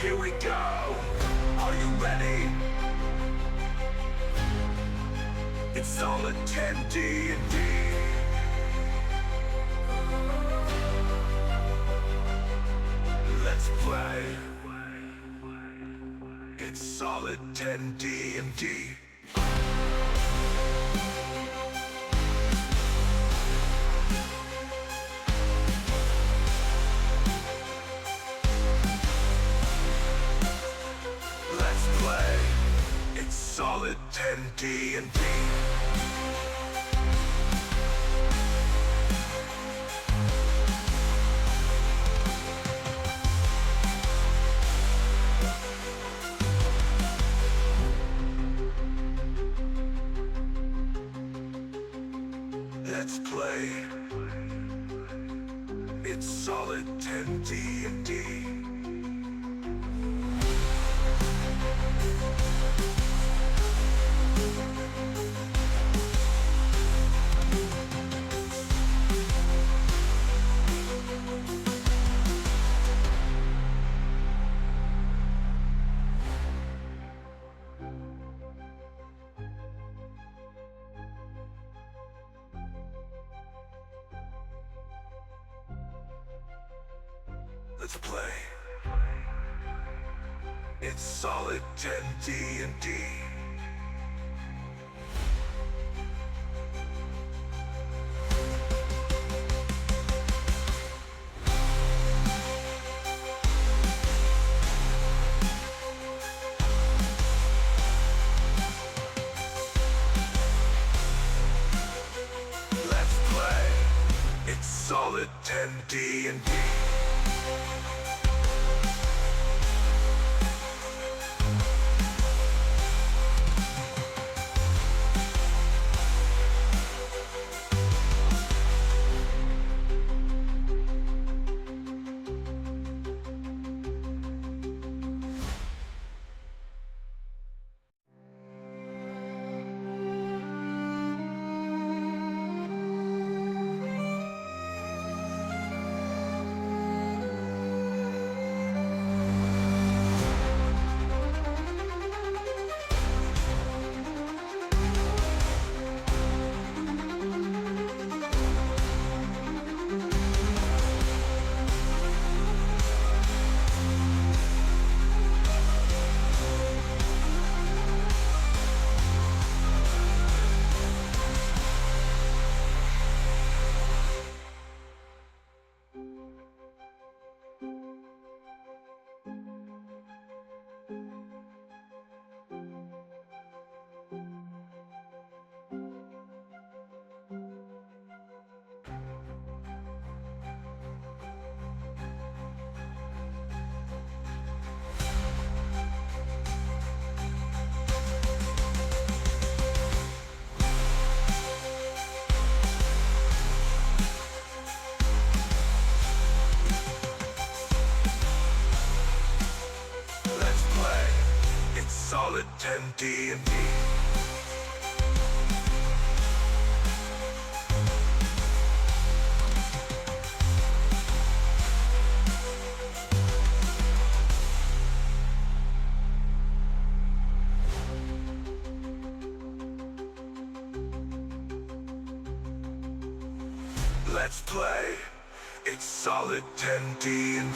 Here we go! Are you ready? It's Solid 10 D&D. Let's play. It's Solid 10 D&D. Solid 10 D&D. Let's play. It's Solid 10 D&D. Let's play. It's Solid 10 D&D. Let's play. It's Solid 10 D&D. Solid 10 D&D. Let's play. It's Solid 10 D&D.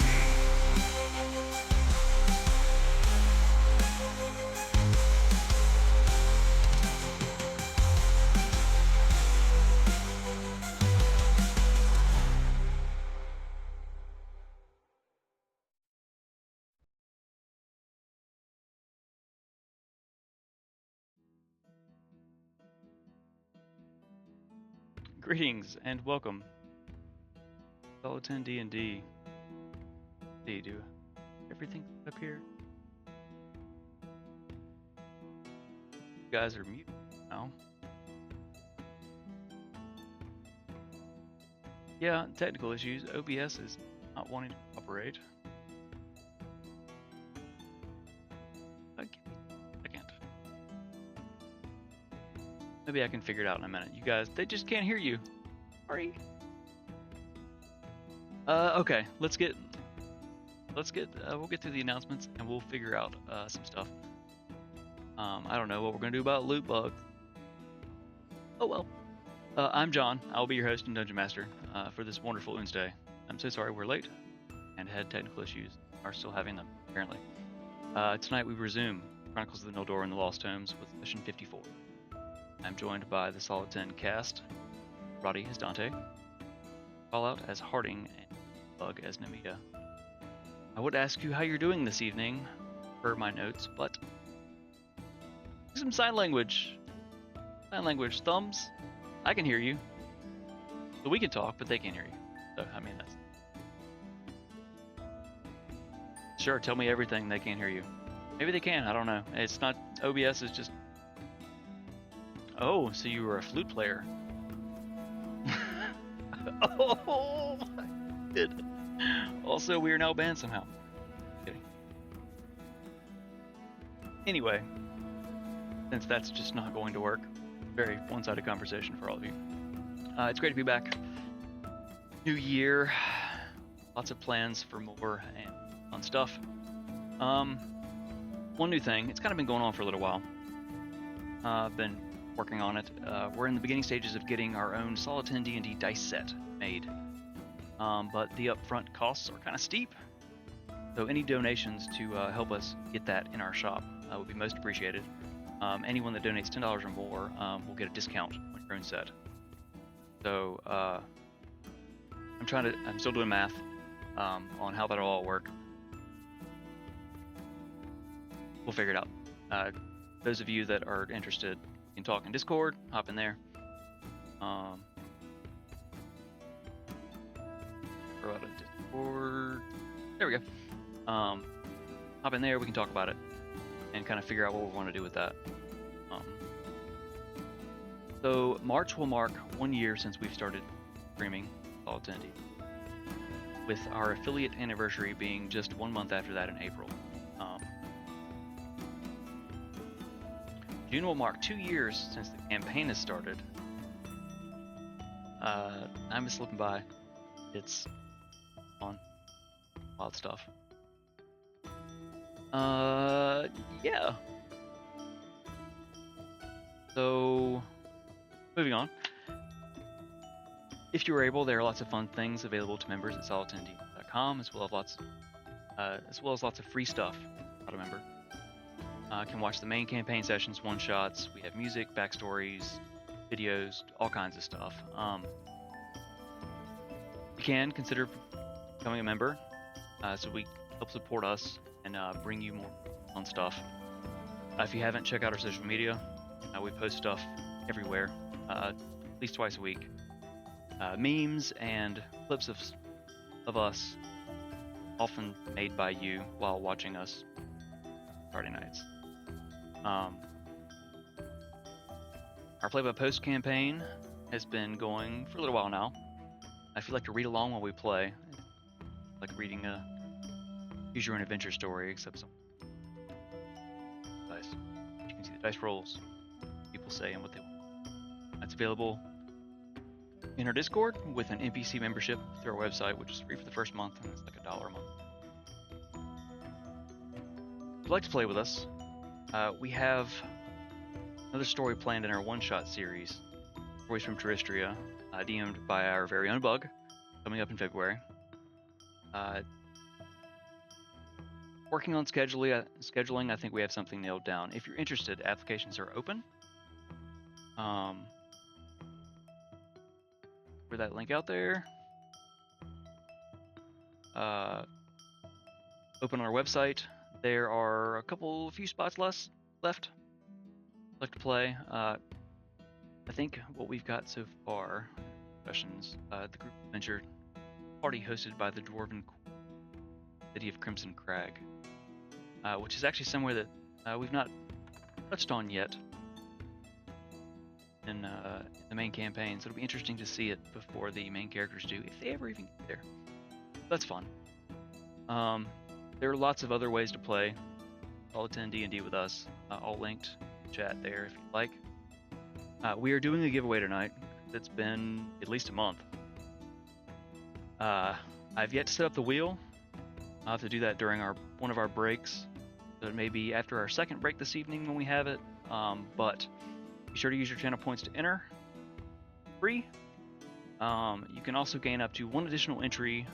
Greetings and welcome. Solid 10 D&D. See, do everything up here? You guys are mute now. Yeah, technical issues. OBS is not wanting to operate. Give me a second. Maybe I can figure it out in a minute. You guys, they just can't hear you. Sorry. Okay, let's get Let's get we'll get through the announcements and we'll figure out some stuff. I don't know what we're gonna do about loot bugs. Oh well. I'm John. I'll be your host and dungeon master for this wonderful Wednesday. I'm so sorry we're late and had technical issues. Are still having them apparently. Tonight we resume Chronicles of the Noldor and the Lost Tomes with Mission 54. I'm joined by the Solid 10 cast. Roddy as Dante, Fallout as Harding, and Bug as Nemia. I would ask you how you're doing this evening, per my notes, but some sign language. Sign language. Thumbs. I can hear you. So we can talk, but they can't hear you. So, I mean, that's... Sure, tell me everything. They can't hear you. Maybe they can. I don't know. It's not... OBS is just... Oh, so you were a flute player. Oh, my goodness. Also, we are now banned somehow. Kidding. Anyway, since that's just not going to work, very one-sided conversation for all of you. It's great to be back. New year, lots of plans for more and fun stuff. One new thing, it's kind of been going on for a little while. I've been working on it. We're in the beginning stages of getting our own Solid 10 D&D dice set made. But the upfront costs are kind of steep. So any donations to help us get that in our shop would be most appreciated. Anyone that donates $10 or more will get a discount on your own set. So I'm still doing math on how that'll all work. We'll figure it out. Those of you that are interested, you can talk in Discord, hop in there. Throw out a Discord. There we go. Hop in there, we can talk about it and kind of figure out what we want to do with that. So March will mark 1 year since we've started streaming Solid 10, with our affiliate anniversary being just 1 month after that in April. June will mark 2 years since the campaign has started. I'm just looking by. It's fun. Wild stuff. Yeah. So, moving on. If you are able, there are lots of fun things available to members at solid10d.com, as well as lots of free stuff. Not a member. Can watch the main campaign sessions, one-shots. We have music, backstories, videos, all kinds of stuff. You can consider becoming a member, so we help support us and bring you more fun stuff. If you haven't, check out our social media. We post stuff everywhere, at least twice a week. Memes and clips of us, often made by you while watching us Friday nights. Our play-by-post campaign has been going for a little while now. If you'd like to read along while we play, it's like reading a Choose Your Own Adventure story, except some dice. You can see the dice rolls, people say, and what they want. That's available in our Discord with an NPC membership through our website, which is free for the first month, and it's like $1 a month. If you'd like to play with us, we have another story planned in our one-shot series, Stories from Terrestria, DM'd by our very own Bug, coming up in February. Working on scheduling, I think we have something nailed down. If you're interested, applications are open. For that link out there. Open on our website. There are a few spots left. Like to play. I think what we've got so far, questions, the group adventure party hosted by the Dwarven city of Crimson Crag, which is actually somewhere that we've not touched on yet in the main campaign, so it'll be interesting to see it before the main characters do, if they ever even get there. That's fun. There are lots of other ways to play Solid 10 D&D with us, all linked in the chat there if you'd like. We are doing a giveaway tonight. It's been at least a month. I've yet to set up the wheel, I'll have to do that during one of our breaks. So it may be after our second break this evening when we have it. But be sure to use your channel points to enter. Free. You can also gain up to 1 additional entry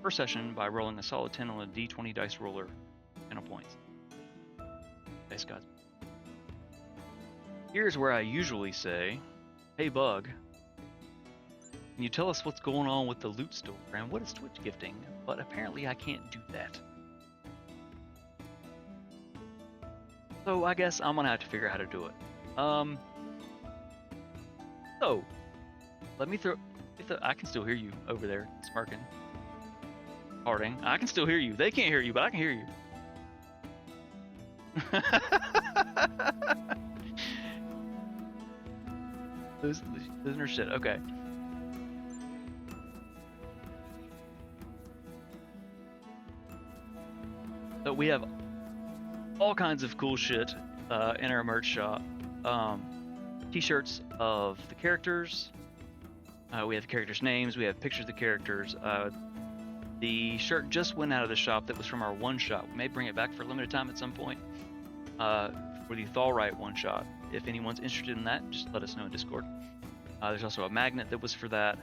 per session by rolling a solid 10 on a D20 dice roller. Channel points. Thanks, guys. Here's where I usually say, "Hey, Bug, can you tell us what's going on with the loot store and what is Twitch gifting?" But apparently I can't do that. So I guess I'm gonna have to figure out how to do it. So let me throw. I can still hear you over there smirking, farting. I can still hear you. They can't hear you, but I can hear you. Losing her shit. Okay. So we have all kinds of cool shit in our merch shop. T-shirts of the characters. We have characters' names. We have pictures of the characters. The shirt just went out of the shop that was from our one-shot. We may bring it back for a limited time at some point for the Thalrite one-shot. If anyone's interested in that, just let us know in Discord. There's also a magnet that was for that.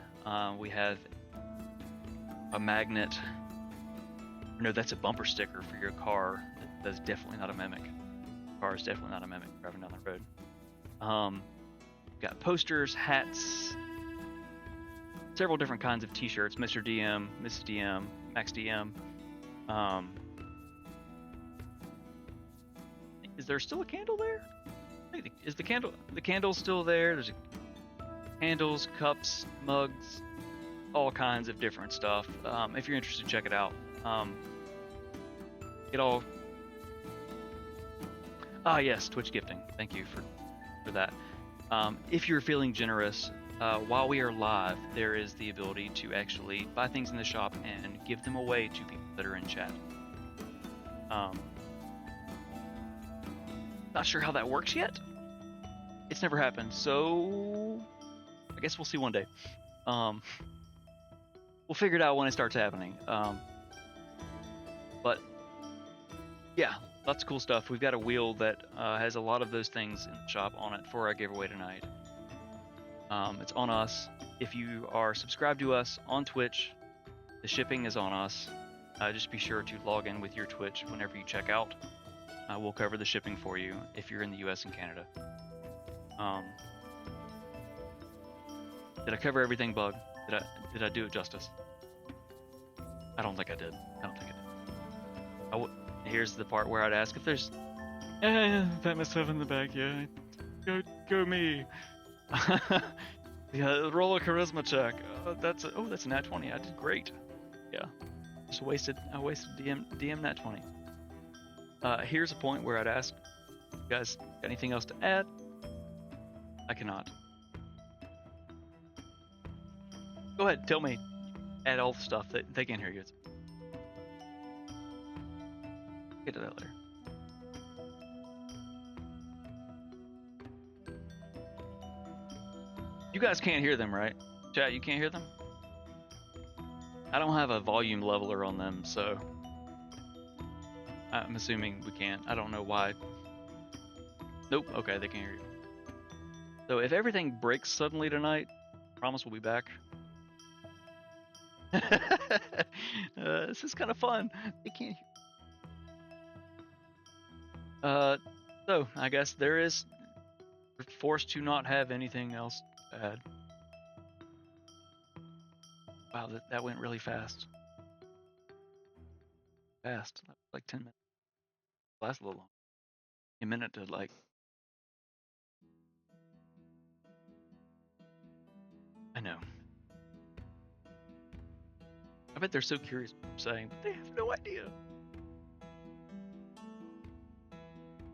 We have a magnet. No, that's a bumper sticker for your car. That's definitely not a mimic. Car is definitely not a mimic driving down the road. Got posters, hats, several different kinds of t-shirts. Mr. DM, Mrs. DM, Max DM. Is there still a candle there? Is the candle still there? There's candles, cups, mugs, all kinds of different stuff. If you're interested, check it out. It all. Yes, Twitch gifting. Thank you for that. If you're feeling generous, while we are live, there is the ability to actually buy things in the shop and give them away to people that are in chat. Not sure how that works yet. It's never happened, so I guess we'll see one day. We'll figure it out when it starts happening. But yeah, lots of cool stuff. We've got a wheel that has a lot of those things in the shop on it for our giveaway tonight. It's on us. If you are subscribed to us on Twitch, the shipping is on us. Just be sure to log in with your Twitch whenever you check out. We'll cover the shipping for you if you're in the US and Canada. Did I cover everything, Bug? Did I do it justice? I don't think I did. Here's the part where I'd ask if there's. Pat myself in the back. Yeah, go me. Yeah, roll a charisma check. That's a nat 20. I did great. Yeah, I wasted DM nat 20. Here's a point where I'd ask, you guys, got anything else to add? I cannot. Go ahead, tell me. Add all the stuff that they can't hear you. Get to that later. You guys can't hear them, right? Chat, you can't hear them? I don't have a volume leveler on them, so I'm assuming we can't. I don't know why. Nope, okay, they can't hear you. So if everything breaks suddenly tonight, I promise we'll be back. This is kind of fun. They can't hear. So I guess we're forced to not have anything else to add. Wow, that went really fast. Like 10 minutes. Last a little long. A minute to like. I know. I bet they're so curious what I'm saying, but they have no idea.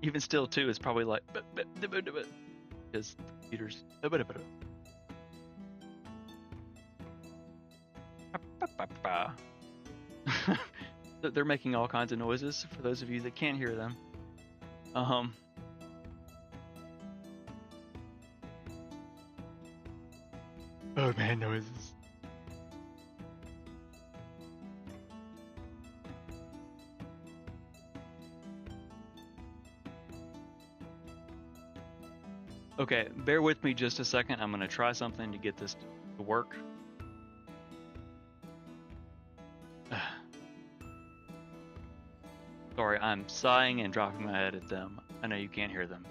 Even still, too, it's probably like because the computer's. They're making all kinds of noises for those of you that can't hear them. Oh man, noises. Okay, bear with me just a second. I'm gonna try something to get this to work. Sorry, I'm sighing and dropping my head at them. I know you can't hear them.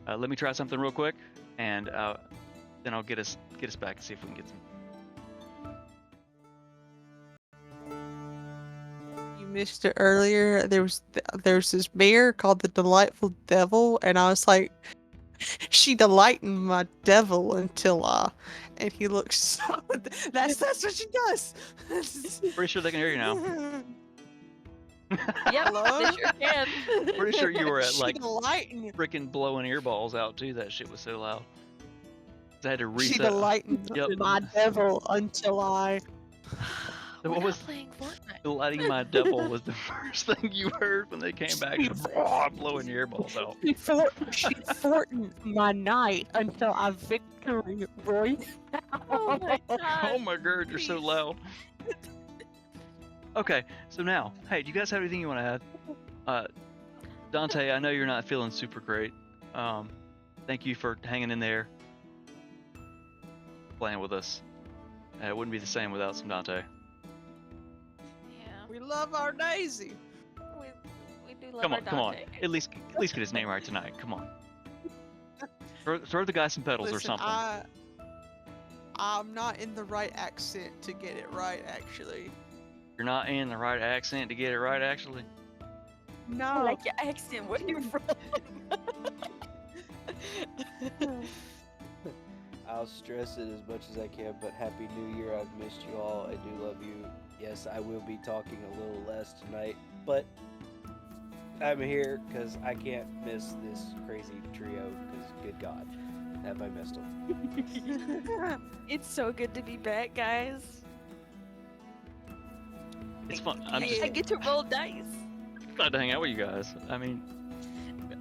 Let me try something real quick, and then I'll get us back and see if we can get some. You missed it earlier. There's this bear called the Delightful Devil, and I was like, she delighting my devil until and he looks so. That's what she does. Pretty sure they can hear you now. Yep, Hello? they sure can. Pretty sure you were at She like delighting. freaking blowing earballs out too. That shit was so loud. I had to She reset. delighting Yep. my devil until I. So We're what not was playing Fortnite. delighting my devil was the first thing you heard when they came back, just blowing your earballs out. She fortin my night until I victory Roy. Oh my Oh god. my god, you're so please. loud. Okay, so now, hey, do you guys have anything you want to add? Dante, I know you're not feeling super great. Thank you for hanging in there, playing with us. It wouldn't be the same without some Dante. Yeah, We love our Daisy. we do love Come our on, come on. Dante. At least get his name right tonight. Come on. Throw the guy some pedals or Listen, something. I'm not in the right accent to get it right, actually. You're not in the right accent to get it right, actually. No. I like your accent. Where you from? I'll stress it as much as I can, but Happy New Year. I've missed you all. I do love you. Yes, I will be talking a little less tonight, but I'm here because I can't miss this crazy trio, because good God, have I missed them. It's so good to be back, guys. It's fun. I get to roll dice. Glad to hang out with you guys. I mean,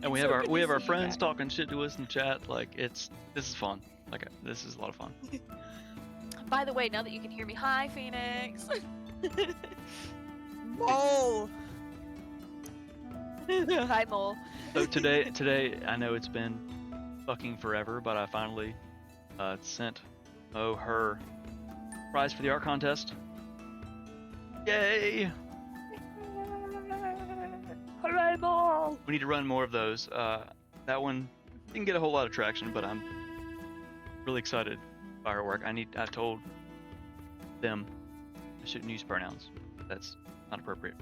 and we It's have so our good we to have our see you friends guys. talking shit to us in chat. Like this is fun. Like this is a lot of fun. By the way, now that you can hear me, hi Phoenix. Oh. Hi Mole. So today I know it's been fucking forever, but I finally sent her prize for the art contest. Yay! Hooray Mole. We need to run more of those. That one didn't get a whole lot of traction, but I'm really excited by her work. I told them I shouldn't use pronouns. That's not appropriate.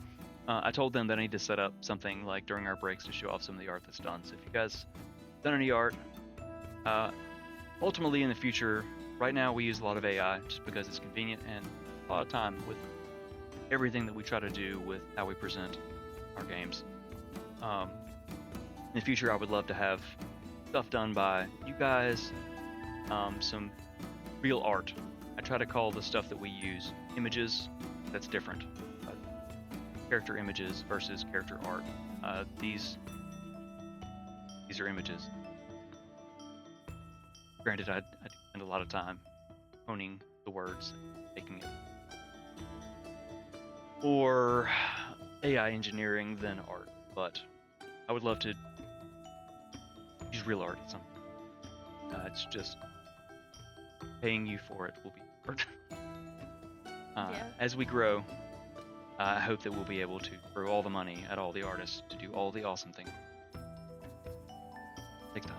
I told them that I need to set up something like during our breaks to show off some of the art that's done. So if you guys done any art, ultimately in the future, right now we use a lot of AI just because it's convenient and a lot of time with everything that we try to do with how we present our games. In the future, I would love to have stuff done by you guys, some real art. I try to call the stuff that we use images. That's different. Character images versus character art. These are images. Granted, I spend a lot of time honing the words, making it or AI engineering than art, but I would love to use real art at some point. It's just paying you for it will be hard. Yeah. As we grow, I hope that we'll be able to throw all the money at all the artists to do all the awesome things. Takes time.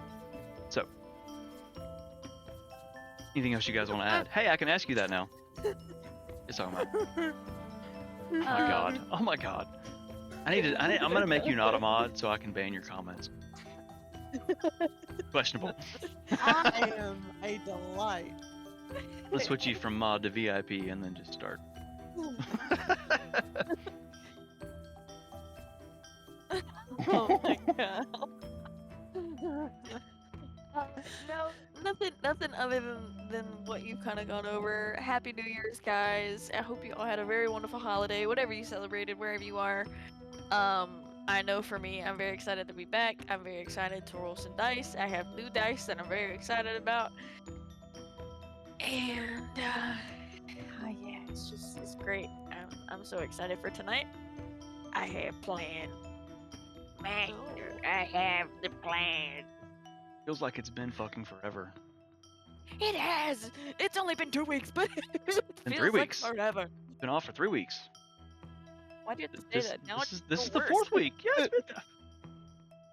So, anything else you guys want to add? Hey, I can ask you that now. It's talking about. Oh my god. Oh my god. I'm gonna make you not a mod so I can ban your comments. Questionable. I am a delight. Let's switch you from mod to VIP and then just start. Oh my god. No, nothing other than what you've kind of gone over. Happy New Year's, guys. I hope you all had a very wonderful holiday, whatever you celebrated, wherever you are. I know for me, I'm very excited to be back. I'm very excited to roll some dice. I have new dice that I'm very excited about. And yeah, it's great. I'm so excited for tonight. I have planned. Master, I have the plan. Feels like it's been fucking forever. It has. It's only been 2 weeks, but it Been feels 3 like weeks. forever. It's been off for 3 weeks. Why do you have to say that? Now This it's is the the 4th worst. week. Yeah, it's been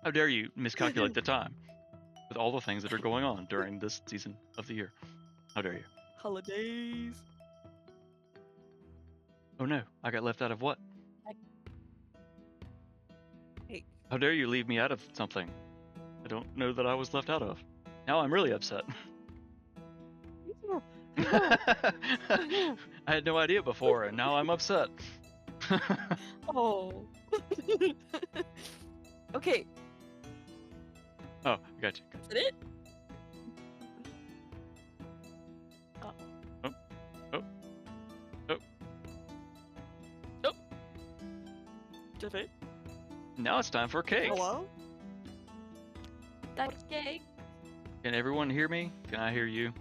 How dare you miscalculate the time with all the things that are going on during this season of the year? How dare you? Holidays. Oh no, I got left out of what? Hey. How dare you leave me out of something I don't know that I was left out of? Now I'm really upset. I had no idea before, and now I'm upset. Oh. Okay. Oh, I got you. Is that it? Oh. Oh. Oh. Is that it? Now it's time for cake. Hello? That's cake. Can everyone hear me? Can I hear you?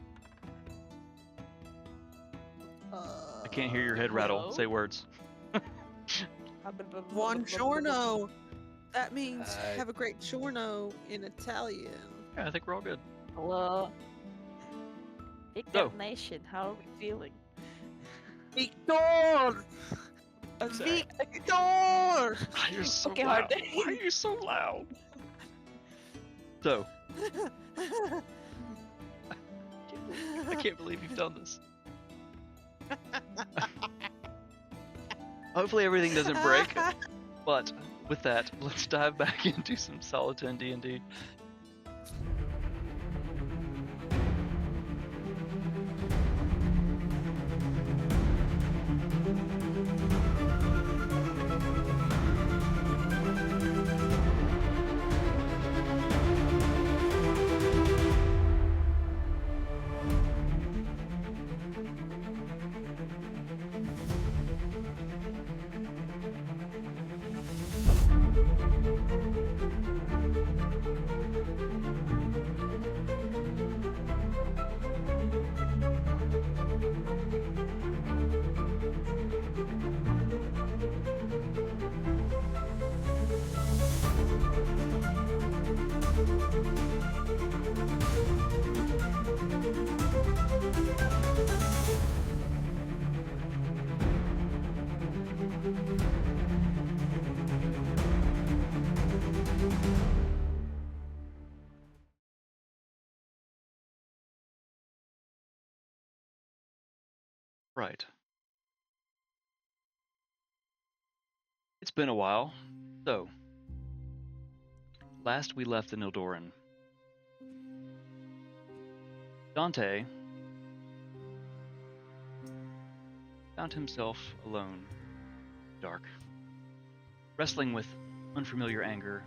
I can't hear your head rattle. hello? Say words. Buongiorno. That means Hi. have a great giorno in Italian. Yeah, I think we're all good. Hello. Big So. Nation, how are we feeling? Victor! I'm sorry. Victor! You're so Okay, loud. hard day. Why are you so loud? So, I can't believe you've done this. Hopefully everything doesn't break, but with that, let's dive back into some solid 10 D&D. Right. It's been a while. So, last we left the Nildoran, Dante found himself alone, dark, wrestling with unfamiliar anger,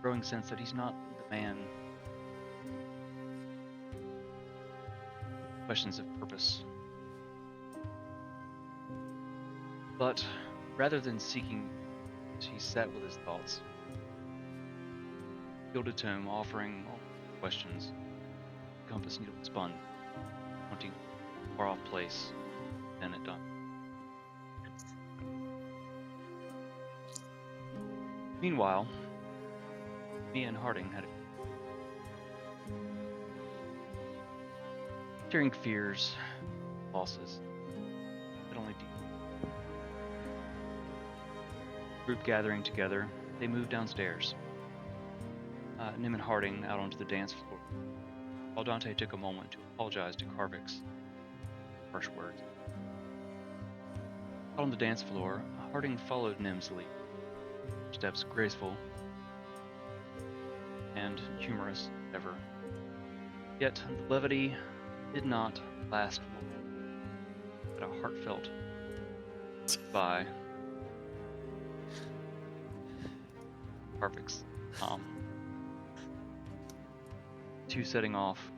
growing sense that he's not the man. Questions of purpose. But rather than seeking, he sat with his thoughts. Gilded tome offering all questions. Compass needle spun, pointing far off place, then it done. Meanwhile, me and Harding had sharing fears, losses, but only deep. Group gathering together, they moved downstairs. Nim and Harding out onto the dance floor, while Dante took a moment to apologize to Carvix. Harsh words. Out on the dance floor, Harding followed Nim's lead. Steps graceful and humorous as ever. Yet the levity did not last long. But a heartfelt goodbye. Carvix, two setting off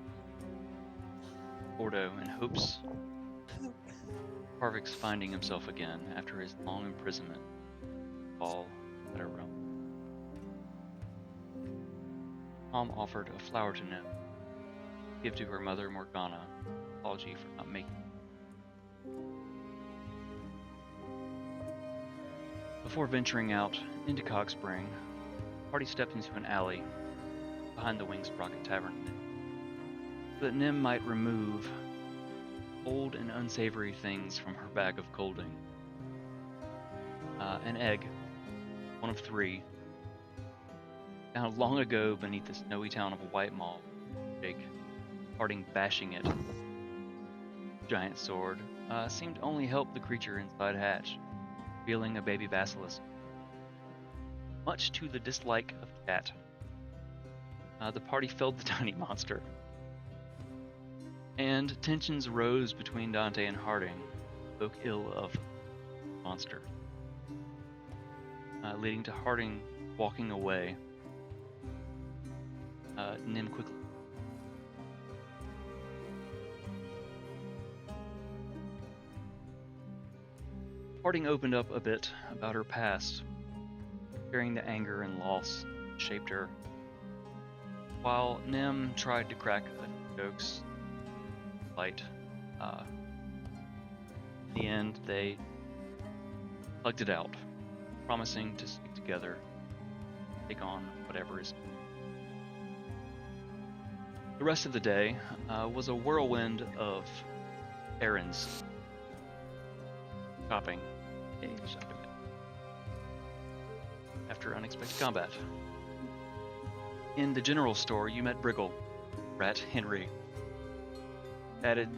Bordeaux in hopes Carvix finding himself again after his long imprisonment, all at a realm. Tom offered a flower to Nim, give to her mother Morgana, apology for not making it. Before venturing out into Cog Spring, the party stepped into an alley behind the Wings Sprocket Tavern, so that Nim might remove old and unsavory things from her bag of colding. An egg, one of 3, found long ago beneath the snowy town of Whitemall. Jake, Harding bashing it. Giant sword seemed to only help the creature inside hatch, revealing a baby basilisk. Much to the dislike of Cat, the party felled the tiny monster, and tensions rose between Dante and Harding, who spoke ill of the monster, leading to Harding walking away. Nim quickly. Harding opened up a bit about her past, sharing the anger and loss that shaped her, while Nim tried to crack a few jokes. Light. In the end, they plugged it out, promising to stick together, take on whatever is. The rest of the day was a whirlwind of errands, shopping, after unexpected combat. In the general store, you met Briggle, Rat Henry. Added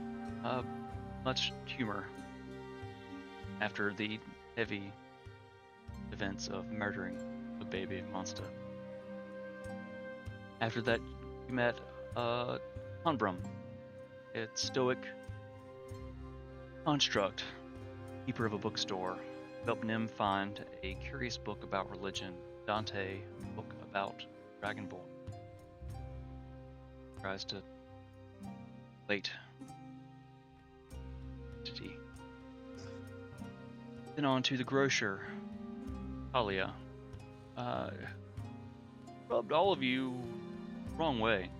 much humor after the heavy events of murdering the baby monster. After that, you met Honbrum, a stoic construct, keeper of a bookstore, helped Nim find a curious book about religion, Dante, a book about Dragonborn. Tries to relate entity. Then on to the grocer, Talia. Rubbed all of you wrong way.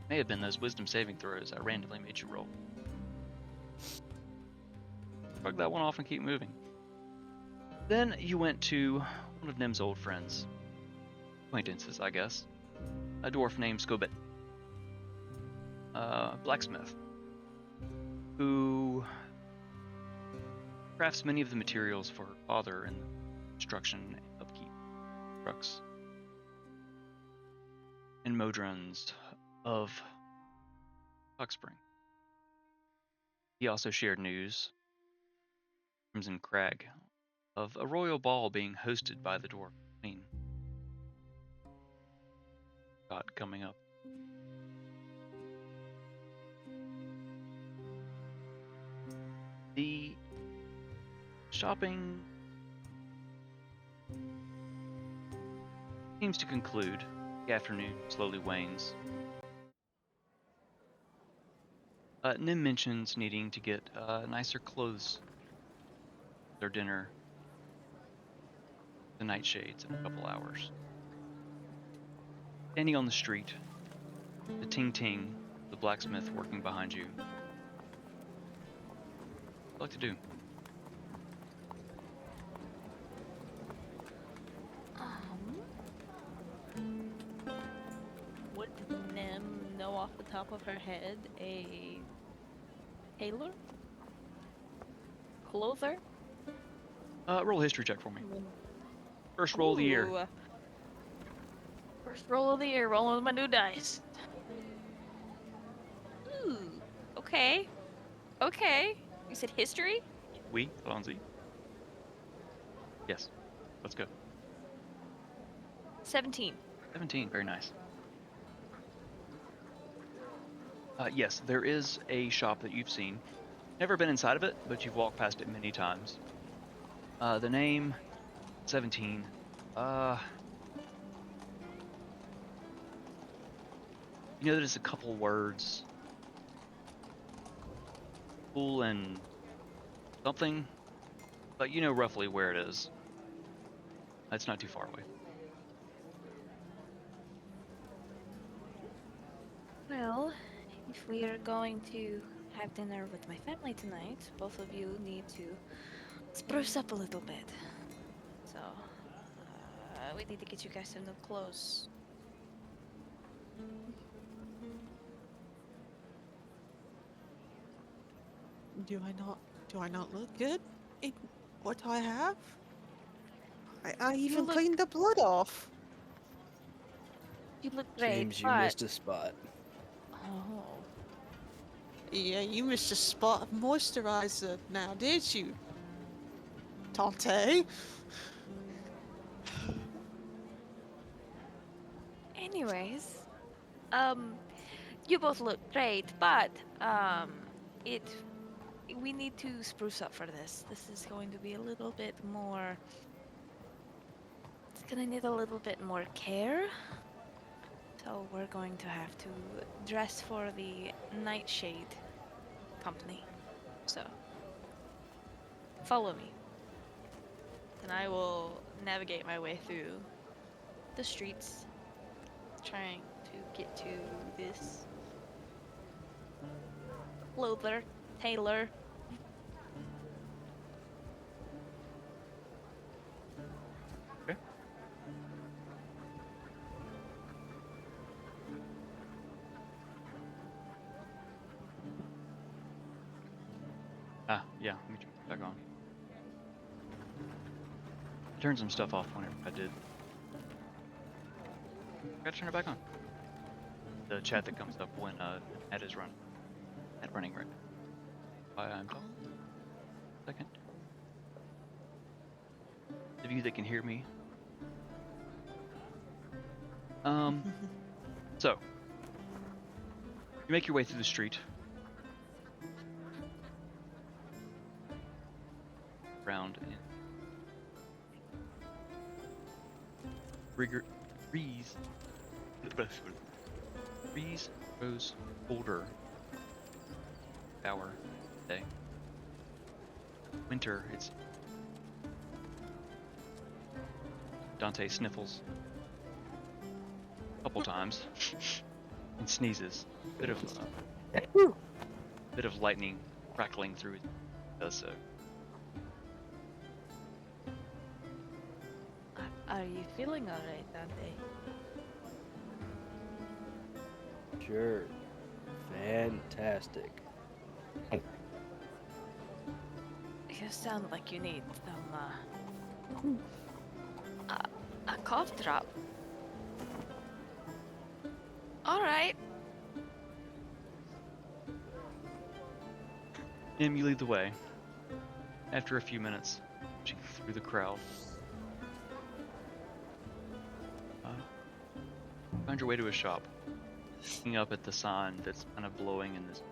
May have been those wisdom saving throws I randomly made you roll. Shrug that one off and keep moving. Then you went to one of Nim's old friends. Acquaintances, I guess. A dwarf named Scobit. Blacksmith. Who crafts many of the materials for her father in the construction and upkeep of trucks and modrons of Hawk Spring. He also shared news, Crimson Crag, of a royal ball being hosted by the Dwarf Queen. Got coming up. The shopping seems to conclude. The afternoon slowly wanes. Nim mentions needing to get nicer clothes for their dinner, the Nightshades, in a couple hours. Standing on the street, the ting-ting, the blacksmith working behind you. What would you like to do? Would Nim know off the top of her head a tailor? Clother? Roll a history check for me. First roll of the year. Ooh. First roll of the year, rolling with my new dice. Ooh, okay. Okay. You said history? We, Fonzie. Yes. Let's go. 17. 17, very nice. Yes, there is a shop that you've seen. Never been inside of it, but you've walked past it many times. The name, 17. You know that it's a couple words. Cool and something, but you know roughly where it is. It's not too far away. Well, if we are going to have dinner with my family tonight, both of you need to spruce up a little bit. So, we need to get you guys some new clothes. Do I not? Do I not look good? In what I have? I You even look cleaned the blood off. you look great, James, you but missed a spot. oh, Yeah, you missed a spot of moisturizer now, did you? Tante? anyways, um, you both look great, but it we need to spruce up for this. This is going to be a little bit more. It's gonna need a little bit more care. So we're going to have to dress for the Nightshade company. So follow me, and I will navigate my way through the streets, trying to get to this clother, tailor. Okay. Yeah, let me turn it back on. I turned some stuff off whenever I did. Gotta turn it back on. The chat that comes up when ad is running. Ad running right now. Why I'm talking. Second. The of you that can hear me. So you make your way through the street. Around and breeze grows colder hour day. Winter, it's Dante sniffles a couple times and sneezes. Bit of lightning crackling through his does so. Are you feeling alright, Dante? Sure. Fantastic. You sound like you need some, a cough drop. Alright. Nim, you lead the way. After a few minutes, pushing through the crowd. Find your way to a shop. Looking up at the sign that's kind of blowing in this.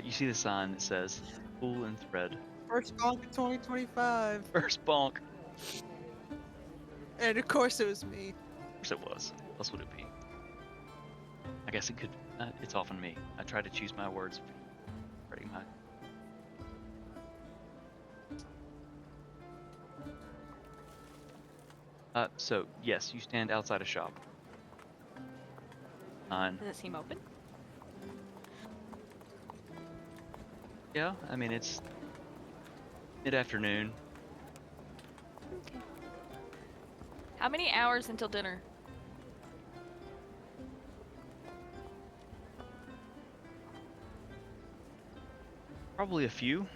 You see the sign that says "Wool and Thread." First bonk of 2025. First bonk. And of course it was me. Of course it was. What else would it be? I guess it could. It's often me. I try to choose my words. Pretty much. So yes, you stand outside a shop. Does it seem open? Yeah, I mean it's mid-afternoon. Okay. How many hours until dinner? Probably a few.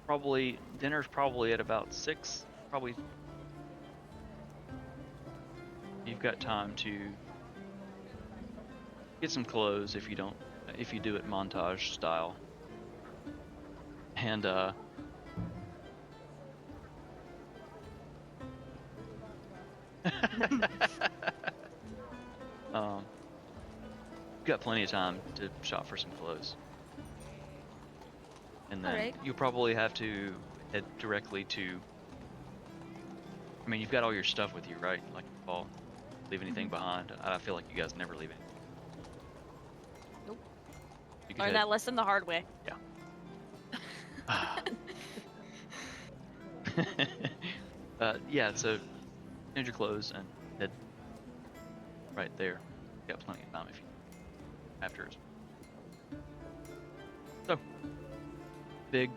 Probably dinner's probably at about 6. Probably you've got time to get some clothes if you do it montage style. And you've got plenty of time to shop for some clothes. And then Alright. you probably have to head directly to. I mean, you've got all your stuff with you, right? Like, Paul, leave anything behind? I feel like you guys never leave it. Nope. You could Learned head- that lesson the hard way. Yeah, so change your clothes and head right there. You got plenty of time if you afterwards. So, big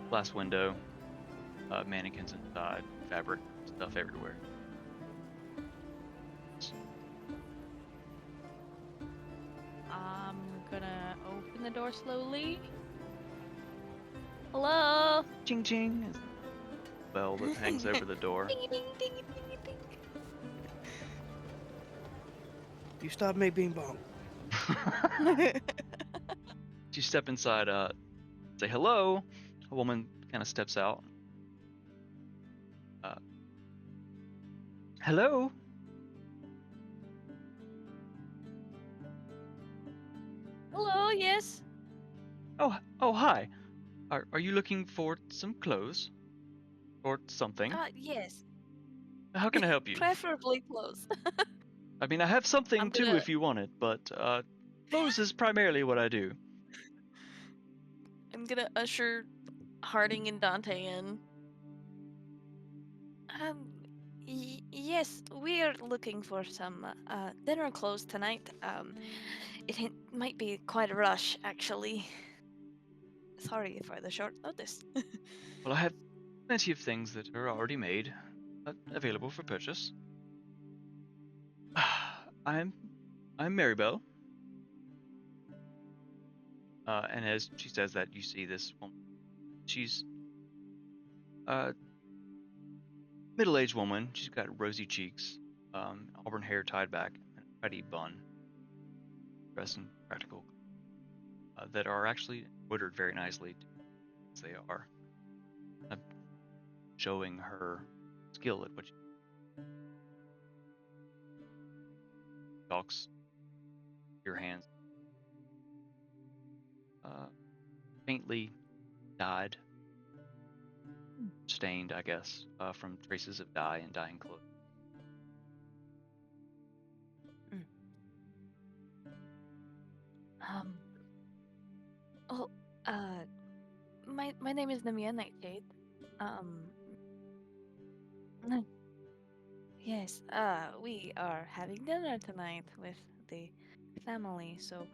glass window, mannequins inside, fabric stuff everywhere. I'm gonna open the door slowly. Hello? Ching ching is the bell that hangs over the door. Ding, ding, ding, ding, ding. You stop me, Bing Bong. You step inside, say hello. A woman kind of steps out. Hello? Hello, yes. Oh, hi. Are you looking for some clothes? Or something? Yes. How can I help you? Preferably close. I mean, I have something I'm too gonna- if you want it, but clothes is primarily what I do. I'm gonna usher Harding and Dante in. Yes, we are looking for some dinner clothes tonight. It might be quite a rush, actually. Sorry for the short notice. Well, I have plenty of things that are already made, available for purchase. I'm Maribel. And as she says that, you see this woman. She's a middle-aged woman. She's got rosy cheeks, auburn hair tied back, and a tidy bun, dressed in practical that are actually embroidered very nicely, as they are, showing her skill at what she talks. Your hands, faintly dyed, stained, I guess, from traces of dye and dyeing clothes. Um. Oh, my name is Namia Nightshade. Um. Yes. We are having dinner tonight with the family, so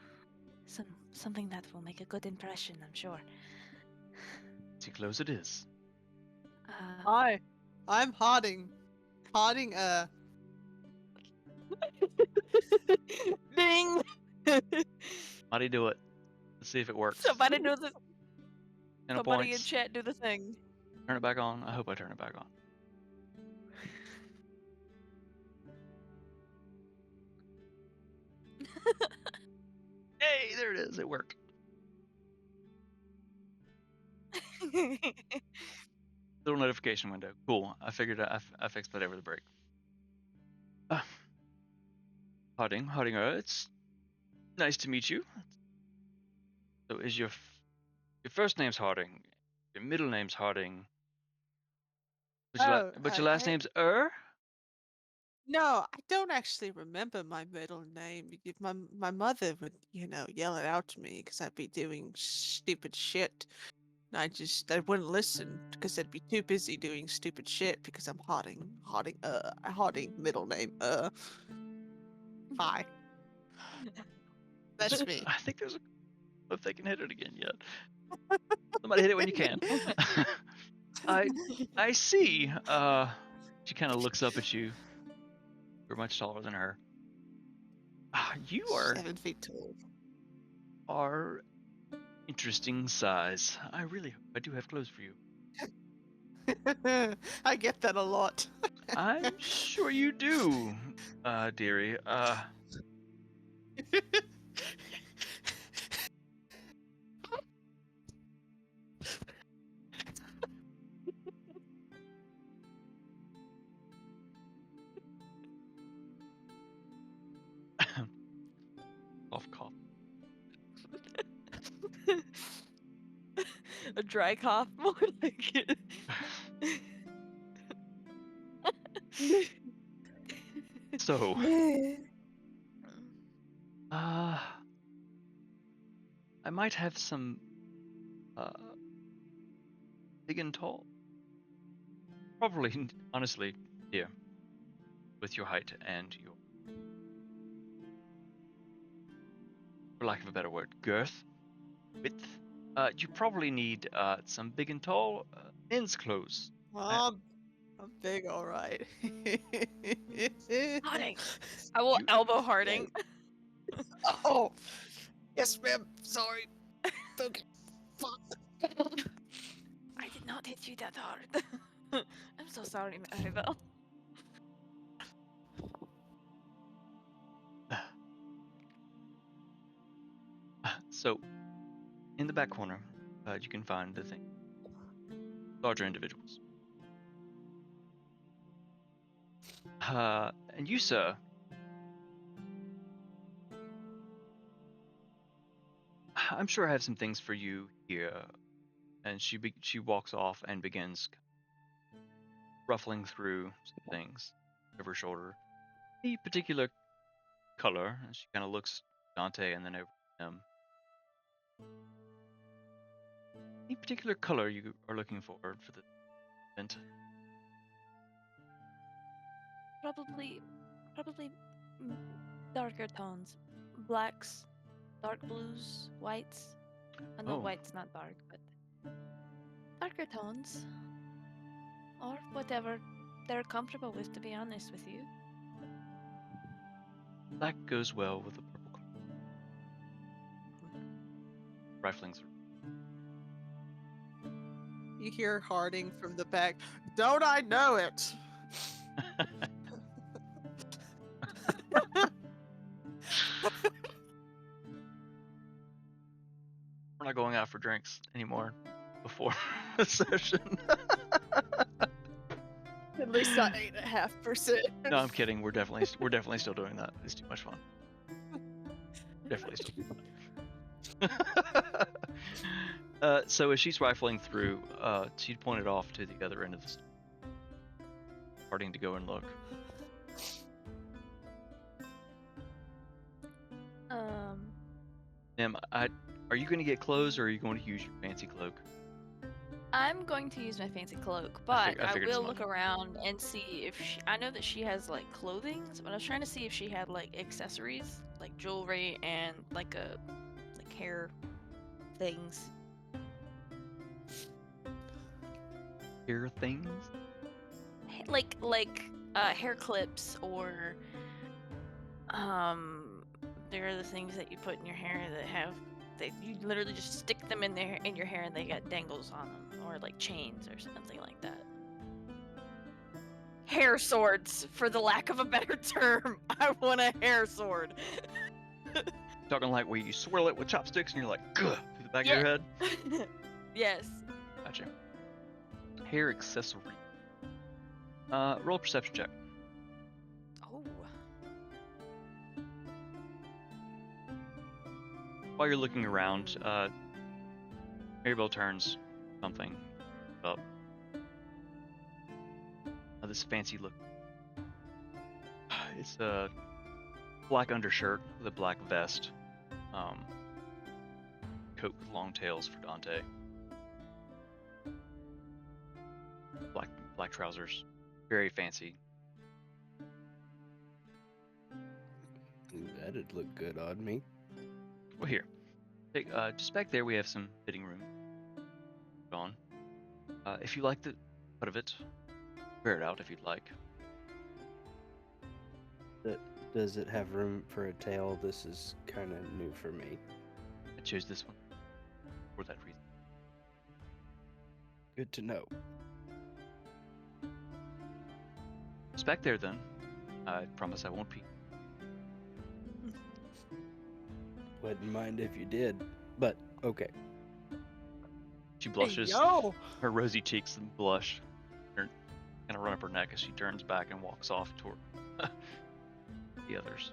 something that will make a good impression, I'm sure. See, close it is. Hi, I'm Harding. Harding, Ding! How do you do it? Let's see if it works. Somebody do the. 10 Somebody in points. chat do the thing. Turn it back on. I hope I turn it back on. Hey, there it is. It worked. Little notification window. Cool. I figured I fixed that over the break. Harding, it's nice to meet you. So is your first name's Harding, your middle name's Harding, but your last name's No, I don't actually remember my middle name. My mother would, yell it out to me because I'd be doing stupid shit. And I wouldn't listen because I'd be too busy doing stupid shit because I'm Harding, middle name, Hi. That's me. I think there's a if they can hit it again yet. Somebody hit it when you can. I see. She kind of looks up at you. You're much taller than her. You 7 feet tall. are interesting size. I do have clothes for you. I get that a lot. I'm sure you do, dearie. Cough. A dry cough, more like it. So, I might have some, big and tall. Probably, honestly, yeah, with your height and your, for lack of a better word, girth, width. You probably need some big and tall men's clothes. Oh, I'm big, all right. Harding. I will You- elbow Harding. Oh, yes, ma'am. Sorry. Okay. Fuck. I did not hit you that hard. I'm so sorry, Maribel. So, in the back corner, you can find the thing. Larger individuals. And you, sir. I'm sure I have some things for you here. And she walks off and begins ruffling through some things over her shoulder. A particular color, and she kind of looks at Dante and then over to him. Any particular color you are looking for the event? Probably mm, darker tones. Blacks, dark blues, whites. I know Oh. white's not dark, but darker tones. Or whatever they're comfortable with, to be honest with you. Black goes well with the purple color. Rifling through. You hear Harding from the back. Don't I know it? We're not going out for drinks anymore before the session. At least not 8.5%. No, I'm kidding. We're definitely still doing that. It's too much fun. Definitely still doing that. So as she's rifling through, she pointed off to the other end of the store, starting to go and look. Nim, are you going to get clothes or are you going to use your fancy cloak? I'm going to use my fancy cloak, but I I figured as will much. like around and see if I know that she has like clothing, but I was trying to see if she had like accessories, like jewelry and like hair things. Hair things? Like hair clips or there are the things that you put in your hair that have that you literally just stick them in your hair and they got dangles on them, or like chains or something like that. Hair swords, for the lack of a better term. I want a hair sword. Talking like where you swirl it with chopsticks and you're like, "Gah," through the back of your head? Yes. Gotcha. Hair accessory. Roll a perception check. Oh. While you're looking around, Maribel turns something up. This fancy look. It's a black undershirt with a black vest. Coat with long tails for Dante. Black trousers. Very fancy. That'd look good on me. Well, here. Take, just back there we have some fitting room. On. If you like the cut of it, wear it out if you'd like. Does it have room for a tail? This is kind of new for me. I chose this one for that reason. Good to know. It's back there then. I promise I won't peek. Wouldn't mind if you did, but okay. She blushes. Yo! Her rosy cheeks and blush. Kind of run up her neck as she turns back and walks off toward the others.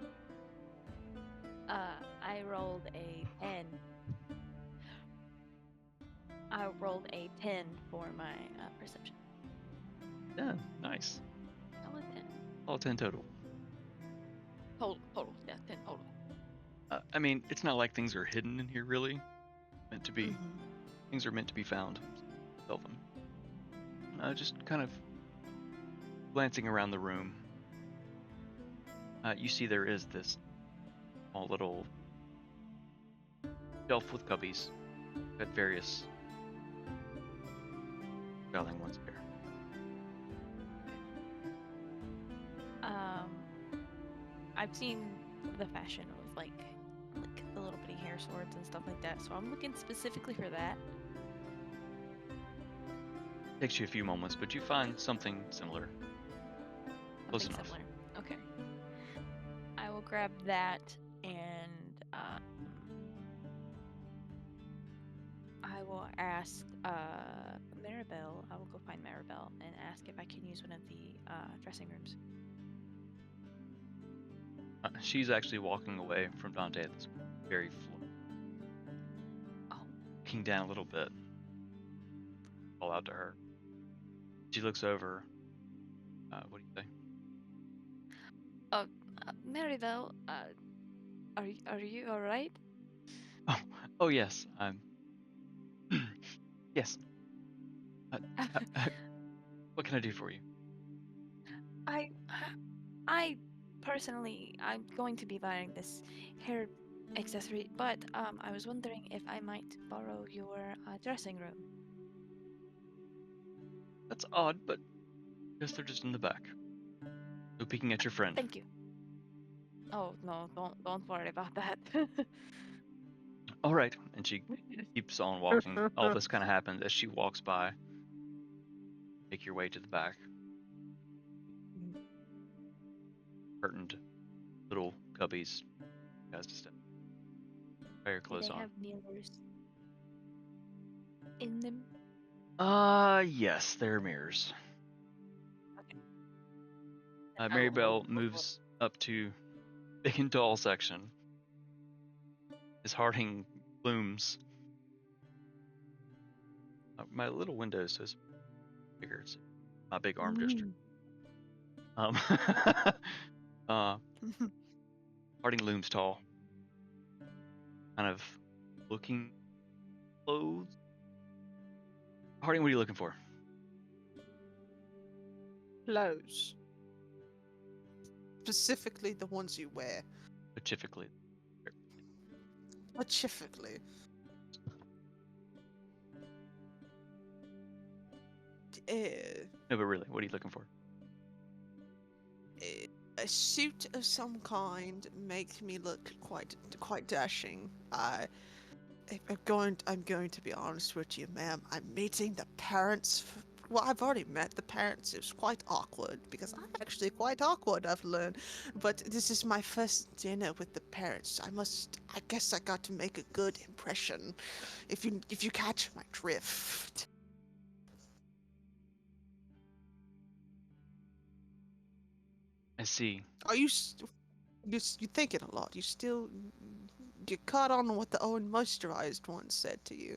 I rolled a 10. I rolled a 10 for my perception. Yeah, nice. Solid 10. All 10 total. Total. Yeah, 10 total. I mean, it's not like things are hidden in here, really. Meant to be. Mhm. Things are meant to be found. Sell them. Just kind of glancing around the room. You see there is this small little shelf with cubbies. Got various styling ones there. I've seen the fashion of like the little bitty hair swords and stuff like that, so I'm looking specifically for that. Takes you a few moments, but you find something similar. Close Something enough. similar. Okay. I will grab that and I will ask Maribel. I will go find Maribel and ask if I can use one of the dressing rooms. She's actually walking away from Dante at this very floor. Oh. Looking down a little bit. Call out to her. She looks over. What do you say? Maribel, are you all right? Oh yes, I'm. Yes. What can I do for you? I personally, I'm going to be buying this hair accessory, but I was wondering if I might borrow your dressing room. That's odd, but I guess they're just in the back. So peeking at your friend. Thank you. Oh no, don't worry about that. All right, and she keeps on walking. All this kind of happens as she walks by. Make your way to the back. Curtained little cubbies. Guys to step. Try your Do clothes they on. have mirrors in them? Yes, they're mirrors. Okay. Mary Bell moves up to big and tall section. As Harding looms. My little window says bigger. It's my big arm gesture. Uh, Harding looms tall. Kind of looking clothes. Harding, what are you looking for? Clothes. Specifically the ones you wear. Specifically. Specifically. No, but really, what are you looking for? A suit of some kind makes me look quite dashing. I'm going to be honest with you, ma'am. I'm meeting the parents. Well, I've already met the parents. It was quite awkward because I'm actually quite awkward, I've learned. But this is my first dinner with the parents. I guess I got to make a good impression. If you catch my drift. I see. Are you you thinking a lot? You caught on what the Owen Moisturized one said to you.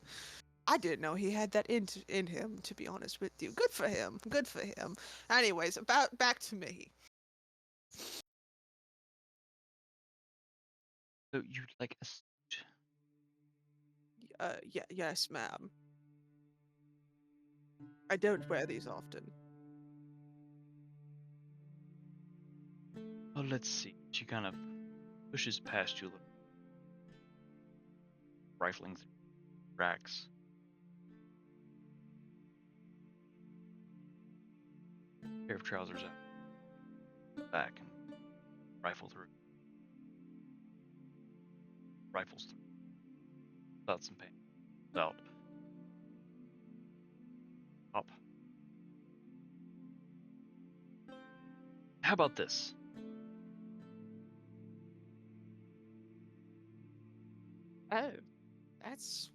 I didn't know he had that in him, to be honest with you. Good for him. Good for him. Anyways, back to me. So you like a suit? Yeah, yes, ma'am. I don't wear these often. Oh, let's see. She kind of pushes past you a little, rifling through racks. Pair of trousers out, back, and rifle through. Rifles through. Without some pain. Without. Up. How about this? Oh, that's.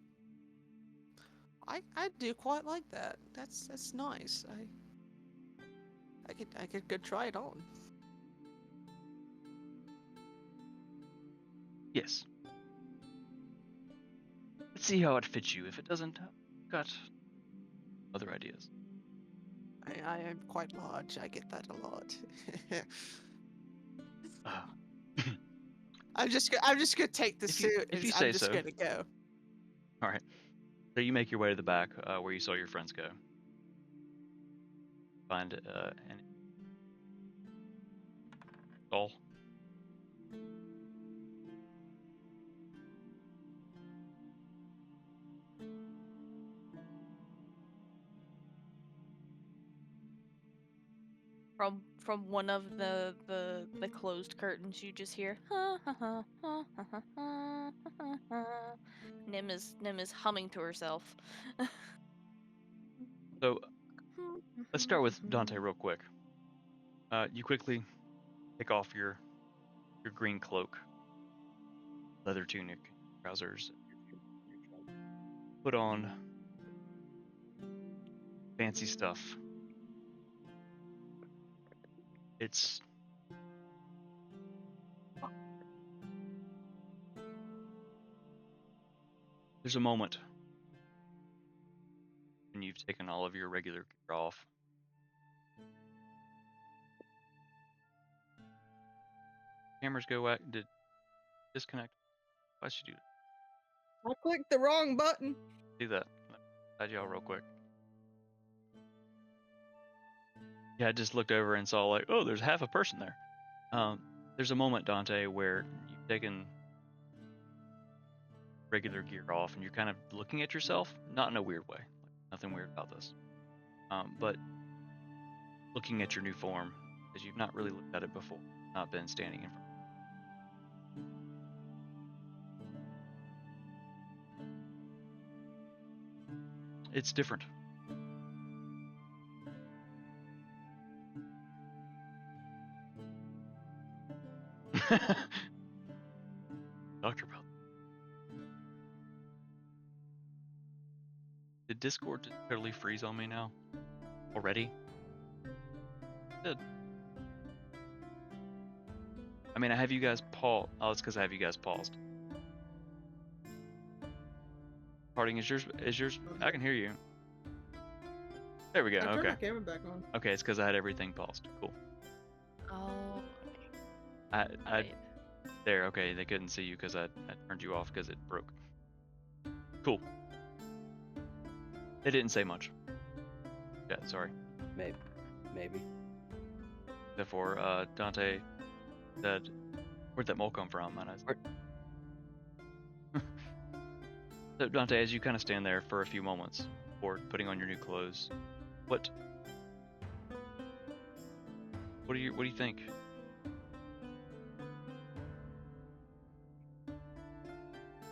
I do quite like that. That's nice. I could go try it on. Yes. Let's see how it fits you. If it doesn't, I've got other ideas. I am quite large. I get that a lot. I'm just gonna take the If you- suit if and you I'm say just so. gonna go. All right. So you make your way to the back, where you saw your friends go. Find an stall. from one of the closed curtains, you just hear Nim is humming to herself. So let's start with Dante real quick. You quickly take off your green cloak, leather tunic, trousers, put on fancy stuff. It's there's a moment when you've taken all of your regular gear off. Cameras go out. Did disconnect? Why should you I clicked the wrong button. do that? Hide y'all real quick. Yeah, I just looked over and saw like, oh, there's half a person there. There's a moment, Dante, where you've taken regular gear off and you're kind of looking at yourself, not in a weird way. Like, nothing weird about this. But looking at your new form, because you've not really looked at it before, not been standing in front. It's different. Dr. Bell. Did Discord just totally freeze on me now? Already? Good. I mean, I have you guys paused. Oh, it's because I have you guys paused. Harding, is yours? I can hear you. There we go. I turned Okay. my camera back on. Okay, it's because I had everything paused. Cool. Oh. I there. Okay, they couldn't see you because I turned you off because it broke. Cool. They didn't say much. Yeah, sorry. Maybe. Therefore, Dante said, "Where'd that mole come from?" And I said, so Dante, as you kind of stand there for a few moments before putting on your new clothes, what do you think?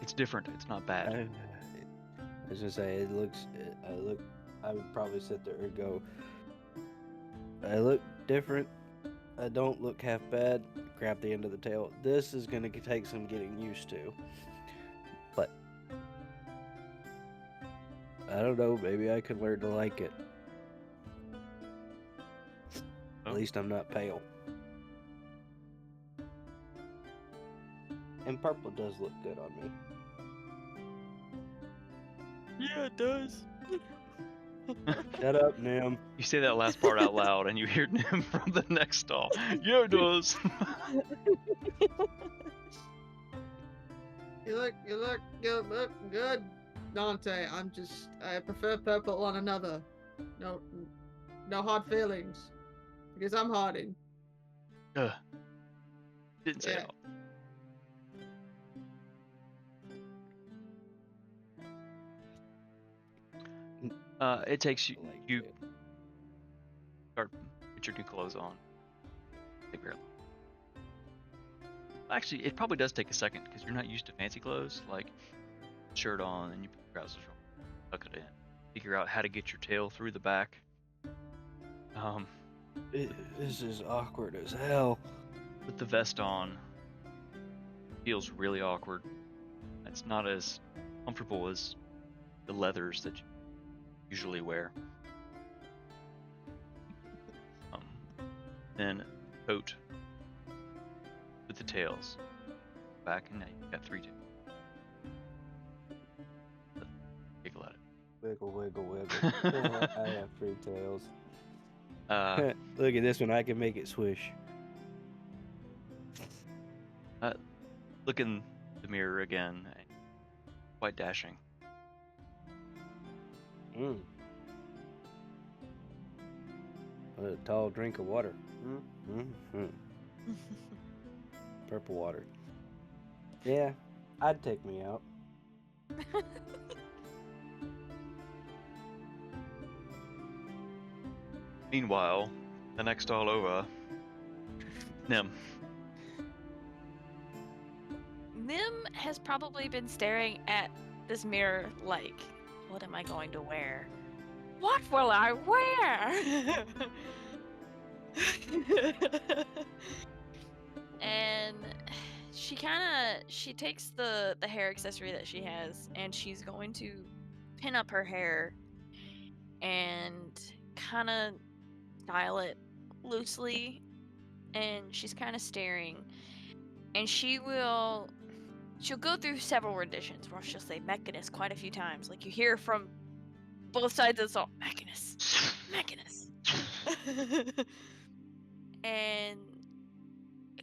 It's different. It's not bad. I was gonna say I would probably sit there and go, I look different. I don't look half bad. Grab the end of the tail. This is gonna take some getting used to. But I don't know. Maybe I could learn to like it. Oh. At least I'm not pale. And purple does look good on me. Yeah, it does. Shut up, Nim. You say that last part out loud, and you hear Nim from the next stall. Yeah, it does. You look good, Dante. I prefer purple on another. No hard feelings. Because I'm Harding. Didn't say Yeah. it all. It takes you. Like You it. start put your new clothes on. Take very long. Actually, it probably does take a second because you're not used to fancy clothes, like shirt on and you put your trousers on, tuck it in, figure out how to get your tail through the back. This is awkward as hell. With the vest on, feels really awkward. It's not as comfortable as the leathers that you usually wear. Then coat with the tails back, and now you've got 3 tails. Giggle at it. Wiggle, wiggle, wiggle. I have 3 tails. Uh, Look at this one. I can make it swish. Look in the mirror again. Quite dashing. What a tall drink of water. Purple water. Yeah, I'd take me out. Meanwhile, The next stall over, Nim. Nim has probably been staring at this mirror like, what am I going to wear? What will I wear? And she takes the hair accessory that she has and she's going to pin up her hair and kind of style it loosely, and she's kind of staring, and she'll go through several renditions where she'll say Mechanist quite a few times. Like, you hear from both sides of the song, Mechanist, Mechanist. And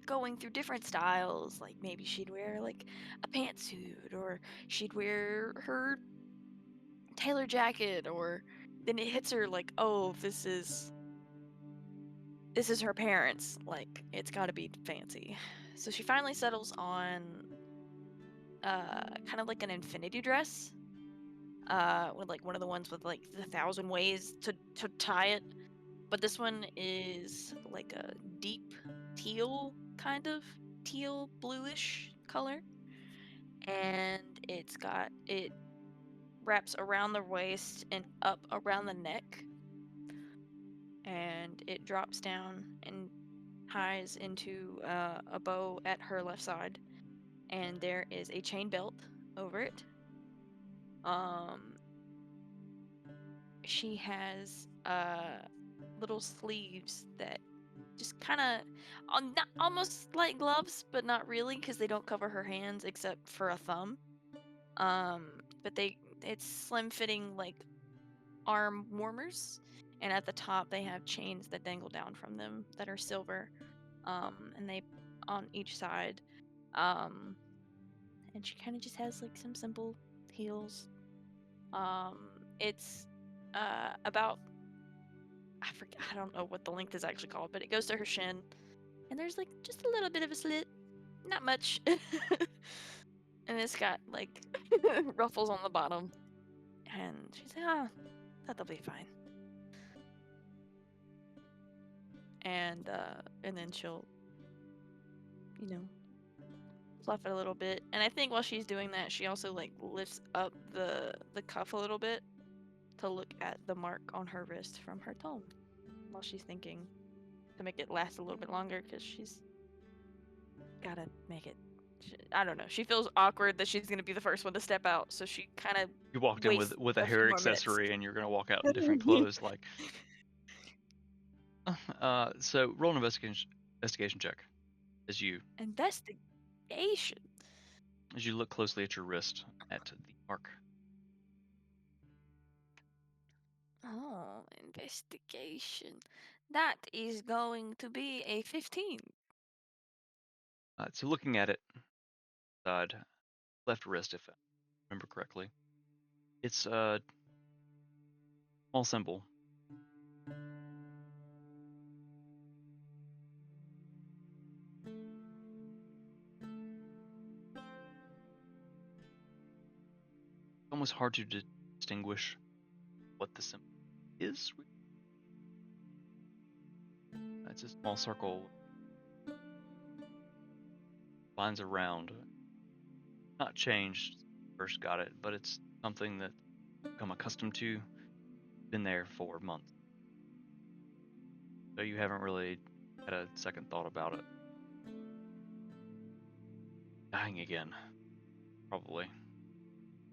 going through different styles, like maybe she'd wear like a pantsuit, or she'd wear her tailor jacket, or then it hits her like, oh, this is her parents, like it's got to be fancy. So she finally settles on kind of like an infinity dress, with like one of the ones with like the 1,000 ways to tie it, but this one is like a deep teal, kind of teal bluish color, and it wraps around the waist and up around the neck, and it drops down and ties into a bow at her left side, and there is a chain belt over it. She has little sleeves that just kind of almost like gloves, but not really, because they don't cover her hands except for a thumb. But it's slim fitting, like arm warmers, and at the top they have chains that dangle down from them that are silver, and they on each side, and she kind of just has like some simple heels. It's about, I don't know what the length is actually called, but it goes to her shin, and there's like just a little bit of a slit, not much. And it's got like ruffles on the bottom, and she's like, oh, that'll be fine. And then she'll, you know, fluff it a little bit. And I think while she's doing that, she also like lifts up the cuff a little bit to look at the mark on her wrist from her tome while she's thinking, to make it last a little bit longer, because she's gotta make it. I don't know. She feels awkward that she's gonna be the first one to step out, so she kind of You walked in with a a few hair more minutes. accessory, and you're gonna walk out in different clothes. Like, so roll an investigation check as you Investigation. look closely at your wrist at the mark. Oh, investigation. That is going to be a 15. So looking at it, side left wrist, if I remember correctly, it's a small symbol. It's almost hard to distinguish what the symbol is. It's a small circle, lines around. Not changed since I first got it, but it's something that I've become accustomed to. Been there for months. So you haven't really had a second thought about it. Dying again. Probably.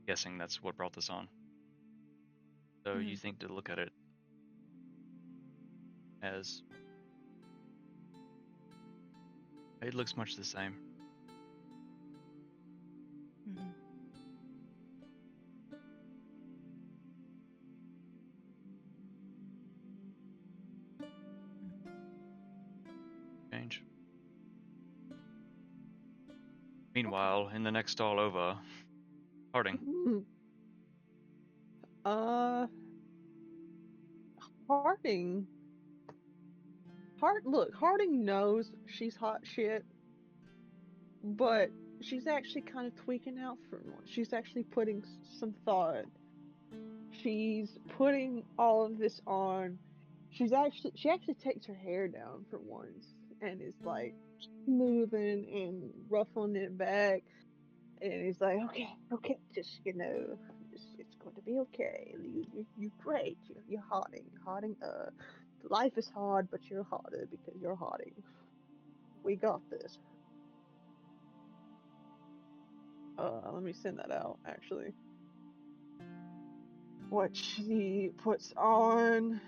Guessing that's what brought this on. So you think to look at it as it looks much the same. Change. Meanwhile, in the next stall over, Harding. Harding. Look, Harding knows she's hot shit, but she's actually kind of tweaking out for one. She's actually putting some thought. She's putting all of this on. she actually takes her hair down for once and is like smoothing and ruffling it back, and he's like, okay, just it's going to be okay. You're great. You're hotting. Life is hard, but you're hotter because you're hotting. We got this. Let me send that out actually. What she puts on.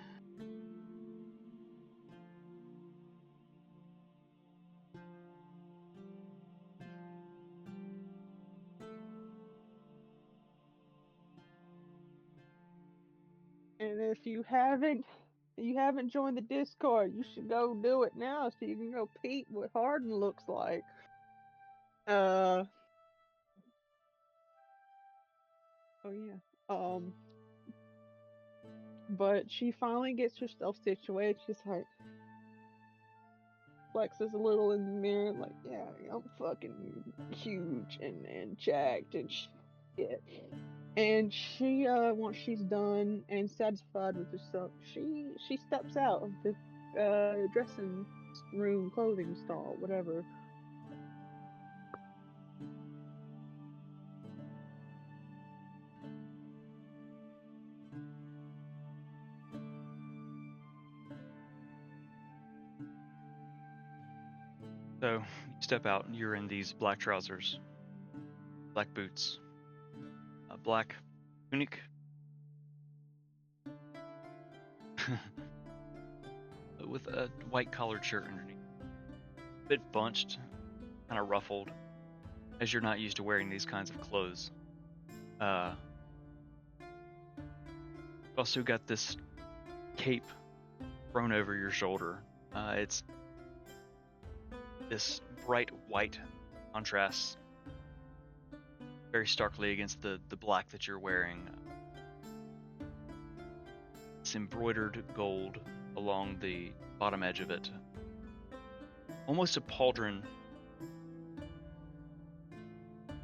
And if you haven't joined the Discord, you should go do it now so you can go peep what Harden looks like. Oh yeah. But she finally gets herself situated. She's like, flexes a little in the mirror, like, yeah, I'm fucking huge and jacked and shit. And she, once she's done and satisfied with herself, she steps out of the dressing room, clothing stall, whatever. So you step out, and you're in these black trousers, black boots, a black tunic, with a white collared shirt underneath. A bit bunched, kind of ruffled, as you're not used to wearing these kinds of clothes. Also got this cape thrown over your shoulder. It's this bright white contrasts very starkly against the black that you're wearing. It's embroidered gold along the bottom edge of it. Almost a pauldron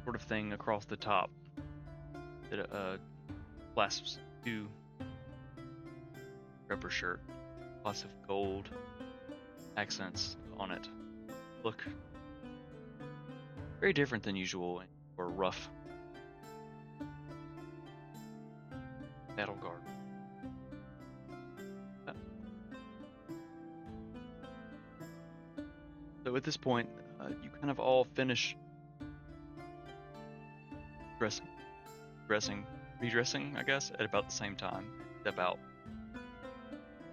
sort of thing across the top that clasps two rubber shirt. Lots of gold accents on it. Look very different than usual, or rough battle garb. So at this point, you kind of all finish redressing, I guess, at about the same time. Step out.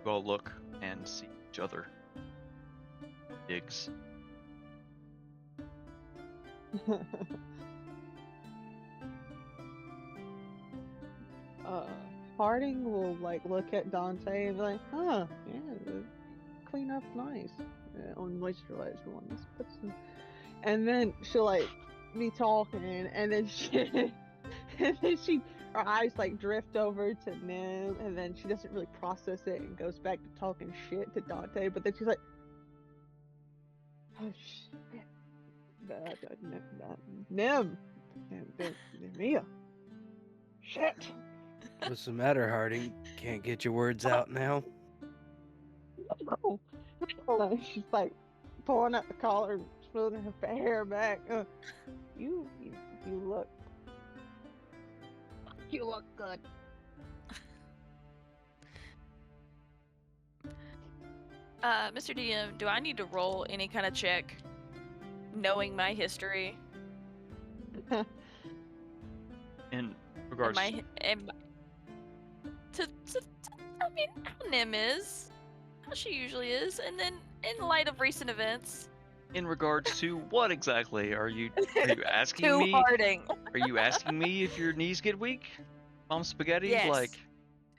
You all look and see each other. Digs. Harding will like look at Dante and be like, huh, yeah, clean up nice on moisturized ones. And then she'll like be talking, and then her eyes like drift over to Nim, and then she doesn't really process it and goes back to talking shit to Dante. But then she's like, oh shit, Nim, Mia, shit. What's the matter, Harding? Can't get your words out now? No. She's like pulling up the collar, smoothing her hair back. You look good. Mr. DM, do I need to roll any kind of check, knowing my history? In regards I mean, how Nim is, how she usually is, and then in light of recent events. in regards to what exactly? Are you asking To me? Harding. Are you asking me if your knees get weak? Mom spaghetti? Yes. Like,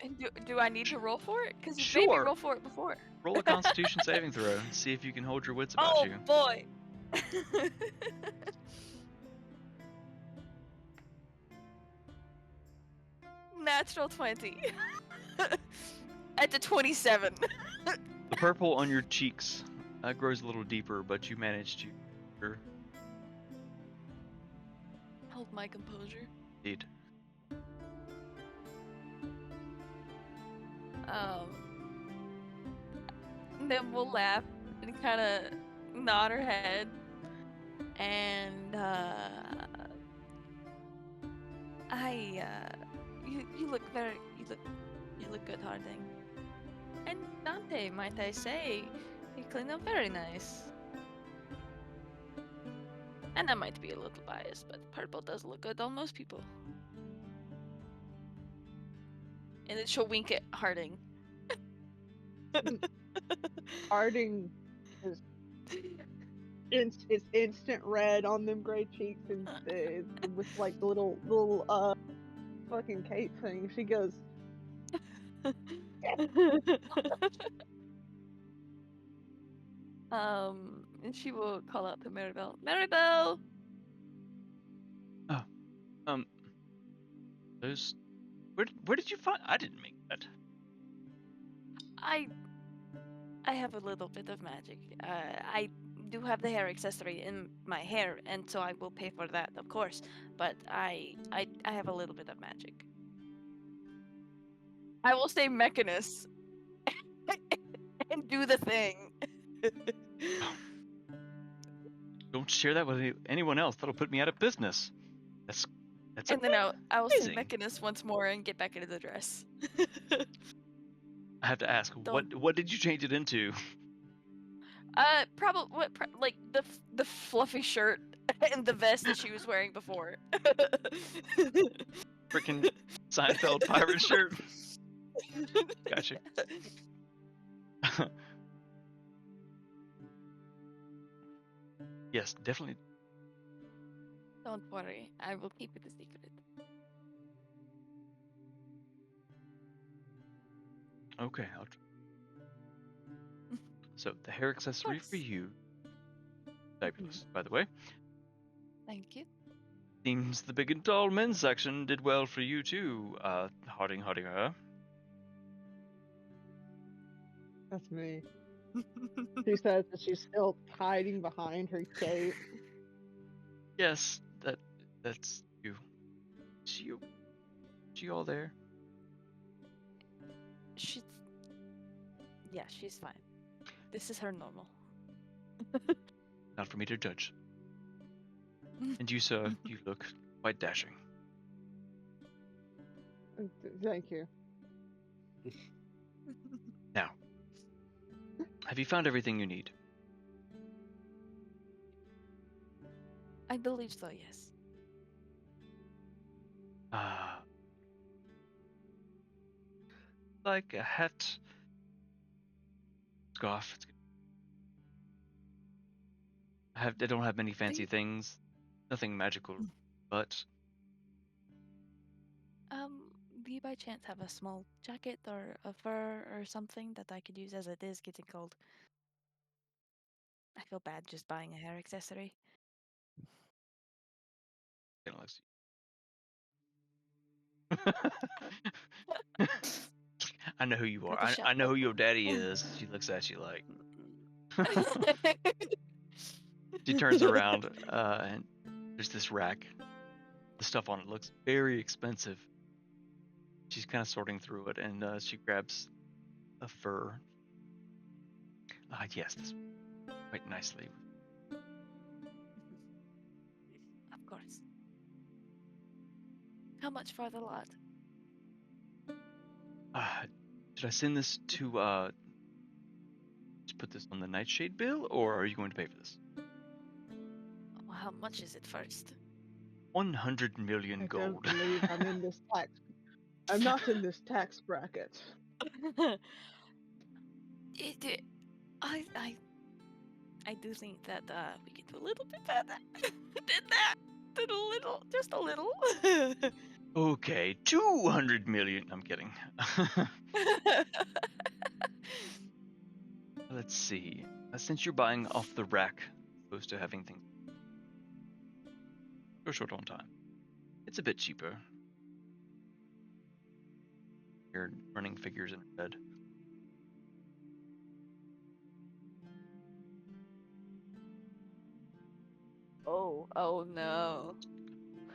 And do I need to roll for it? Because you made me Sure. roll for it before. roll a Constitution saving throw and see if you can hold your wits about Oh you. boy. Natural 20. At the 27. The purple on your cheeks grows a little deeper, but you manage to. Hold my composure. Indeed. then we'll laugh and kind of nod her head, and you look good, Harding. And Dante, might I say, you clean up very nice. And I might be a little biased, but purple does look good on most people. And then she'll wink at Harding. Harding is it's instant red on them gray cheeks and with like the little fucking cape thing. She goes, And she will call out to Maribel. Maribel! Those. Where did you find? I didn't make that. I have a little bit of magic. I do have the hair accessory in my hair, and so I will pay for that, of course. But I have a little bit of magic. I will say Mechanus and do the thing. Don't share that with anyone else. That'll put me out of business. That's And then I will say amazing. Mechanus once more and get back into the dress. I have to ask, what did you change it into? Probably like the fluffy shirt and the vest that she was wearing before. Freaking Seinfeld pirate shirt. Gotcha. Yes, definitely. Don't worry, I will keep it a secret. Okay, I'll try. So the hair accessory for course. you, fabulous. By the way, Thank you. seems the big and tall men's section did well for you too. Harding, her. "That's me." She says that she's still hiding behind her cape. Yes, that's you. She all there. She's fine. This is her normal. Not for me to judge. And you, sir, you look quite dashing. Thank you. Now, have you found everything you need? I believe so, yes. Like a hat, scarf. I don't have many fancy things, nothing magical, but Do you by chance have a small jacket or a fur or something that I could use, as it is getting cold? I feel bad just buying a hair accessory. I know who you are. Pretty I know who shallow. your daddy is. She looks at you like. She turns around, and there's this rack. The stuff on it looks very expensive. She's kind of sorting through it, and she grabs a fur. Yes, this quite nicely. Of course. How much for the lot? Should I send this to just put this on the Nightshade bill, or are you going to pay for this? Well, how much is it first? 100 million I don't gold. believe I'm in this tax. I'm not in this tax bracket. I do think that we could do a little bit better than that. Just a little. Okay, 200 million. I'm kidding. Let's see. Since you're buying off the rack, opposed to having things go short on time, it's a bit cheaper. You're running figures in her head. Oh no.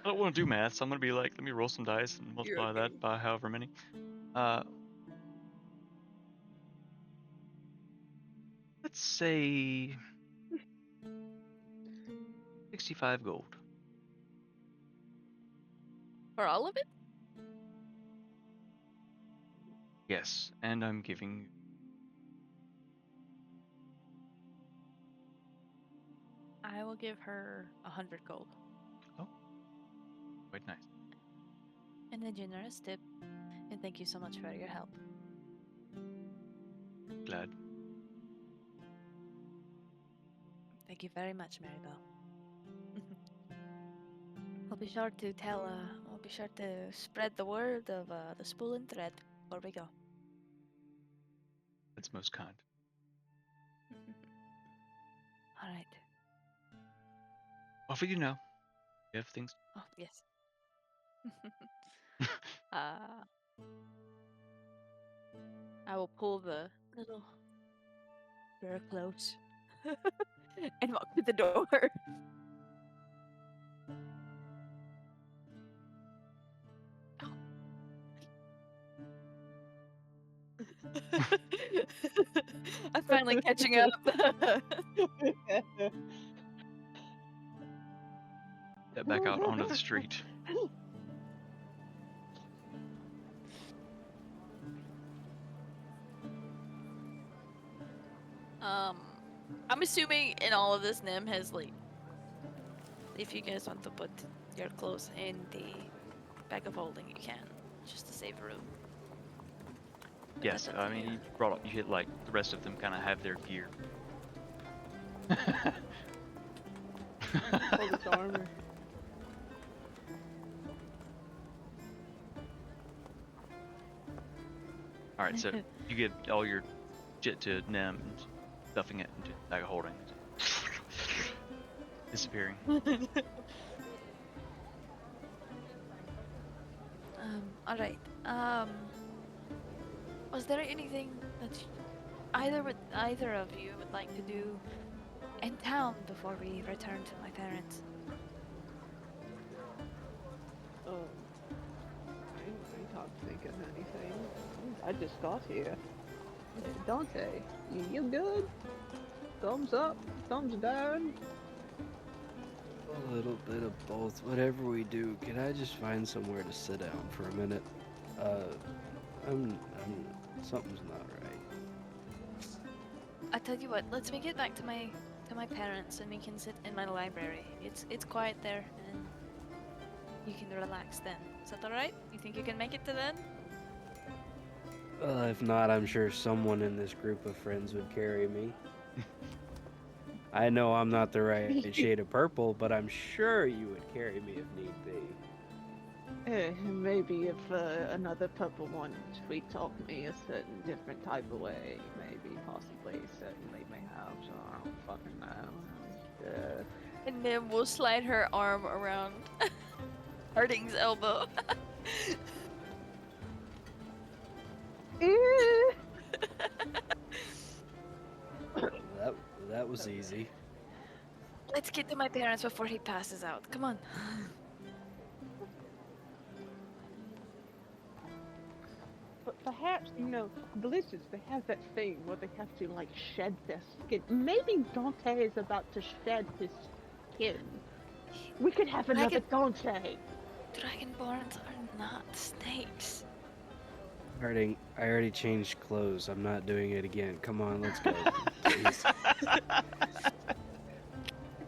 I don't want to do math, so I'm gonna be like, let me roll some dice and multiply okay. that by however many. Let's say 65 gold. For all of it? Yes, and I'm giving you. I will give her 100 gold. Quite nice. And a generous tip. And thank you so much for your help. Glad. Thank you very much, Maribel. I'll be sure to I'll be sure to spread the word of the spool and thread before we go. That's most kind. All right. Off with you now. You have things. Oh, yes. uh, I will pull the little door close and walk to the door. I'm finally catching up. Step back out onto the street. I'm assuming in all of this, Nim has like, if you guys want to put your clothes in the bag of holding, you can, just to save room. But Yes, that's up I to mean, you. you brought up, you hit like the rest of them kind of have their gear. All this armor. Alright, so you get all your shit to Nem and stuffing it into the bag of holding. Disappearing. All right. Was there anything that either of you would like to do in town before we return to my parents? I can't think of anything. I just got here. Dante, you good? Thumbs up, thumbs down. A little bit of both. Whatever we do, can I just find somewhere to sit down for a minute? Something's not right. I tell you what, let's make it back to my parents and we can sit in my library. It's quiet there and you can relax then. Is that alright? You think you can make it to then? Well, if not, I'm sure someone in this group of friends would carry me. I know I'm not the right shade of purple, but I'm sure you would carry me if need be. Maybe if another purple one sweet talk me a certain different type of way, maybe, possibly, certainly may have, so I don't fucking know. And then we'll slide her arm around Harding's elbow. That was easy. Let's get to my parents before he passes out. Come on. But perhaps, blizzards, they have that thing where they have to, like, shed their skin. Maybe Dante is about to shed his skin. We could have another Dante. Dragonborns are not snakes. Harding, I already changed clothes. I'm not doing it again. Come on, let's go. Please.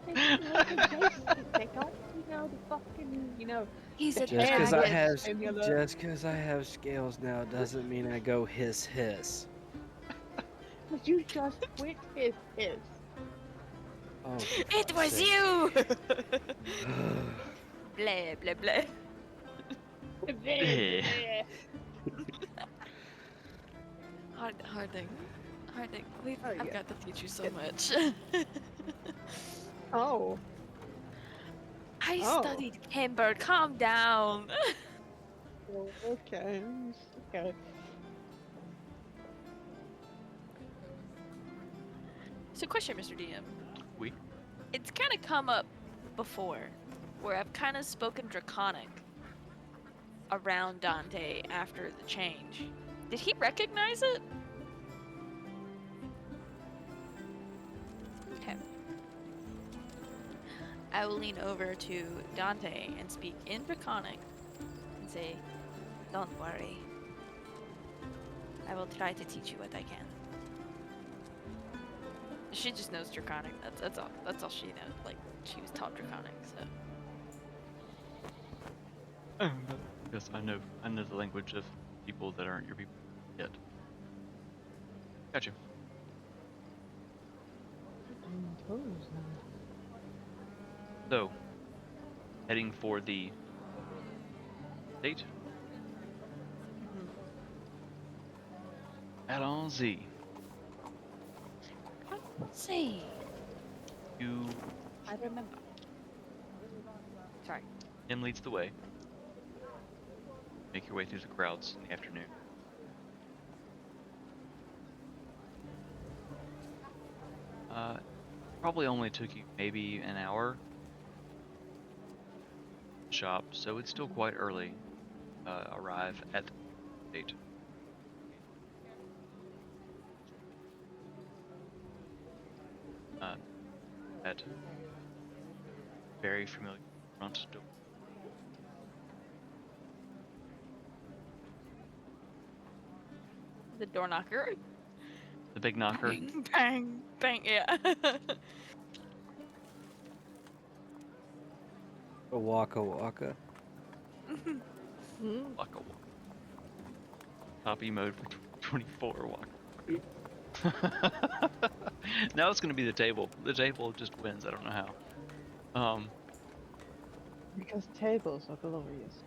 They don't, the fucking, He's a Just because I dragon. have, just 'cause I have scales now doesn't mean I go hiss hiss. But you just quit his. Oh, It was sake. you! Blah, blah, blah. Harding, I've got to teach you so much. Oh. I Oh. studied Kimber. Calm down. Okay. Okay. So, question, Mr. DM. Oui. It's kind of come up before, where I've kind of spoken Draconic around Dante after the change. Did he recognize it? I will lean over to Dante and speak in Draconic and say, "Don't worry. I will try to teach you what I can." She just knows Draconic. That's all. That's all she knows. Like she was taught Draconic, so. Yes, I know the language of people that aren't your people yet. Gotcha. So, heading for the date. Allons-y. See. You I remember. Sorry. him leads the way. Make your way through the crowds in the afternoon. Probably only took you maybe an hour to shop, so it's still quite early. Arrive at the date. At very familiar front door. The door knocker. The big knocker. Bang, bang, bang. Yeah. A waka waka. Waka waka. Copy mode for 24 waka. Now it's gonna be the table. The table just wins. I don't know how. Because tables are glorious.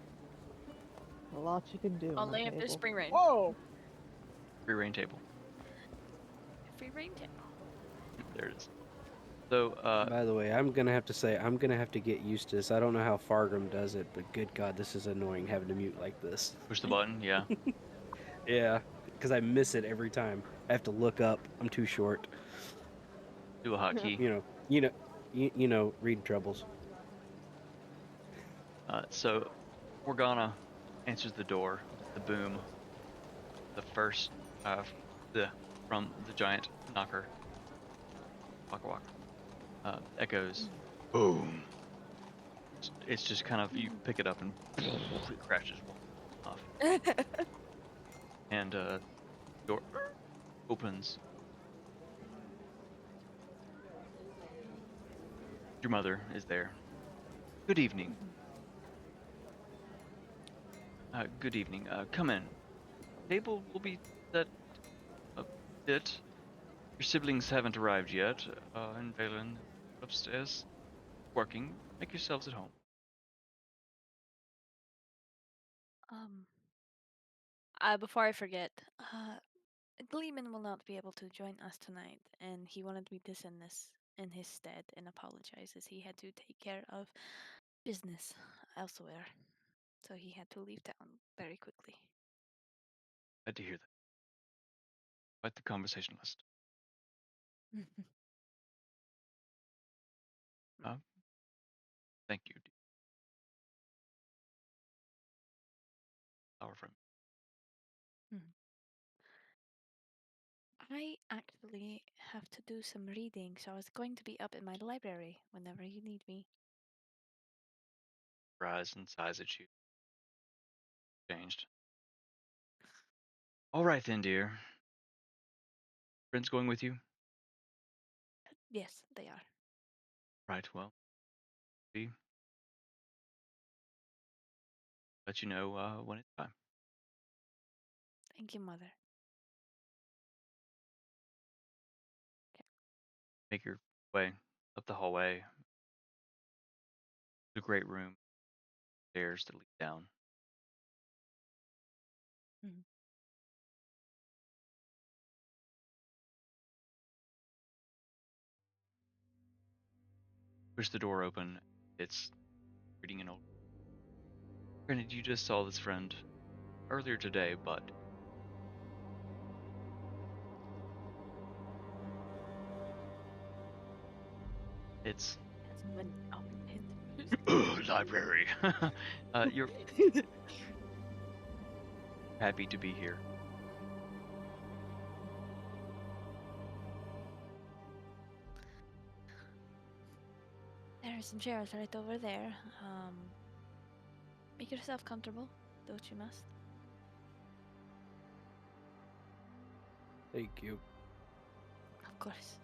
A lot you can do. on Only a if there's table. free reign. Whoa! Free reign table. Free reign table. There it is. So, By the way, I'm gonna have to say I'm gonna have to get used to this. I don't know how Fargrim does it, but good God, this is annoying having to mute like this. push the button. Yeah. Yeah, because I miss it every time. I have to look up. I'm too short. Do a hotkey. You know, reading troubles. So, Morgana answers the door. The boom. The first, from the giant knocker. Waka waka. Echoes. Boom. It's just kind of, you pick it up and it crashes off. And door opens. Your mother is there. Good evening. Good evening. Come in. Table will be set a bit. Your siblings haven't arrived yet. And Valen upstairs working. Make yourselves at home. Before I forget, Gleeman will not be able to join us tonight, and he wanted me to send this in his stead and apologizes. He had to take care of business elsewhere, so he had to leave town very quickly. Glad to hear that. Quite the conversationalist. Thank you. Our friend. I actually have to do some reading, so I was going to be up in my library whenever you need me. Rise and sighs at you. Changed. All right then, dear. Friends going with you? Yes, they are. Right. Well, we let you know when it's time. Thank you, Mother. Make your way up the hallway. The great room. Stairs that lead down. Mhm. Push the door open. It's reading an old. Granted, you just saw this friend earlier today, but it's That's when I'll library. You're happy to be here. There's some chairs right over there. Make yourself comfortable, do what you must. Thank you. Of course.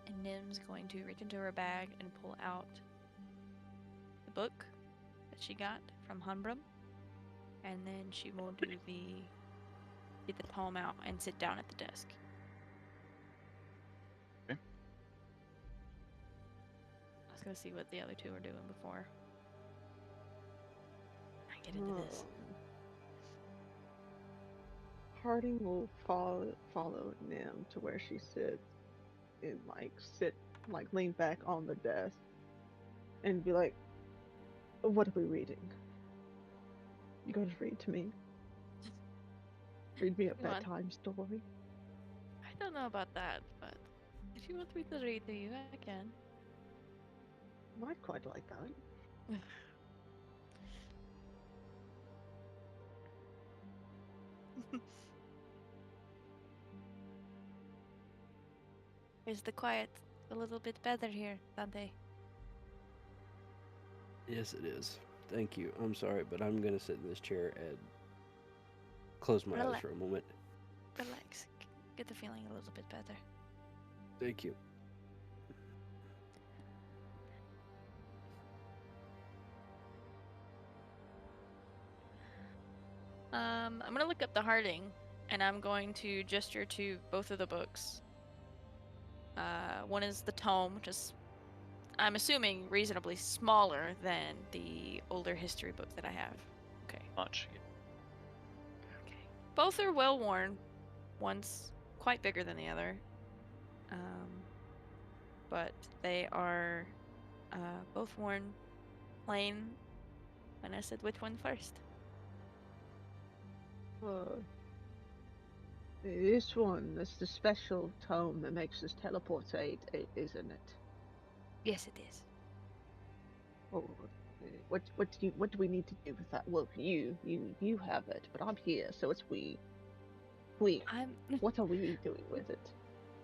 And Nim's going to reach into her bag and pull out the book that she got from Hunbrum. And then she will get the tome out and sit down at the desk. Okay. I was gonna see what the other two are doing before I get into this. Harding will follow Nim to where she sits and lean back on the desk and be like, "What are we reading? You gotta read to me. Read me a Come on. bedtime story." I don't know about that, but if you want me to read to you, I can. I'd quite like that. Is the quiet a little bit better here, Dante? Yes, it is. Thank you. I'm sorry, but I'm gonna sit in this chair and close my eyes Relax. for a moment. Relax. Get the feeling a little bit better. Thank you. I'm gonna look up the Harding, and I'm going to gesture to both of the books. One is the tome, which is, I'm assuming, reasonably smaller than the older history book that I have. Okay. Much. Yeah. Okay. Both are well worn. One's quite bigger than the other. But they are both worn plain. And I said, which one first? This one, that's the special tome that makes us teleportate, isn't it? Yes, it is. Oh, what do we need to do with that? Well, you have it, but I'm here, so it's we. We. What are we doing with it?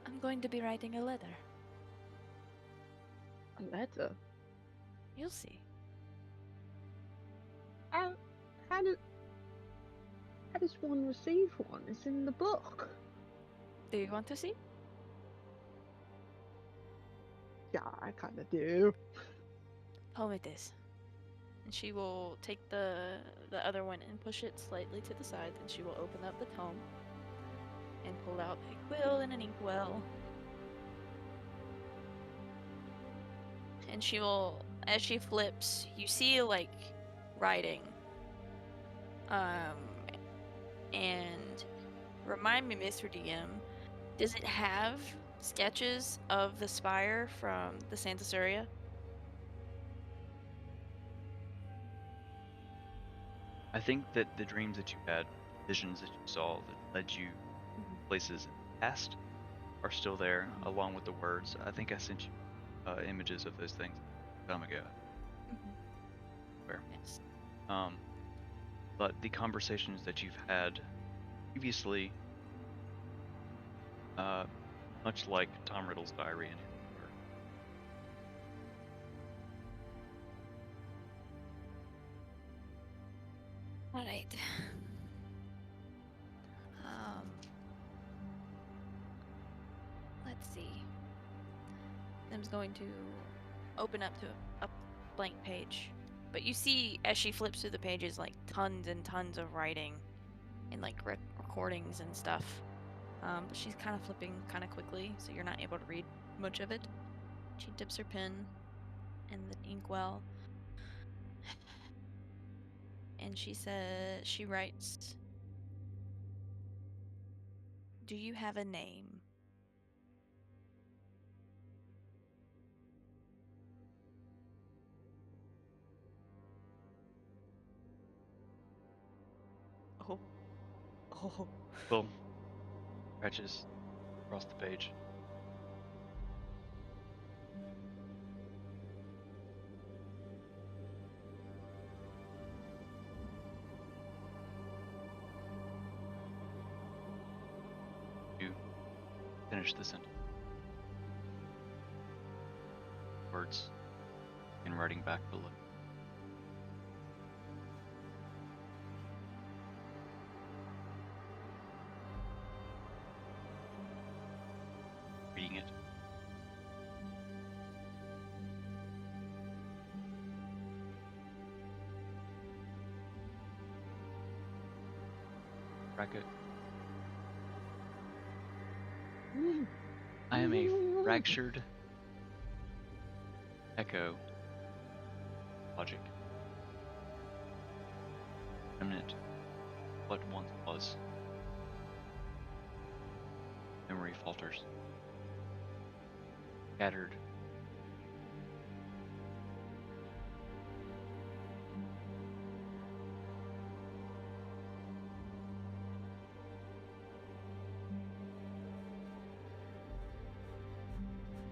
I'm going to be writing a letter. A letter? You'll see. How does one receive one? It's in the book. Do you want to see? Yeah, I kind of do. Home it is. And she will take the other one and push it slightly to the side, and she will open up the tome and pull out a quill and an inkwell. And she will, as she flips, you see like writing. And remind me, Mr. DM, does it have sketches of the spire from the Santa Suria? I think that the dreams that you had, visions that you saw that led you places in the past are still there, along with the words. I think I sent you images of those things a time ago. Fair. Yes. But the conversations that you've had previously, much like Tom Riddle's diary in Hamburg, All right. Let's see. Tim's going to open up to a blank page, but you see as she flips through the pages like tons and tons of writing and like recordings and stuff. But she's kind of flipping kind of quickly, so you're not able to read much of it. She dips her pen in the inkwell, and she writes, "Do you have a name?" Oh. Will scratches across the page. You finish the sentence. and writing back the look. Reading it. Bracket. I am a fractured echo logic. Remnant. What once was. Memory falters. Scattered.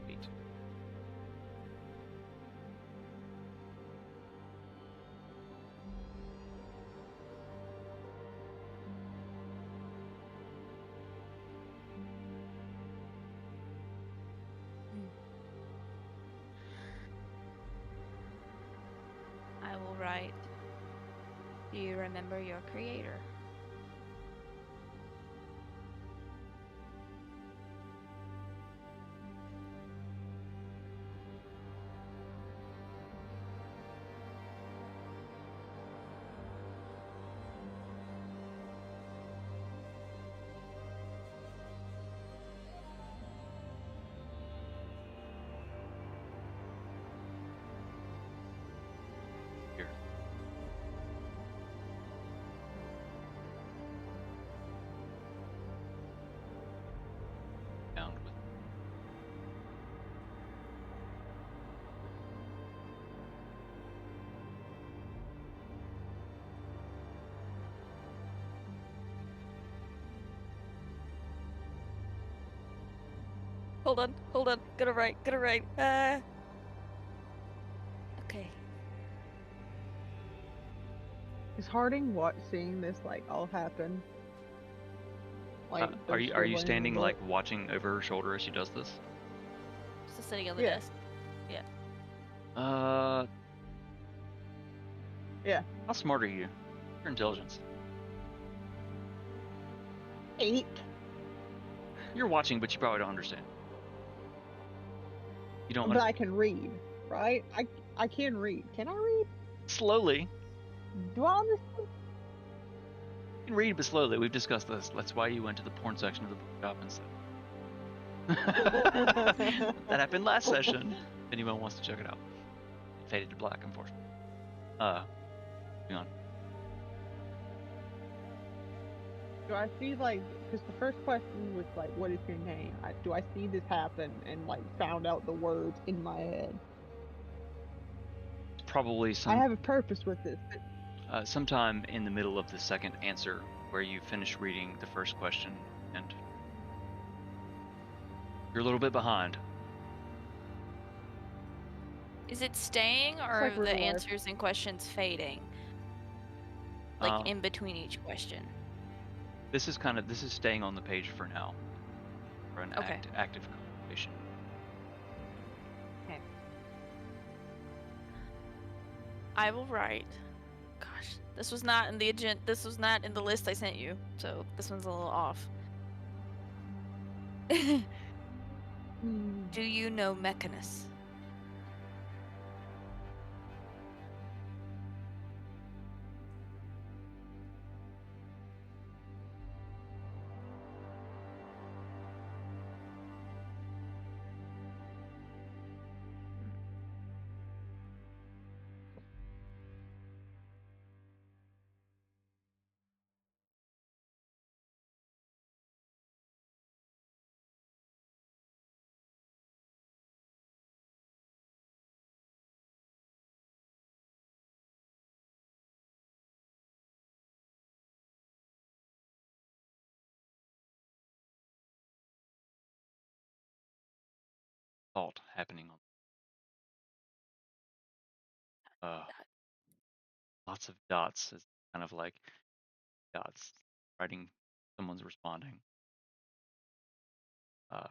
Eight. I will write. Do you remember your creator? Here. Bound with. Hold on. Gonna write. Okay. Is Harding seeing this like all happen? Like, Are them you scribbling in the standing book? like watching over her shoulder as she does this? Still sitting on the Yeah. desk. Uh, Yeah. how smart are you? Your intelligence. 8. You're watching, but you probably don't understand. You don't. But I can read, right? I can read. Can I read? Slowly. Do I understand? You can read, but slowly. We've discussed this. That's why you went to the porn section of the bookshop instead. That happened last session. If anyone wants to check it out. It faded to black, unfortunately. Moving on. Do I see like, because the first question was like, what is your name? Do I see this happen and like found out the words in my head? Probably I have a purpose with this. sometime in the middle of the second answer, where you finish reading the first question and you're a little bit behind. Is it staying or like are the real life. answers and questions fading? Like Uh, in between each question. This is staying on the page for now, for an Okay. active conversation. I will write. Gosh, this was not in the agenda. This was not in the list I sent you, so this one's a little off. Do you know Mechanus? Thought happening on lots of dots, is kind of like dots writing someone's responding. Uh,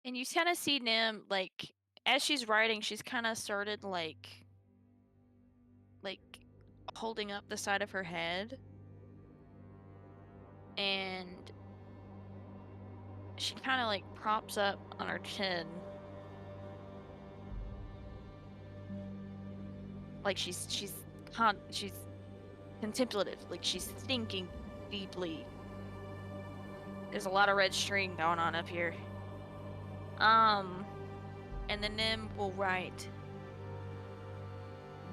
And you kind of see Nim, like, as she's writing, she's kind of started, like, holding up the side of her head. And she kind of, like, props up on her chin. Like, she's contemplative, like, she's thinking deeply. There's a lot of red string going on up here. And the Nim will write,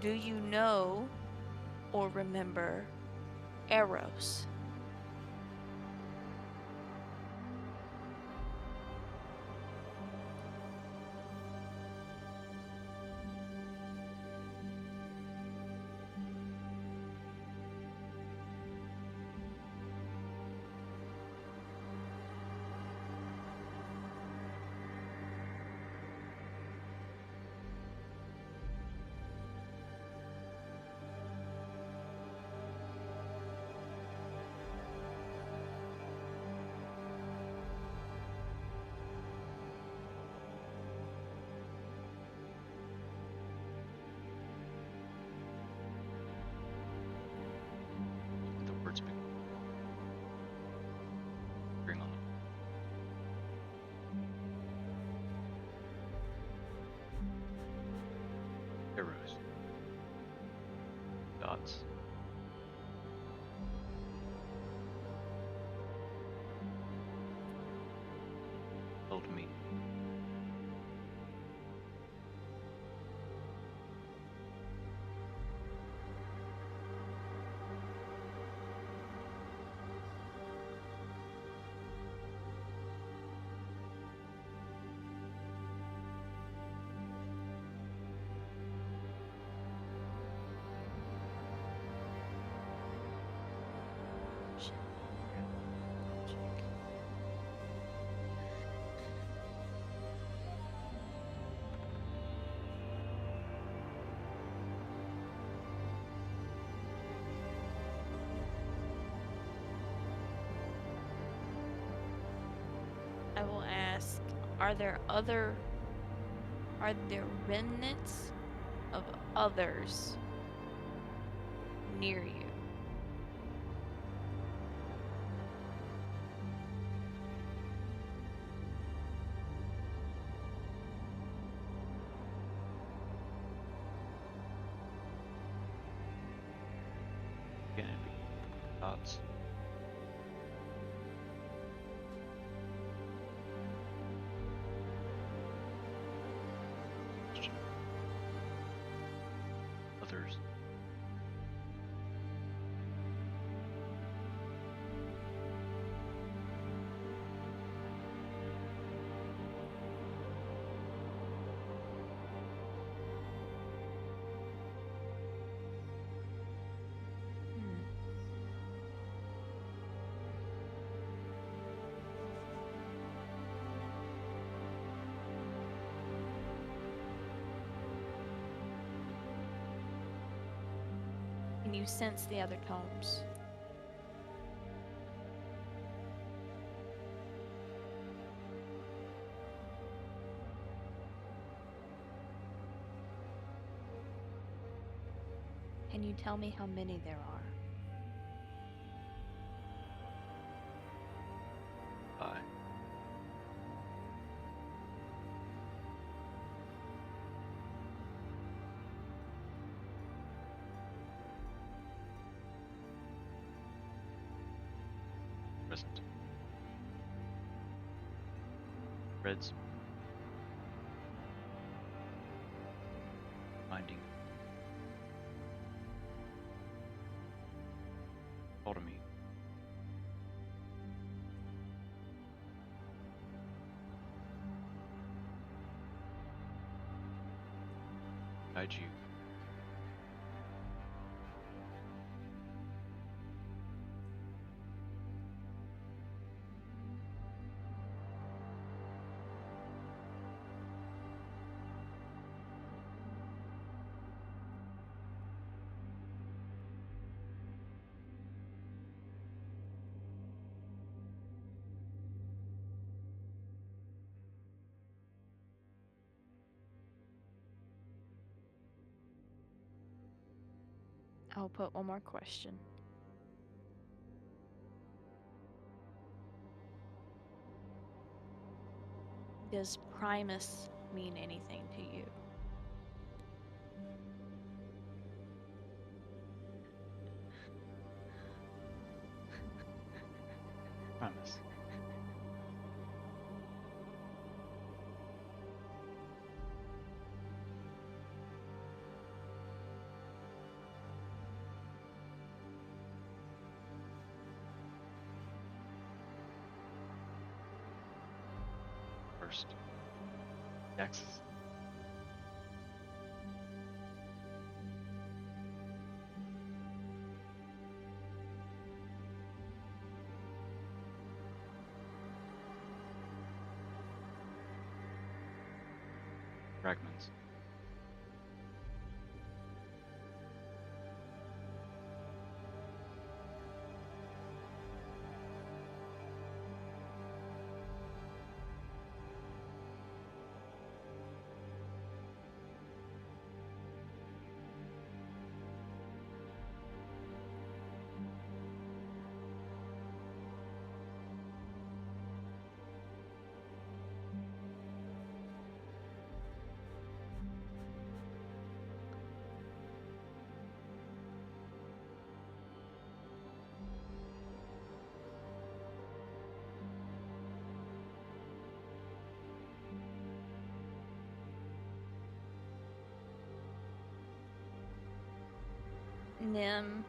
"Do you know or remember Eros?" The words bring on. Arrows. Dots. Told me. I will ask, are there remnants of others near you? Can it be dots? Others. Can you sense the other tomes? Can you tell me how many there are? 5. Present. Reds. Finding. Hold me. Guide you. I'll put one more question. Does Primus mean anything to you? Promise. First. Axis. Fragments. Nim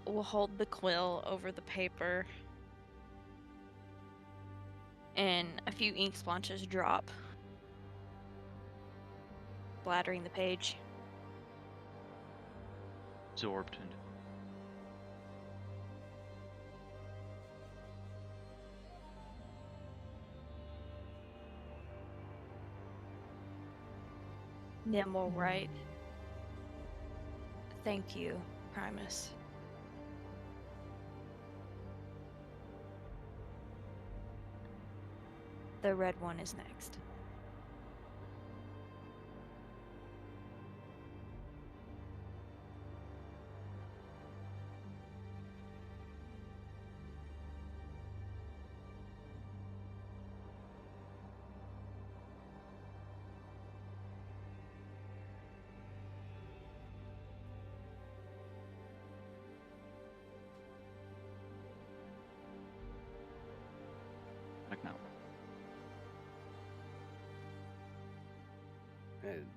will hold the quill over the paper, and a few ink splotches drop, splattering the page. Absorbed into. Nim will write, "Thank you, Primus." The red one is next. Like now.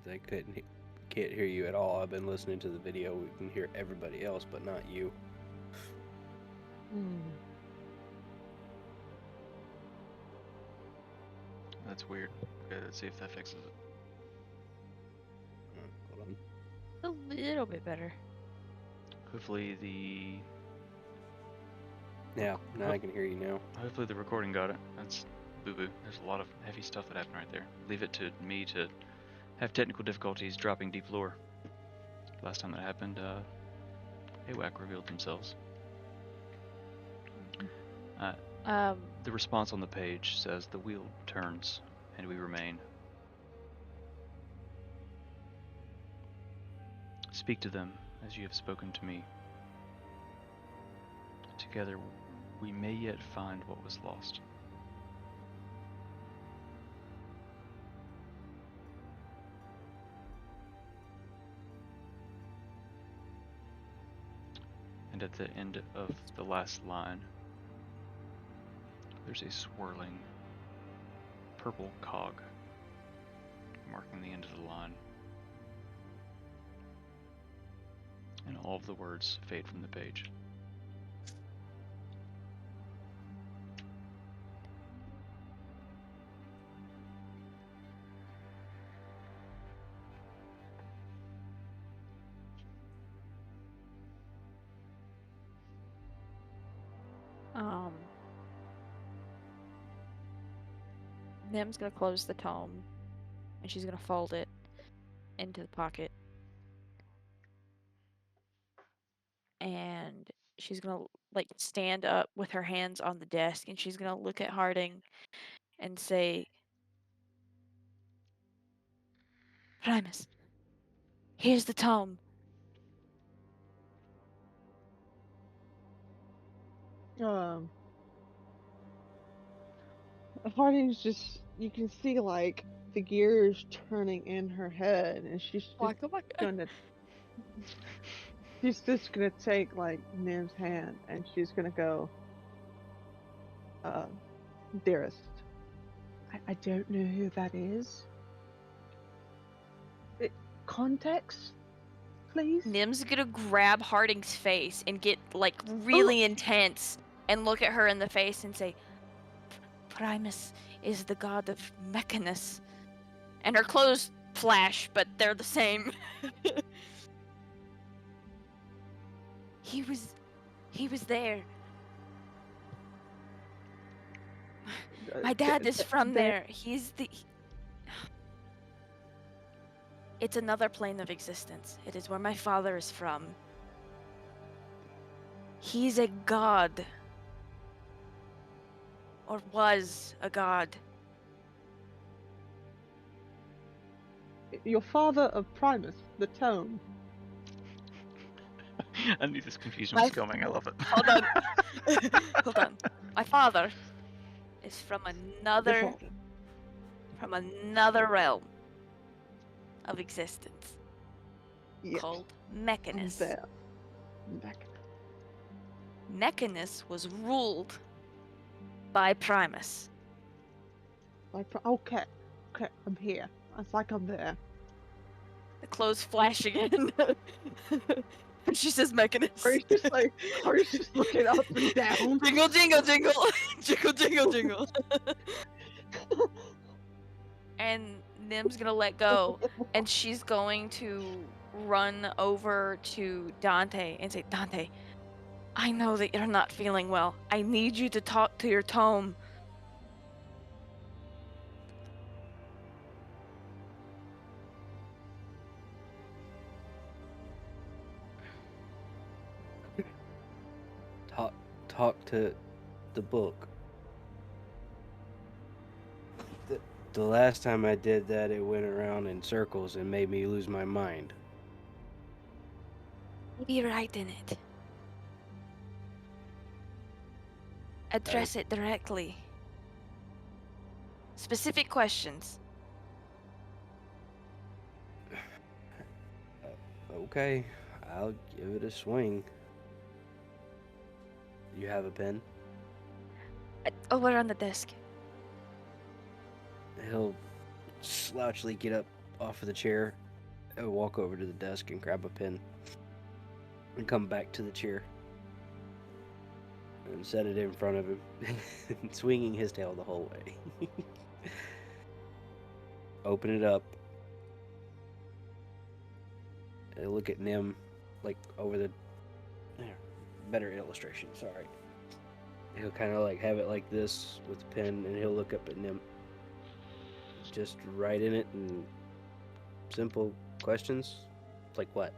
They can't hear you at all. I've been listening to the video. We can hear everybody else, but not you. That's weird. Okay, let's see if that fixes it. Hold on. A little bit better. Hopefully the Yeah, now I can hear you now. hopefully the recording got it. That's boo-boo. There's a lot of heavy stuff that happened right there. Leave it to me to have technical difficulties dropping deep lore. Last time that happened, AWAC revealed themselves. The response on the page says the wheel turns and we remain. Speak to them as you have spoken to me. Together we may yet find what was lost. And at the end of the last line, there's a swirling purple cog marking the end of the line. And all of the words fade from the page. Nim's gonna close the tome, and she's gonna fold it into the pocket. And she's gonna like stand up with her hands on the desk, and she's gonna look at Harding and say, Primus, here's the tome. Um, Harding's just, you can see like the gears turning in her head, and she's just gonna take like Nim's hand, and she's gonna go, uh, dearest, I don't know who that is. Context, please? Nim's gonna grab Harding's face and get like Oh. really intense and look at her in the face and say, Primus is the god of Mechanus. And her clothes flash, but they're the same. He was there. My dad is from there. It's another plane of existence. It is where my father is from. He's a god. Or was a god. Your father of Primus, the tome. I knew this confusion was coming. I love it. Hold on. Hold on. My father is from The another realm of existence Yes. called Mechanus. There. Mechanus was ruled by Primus. Okay, I'm here. It's like I'm there. The clothes flash again. She says Mechanus. Are you just looking up and down? Jingle, jingle, jingle. Jingle, jingle, jingle. And Nim's gonna let go, and she's going to run over to Dante and say, Dante, I know that you're not feeling well. I need you to talk to your tome. Talk to the book. The last time I did that, it went around in circles and made me lose my mind. Maybe write in it. Address it directly. Specific questions. Okay, I'll give it a swing. You have a pen? Over on the desk. He'll slouchily get up off of the chair and walk over to the desk and grab a pen and come back to the chair and set it in front of him, swinging his tail the whole way. Open it up. And look at Nim, like over the better illustration. Sorry. He'll kind of like have it like this with the pen, and he'll look up at Nim. Just write in it and simple questions. Like what?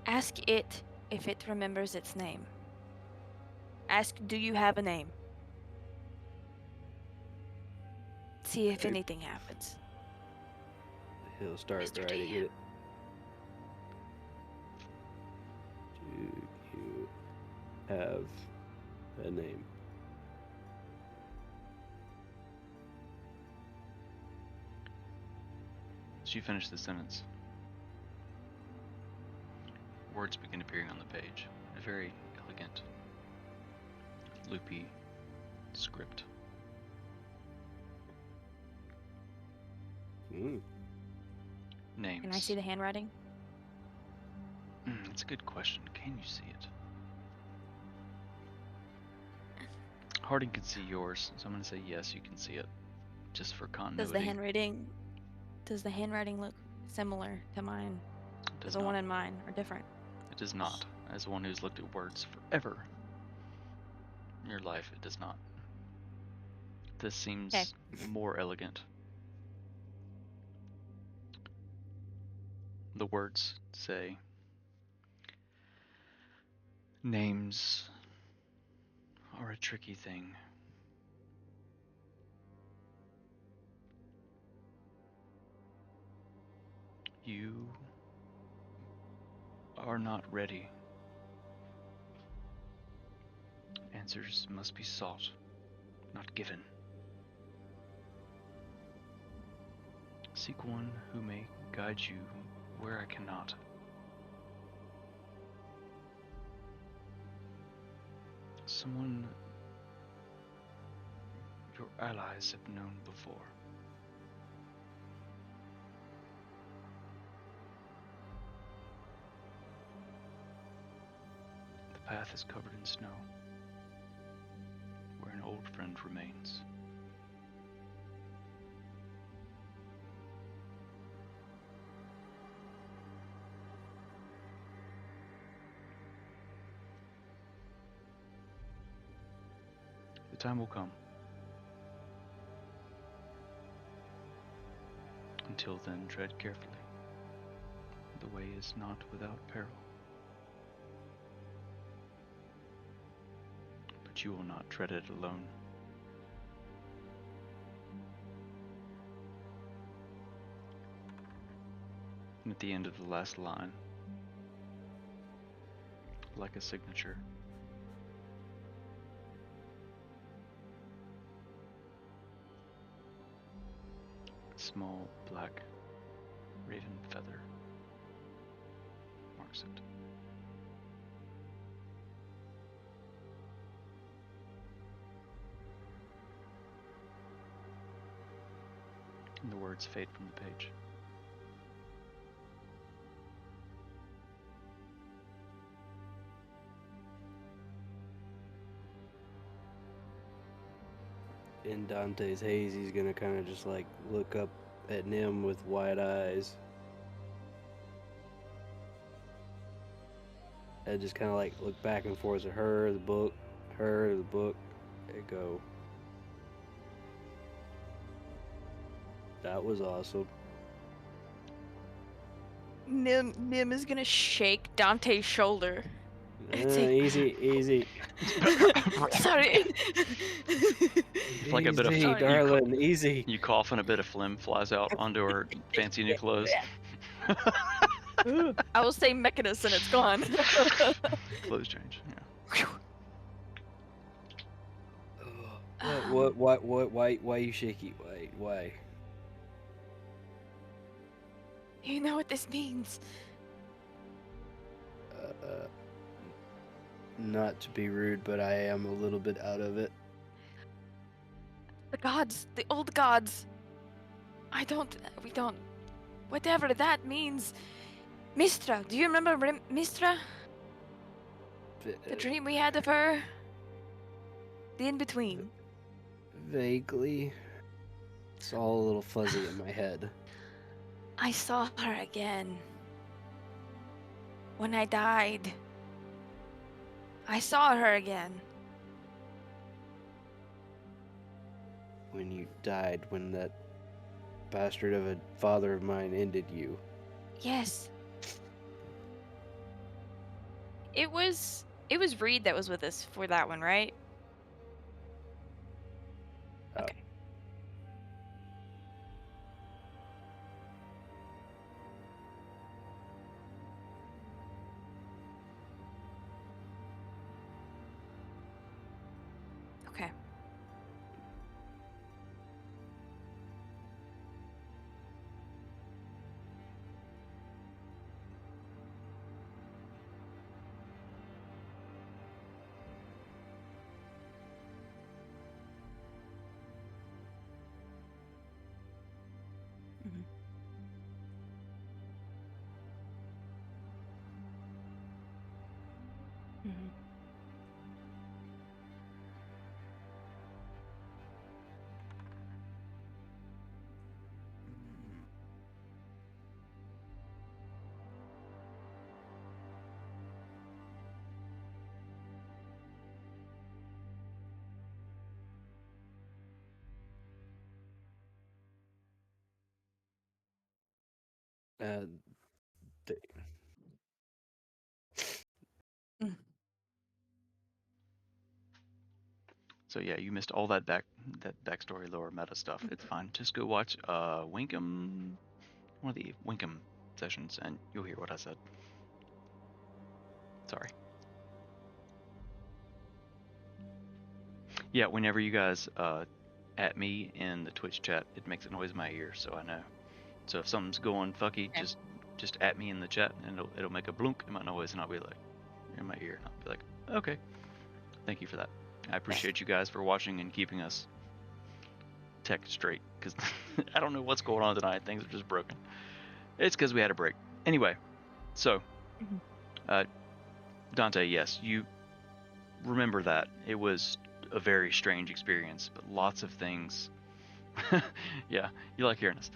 Ask it if it remembers its name. Ask, do you have a name? See if anything happens. He'll start Mr. writing DM. it. Do you have a name? As you finish the sentence, words begin appearing on the page. A very elegant, loopy script. Names. Can I see the handwriting? That's a good question. Can you see it? Harding can see yours, so I'm going to say yes, you can see it. Just for continuity. Does the handwriting look similar to mine? It does The not. one in mine, or different? It does not. As one who's looked at words forever in your life, it does not. This seems Okay. more elegant. The words say, names are a tricky thing. You are not ready. Answers must be sought, not given. Seek one who may guide you where I cannot. Someone your allies have known before. The path is covered in snow, where an old friend remains. The time will come. Until then, tread carefully. The way is not without peril. But you will not tread it alone. And at the end of the last line, like a signature, a small black raven feather marks it. And the words fade from the page. In Dante's haze, he's gonna kind of just like look up at Nim with wide eyes. And just kind of like look back and forth at her, the book, and go, that was awesome. Nim is gonna shake Dante's shoulder. It's like- Easy. Sorry. Like a bit of easy, Sorry. darling, easy. You cough and a bit of phlegm flies out onto her fancy new clothes. I will say Mechanus and it's gone. Clothes change. Yeah. Why you shaky? Why? You know what this means. Not to be rude, but I am a little bit out of it. The gods, the old gods. We don't. Whatever that means. Mistra, do you remember Mistra? The dream we had of her? The in-between. Vaguely. It's all a little fuzzy in my head. I saw her again. When I died. I saw her again. When you died, when that bastard of a father of mine ended you. Yes. It was Reed that was with us for that one, right? Oh. Okay. Okay. Mhm. Mhm. Uh, th- So yeah, you missed all that backstory, lore, meta stuff. It's fine. Just go watch Winkum. One of the Winkum sessions, and you'll hear what I said. Sorry. Yeah, whenever you guys at me in the Twitch chat, it makes a noise in my ear, so I know. So if something's going fucky, Okay. just at me in the chat, and it'll make a blunk in my noise, and I'll be like, in my ear, and I'll be like, okay. Thank you for that. I appreciate you guys for watching and keeping us tech straight, because I don't know what's going on tonight. Things are just broken. It's because we had a break. Anyway, so Dante, yes, you remember that. It was a very strange experience, but lots of things. Yeah, you like hearing us.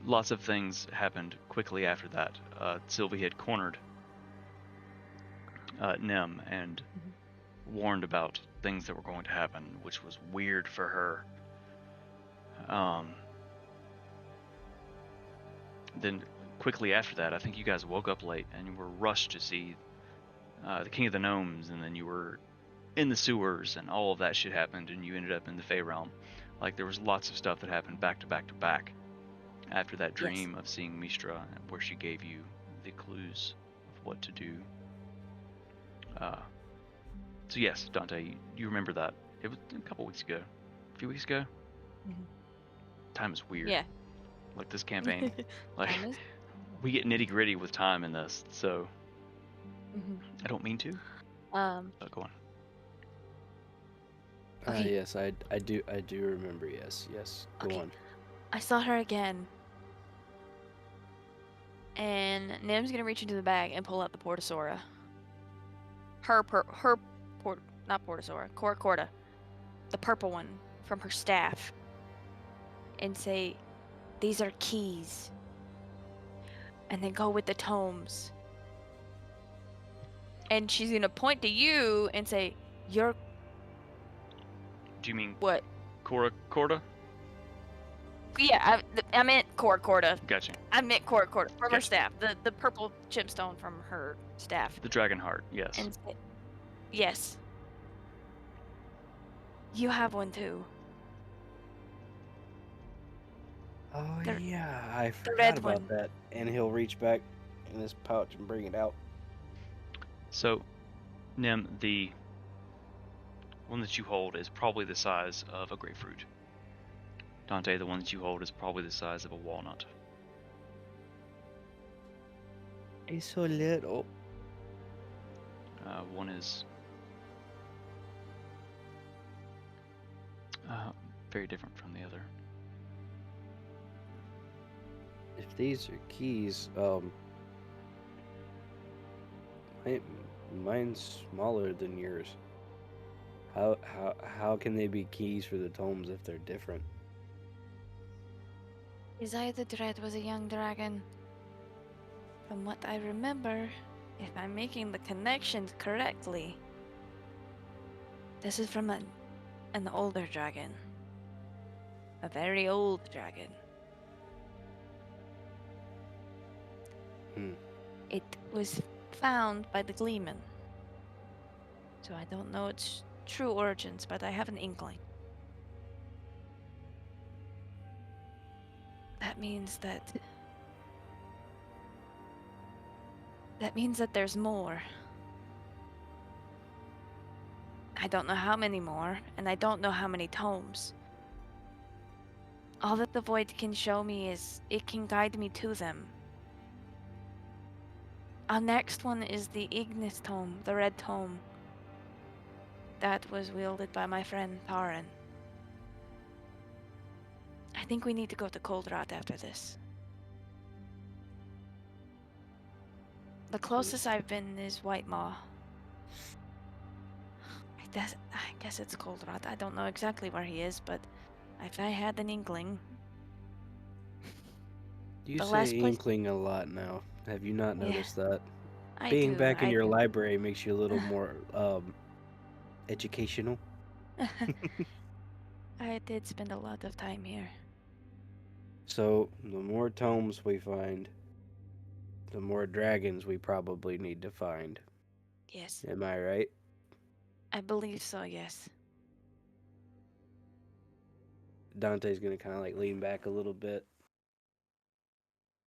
Lots of things happened quickly after that. Sylvie had cornered Nem and warned about things that were going to happen, which was weird for her. Then quickly after that, I think you guys woke up late and you were rushed to see the King of the Gnomes, and then you were in the sewers, and all of that shit happened, and you ended up in the Fey Realm. Like, there was lots of stuff that happened back to back to back after that dream of seeing Mistra, where she gave you the clues of what to do. So yes, Dante, you remember that. It was a couple weeks ago. A few weeks ago? Mhm. Time is weird. Yeah. Like, this campaign. Like, Time is- we get nitty gritty with time in this, so Mhm. I don't mean to. Go on. Okay. Yes, I do remember. Yes, go Okay. on. I saw her again. And Nim's gonna reach into the bag and pull out the Portosaura. Not Portosaura, Corda. The purple one from her staff. And say, these are keys. And then go with the tomes. And she's gonna point to you and say, you're Do you mean what? Corda? Yeah, I meant Corda. Gotcha. I meant Corda from her Gotcha. staff. The purple gemstone from her staff. The Dragon Heart, yes. And say, yes. You have one too. Oh The- yeah, I the forgot red about one. that. And he'll reach back in his pouch and bring it out. So, Nim, the one that you hold is probably the size of a grapefruit. Dante, the one that you hold is probably the size of a walnut. It's so little. One is very different from the other. If these are keys, mine's smaller than yours. How can they be keys for the tomes if they're different? Desire the Dread was a young dragon. From what I remember, if I'm making the connections correctly, this is from an older dragon. A very old dragon. It was found by the Gleeman. So I don't know its true origins, but I have an inkling. That means that there's more. I don't know how many more, and I don't know how many tomes. All that the void can show me is it can guide me to them. Our next one is the Ignis tome, the red tome. That was wielded by my friend Taran. I think we need to go to Cold Rot after this. The closest I've been is White Maw. I guess it's Cold Rot. I don't know exactly where he is, but if I had an inkling. You The say last place- inkling a lot now. Have you not Yeah, noticed that? I Being do, back in I your do. library makes you a little more educational. I did spend a lot of time here. So the more tomes we find, the more dragons we probably need to find. Yes, Am I right? I believe so, yes. Dante's gonna kind of like lean back a little bit.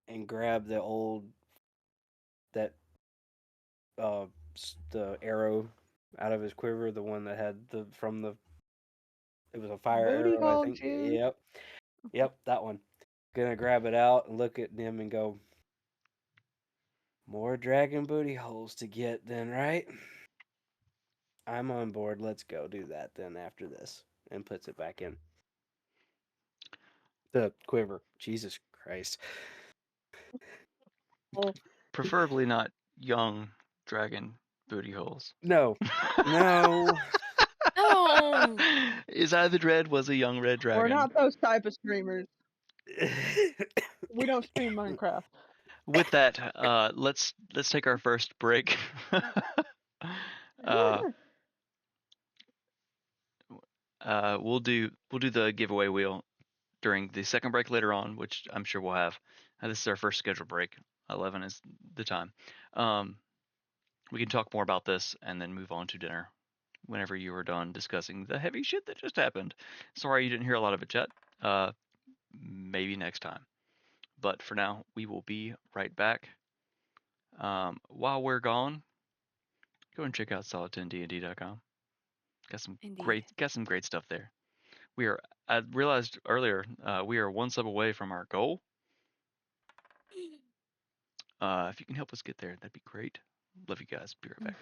and grab the old that the arrow out of his quiver, the one that had the from the it was a fire Booty arrow, I hole think. juice. Yep, that one. Gonna grab it out and look at him and go, more dragon booty holes to get then, right? I'm on board. Let's go do that then after this. And puts it back in the quiver. Jesus Christ. Preferably not young dragon booty holes. No. No. No. Is I the Dread was a young red dragon. We're not those type of streamers. We don't stream Minecraft. With that, let's take our first break. We'll do the giveaway wheel during the second break later on, which I'm sure we'll have. This is our first scheduled break. 11 is the time. We can talk more about this and then move on to dinner whenever you are done discussing the heavy shit that just happened. Sorry you didn't hear a lot of it, chat. Maybe next time. But for now, we will be right back. While we're gone, go and check out solid10dnd.com. Got some great stuff there. I realized earlier, we are one sub away from our goal. If you can help us get there, that'd be great. Love you guys. Be right back.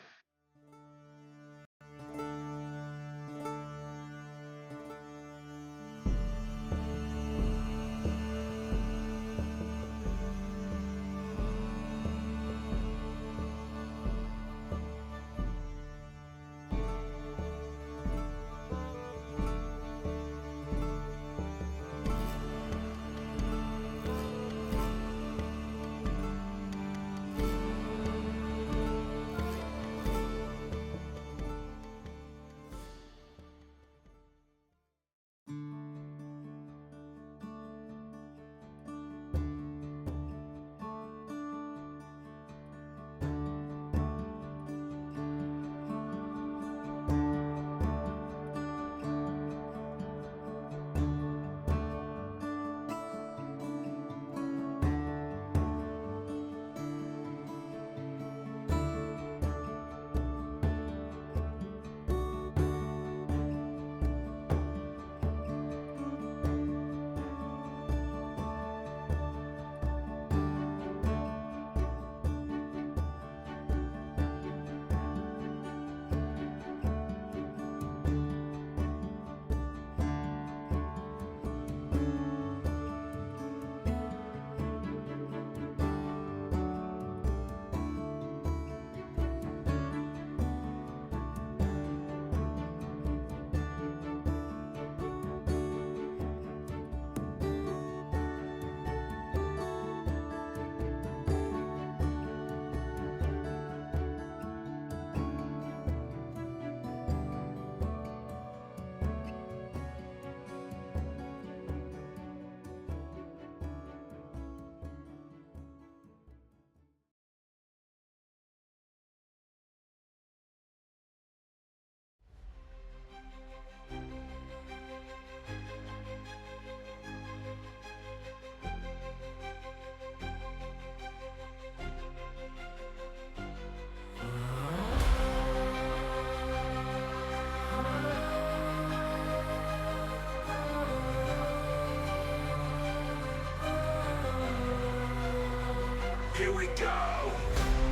Here we go!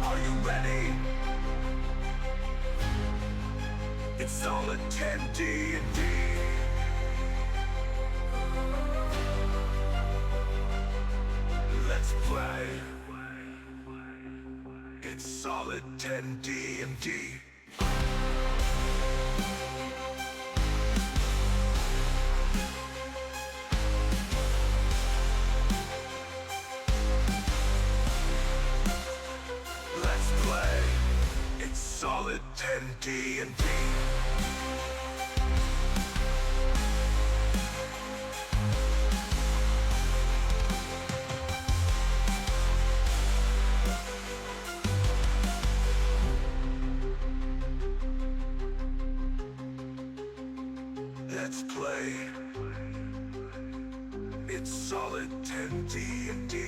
Are you ready? It's solid 10 D&D. Let's play. It's solid 10 D&D. Let's play. It's solid 10 D&D. Let's play. It's solid 10 D&D.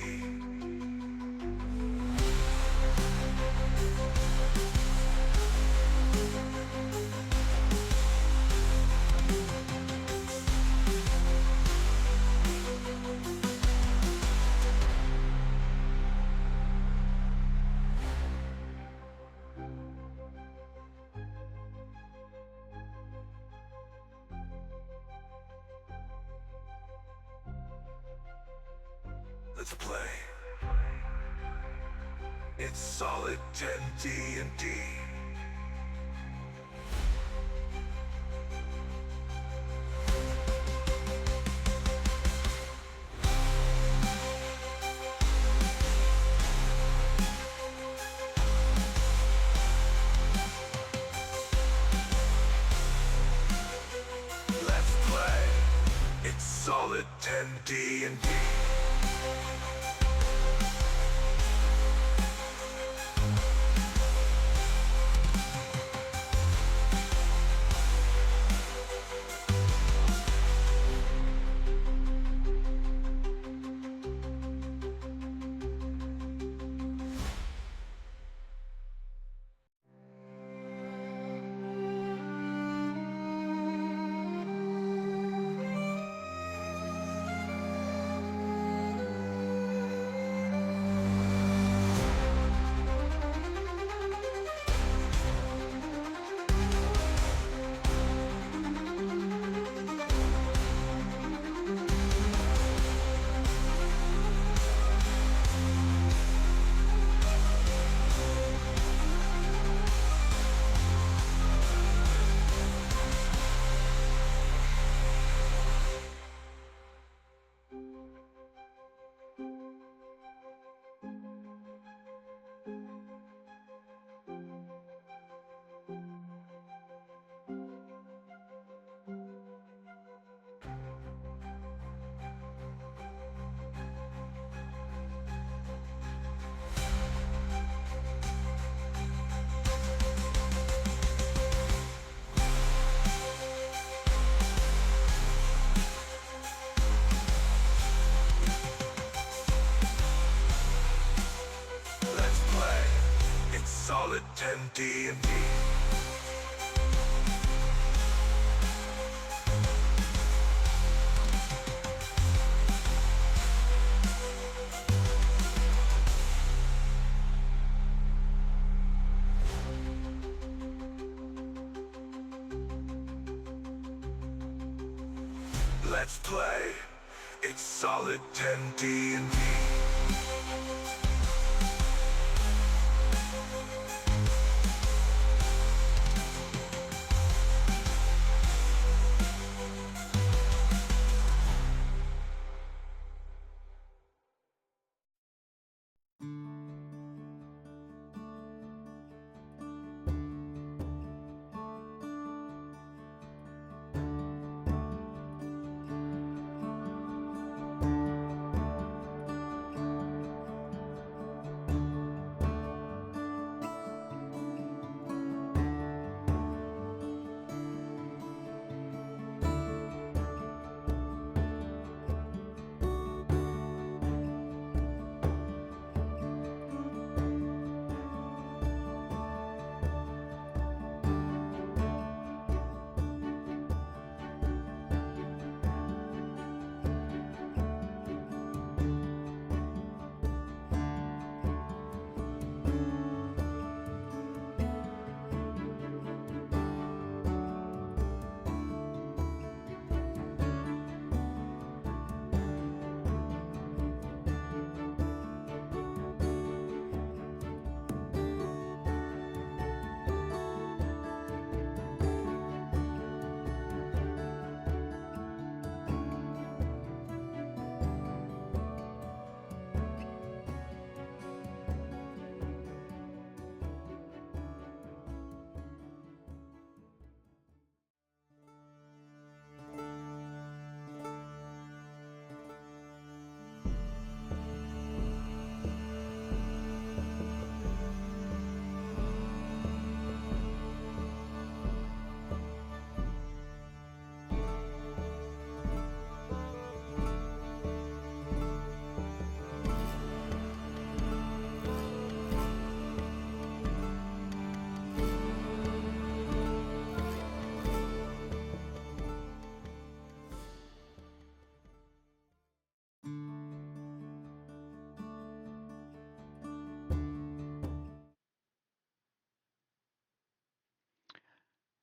Let's play. It's solid 10 D&D. Let's play. It's solid 10 D&D. Let's play. It's solid 10 D&D. Let's play. It's solid 10 D&D.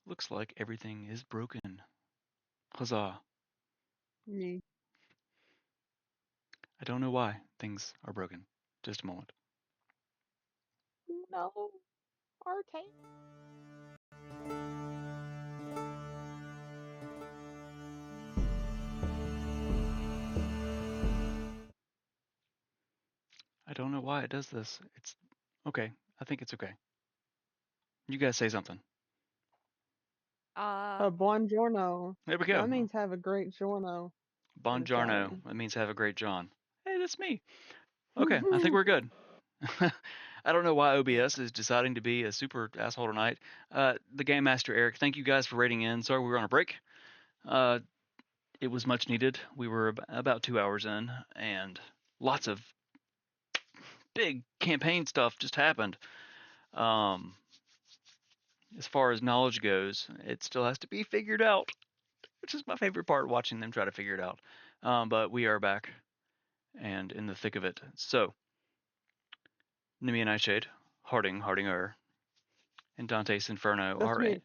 Looks like everything is broken. Huzzah. Me. I don't know why things are broken. Just a moment. No, Arte. I don't know why it does this. It's okay. I think it's okay. You guys say something. Buongiorno. There we go. That means have a great giorno in Buongiorno. Italian. That means have a great John. Hey, that's me. Okay, I think we're good. I don't know why OBS is deciding to be a super asshole tonight. The Game Master Eric, thank you guys for rating in. Sorry we were on a break. It was much needed. We were about 2 hours in, and lots of big campaign stuff just happened. As far as knowledge goes, it still has to be figured out, which is my favorite part, watching them try to figure it out. But we are back and in the thick of it. So, Nimi and Nightshade, Hardinger, and Dante's Inferno That's me.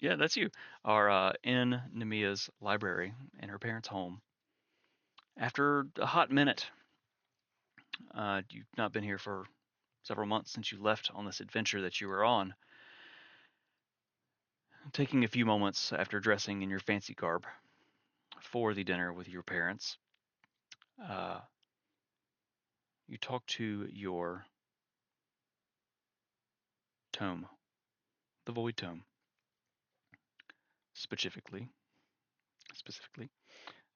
yeah, that's you, are in Nemia's library in her parents' home. After a hot minute, you've not been here for several months since you left on this adventure that you were on. Taking a few moments after dressing in your fancy garb for the dinner with your parents, you talk to your tome, the Void Tome, specifically,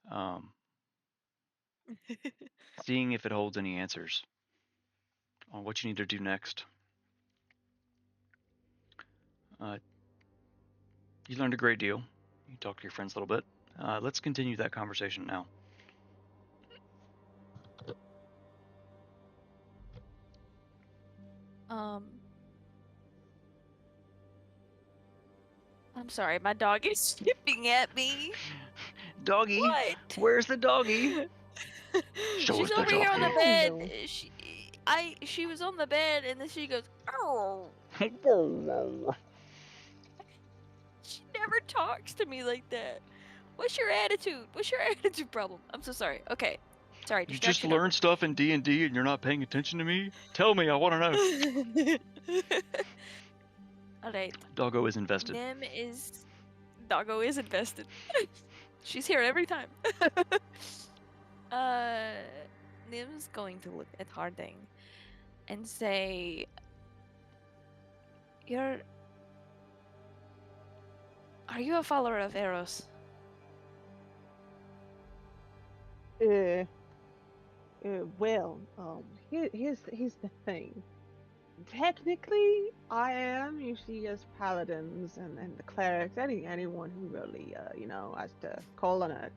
um, seeing if it holds any answers on what you need to do next. You learned a great deal. You talked to your friends a little bit. Let's continue that conversation now. I'm sorry, my dog is sniffing at me. Doggy, What? where's the doggy? Show She's us the over here on the doggy. bed. Random. She was on the bed and then she goes, oh. She never talks to me like that. What's your attitude? What's your attitude problem? I'm so sorry. Okay. Sorry, You just distraction learned stuff in D&D and you're not paying attention to me? Tell me, I want to know. over. Alright. Doggo is invested. Doggo is invested. She's here every time. Nim's going to look at Harding and say, are you a follower of Eros? Well, here's the thing. Technically, I am. You see, as paladins and the clerics, anyone who really, has to call on a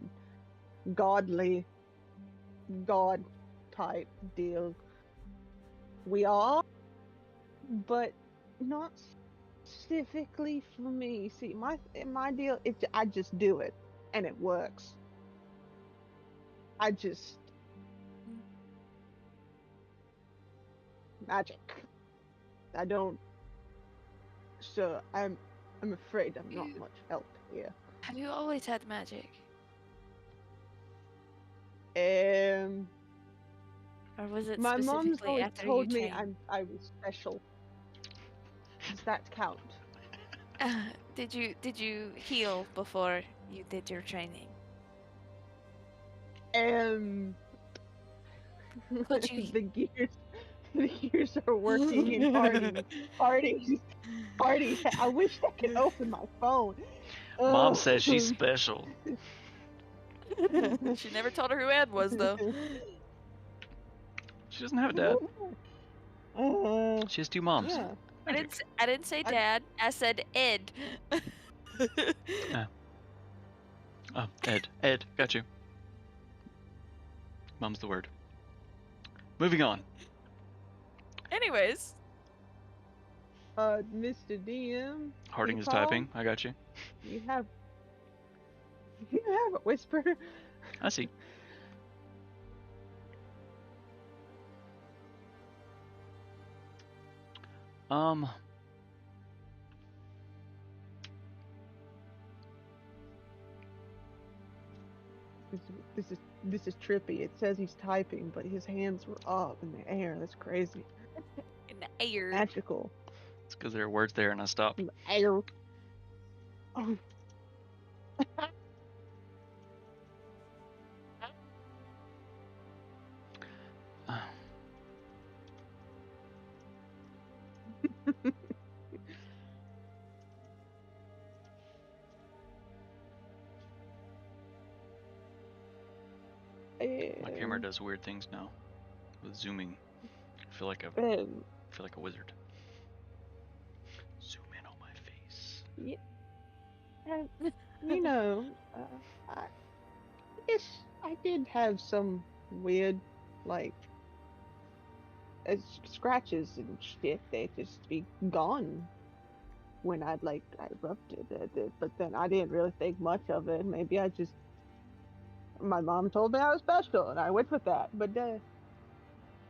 godly god type deal. We are, but not specifically for me. See, my deal, I just do it, and it works. I just magic. I don't. So I'm afraid I'm not much help here. Have you always had magic? Or was it My mom's specifically always after told you me changed? I was special. Does that count? Did you heal before you did your training? Could you? The gears are working in Hardy. I wish I could open my phone. Mom says she's special. She never told her who Ed was though. She doesn't have a dad. She has two moms. Yeah. I didn't say dad. I said Ed. Oh, Ed, got you. Mom's the word. Moving on. Anyways, Mr. DM. Harding is Recall? typing. I got you. You have a whisper. I see. This is trippy. It says he's typing, but his hands were up in the air. That's crazy. In the air. Magical. It's because there are words there and I stopped. In the air. Oh. My camera does weird things now with zooming. I feel like a wizard. Zoom in on my face. You know, I guess I did have some weird, like, scratches and shit. They just be gone when I rubbed it. But then I didn't really think much of it. Maybe my mom told me I was special, and I went with that. But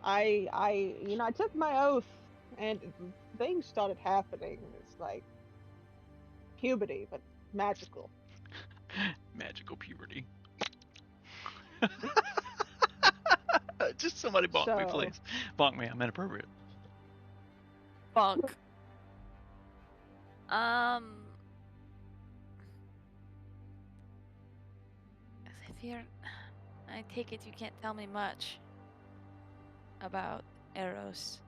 I took my oath, and things started happening. It's like puberty, but magical. Magical puberty. Just somebody bonk me, So- please. Bonk me. I'm inappropriate. Bonk. If you're, I take it you can't tell me much about Eros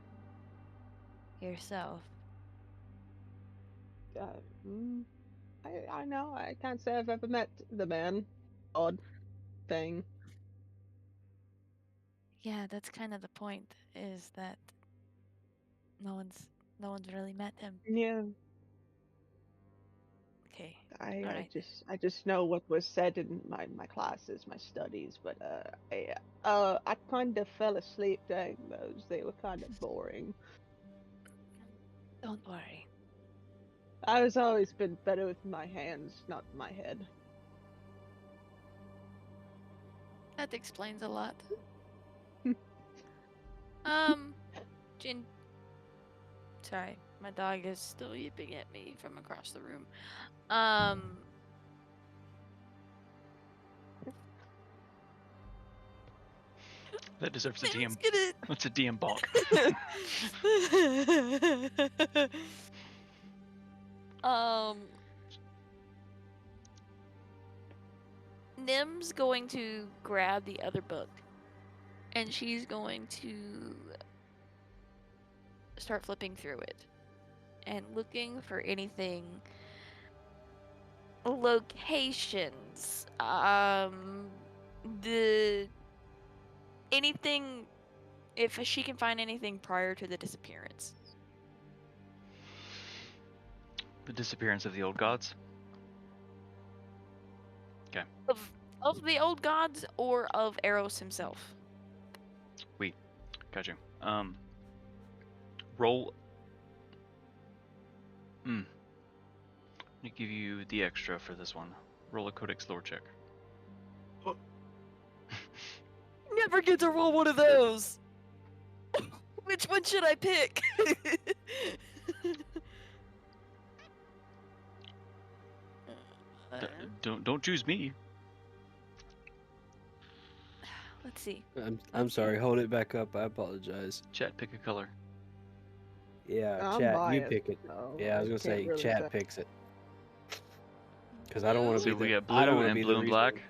yourself. Uh, mm, I know. I can't say I've ever met the man. Odd thing. Yeah, that's kind of the point, is that no one's really met him. Yeah. Okay. I Alright. I just know what was said in my classes, my studies, but I kind of fell asleep during those. They were kind of boring. Don't worry. I was always been better with my hands, not my head. That explains a lot. Jin. Sorry, my dog is still yipping at me from across the room. That deserves a Man's DM. That's a DM bonk. gonna. Nim's going to grab the other book, and she's going to start flipping through it and looking for anything, locations, anything, if she can find anything prior to the disappearance. The disappearance of the old gods. Of the old gods or of Eros himself. Got you. Roll. Let me give you the extra for this one. Roll a Codex lore check. Never get to roll one of those. Which one should I pick? Don't choose me. Let's see. I'm sorry. Hold it back up. I apologize. Chat, pick a color. Yeah, I'm chat. You biased, pick it. so Yeah, I was gonna can't say really chat say. picks it. Because I don't want to So be we the. got I don't blue wanna and be the blue and reason- black.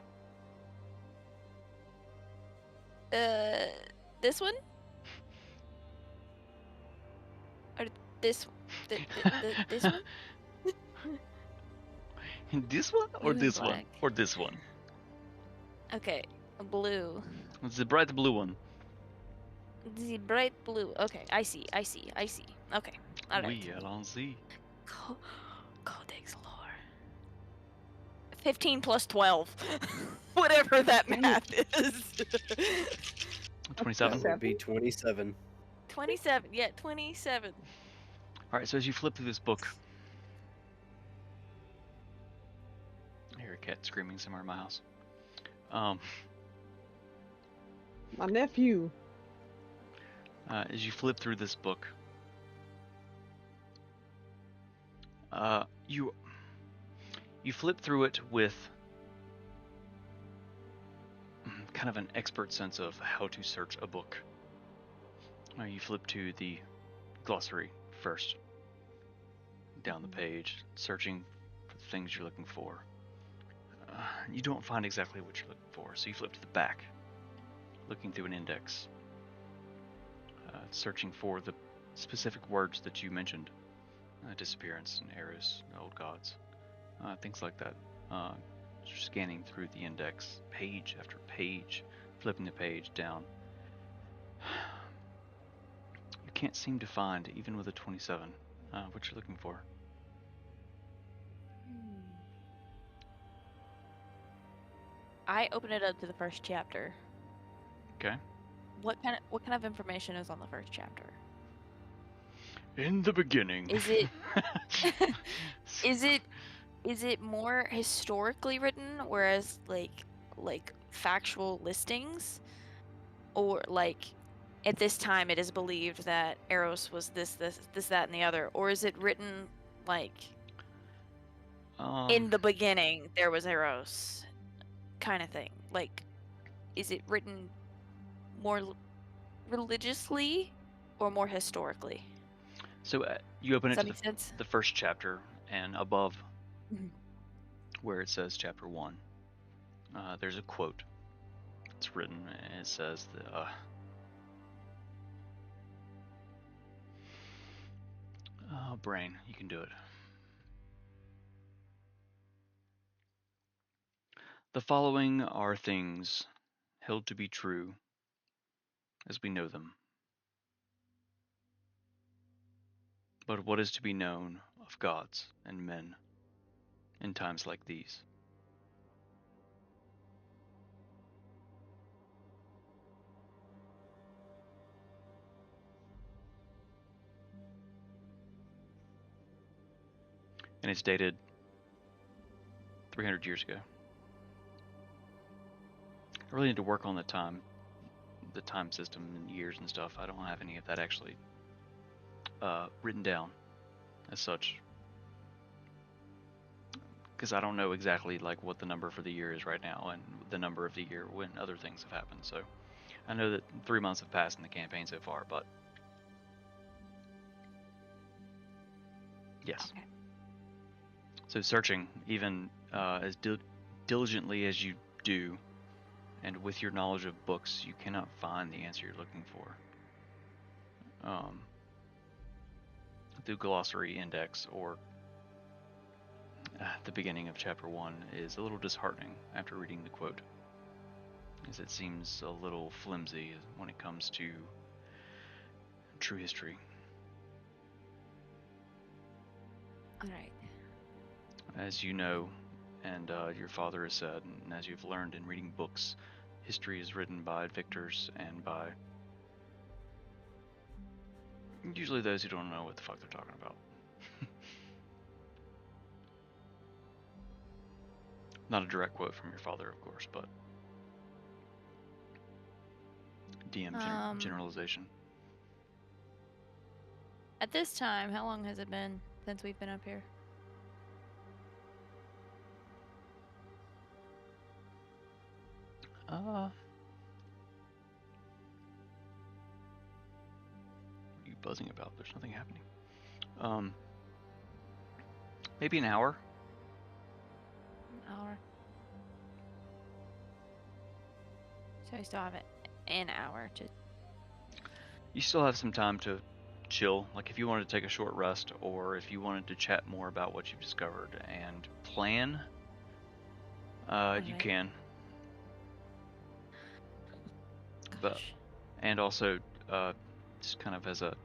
This one? Or this this one? This one or Blue and this one black. or this one? Okay, blue. It's the bright blue one. The bright blue. Okay, I see. Okay, all right. We allons-y. Codex lore. 15 plus 12. Whatever that math is. 27. That would be 27. 27. Yeah, 27. All right. So as you flip through this book, I hear a cat screaming somewhere in my house. My nephew. As you flip through this book, you flip through it with kind of an expert sense of how to search a book. You flip to the glossary first, down the page, searching for the things you're looking for. You don't find exactly what you're looking for, so you flip to the back, looking through an index, searching for the specific words that you mentioned. Disappearance and Eris, old gods, things like that. Scanning through the index, page after page, flipping the page down. You can't seem to find, even with a 27, what you're looking for. I open it up to the first chapter. Okay. What kind of information is on the first chapter? In the beginning. Is it is it more historically written, whereas like factual listings, or like at this time it is believed that Eros was this, that, and the other, or is it written like in the beginning there was Eros, kind of thing? Like, is it written more religiously or more historically? So you open Does it that to make sense? the first chapter, and above Mhm. where it says chapter 1, there's a quote. It's written, and it says that, brain, you can do it. The following are things held to be true as we know them. But what is to be known of gods and men in times like these? And it's dated 300 years ago. I really need to work on the time system and years and stuff. I don't have any of that actually written down as such, because I don't know exactly like what the number for the year is right now and the number of the year when other things have happened. So I know that 3 months have passed in the campaign so far, but yes. Okay. So searching, even as diligently as you do, and with your knowledge of books, you cannot find the answer you're looking for. Through glossary index or the beginning of chapter 1 is a little disheartening after reading the quote, as it seems a little flimsy when it comes to true history. All right. As you know, and your father has said, and as you've learned in reading books, history is written by victors and by usually those who don't know what the fuck they're talking about. Not a direct quote from your father, of course, but DM generalization. At this time, how long has it been since we've been up here? What are you buzzing about? There's nothing happening. Maybe an hour. An hour. So we still have an hour to. You still have some time to chill, like if you wanted to take a short rest or if you wanted to chat more about what you've discovered and plan, you Okay. can. But Gosh. and also just kind of as a,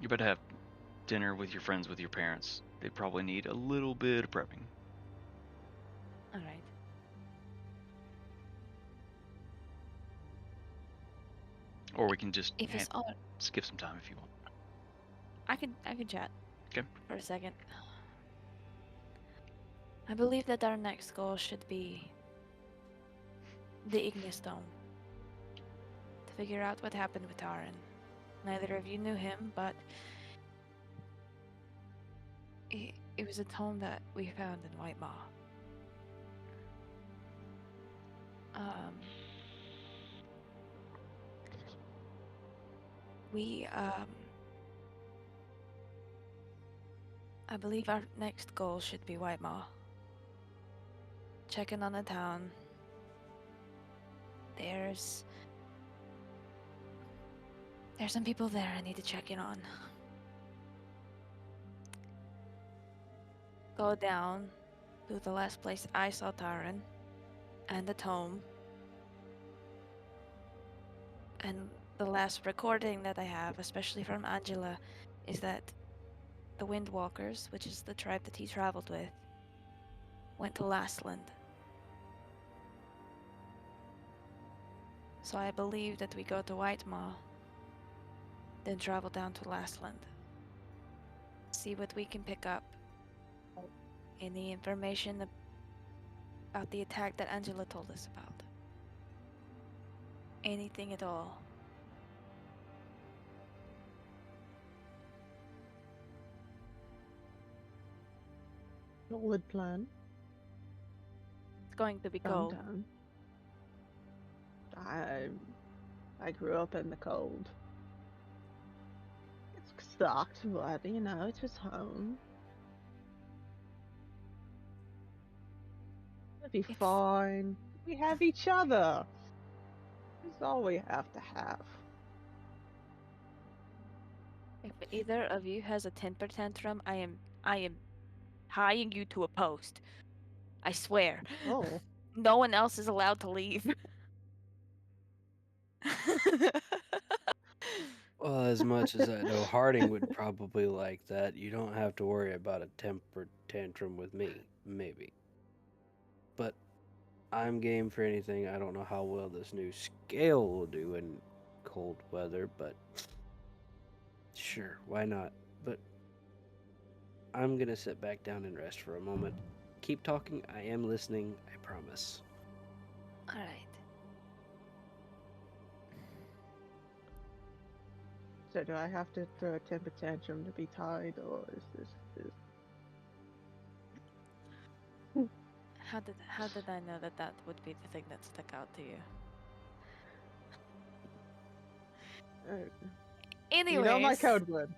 you're about to have dinner with your friends, with your parents. They probably need a little bit of prepping. All right. Or we can just If it's all, skip some time if you want. I can chat. Okay. For a second. I believe that our next goal should be the Ignis Dome. To figure out what happened with Taran. Neither of you knew him, but it was a tome that we found in White Maw. Um, we I believe our next goal should be Whitemaw. Checking on the town. There's some people there I need to check in on. Go down to the last place I saw Taran and the tome. And the last recording that I have, especially from Angela, is that the Windwalkers, which is the tribe that he traveled with, went to Lastland. So I believe that we go to Whitemaw, then travel down to Lastland. See what we can pick up. Any information about the attack that Angela told us about. Anything at all. Solid plan. It's going to be Calm cold. down. I grew up in the cold. It sucked, but you know, it was home. It'll be It's- fine. We have each other. That's all we have to have. If either of you has a temper tantrum, I am tying you to a post. I swear. Oh, No one else is allowed to leave. Well, as much as I know Harding would probably like that, you don't have to worry about a temper tantrum with me, maybe. But I'm game for anything. I don't know how well this new scale will do in cold weather, but sure, why not? But I'm gonna sit back down and rest for a moment. Keep talking. I am listening. I promise. All right. so do I have to throw a temper tantrum to be tied, or is this? How did I know that that would be the thing that stuck out to you? Anyways. You know my code word.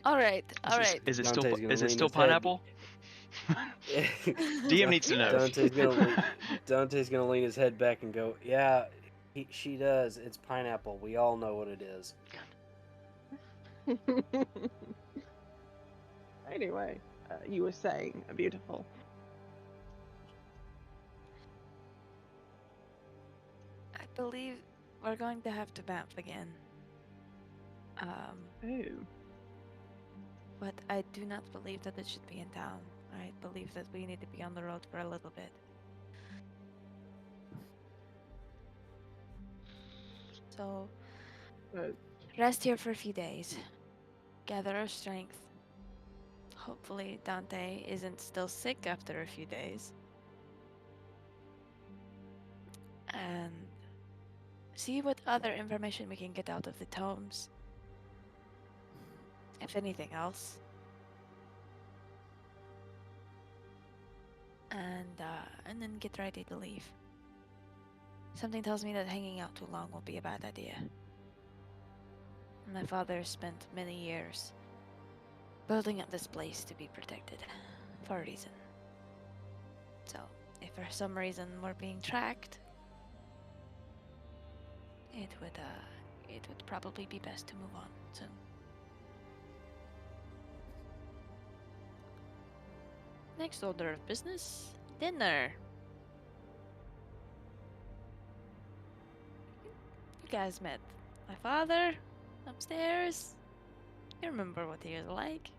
All right. All right. Is it Dante's still gonna is it lean still his head. pineapple? DM needs to know. Dante's gonna lean his head back and go, "Yeah, she does. It's pineapple. We all know what it is." Anyway, you were saying beautiful. I believe we're going to have to map again. Oh, But I do not believe that it should be in town. I believe that we need to be on the road for a little bit. So, uh, rest here for a few days. Gather our strength. Hopefully Dante isn't still sick after a few days. And see what other information we can get out of the tomes. If anything else. And then get ready to leave. Something tells me that hanging out too long will be a bad idea. My father spent many years building up this place to be protected for a reason. So, if for some reason we're being tracked, it would probably be best to move on soon. Next order of business, dinner. You guys met my father upstairs. You remember what he was like.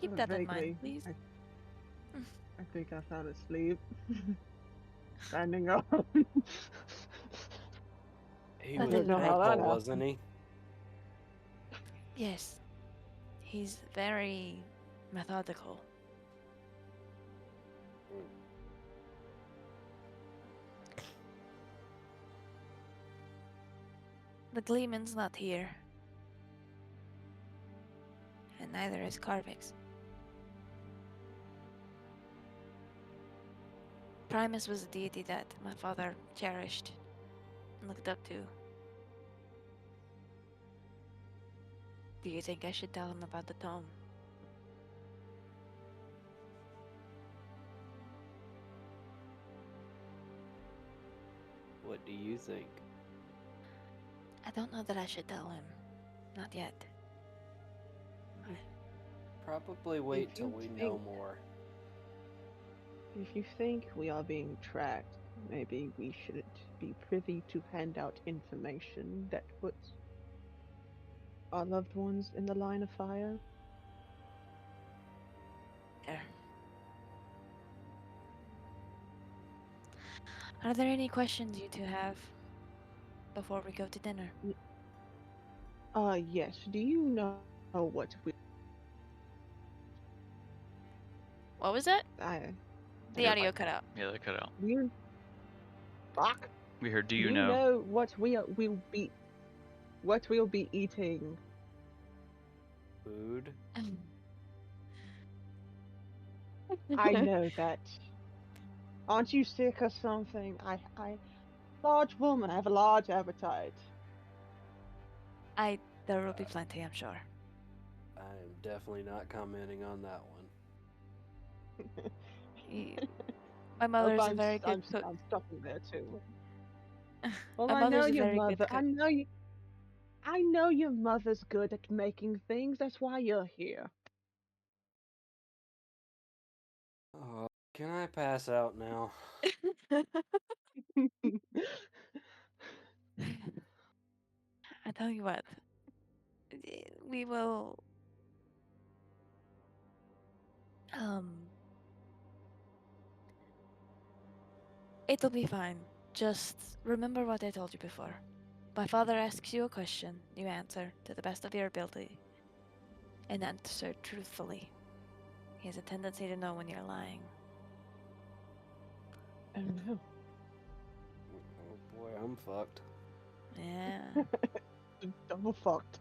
Keep that in mind, vaguely. please. I think I fell asleep. Standing up. He I was don't know how purple, that happened. wasn't he? Yes. He's very methodical. The Gleeman's not here. And neither is Carvix. Primus was a deity that my father cherished and looked up to. Do you think I should tell him about the tome? What do you think? I don't know that I should tell him. Not yet. Probably wait till you we know think- more. If you think we are being tracked, maybe we shouldn't be privy to hand out information that puts our loved ones in the line of fire. There. Are there any questions you two have before we go to dinner? Yes. Do you know what What was that? I The audio cut out. Yeah, they cut out. you fuck? We heard, do Do you you know? know what we'll be eating? Food? I know that. Aren't you sick or something? Large woman, I have a large appetite. There will be plenty, I'm sure. I'm definitely not commenting on that one. My mother's a I'm, very good I'm, cook. I'm stopping there too. Well, My I know mother's a your very good mother. cook. I know your mother's good at making things. That's why you're here. Oh, can I pass out now? I tell you what, we will. It'll be fine. Just remember what I told you before. My father asks you a question, you answer to the best of your ability, and answer truthfully. He has a tendency to know when you're lying. Oh no. Oh boy, I'm fucked. Yeah. Double fucked.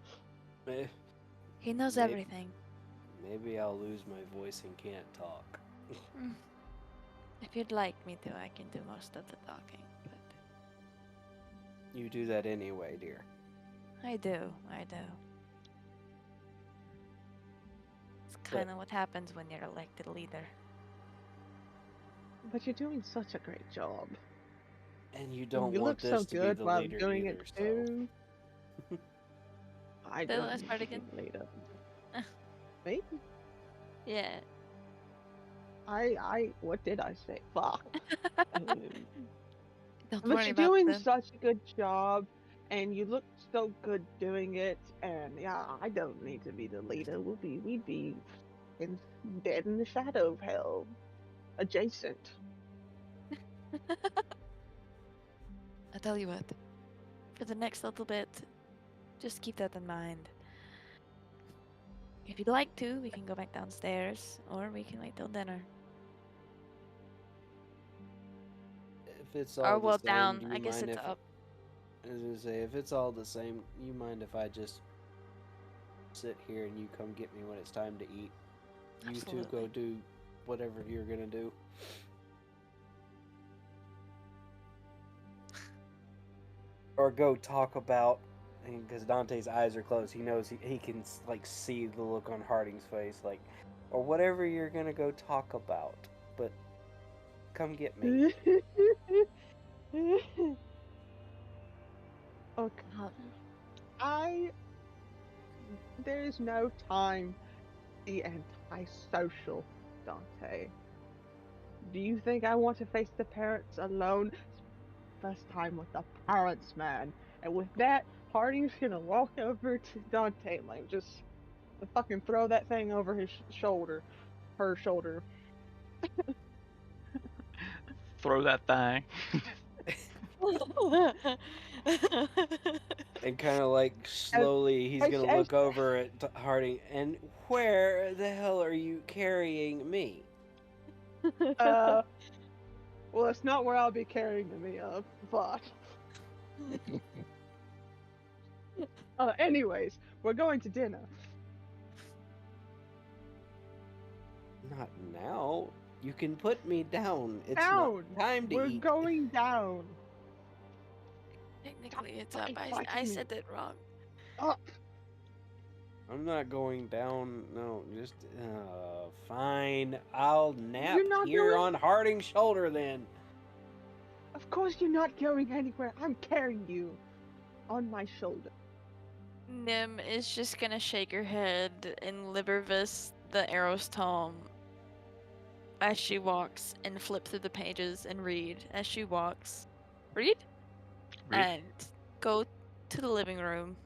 May- He knows Maybe- everything. Maybe I'll lose my voice and can't talk. If you'd like me to, I can do most of the talking. But You do that anyway, dear. I do. It's kind of what happens when you're elected leader. But you're doing such a great job. And you don't You want look this so to good be the while leader doing either, it so. too. I The don't last need part to be again? the leader. Me? Yeah. What did I say? Fuck. Don't But worry you're about doing them. such a good job, and you look so good doing it. And yeah, I don't need to be the leader. We'd be dead in the shadow of hell, adjacent. I tell you what, for the next little bit, just keep that in mind. If you'd like to, we can go back downstairs, or we can wait till dinner. If it's Or all well, the same, down. do you I guess mind it's if up. I was gonna say, if it's all the same, you mind if I just sit here and you come get me when it's time to eat? You two go Absolutely. do whatever you're gonna do. Or go talk about, because Dante's eyes are closed, he knows he can like see the look on Harding's face, like, or whatever you're gonna go talk about. But come get me. Okay. Uh, There is no time to be antisocial, Dante. Do you think I want to face the parents alone? First time with the parents, man. And with that, Harding's gonna walk over to Dante, like, just fucking throw that thing over his shoulder. Her shoulder. Throw that thing. And kind of like slowly, he's gonna look over at Harding. And where the hell are you carrying me? Well, it's not where I'll be carrying me up, but. Anyways, we're going to dinner. Not now. You can put me down. It's Down. not time to We're eat. going down. Technically, it's up. fucking I fighting me. said that wrong. Up. I'm not going down. No, just fine. I'll nap You're not here going- on Harding's shoulder then. Of course you're not going anywhere. I'm carrying you on my shoulder. Nim is just gonna shake her head and Libervis the Arrow's tome as she walks and flip through the pages and read as she walks. Read? Read. And go to the living room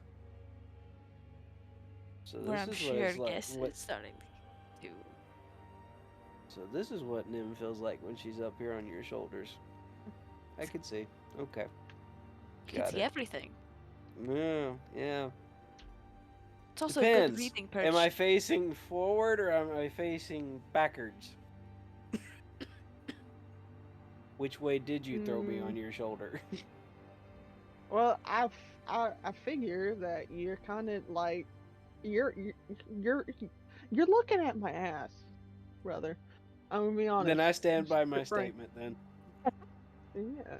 So where this I'm is sure what it's like. guess is starting to. So this is what Nim feels like when she's up here on your shoulders. I could see. Okay. You can Got see it. everything. Yeah. It's also a Depends. good reading perch. Am I facing forward or am I facing backwards? Which way did you throw me on your shoulder? Well, I figure that you're kind of like you're looking at my ass, brother. I'm gonna be honest. Then I stand by my Just frank. statement then. Yeah.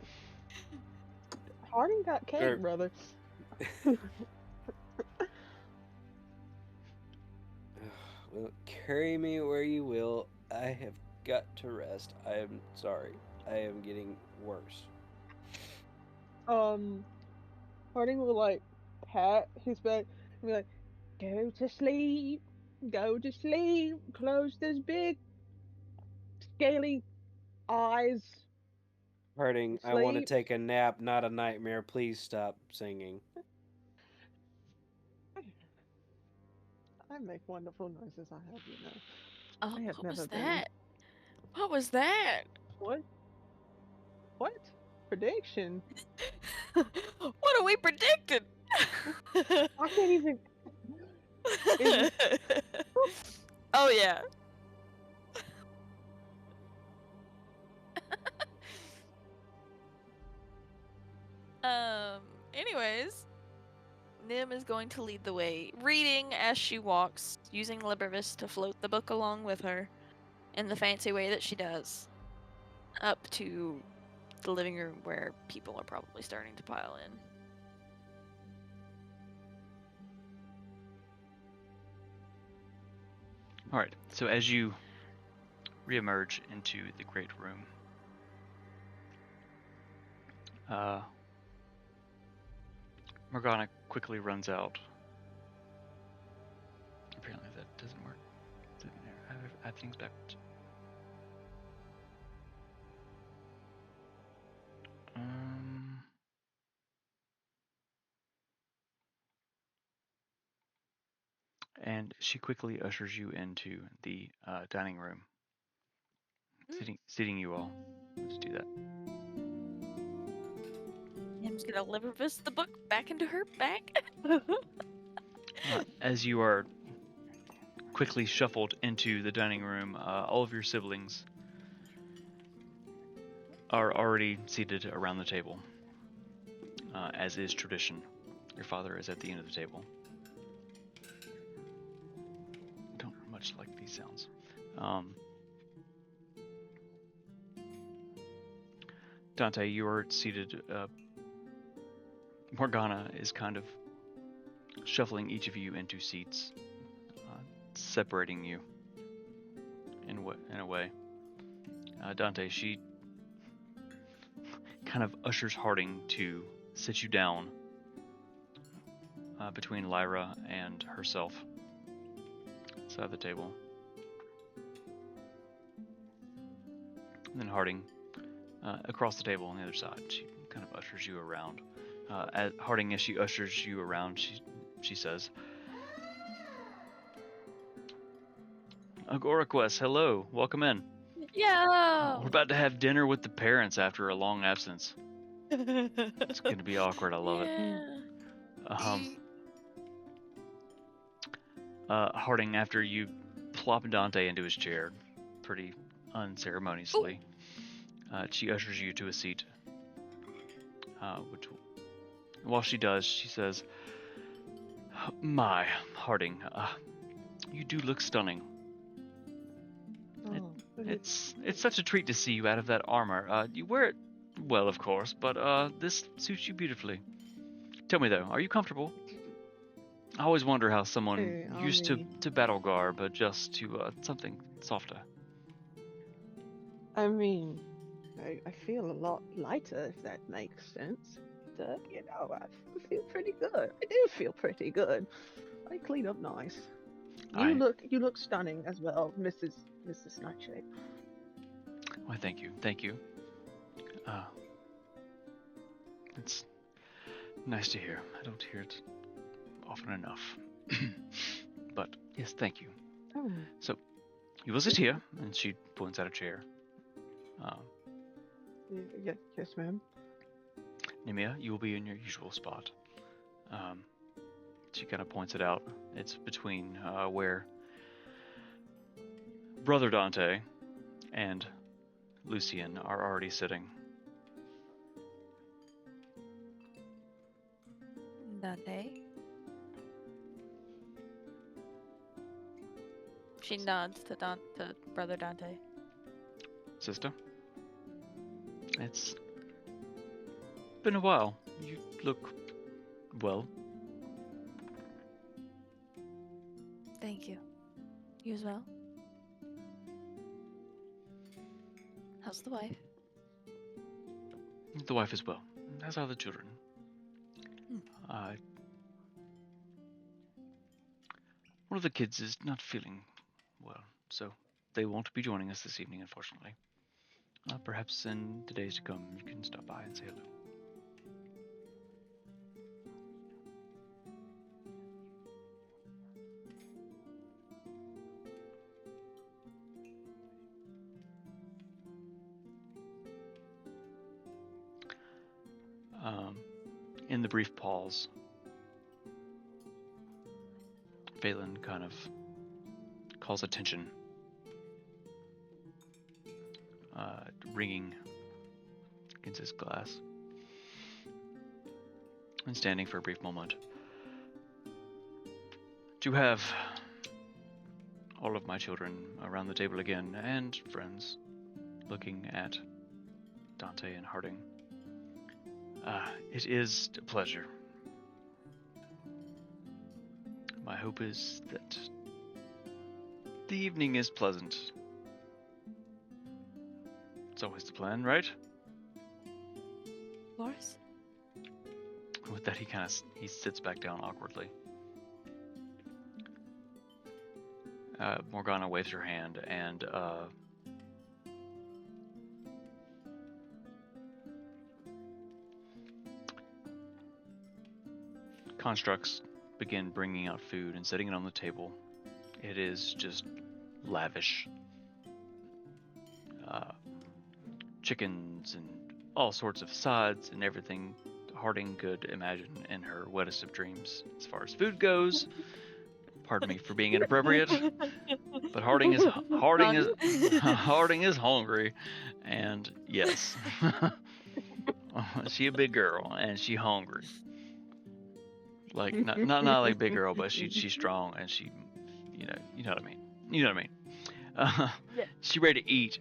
Harding got cake, Sure. brother. Well, carry me where you will. I have got to rest. I am sorry. I am getting worse. Harding will like pat his back and be like, "Go to sleep, go to sleep. Close those big, scaly eyes." Harding, I want to Sleep. take a nap, not a nightmare. Please stop singing. I make wonderful noises. I have you know. Oh, I have what was never been- that? What was that? What? What? Prediction? What are we predicting? I can't even. Is Oh yeah. Anyways, Nim is going to lead the way, reading as she walks, using Libervis to float the book along with her in the fancy way that she does, up to the living room where people are probably starting to pile in. All right. So as you reemerge into the great room, Morgana quickly runs out. Apparently that doesn't work. I have things backwards. And she quickly ushers you into the dining room, seating you all. Let's do that. Nim's gonna Libervis the book back into her bag. As you are quickly shuffled into the dining room, all of your siblings are already seated around the table, as is tradition. Your father is at the end of the table. I don't much like these sounds. Dante, you are seated. Morgana is kind of shuffling each of you into seats, separating you in a way. Dante, she kind of ushers Harding to sit you down between Lyra and herself, side of the table. And then Harding, across the table on the other side, she kind of ushers you around. Harding, as she ushers you around, she says, Agoracquest, hello, welcome in. Yeah. We're about to have dinner with the parents after a long absence. It's going to be awkward, I love it. Harding, after you plop Dante into his chair, pretty unceremoniously, she ushers you to a seat. While she does, she says, My, Harding, you do look stunning. Oh, It's such a treat to see you out of that armor. You wear it well, of course, but this suits you beautifully. Tell me though, are you comfortable? I always wonder how someone I used mean- to battle garb adjusts to something softer. I mean, I feel a lot lighter, if that makes sense. I feel pretty good. I do feel pretty good. I clean up nice. I- You look stunning as well, Mrs. Nightshade. Why, thank you, thank you. It's nice to hear. I don't hear it often enough. But yes, thank you. Oh, So, you will sit here, and she points out a chair. yes, ma'am. Nemia, you will be in your usual spot. She kind of points it out. It's between where Brother Dante and Lucian are already sitting. Dante. She nods to Brother Dante. Sister, it's been a while. You look well. Thank you. You as well. How's the wife? The wife as well, as are the children. One of the kids is not feeling well, so they won't be joining us this evening, unfortunately. Perhaps in the days to come, you can stop by and say hello. In the brief pause, Phelan kind of calls attention, ringing against his glass, and standing for a brief moment. To have all of my children around the table again, and friends, looking at Dante and Harding. It is a pleasure. My hope is that the evening is pleasant. It's always the plan, right? Of course. With that, he sits back down awkwardly. Morgana waves her hand, and constructs begin bringing out food and setting it on the table. It is just lavish. Chickens and all sorts of sides and everything Harding could imagine in her wettest of dreams as far as food goes. Pardon me for being inappropriate, but Harding is hungry, and yes, she a big girl and she hungry. Like not like big girl, but she's strong and she, you know what I mean. You know what I mean. Yeah. She ready to eat.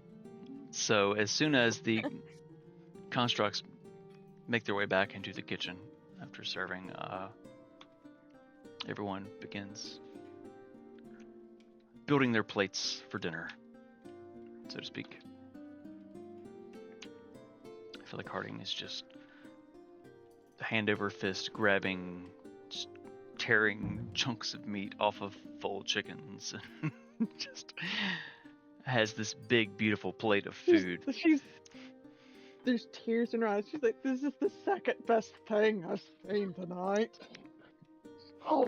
So as soon as the constructs make their way back into the kitchen after serving, everyone begins building their plates for dinner, so to speak. I feel like Harding is just hand over fist grabbing, just tearing chunks of meat off of full chickens. Just has this big, beautiful plate of food. There's tears in her eyes. She's like, "This is the second best thing I've seen tonight." Oh,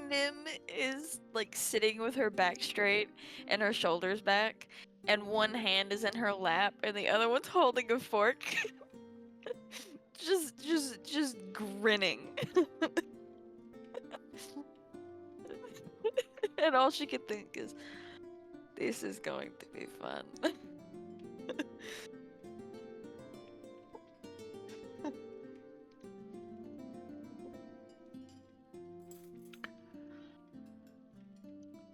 Nim is like sitting with her back straight and her shoulders back, and one hand is in her lap and the other one's holding a fork. just grinning. And all she can think is, this is going to be fun.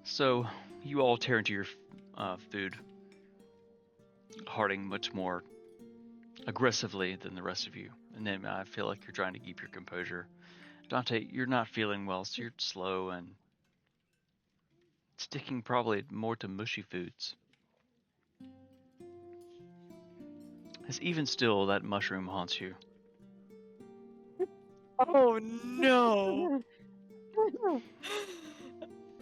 So You all tear into your food, hearting much more aggressively than the rest of you. And then I feel like you're trying to keep your composure. Dante, you're not feeling well, so you're slow and sticking probably more to mushy foods. As even still, that mushroom haunts you. Oh no!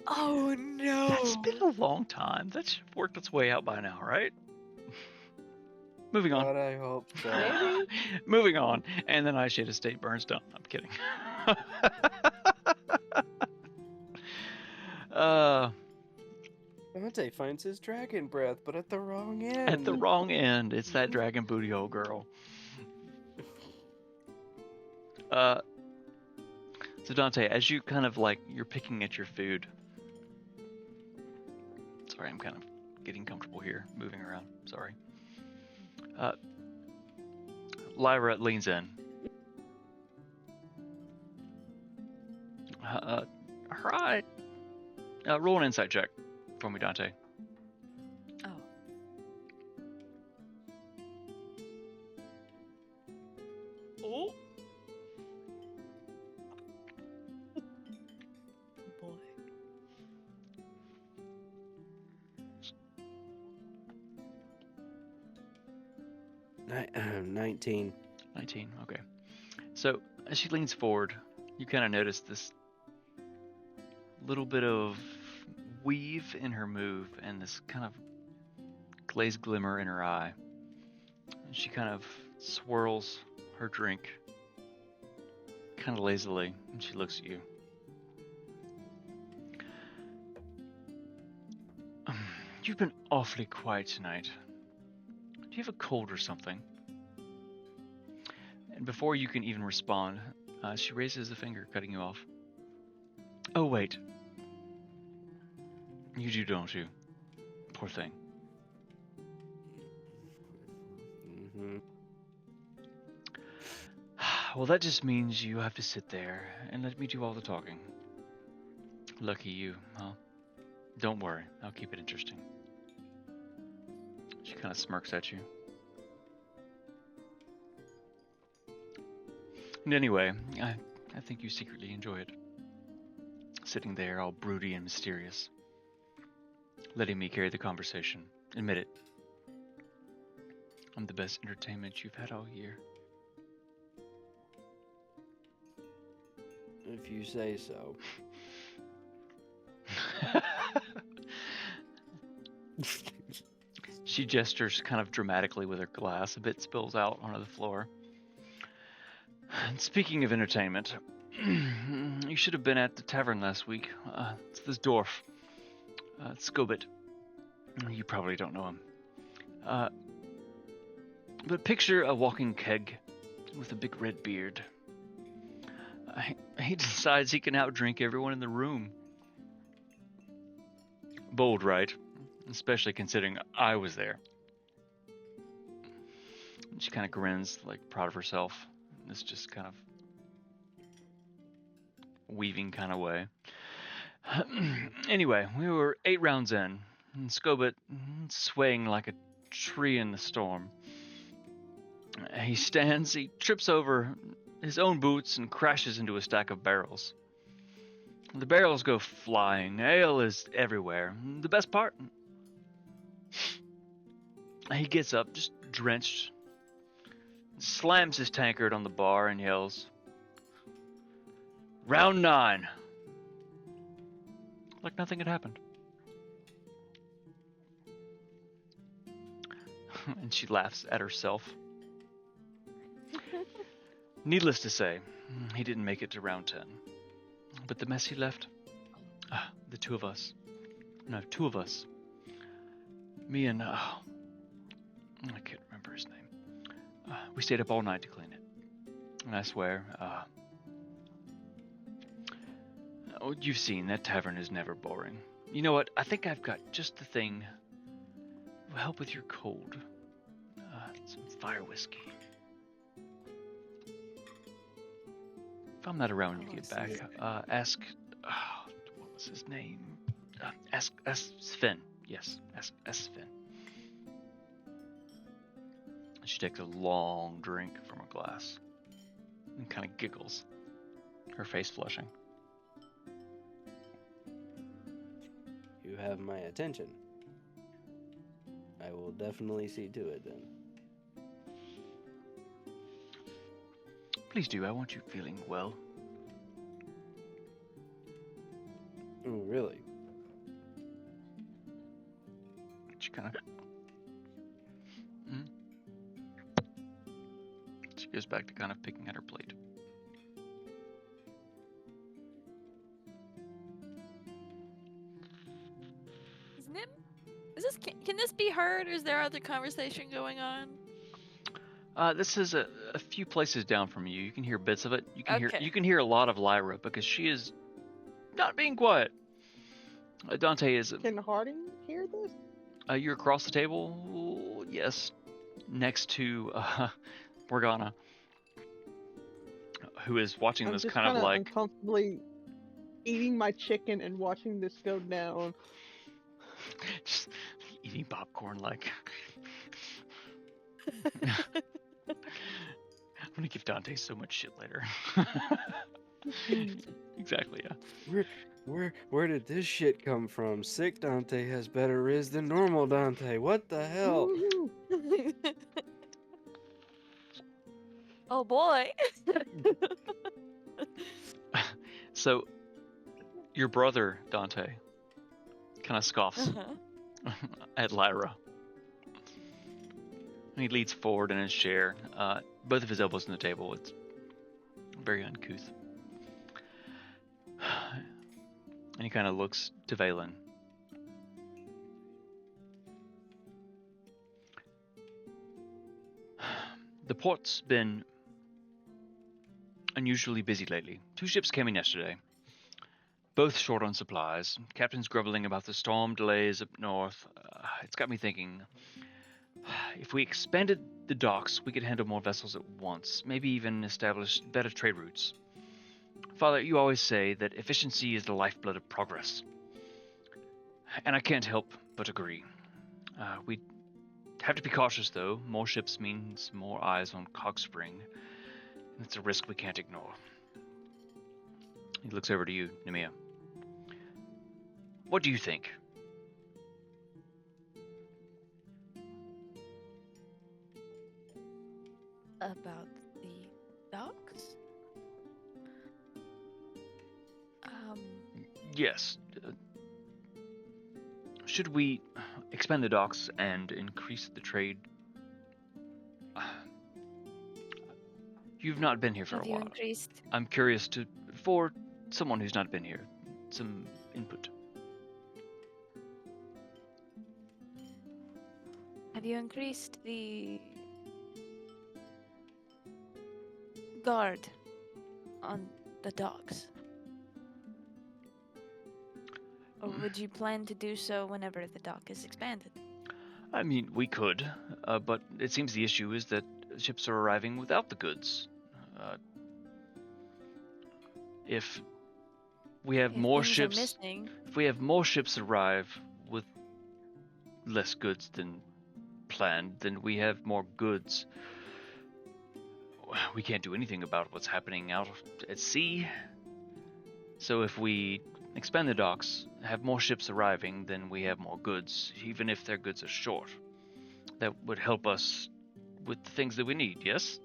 Oh no! That's been a long time. That should have worked its way out by now, right? Moving on. God, I hope so. Maybe. Moving on. And then Nightshade Estate burns down. I'm kidding. Dante finds his dragon breath, but at the wrong end. At the wrong end. It's that dragon booty hole girl. So Dante, as you kind of like, you're picking at your food. Sorry, I'm kind of getting comfortable here, moving around. Sorry. Lyra leans in. Alright. Roll an insight check for me, Dante. Oh. Oh. Boy. 19. 19, okay. So, as she leans forward, you kind of notice this little bit of weave in her move and this kind of glazed glimmer in her eye. And she kind of swirls her drink kind of lazily, and she looks at you. You've been awfully quiet tonight. Do you have a cold or something? And before you can even respond, she raises a finger, cutting you off. Oh, wait. You do, don't you? Poor thing. Mm-hmm. Well, that just means you have to sit there and let me do all the talking. Lucky you, huh? Don't worry, I'll keep it interesting. She kind of smirks at you. And anyway, I think you secretly enjoy it. Sitting there all broody and mysterious. Letting me carry the conversation. Admit it. I'm the best entertainment you've had all year. If you say so. She gestures kind of dramatically with her glass. A bit spills out onto the floor. And speaking of entertainment, you should have been at the tavern last week. It's this dwarf. Scobit. You probably don't know him. But picture a walking keg with a big red beard. He decides he can outdrink everyone in the room. Bold, right? Especially considering I was there. And she kind of grins, like proud of herself. In this just kind of weaving kind of way. Anyway, we were 8 rounds in, and Scobit swaying like a tree in the storm. He stands, he trips over his own boots and crashes into a stack of barrels. The barrels go flying. Ale is everywhere. The best part, he gets up, just drenched, slams his tankard on the bar and yells, "Round 9." Like nothing had happened. And she laughs at herself. Needless to say, he didn't make it to round 10. But the mess he left, the two of us. Me and, I can't remember his name. We stayed up all night to clean it. And I swear, you've seen, that tavern is never boring. You know what? I think I've got just the thing to help with your cold. Some fire whiskey. If I'm not around when you get back, ask, what was his name? Ask Sven. Yes, ask Sven. She takes a long drink from a glass and kind of giggles, her face flushing. You have my attention. I will definitely see to it then. Please do. I want you feeling well. Oh, really? She kind of. She goes back to kind of picking at her plate. Isn't it? Is this can this be heard, or is there other conversation going on? This is a few places down from you. You can hear bits of it. Okay. You can hear a lot of Lyra because she is not being quiet. Dante is. Can Harding hear this? You're across the table. Yes, next to Morgana, who is watching I'm this just kind of kinda like. uncomfortably eating my chicken and watching this go down. Just eating popcorn like. I'm gonna give Dante so much shit later. Exactly, yeah. Where did this shit come from? Sick Dante has better riz than normal Dante. What the hell? Woohoo! Oh boy. So, your brother Dante kind of scoffs at Lyra. He leans forward in his chair, both of his elbows on the table. It's very uncouth. And he kind of looks to Valen. The port's been unusually busy lately. 2 ships came in yesterday, both short on supplies. Captain's grumbling about the storm delays up north. It's got me thinking, if we expanded the docks, we could handle more vessels at once, maybe even establish better trade routes. Father, you always say that efficiency is the lifeblood of progress. And I can't help but agree. We have to be cautious, though. More ships means more eyes on Cogspring. And it's a risk we can't ignore. He looks over to you, Nemea. What do you think? About the docks? Yes. Should we expand the docks and increase the trade? You've not been here for Have a you while. increased? I'm curious for someone who's not been here, some input. Have you increased the guard on the docks? Or would you plan to do so whenever the dock is expanded? I mean, we could, but it seems the issue is that ships are arriving without the goods. If we have If more things are ships, missing, if we have more ships arrive with less goods than planned, then we have more goods. We can't do anything about what's happening out at sea. So if we expand the docks, have more ships arriving, then we have more goods, even if their goods are short. That would help us with the things that we need, yes?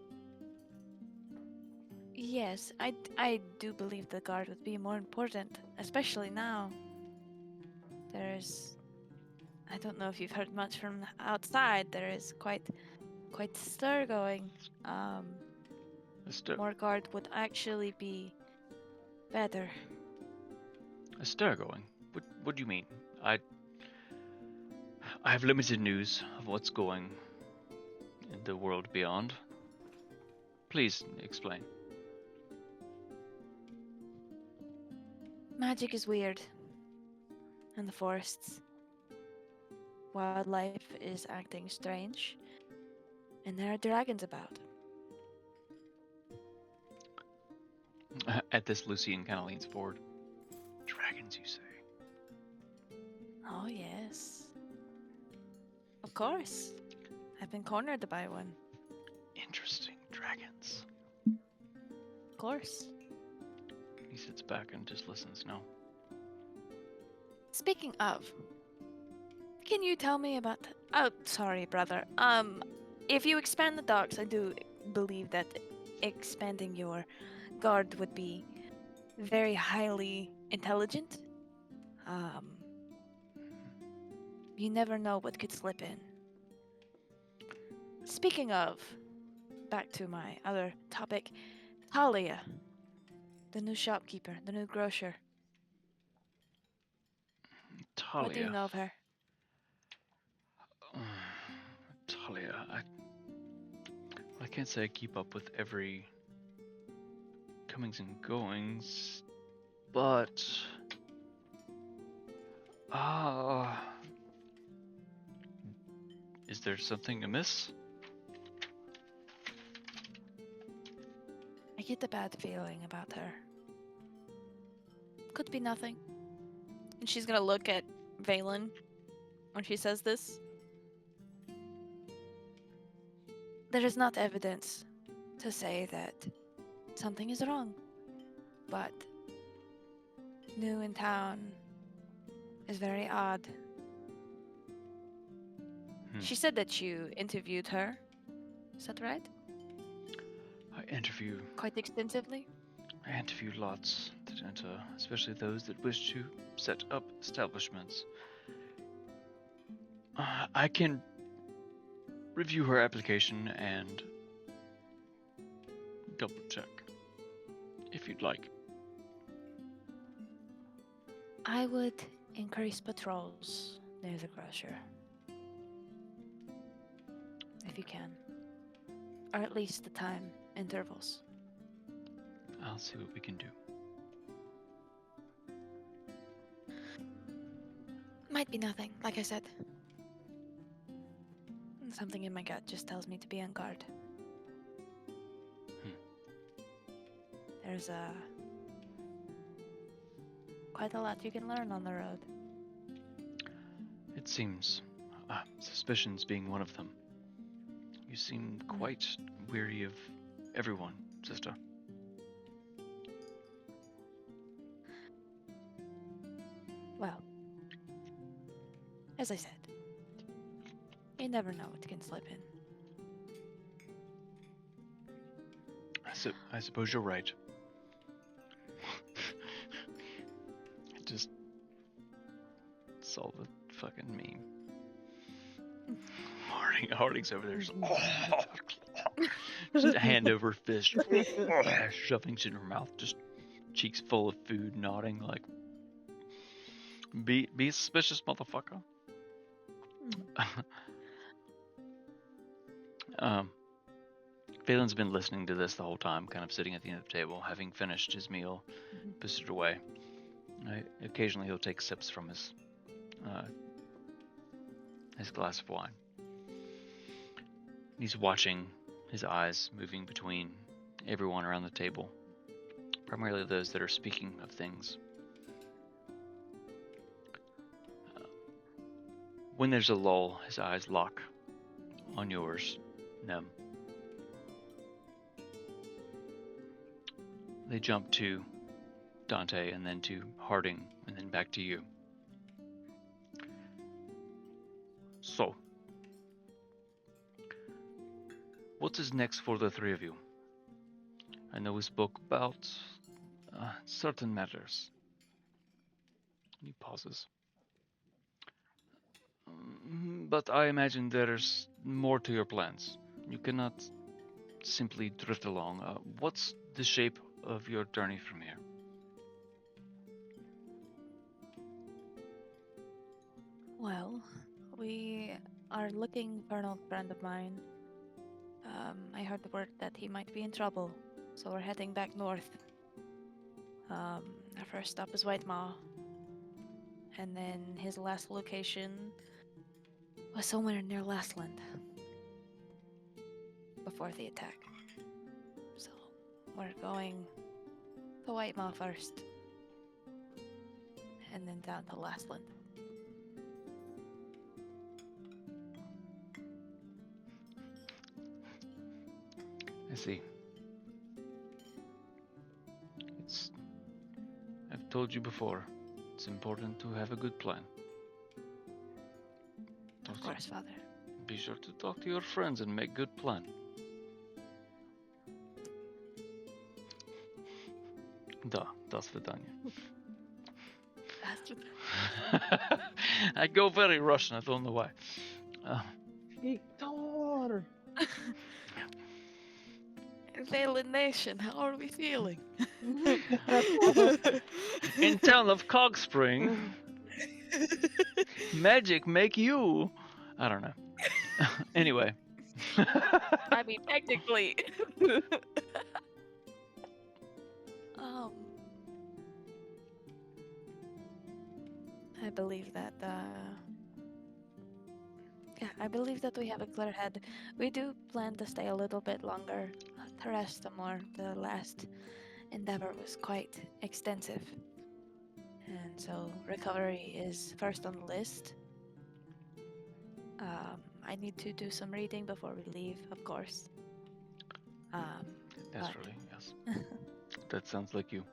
yes, I do believe the guard would be more important, especially now. I don't know if you've heard much from outside. There is quite stir going. More guard would actually be better. A stir going? What do you mean? I have limited news of what's going in the world beyond. Please explain. Magic is weird. In the forests. Wildlife is acting strange. And there are dragons about. At this, Lucien kind of leans forward. Dragons, you say? Oh, yes. Of course. I've been cornered by one. Interesting dragons. Of course. He sits back and just listens now. Speaking of, can you tell me about... Oh, sorry, brother. If you expand the docks, I do believe that expanding your guard would be very highly intelligent. You never know what could slip in. Speaking of, back to my other topic, Talia, the new shopkeeper, the new grocer. Talia. What do you know of her? Talia, I can't say I keep up with every comings and goings, but is there something amiss? I get a bad feeling about her. Could be nothing. And she's gonna look at Valen when she says this. There is not evidence to say that something is wrong, but new in town is very odd. She said that you interviewed her. Is that right? I interview Quite extensively? lots that enter, especially those that wish to set up establishments. I can review her application and double check if you'd like. I would increase patrols near the grocer. If you can. Or at least the time intervals. I'll see what we can do. Might be nothing, like I said. Something in my gut just tells me to be on guard. There's quite a lot you can learn on the road. It seems. Suspicions being one of them. You seem quite weary of everyone, sister. Well, as I said, you never know what can slip in. I suppose you're right. I just saw the fucking meme. Harding's over there just hand over fist, shoving shit in her mouth, just cheeks full of food, nodding like, be suspicious, motherfucker. Phelan's been listening to this the whole time, kind of sitting at the end of the table, having finished his meal, pushed it away. Occasionally he'll take sips from his glass of wine. He's watching, his eyes moving between everyone around the table, primarily those that are speaking of things. When there's a lull, his eyes lock on yours, Nem. They jump to Dante, and then to Harding, and then back to you. So, what is next for the three of you? I know we spoke about certain matters. He pauses. But I imagine there's more to your plans. You cannot simply drift along. What's the shape of your journey from here? Well, we are looking for an old friend of mine. I heard the word that he might be in trouble, so we're heading back north. Our first stop is Whitemaw, and then his last location was somewhere near Lastland before the attack. So we're going to Whitemaw first, and then down to Lastland. I see. I've told you before, it's important to have a good plan. Of course, Father. Be sure to talk to your friends and make good plan. Da, das Vidania. That's I go very Russian, I don't know why. Victor! Valen Nation, how are we feeling? In town of Cogspring, magic make you. I don't know. Anyway. I mean, technically. um, I believe that. Yeah, I believe that we have a clear head. We do plan to stay a little bit longer, to rest some more. The last endeavor was quite extensive, and so recovery is first on the list. I need to do some reading before we leave, of course. Naturally, yes. That sounds like you.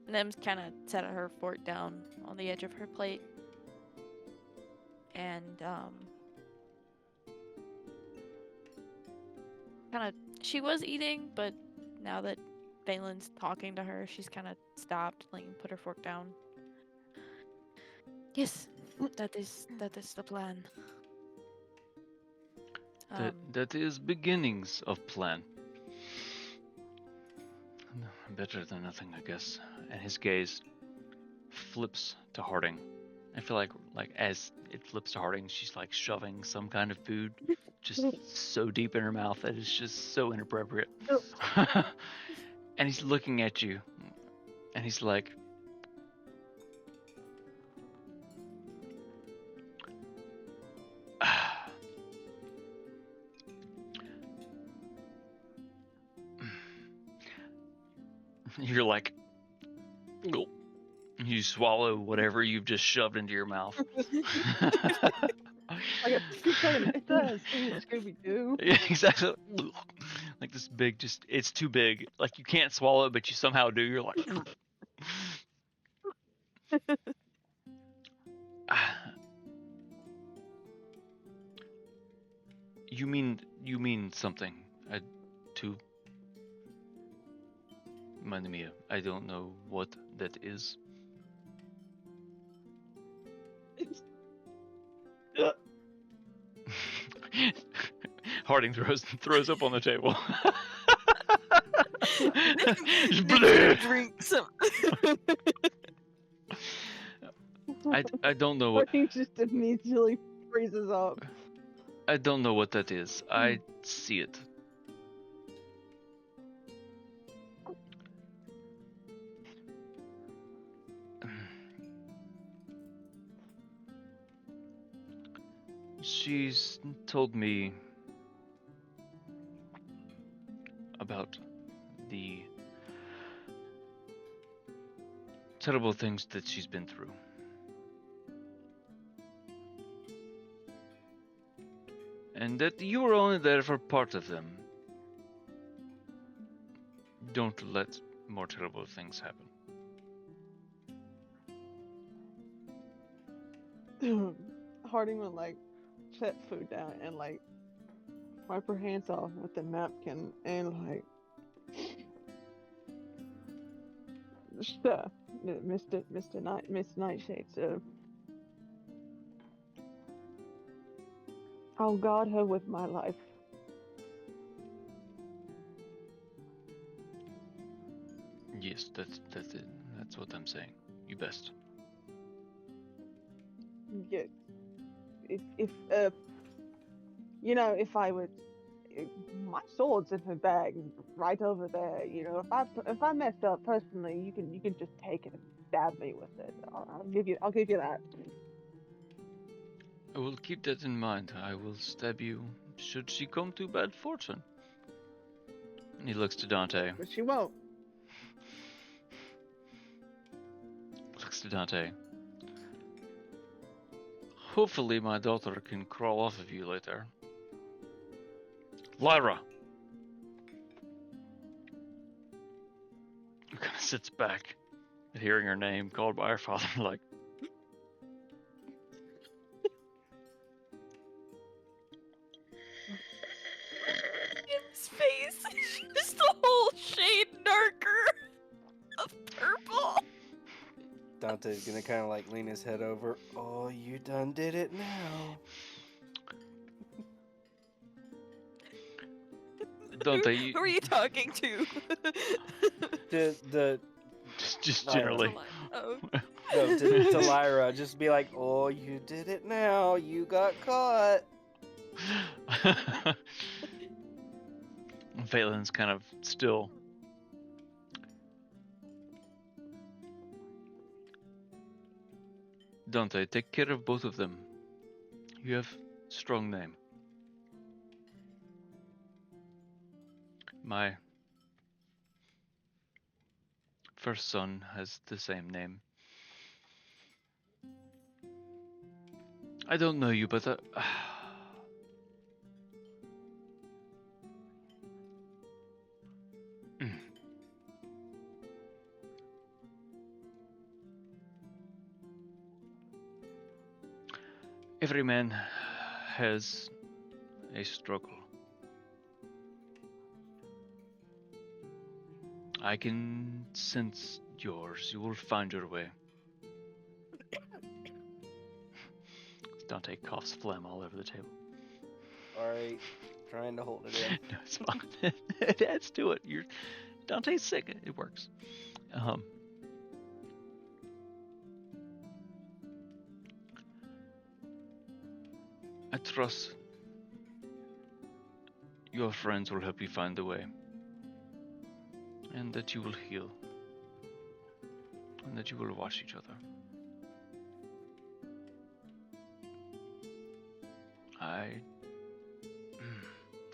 Nem's kind of set her fork down on the edge of her plate, and she was eating, but now that Valen's talking to her, she's kind of stopped, like, and put her fork down. Yes, that is the plan. That is beginnings of plan. Better than nothing, I guess. And his gaze flips to Harding. I feel like as it flips to Harding, she's like shoving some kind of food just so deep in her mouth that it's just so inappropriate. And he's looking at you, and he's like, you're like, gulp. You swallow whatever you've just shoved into your mouth. It does. Scooby-Doo. Yeah, exactly. Like this big, just, it's too big. Like you can't swallow it, but you somehow do. You're like, you mean something to Manamia. I don't know what that is. Harding throws up on the table. Drink some. I don't know what He just immediately freezes up. I don't know what that is. I see it. She's told me about the terrible things that she's been through. And that you were only there for part of them. Don't let more terrible things happen. Harding would like set food down and like wipe her hands off with the napkin and like Miss Nightshades. I'll guard her with my life. Yes, that's it. That's what I'm saying. You best. Yeah. If if I would, my sword's in her bag, right over there. If I messed up personally, you can just take it and stab me with it. I'll give you that. I will keep that in mind. I will stab you should she come to bad fortune. And he looks to Dante. But she won't. Looks to Dante. Hopefully my daughter can crawl off of you later. Lyra! Kind of sits back at hearing her name called by her father, like, His face is just a whole shade darker of purple. Dante's gonna kind of like lean his head over. Oh, you done did it now. Dante, you, Who are you talking to? The just Lyra. generally. Oh. no, to Lyra, just be like, oh, you did it now. You got caught. Phelan's kind of still. Dante, take care of both of them. You have strong name. My first son has the same name. I don't know you, but every man has a struggle. I can sense yours. You will find your way. Dante coughs phlegm all over the table. Alright, trying to hold it in. No, it's fine. It adds to it. Dante's sick. It works. I trust your friends will help you find the way, and that you will heal, and that you will watch each other.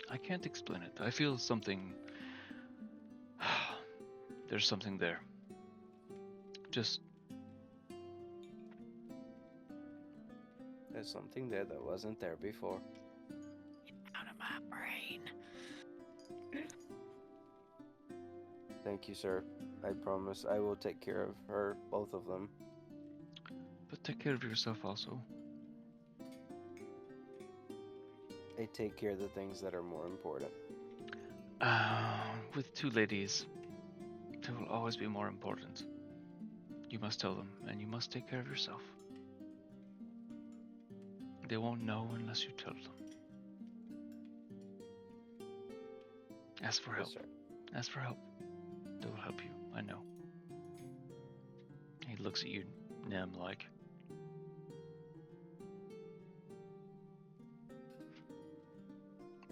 I can't explain it. I feel something. There's something there. Just There's something there that wasn't there before. Out of my brain. Thank you, sir. I promise I will take care of her, both of them. but take care of yourself also. I take care of the things that are more important. With two ladies, they will always be more important. You must tell them, and you must take care of yourself. They won't know unless you tell them. Ask for help. Yes, sir. Ask for help. They will help you. I know. He looks at you, Nem, like.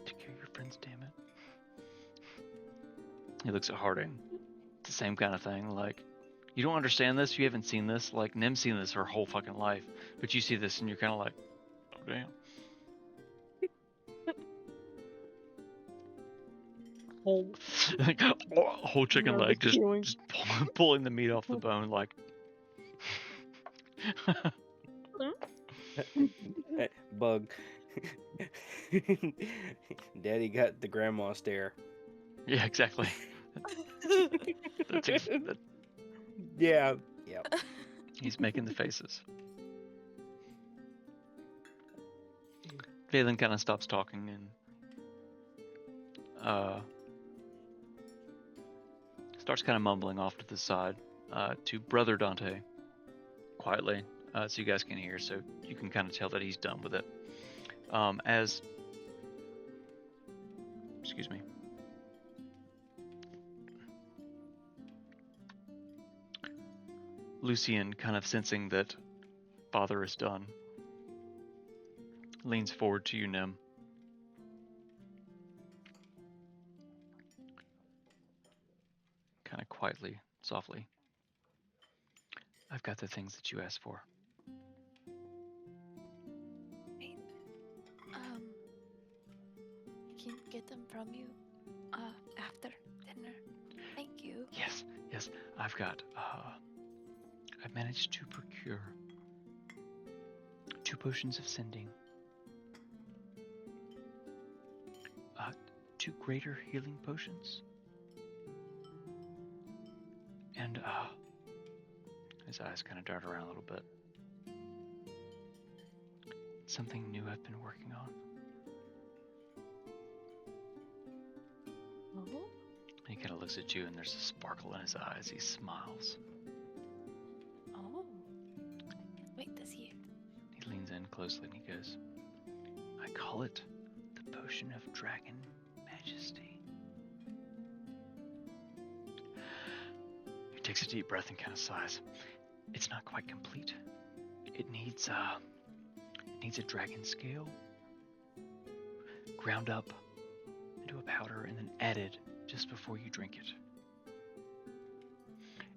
Take care of your friends, damn it. He looks at Harding. It's the same kind of thing. Like, you don't understand this. You haven't seen this. Like, Nem's seen this her whole fucking life. But you see this and you're kind of like, oh, damn. Like, whole chicken Nervous leg just, feeling. just pulling the meat off the bone, like. Bug. Daddy got the grandma stare. Yeah, exactly. Yeah. Yep. He's making the faces. Phelan kind of stops talking and starts kind of mumbling off to the side to Brother Dante quietly, so you guys can hear, so you can kind of tell that he's done with it. Excuse me. Lucian, kind of sensing that Father is done, leans forward to you, Nem. Kind of quietly, softly. I've got the things that you asked for. I can get them from you after dinner. Thank you. Yes, I've got, I managed to procure 2 potions of sending. 2 greater healing potions. And his eyes kind of dart around a little bit. Something new I've been working on. Oh. He kind of looks at you and there's a sparkle in his eyes. He smiles. Oh. Wait to see it. He leans in closely and he goes, I call it the Potion of Dragon Majesty. He takes a deep breath and kind of sighs. It's not quite complete. It needs a dragon scale ground up into a powder and then added just before you drink it.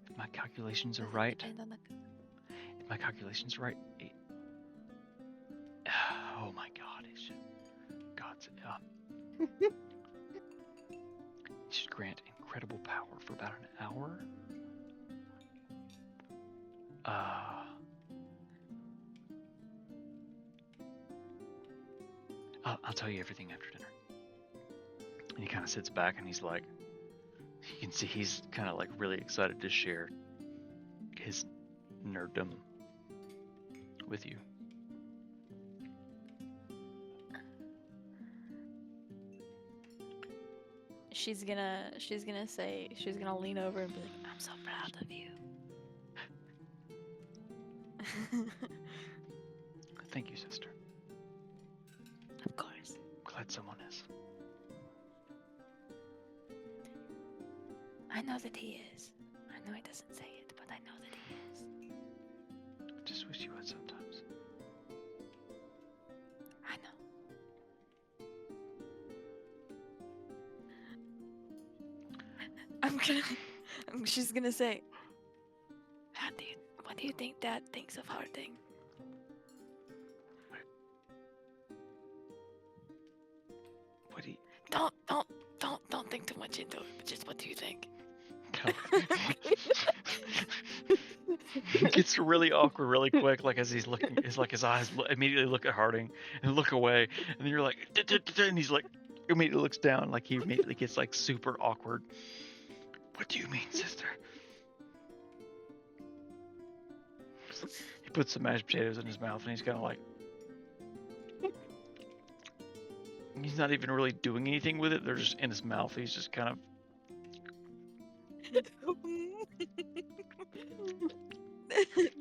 If my calculations are right, oh my God, it should, God's, it should grant incredible power for about an hour. I'll tell you everything after dinner. And he kind of sits back and he's like, you can see he's kind of like really excited to share his nerddom with you. She's gonna lean over and be like, I'm so proud of you. Thank you, sister. Of course. Glad someone is. I know that he is. I know he doesn't say it, but I know that he is. I just wish you would sometimes. I know. She's gonna say, what do you think Dad thinks of Harding? What do you... Don't think too much into it, but just what do you think? It gets really awkward really quick, like as he's looking, it's like his eyes immediately look at Harding and look away, and then you're like, and he's like, immediately looks down, like he immediately gets like super awkward. What do you mean, sister? He puts some mashed potatoes in his mouth and he's kind of like, he's not even really doing anything with it. They're just in his mouth. He's just kind of.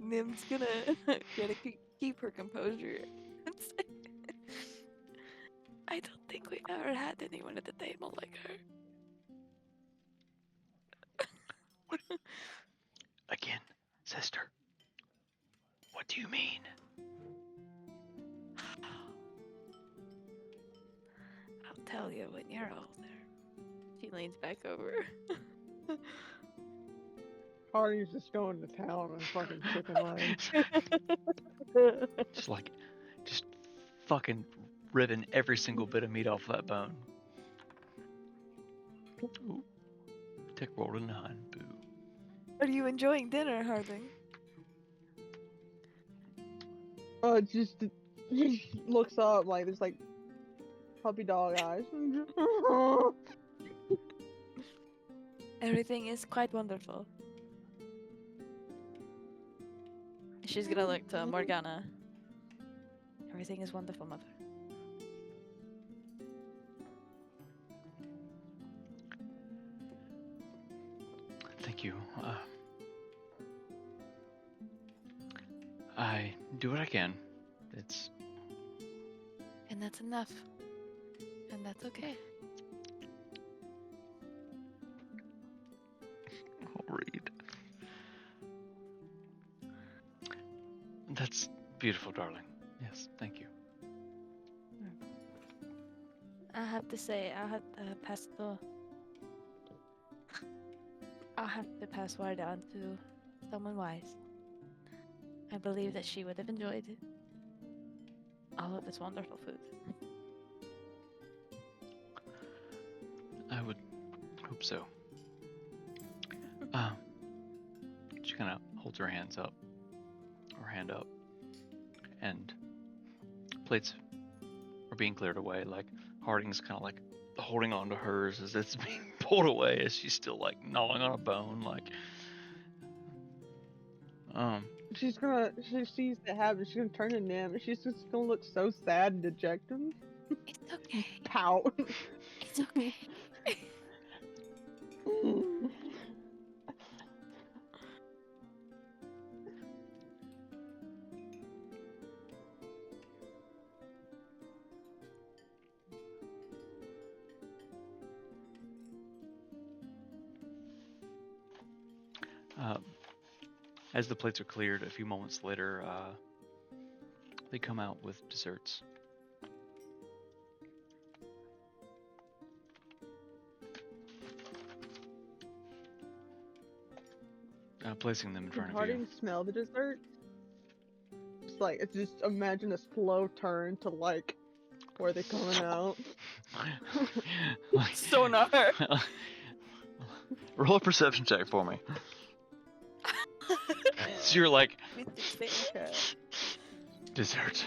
Nim's gonna keep her composure and say, I don't think we've ever had anyone at the table like her. Again, sister. What do you mean? I'll tell you when you're older. She leans back over. Harding's just going to town on fucking chicken legs. Just fucking ripping every single bit of meat off that bone. Ooh. Tick rolled a 9. Boo. Are you enjoying dinner, Harding? Just looks up like there's like puppy dog eyes. Everything is quite wonderful. She's gonna look to Morgana. Everything is wonderful, Mother. Thank you. I do what I can. It's... And that's enough. And that's okay. I'll read. That's beautiful, darling. Yes, thank you. I have to say, I'll have to pass word on to someone wise. I believe that she would have enjoyed all of this wonderful food. I would hope so. She kind of holds her hand up, and plates are being cleared away, like Harding's kind of like holding on to hers as it's being pulled away, as she's still like gnawing on a bone, like. She sees the habit, she's gonna turn to Nim, and she's just gonna look so sad and dejected. It's okay. Pout. It's okay. As the plates are cleared, a few moments later, they come out with desserts. Placing them in Can front of you. Harding smell the dessert? It's just imagine a slow turn to like where they're coming out. Sonar. Roll a perception check for me. So you're like, Okay. dessert.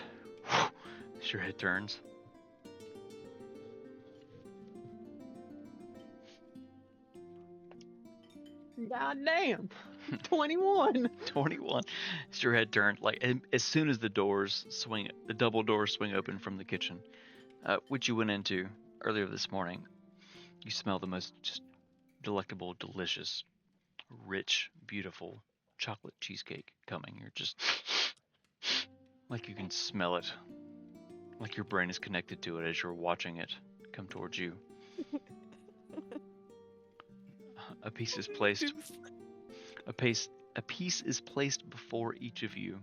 As your head turns. God damn. 21. 21. As your head turned, like as soon as the double doors swing open from the kitchen, which you went into earlier this morning, you smell the most just delectable, delicious, rich, beautiful chocolate cheesecake coming. You're just like you can smell it, like your brain is connected to it as you're watching it come towards you. A piece is placed. A piece is placed before each of you.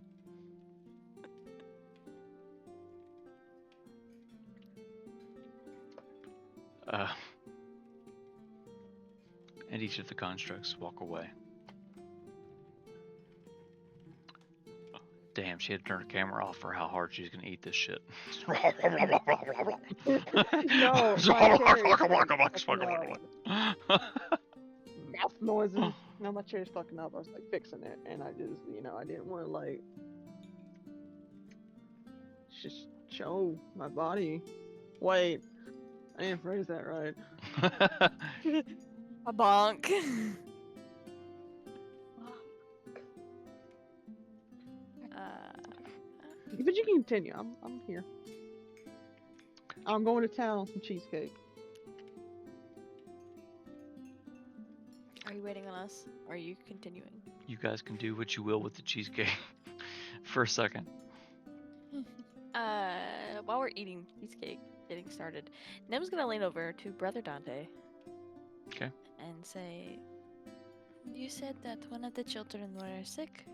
And each of the constructs walk away. Damn, she had to turn her camera off for how hard she's gonna eat this shit. No, mouth noises. No, my chair's fucking up. I was like fixing it, and I just, I didn't want to like just show my body. Wait, I didn't phrase that right. A bonk. But you can continue. I'm here. I'm going to town on some cheesecake. Are you waiting on us? Or are you continuing? You guys can do what you will with the cheesecake for a second. While we're eating cheesecake, getting started, Nim's gonna lean over to Brother Dante. Okay. And say, "You said that one of the children were sick."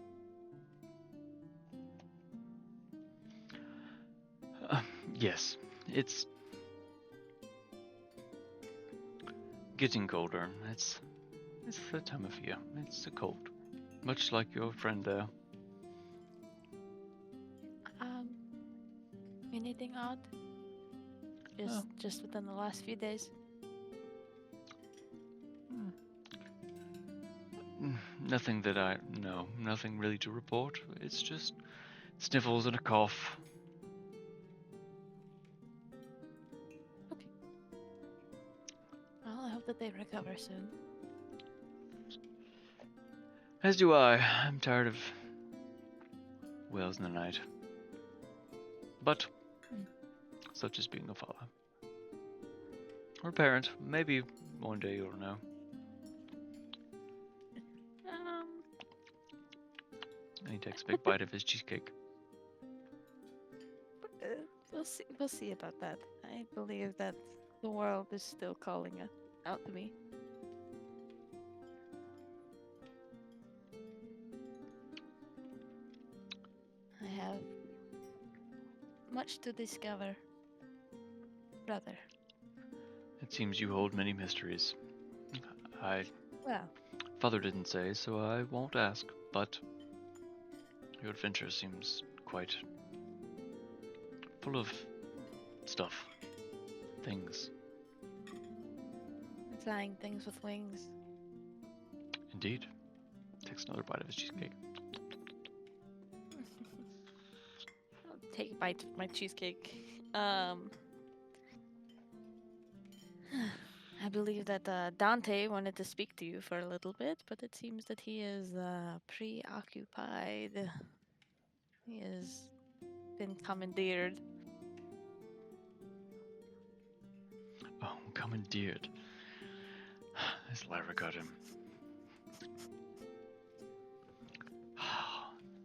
Yes, it's getting colder. It's the time of year. It's the cold, much like your friend there. Anything odd? Just within the last few days? Nothing that I know. Nothing really to report. It's just sniffles and a cough. Okay. Well, I hope that they recover soon. As do I. I'm tired of wails in the night. But such is being a father. Or a parent. Maybe one day you'll know. And he takes a big bite of his cheesecake. We'll see about that. I believe that the world is still calling out to me. I have much to discover, brother. It seems you hold many mysteries. Well, Father didn't say, so I won't ask, but your adventure seems quite full of stuff. Things. flying things with wings. Indeed. Takes another bite of his cheesecake. take a bite of my cheesecake. I believe that Dante wanted to speak to you for a little bit, but it seems that he is preoccupied. He has been commandeered. Oh, commandeered. This Lyra got him.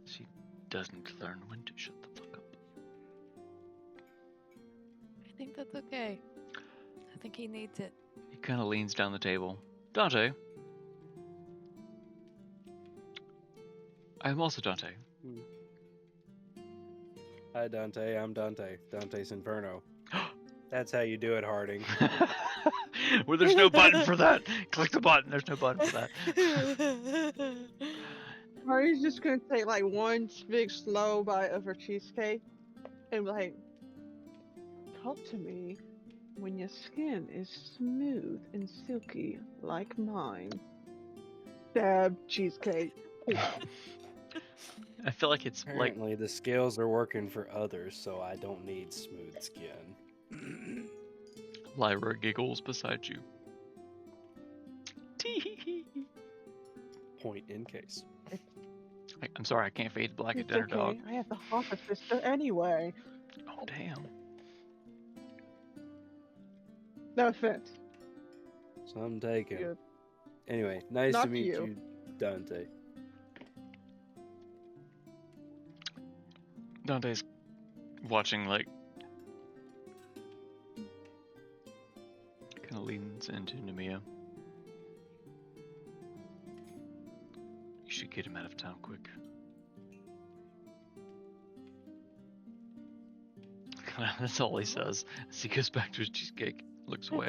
She doesn't learn when to shut the fuck up. I think that's okay. I think he needs it. He kind of leans down the table. Dante. I'm also Dante. Hi, Dante. I'm Dante. Dante's Inferno. That's how you do it, Harding. Well, there's no button for that. Click the button. There's no button for that. Mari's just gonna take like one big slow bite of her cheesecake and be like, talk to me when your skin is smooth and silky like mine. Dab cheesecake. I feel like it's like Apparently, the scales are working for others, so I don't need smooth skin. Lyra giggles beside you. Tee. Point in case. I'm sorry, I can't feed Black a It's dinner okay. dog. I have the hotter sister anyway. Oh, damn. No offense. So I'm taken. You. Anyway, nice Not to meet you. you, Dante. Dante's watching, like, kind of leans into Nemea. You should get him out of town quick. That's all he says as he goes back to his cheesecake, looks away.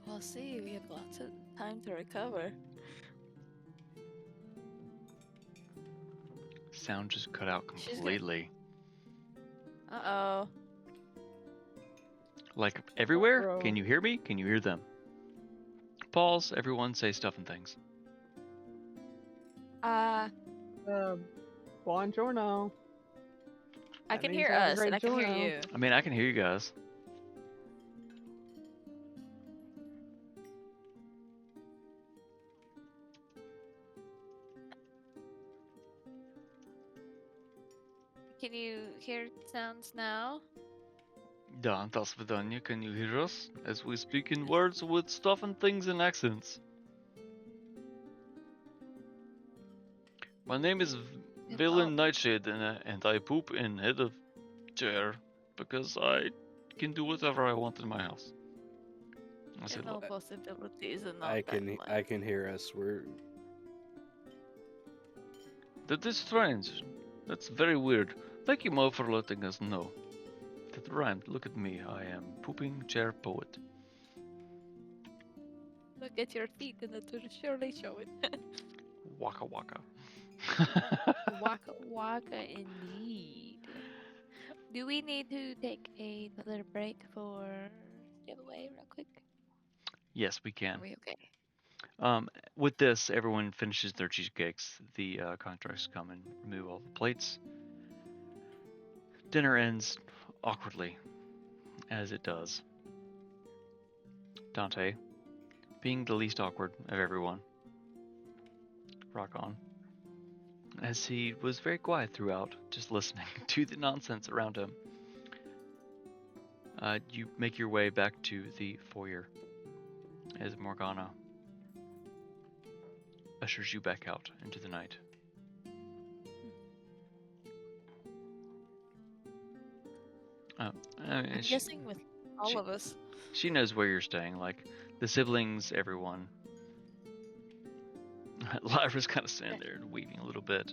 We'll see. We have lots of time to recover. Sound just cut out She's gonna- completely. Uh-oh. Like, everywhere? Bro. Can you hear me? Can you hear them? Pause, everyone say stuff and things. Buongiorno. I That can means hear have a us, great and I can hear giorno. you. I mean, I can hear you guys. Can you hear sounds now? Да, до свидания, can you hear us? As we speak in words with stuff and things and accents. My name is Villain Nightshade, and I poop in head of chair because I can do whatever I want in my house. I There's said, no possibilities and I can hear us. that is strange. That's very weird. Thank you, Mo, for letting us know. That rhymed. Look at me. I am pooping chair poet. Look at your feet, and it will surely show it. Waka waka. Waka waka indeed. Do we need to take another break for giveaway real quick? Yes, we Are can. we okay? With this, everyone finishes their cheesecakes. The contracts come and remove all the plates. Dinner ends awkwardly, as it does. Dante, being the least awkward of everyone, rock on. As he was very quiet throughout, just listening to the nonsense around him. You make your way back to the foyer as Morgana ushers you back out into the night. I'm guessing with all she- of us. She knows where you're staying, like the siblings, everyone. Lyra's kind of standing there and weeping a little bit.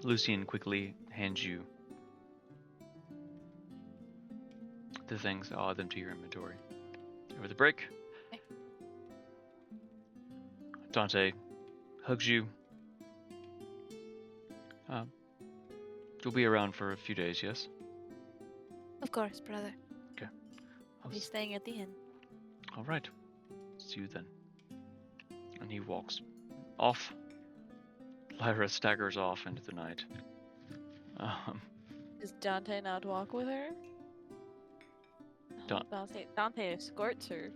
Lucian quickly hands you the things. I'll add them to your inventory. Over the break, Okay. Dante hugs you. You'll be around for a few days, yes? Of course, brother. I'll I'll be staying at the inn. All right. See you then. And he walks off Lyra staggers off into the night. Um, Does Dante not walk with her? No, Dante escorts her.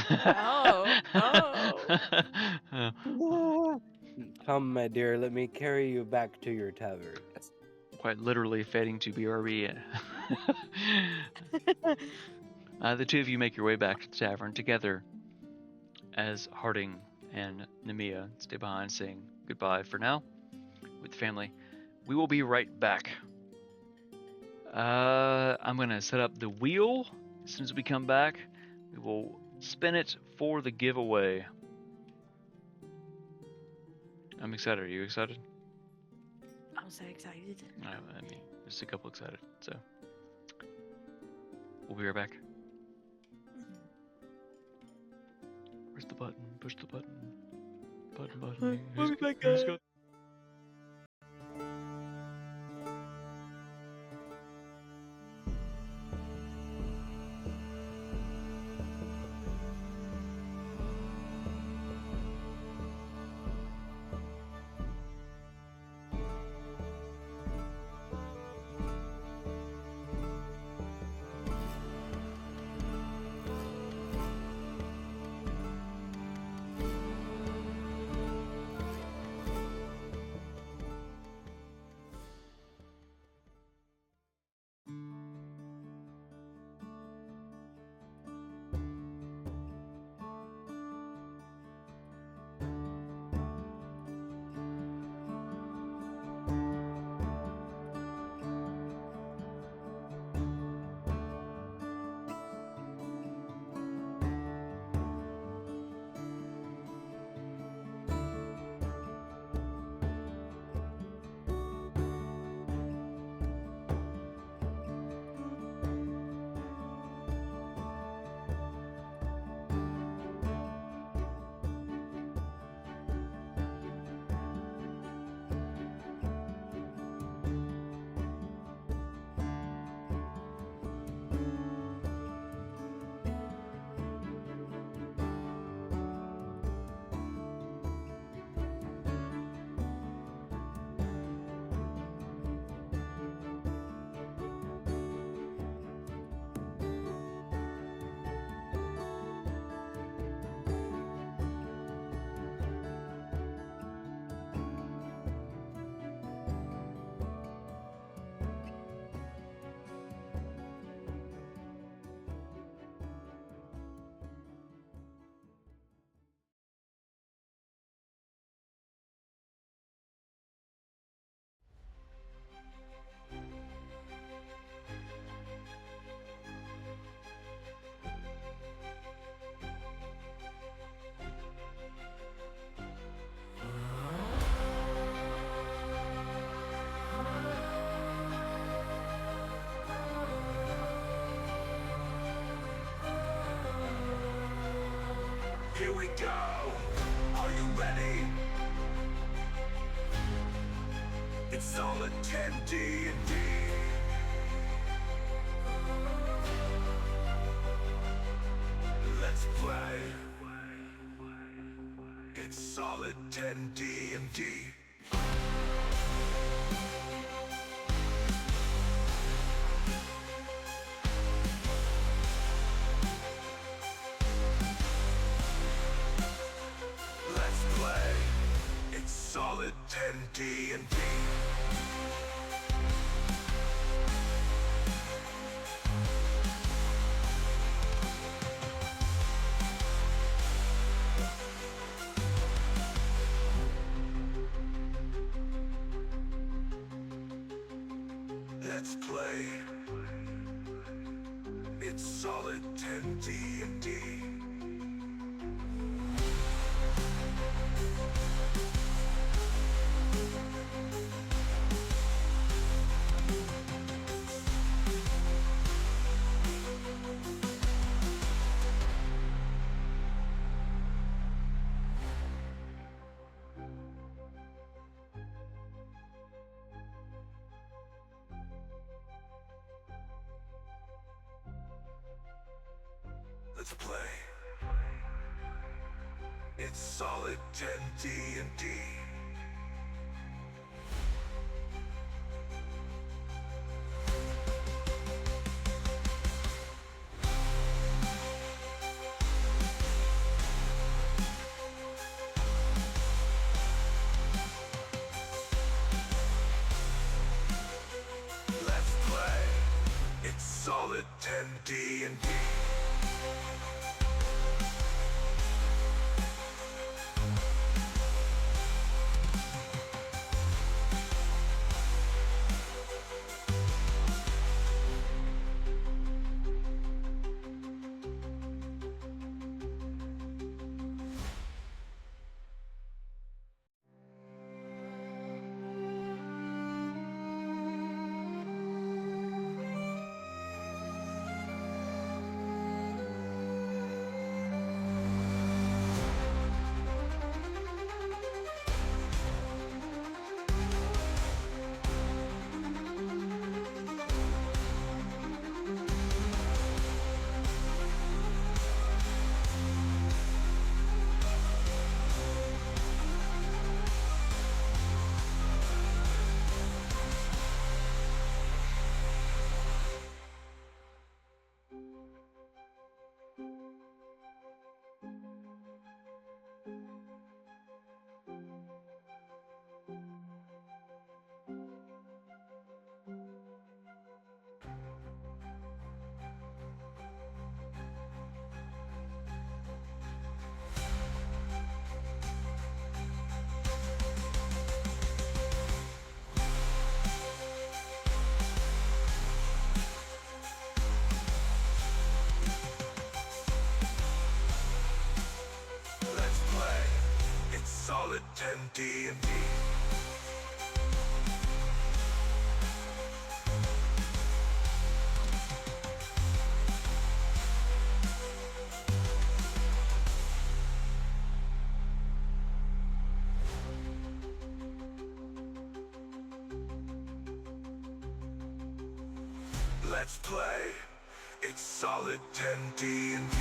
Oh, oh. Come, my dear, let me carry you back to your tavern. Quite literally fading to BRB. The two of you make your way back to the tavern together as Harding and Nemea stay behind saying goodbye for now with the family. We will be right back. I'm going to set up the wheel as soon as we come back. We will spin it for the giveaway. I'm excited. Are you excited? I'm so excited. I mean, just a couple excited. So, we'll be right back. Where's the button? Push the button. Button. We'll be back, Who's guys. got- Here we go! Are you ready? It's solid 10 D&D. Let's play. It's solid 10 D&D. Let's play. It's solid 10 D&D. Let's play. It's solid 10 D&D. Let's play. It's solid 10 D&D. 10 D&D. Let's play. It's solid 10 D&D. Let's play. It's solid 10 D&D.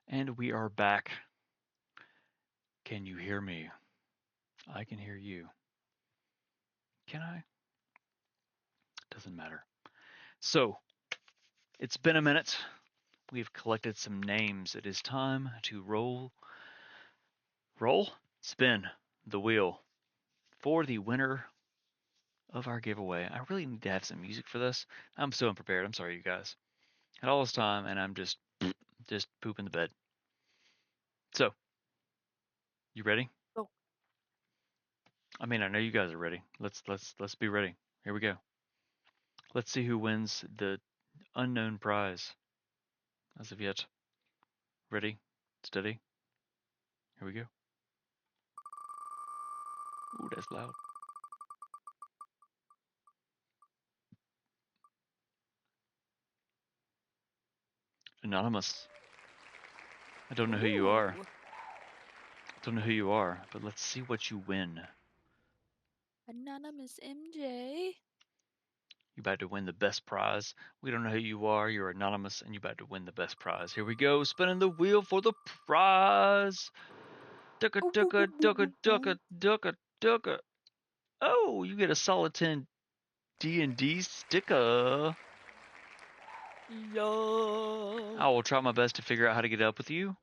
And we are back. Can you hear me? I can hear you. Can I? Doesn't matter. So, it's been a minute. We've collected some names. It is time to spin the wheel for the winner of our giveaway. I really need to have some music for this. I'm so unprepared. I'm sorry, you guys. Had all this time, and I'm just pooping the bed. So, you ready? Go. I mean, I know you guys are ready. Let's be ready. Here we go. Let's see who wins the unknown prize. As of yet. Ready? Steady? Here we go. Ooh, that's loud. Anonymous. I don't know who you are. Ooh, Don't know who you are, but let's see what you win. Anonymous MJ. You about to win the best prize. We don't know who you are. You're anonymous, and you about to win the best prize. Here we go. Spinning the wheel for the prize. Ducka, Ooh, ooh, ducka, ooh, ooh, ducka, ooh, ooh. ducka, ducka, ducka. Oh, you get a solid 10 D&D sticker. Yo. I will try my best to figure out how to get up with you.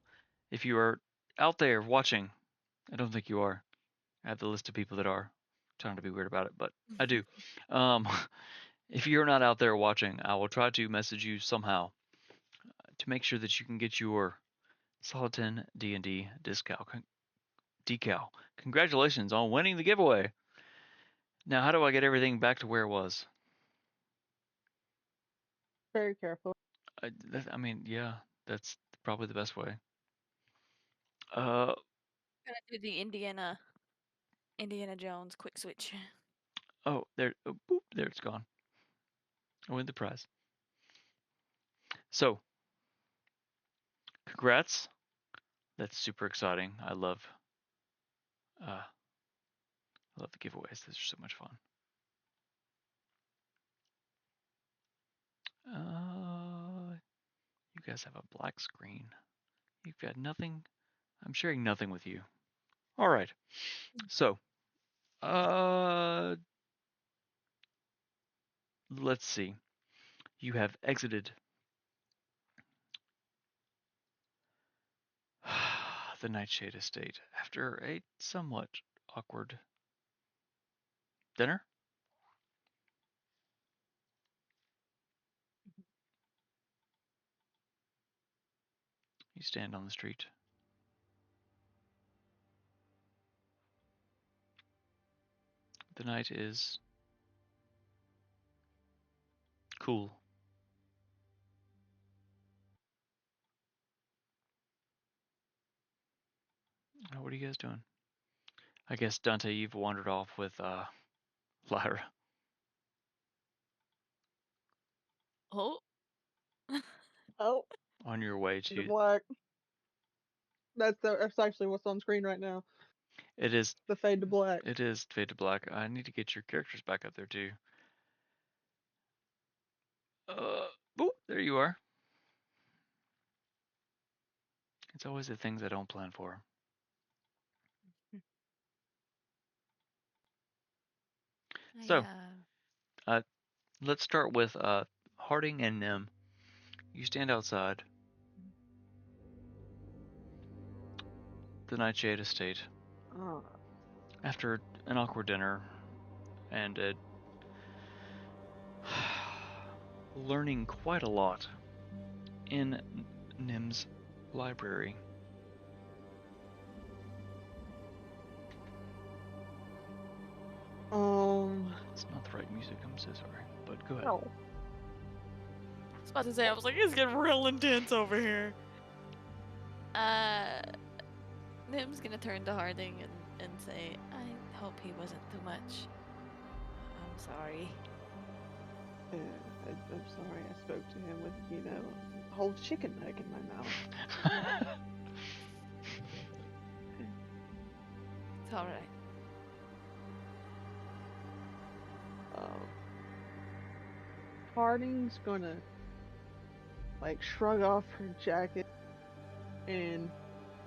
If you are out there watching, I don't think you are. I have the list of people that are. Trying to be weird about it, but I do. Um, if you're not out there watching, I will try to message you somehow to make sure that you can get your Solid 10 D&D decal. Congratulations on winning the giveaway. Now, how do I get everything back to where it was? Very careful. I mean, yeah, that's probably the best way. Uh, Gonna do the Indiana Jones quick switch. oh, there, oh, boop, there it's gone. I win the prize. So, congrats. That's super exciting. I love the giveaways. These are so much fun. You guys have a black screen. You've got nothing. I'm sharing nothing with you. All right. So, let's see. You have exited the Nightshade estate after a somewhat awkward dinner. You stand on the street. The night is cool. What are you guys doing? I guess, Dante, you've wandered off with Lyra Oh. Oh, on your way the to. black. That's actually what's on screen right now. It is The fade to black. Fade to Black. I need to get your characters back up there too. Boop, there you are. It's always the things I don't plan for. So, let's start with Harding and Nim. You stand outside the Nightshade estate after an awkward dinner and learning quite a lot in Nim's library. It's not the right music. I'm so sorry, but go ahead. Oh. I was about to say, I was like, it's getting real intense over here. Nim's gonna turn to Harding and say, I hope he wasn't too much. I'm sorry. I'm sorry I spoke to him with, a whole chicken neck in my mouth. It's alright. Harding's gonna, shrug off her jacket and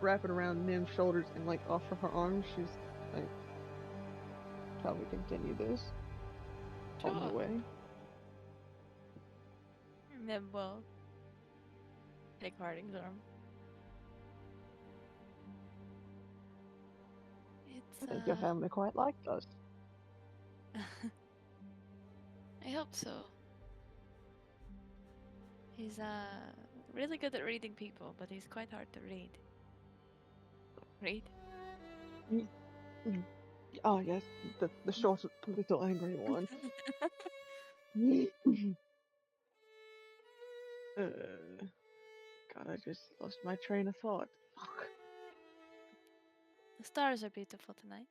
wrap it around Nim's shoulders and like offer her arms. She's like, "Shall we continue this on my Sure. way?" And then we'll take Harding's arm. It's I think your family quite liked us. I hope so. He's really good at reading people, but he's quite hard to read. Read? Oh yes, the short, little angry one. God, I just lost my train of thought. Fuck. The stars are beautiful tonight.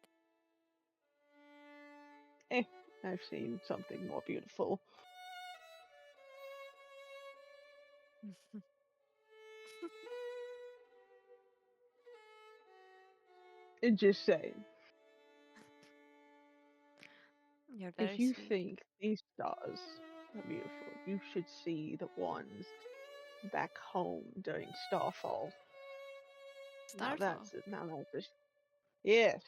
Eh, I've seen something more beautiful. And just saying, You're very if you sweet. think these stars are beautiful, you should see the ones back home during Starfall. Starfall. Now that's just yes.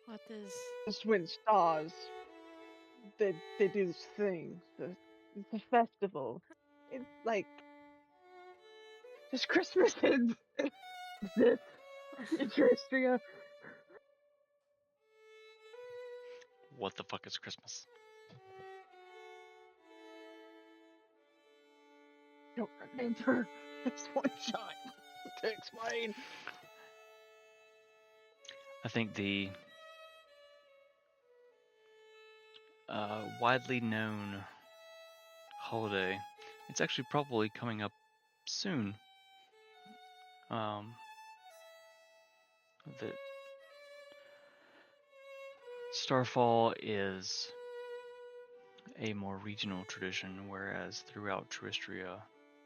What is? It's when stars they do this thing, the festival. It's like just Christmas in this in Terrestrial. What the fuck is Christmas? Don't remember. It's one shot to explain. I think the widely known holiday, it's actually probably coming up soon. That Starfall is a more regional tradition, whereas throughout Terrestria,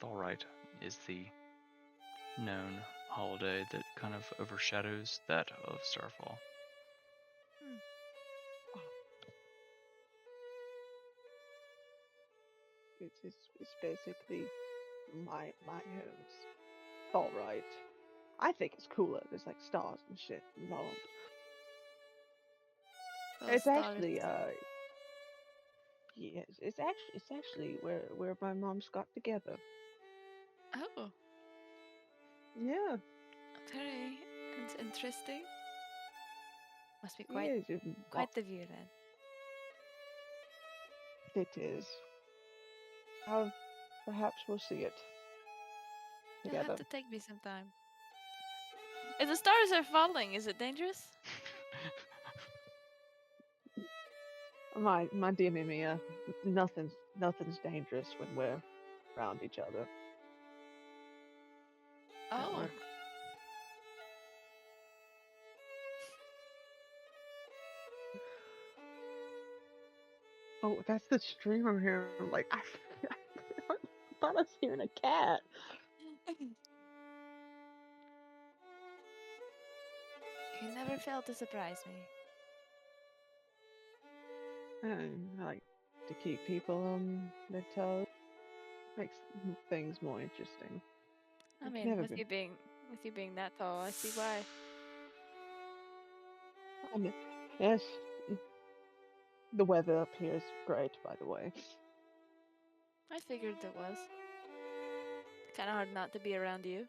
Thalrite is the known holiday that kind of overshadows that of Starfall. It's basically my home's all right. I think it's cooler. There's like stars and shit involved. Those It's stars. actually yes, it's actually where my moms got together. Oh, Yeah, very interesting. Must be quite yes, quite the view then. it is. Perhaps we'll see it You'll have together. to take me sometime. If the stars are falling, is it dangerous? My dear Mimia, nothing's dangerous when we're around each other. Don't Oh, worry. Oh, that's the streamer here. Like I thought I was hearing a cat. you never fail to surprise me. I like to keep people on their toes. Makes things more interesting. I I've mean, never with been. you being that tall, I see why. Yes, the weather up here is great, by the way. I figured it was. Kind of hard not to be around you.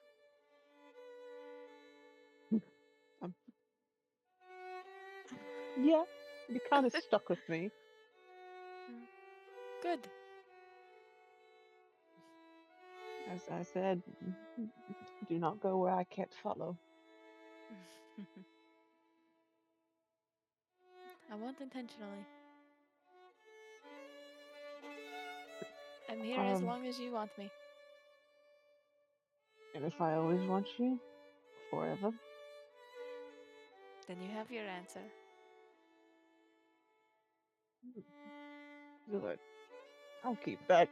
Um, yeah, you kind of stuck with me. Good. As I said, do not go where I can't follow. I won't intentionally. I'm here as Um, long as you want me. and if I always want you, forever. Then you have your answer. Good. I'll keep that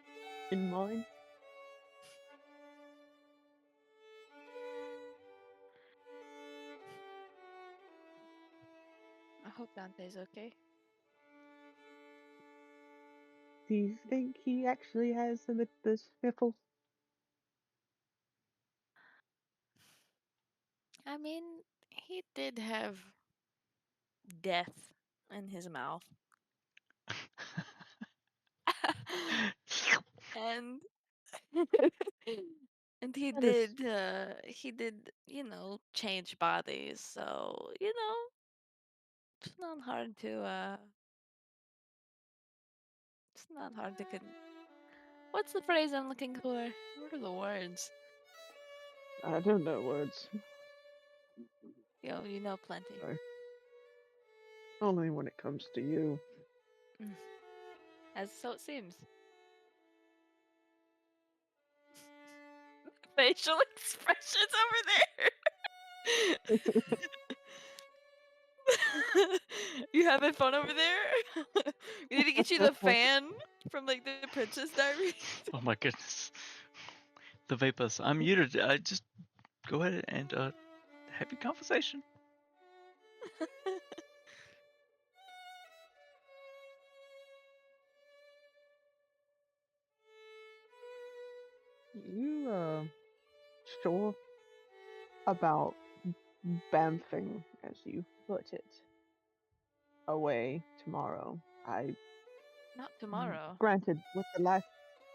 in mind. I hope Dante's okay. Do you think he actually has the sniffles? I mean, he did have death in his mouth. And and That is he did, change bodies. So, it's not hard to it's not hard to what's the phrase I'm looking for? What are the words? I don't know words. You know plenty. Sorry. Only when it comes to you. As so it seems. Facial expressions over there. You having fun over there? We need to get you the fan from like the Princess Diaries. Oh my goodness. The vapors. I'm muted. Just go ahead and have your conversation. You sure about bamfing, as you put it, away tomorrow? Not tomorrow. Granted, with the last,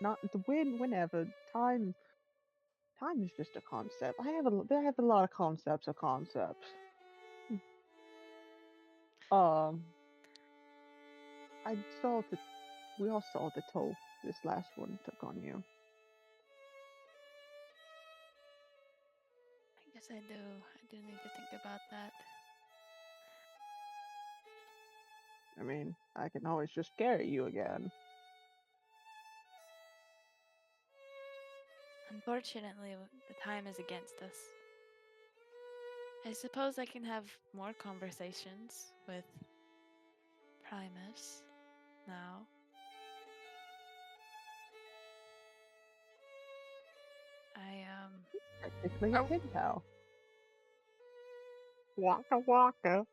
not the whenever time is just a concept. I have a lot of concepts of concepts. Um, I saw that we all saw the toll this last one took on you. I guess I do. I do need to think about that. I mean, I can always just carry you again. Unfortunately, the time is against us. I suppose I can have more conversations with Primus now. Technically a Oh. pen pal. Waka waka.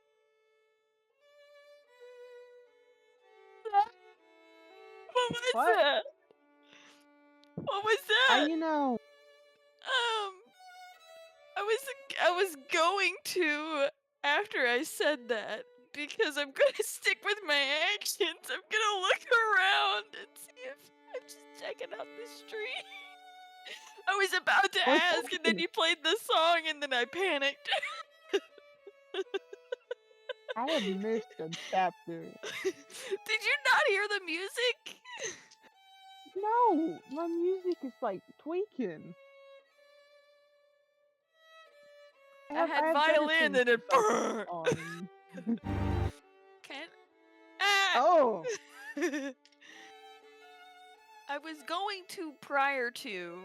What was What? that? What was How that? you know? I was going to after I said that because I'm gonna stick with my actions. I'm gonna look around and see if I'm just checking out the street. I was about to Well, ask, and then you played the song, and then I panicked. I have missed a chapter. Did you not hear the music? No, my music is like tweaking. I had I have better violin things and to it focus on. Can ah! Oh, I was going to prior to.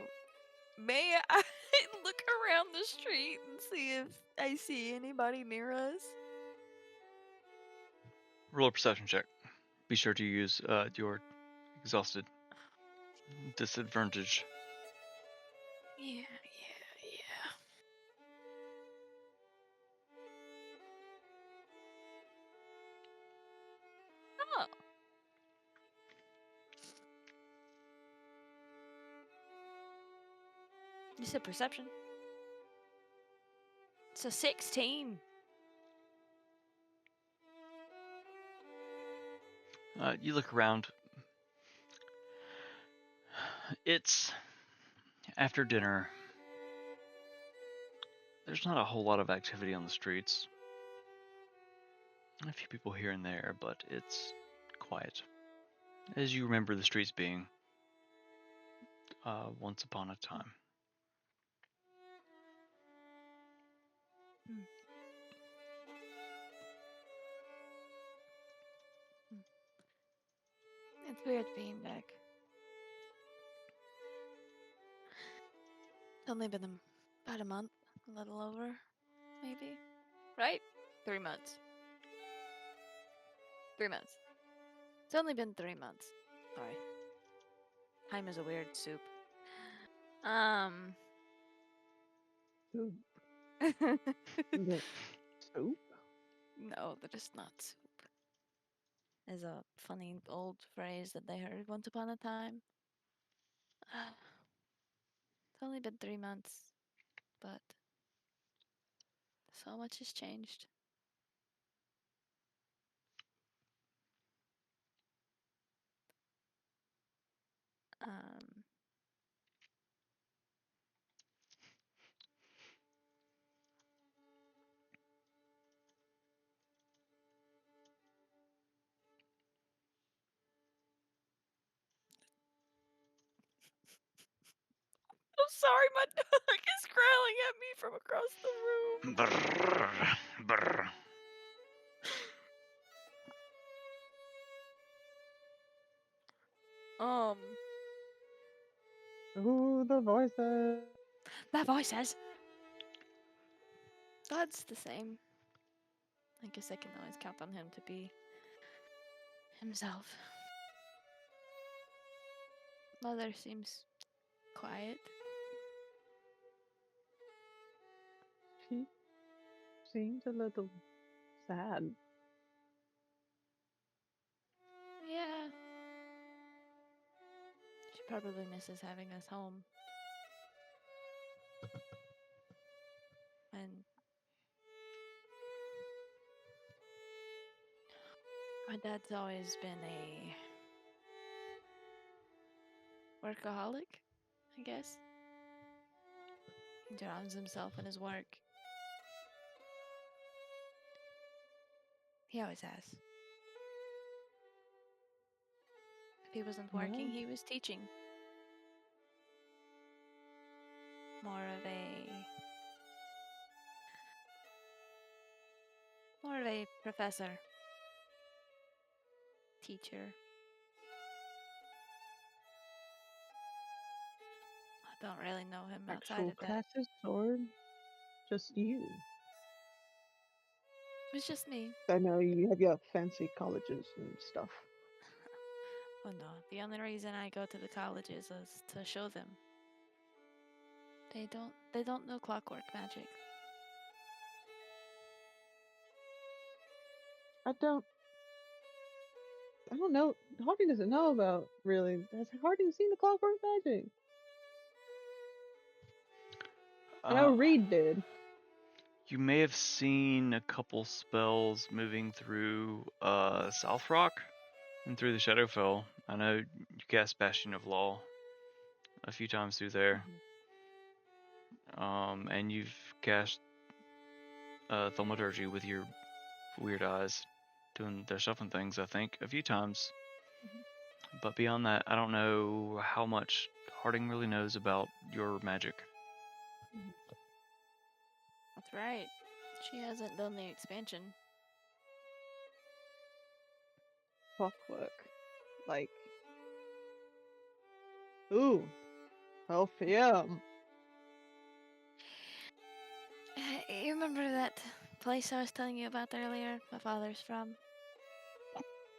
May I look around the street and see if I see anybody near us? Roll a perception check. Be sure to use your exhausted disadvantage. Yeah. Oh. You said perception. It's a 16. You look around. It's after dinner. There's not a whole lot of activity on the streets. A few people here and there, but it's quiet. As you remember the streets being once upon a time. It's weird being back. It's only been about a month, a little over, maybe. Right? 3 months. 3 months. It's only been 3 months. Sorry. Time is a weird soup. soup. The soup? No, that is not soup. Is a funny old phrase that they heard once upon a time. It's only been 3 months, but So much has changed. Um, I'm sorry, my dog is growling at me from across the room. Brrr, brrr. Um, Ooh, the voices. that voice says. God's the same. I guess I can always count on him to be himself. Mother seems quiet. She seems a little sad. Yeah. She probably misses having us home. And my dad's always been a workaholic, I guess. He drowns himself in his work. He always has. If he wasn't working, Well, he was teaching. More of a professor, teacher. I don't really know him outside actual of that. classes or just you? It's just me. I know you have your fancy colleges and stuff. Oh no, the only reason I go to the colleges is to show them. They don't know clockwork magic. I don't know. Harding doesn't know about really. Has Harding seen the Clockwork Magic? I know Uh, Reed did. you may have seen a couple spells moving through South Rock and through the Shadowfell. I know you cast Bastion of Law a few times through there. And you've cast Thaumaturgy with your weird eyes, doing their stuff and things, I think, a few times. But beyond that, I don't know how much Harding really knows about your magic. That's right. She hasn't done the expansion. Clockwork. Like. Ooh. LPM. You remember that place I was telling you about earlier? My father's from?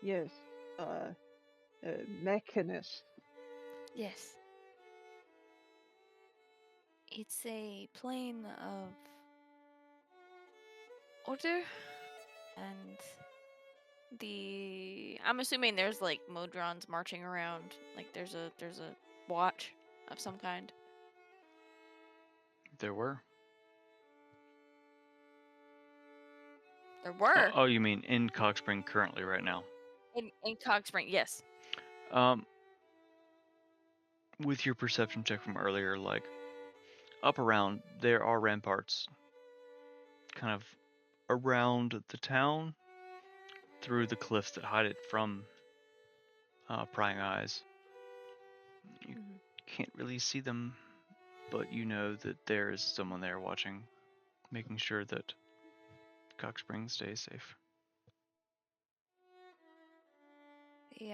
Yes. Mechanist. Yes. It's a plane of order, and I'm assuming there's like Modrons marching around. Like there's a watch of some kind. There were. There were Oh, you mean in Cockspring currently, right now? in Cogspring. Yes. Um, with your perception check from earlier, like up around, there are ramparts, kind of around the town, through the cliffs that hide it from prying eyes. You can't really see them, but you know that there is someone there watching, making sure that Cock Springs stays safe. The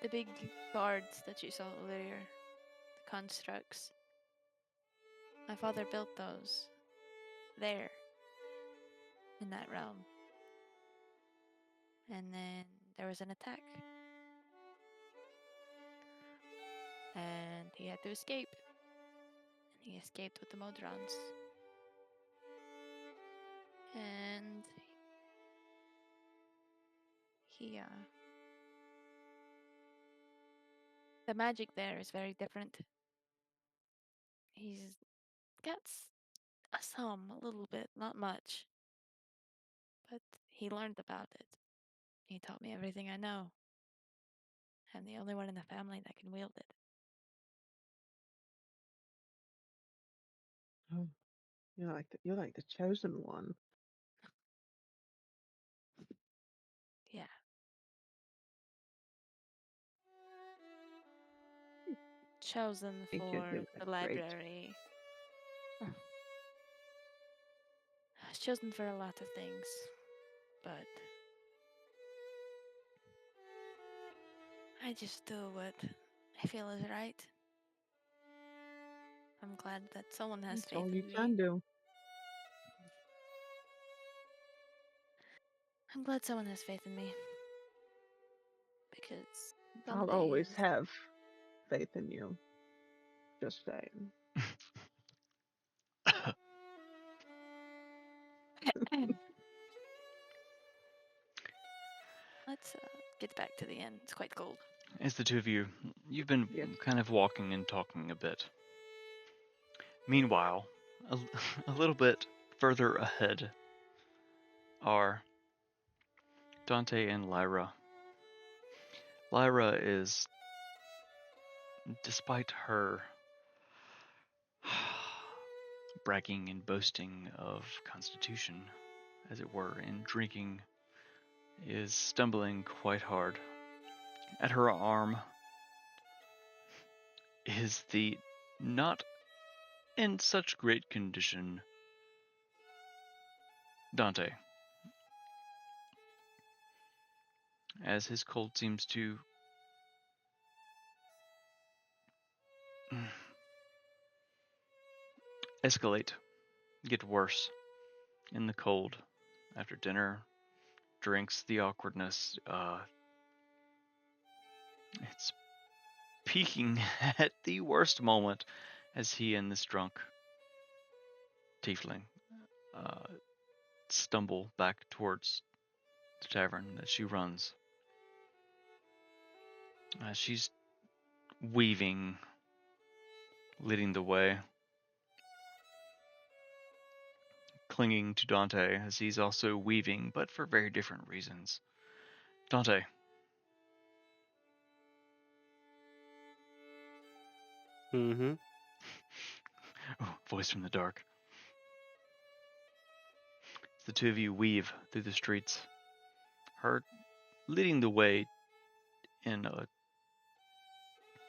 the big guards that you saw earlier, the constructs. My father built those there in that realm. And then there was an attack. And he had to escape. And he escaped with the Modrons. And he the magic there is very different. He's got Some, a little bit, not much. But he learned about it. He taught me everything I know. I'm the only one in the family that can wield it. Oh, you're like the chosen one. Yeah. Chosen I think you're for doing the great. library. I was chosen for a lot of things, but I just do what I feel is right. I'm glad that someone has That's faith all you in me. can do. I'm glad someone has faith in me. Because some I'll always days have faith in you. Just saying. let's get back to the inn. It's quite cold. As the two of you, you've been Yes. kind of walking and talking a bit. Meanwhile, a little bit further ahead are Dante and Lyra. Lyra is, despite her bragging and boasting of constitution, as it were, in drinking, is stumbling quite hard. At her arm is the not in such great condition Dante, as his cold seems to escalate, get worse in the cold. After dinner, drinks, the awkwardness, it's peaking at the worst moment as he and this drunk tiefling stumble back towards the tavern that she runs. She's weaving, leading the way, clinging to Dante as he's also weaving, but for very different reasons. Dante. Mm-hmm. Oh, voice from the dark. The two of you weave through the streets, her leading the way in a...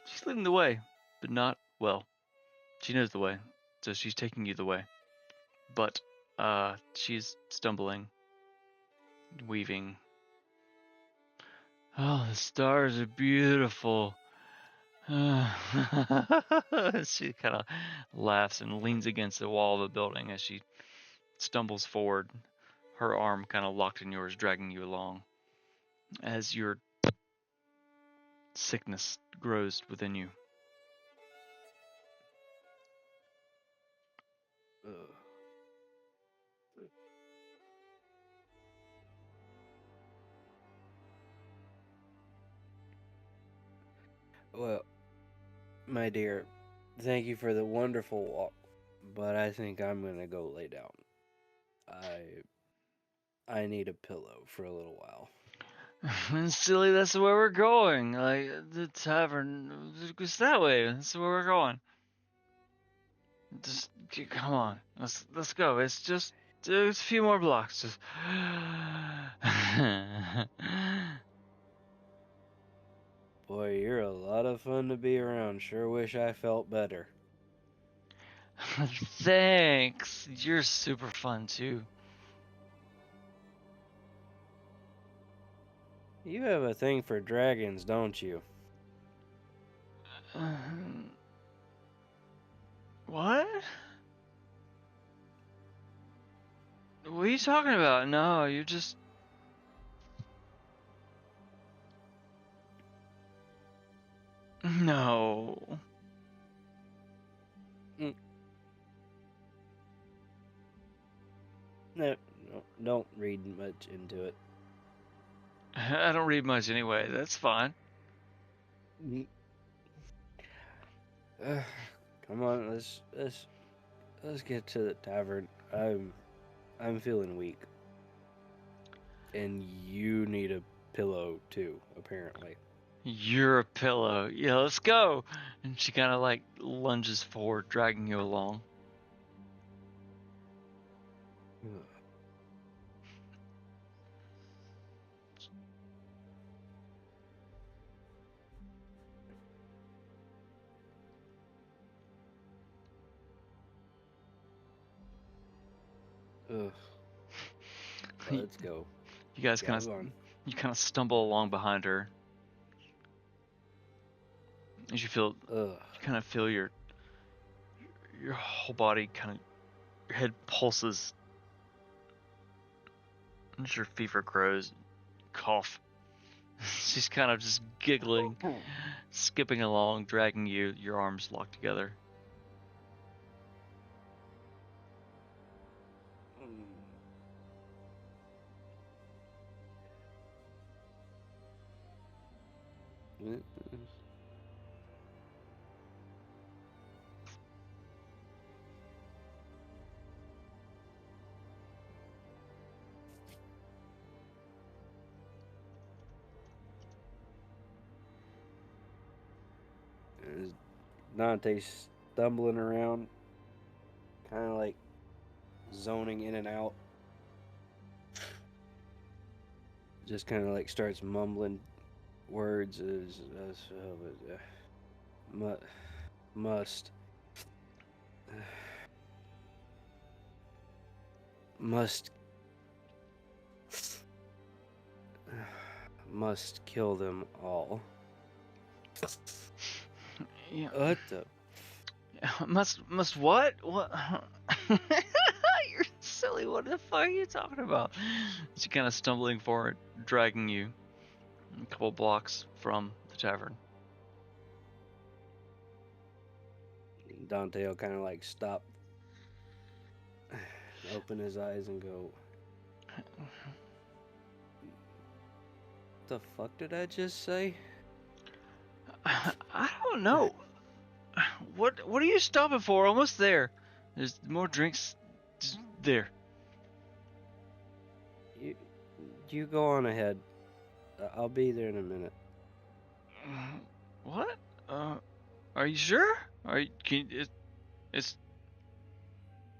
She's leading the way, but not well. She knows the way, so she's taking you the way. But she's stumbling, weaving. Oh, the stars are beautiful. She kind of laughs and leans against the wall of the building as she stumbles forward, her arm kind of locked in yours, dragging you along as your sickness grows within you. Ugh. Well, my dear, thank you for the wonderful walk, but I think I'm gonna go lay down. I need a pillow for a little while. Silly, that's where we're going. Like, the tavern goes that way. That's where we're going. Just, come on. Let's go. It's just a few more blocks. Just... Boy, you're a lot of fun to be around. Sure wish I felt better. Thanks. You're super fun, too. You have a thing for dragons, don't you? What? What are you talking about? No, you're just... No. No, don't read much into it. I don't read much anyway. That's fine. Come on, let's Let's get to the tavern. I'm feeling weak. And you need a pillow too, apparently. You're a pillow. Yeah, let's go. And she kind of like lunges forward, dragging you along. Ugh. Let's go. You guys Yeah, kind move of on. you kind of stumble along behind her as you feel Ugh. you kind of feel your whole body kind of your head pulses as your fever grows. Cough. She's kind of just giggling, skipping along, dragging you, your arms locked together. Dante's stumbling around, kind of like zoning in and out. Just kind of like starts mumbling words must must must kill them all. Yeah. What the? Must what? What? You're silly. What the fuck are you talking about? She kind of stumbling forward, dragging you a couple blocks from the tavern. Dante will kind of like stop, open his eyes, and go, "The fuck did I just say?" I don't know. What are you stopping for? Almost there. There's more drinks. Just there. You go on ahead. I'll be there in a minute. What? Are you sure? Are you, it's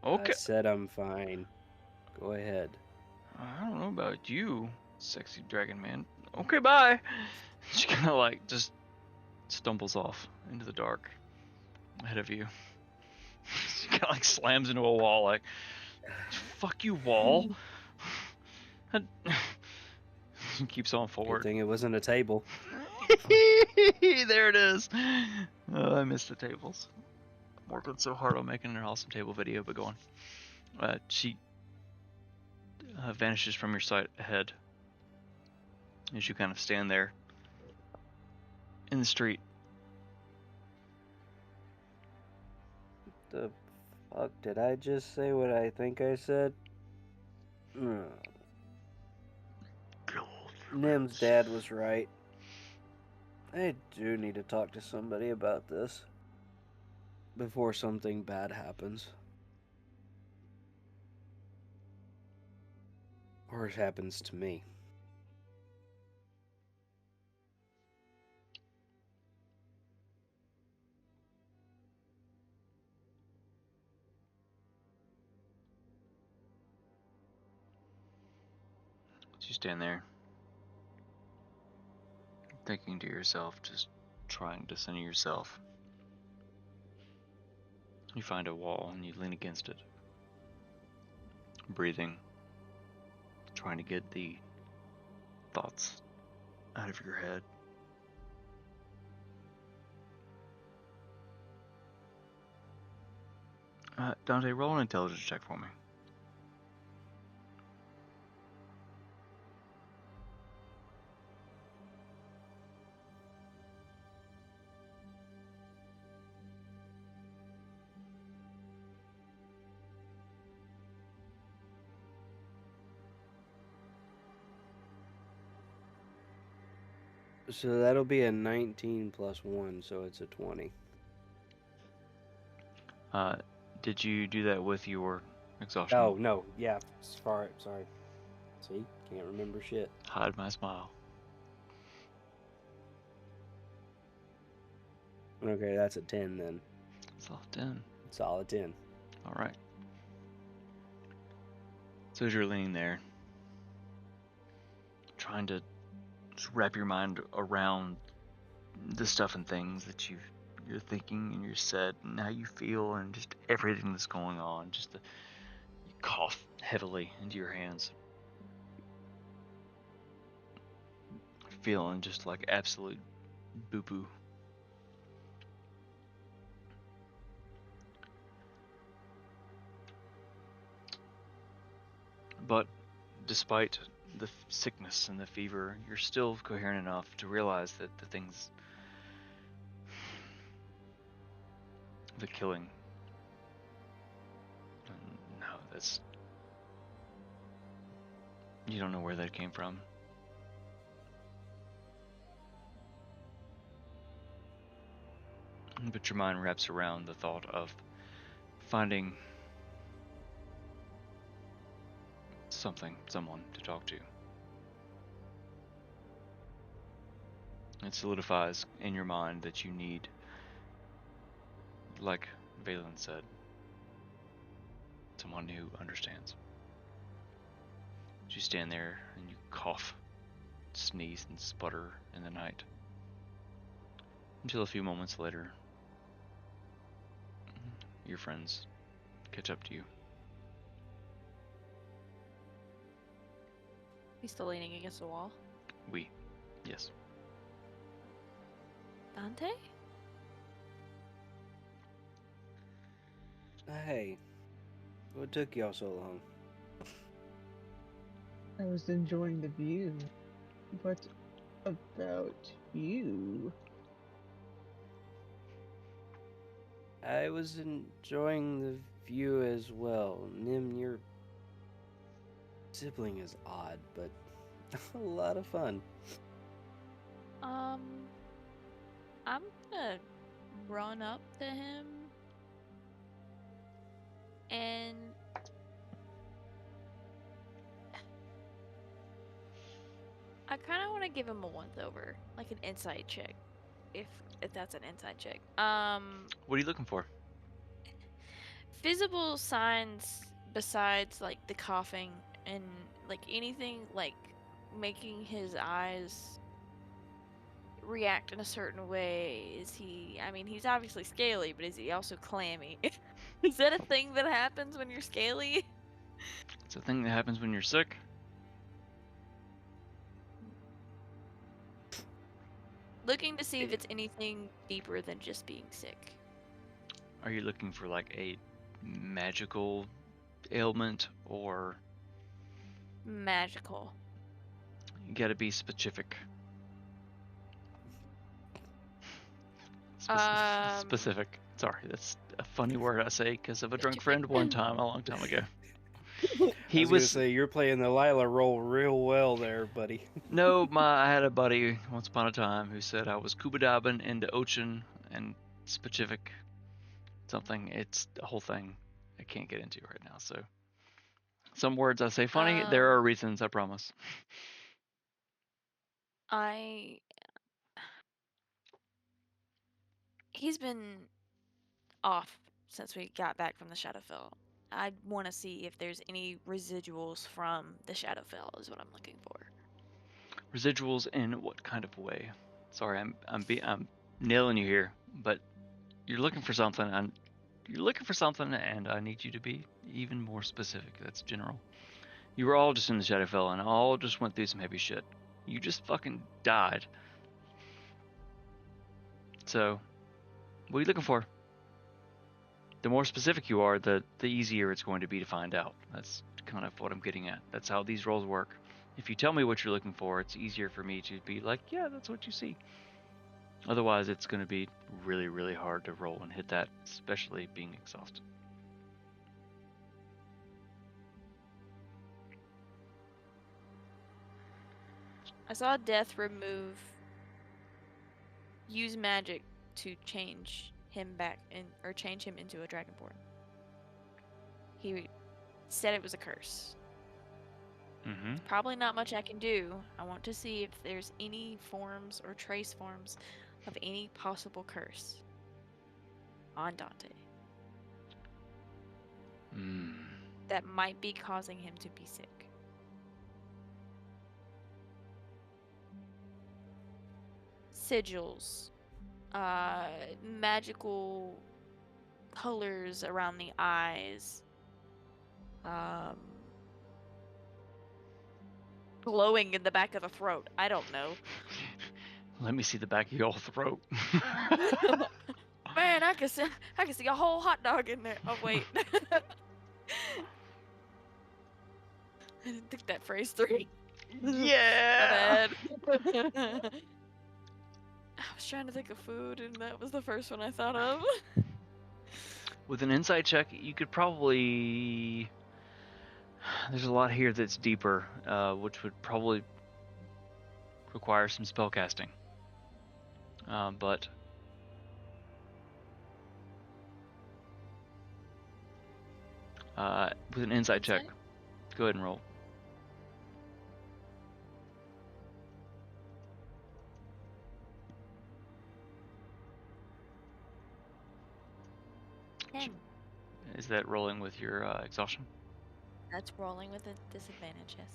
okay. I said I'm fine. Go ahead. I don't know about you, sexy dragon man. Okay, bye. She kind of like just stumbles off into the dark ahead of you. She kind of like slams into a wall, like, "Fuck you, wall." Keeps on Good forward. thing it wasn't a table. There it is. Oh, I miss the tables. I'm working so hard on making an awesome table video, but go on. She vanishes from your sight ahead as you kind of stand there in the street. The fuck did I just say what I think I said? Nim's dad was right. I do need to talk to somebody about this before something bad happens. Or it happens to me. You stand there, thinking to yourself, just trying to center yourself. You find a wall and you lean against it, breathing, trying to get the thoughts out of your head. Dante, roll an intelligence check for me. So that'll be a 19 plus 1, so it's a 20. Did you do that with your exhaustion? Oh no, yeah. Sorry. See, can't remember shit. Hide my smile. Okay, that's a 10 then. It's off 10. Solid 10. All right. So as you're leaning there, trying to just wrap your mind around the stuff and things that you're thinking and you're said and how you feel and just everything that's going on, you cough heavily into your hands, feeling just like absolute boo-boo. But despite the sickness and the fever, you're still coherent enough to realize that the killing, no, you don't know where that came from. But your mind wraps around the thought of finding someone to talk to. It solidifies in your mind that you need, like Valen said, someone who understands. You stand there and you cough, sneeze, and sputter in the night. Until a few moments later, your friends catch up to you. He's still leaning against the wall. Yes. Dante? Hey, what took y'all so long? I was enjoying the view. What about you? I was enjoying the view as well. Nim, your sibling is odd, but a lot of fun. I'm gonna run up to him and I kind of want to give him a once over, like an insight check, if that's an insight check. What are you looking for? Visible signs besides like the coughing and like anything like making his eyes react in a certain way. I mean, he's obviously scaly, but is he also clammy? Is that a thing that happens when you're scaly? It's a thing that happens when you're sick. Looking to see if it's anything deeper than just being sick. Are you looking for like a magical ailment, or Magical. you gotta be specific? Specific. Sorry, that's a funny word I say because of a drunk friend one time a long time ago. I was gonna say you're playing the Lila role real well there, buddy. No, I had a buddy once upon a time who said I was scuba diving into ocean and specific something. It's a whole thing I can't get into right now. So some words I say funny. There are reasons, I promise. He's been off since we got back from the Shadowfell. I want to see if there's any residuals from the Shadowfell is what I'm looking for. Residuals in what kind of way? Sorry, I'm nailing you here, but you're looking for something, and I need you to be even more specific. That's general. You were all just in the Shadowfell, and all just went through some heavy shit. You just fucking died. So, what are you looking for? The more specific you are, the easier it's going to be to find out. That's kind of what I'm getting at. That's how these roles work. If you tell me what you're looking for, it's easier for me to be like, yeah, that's what you see. Otherwise, it's going to be really, really hard to roll and hit that, especially being exhausted. I saw Death use magic to change him back or change him into a dragonborn. He said it was a curse. Mm-hmm. Probably not much I can do. I want to see if there's any forms or trace forms of any possible curse on Dante Mm. that might be causing him to be sick. Sigils, magical colors around the eyes, glowing in the back of the throat. I don't know. Let me see the back of your throat. Man, I can see a whole hot dog in there. Oh wait. I didn't think that phrase through. Yeah. My bad. I was trying to think of food, and that was the first one I thought of. With an insight check, you could probably. There's a lot here that's deeper, which would probably require some spell casting. But with an insight check, Insight? go ahead and roll. Is that rolling with your exhaustion? That's rolling with a disadvantage, yes.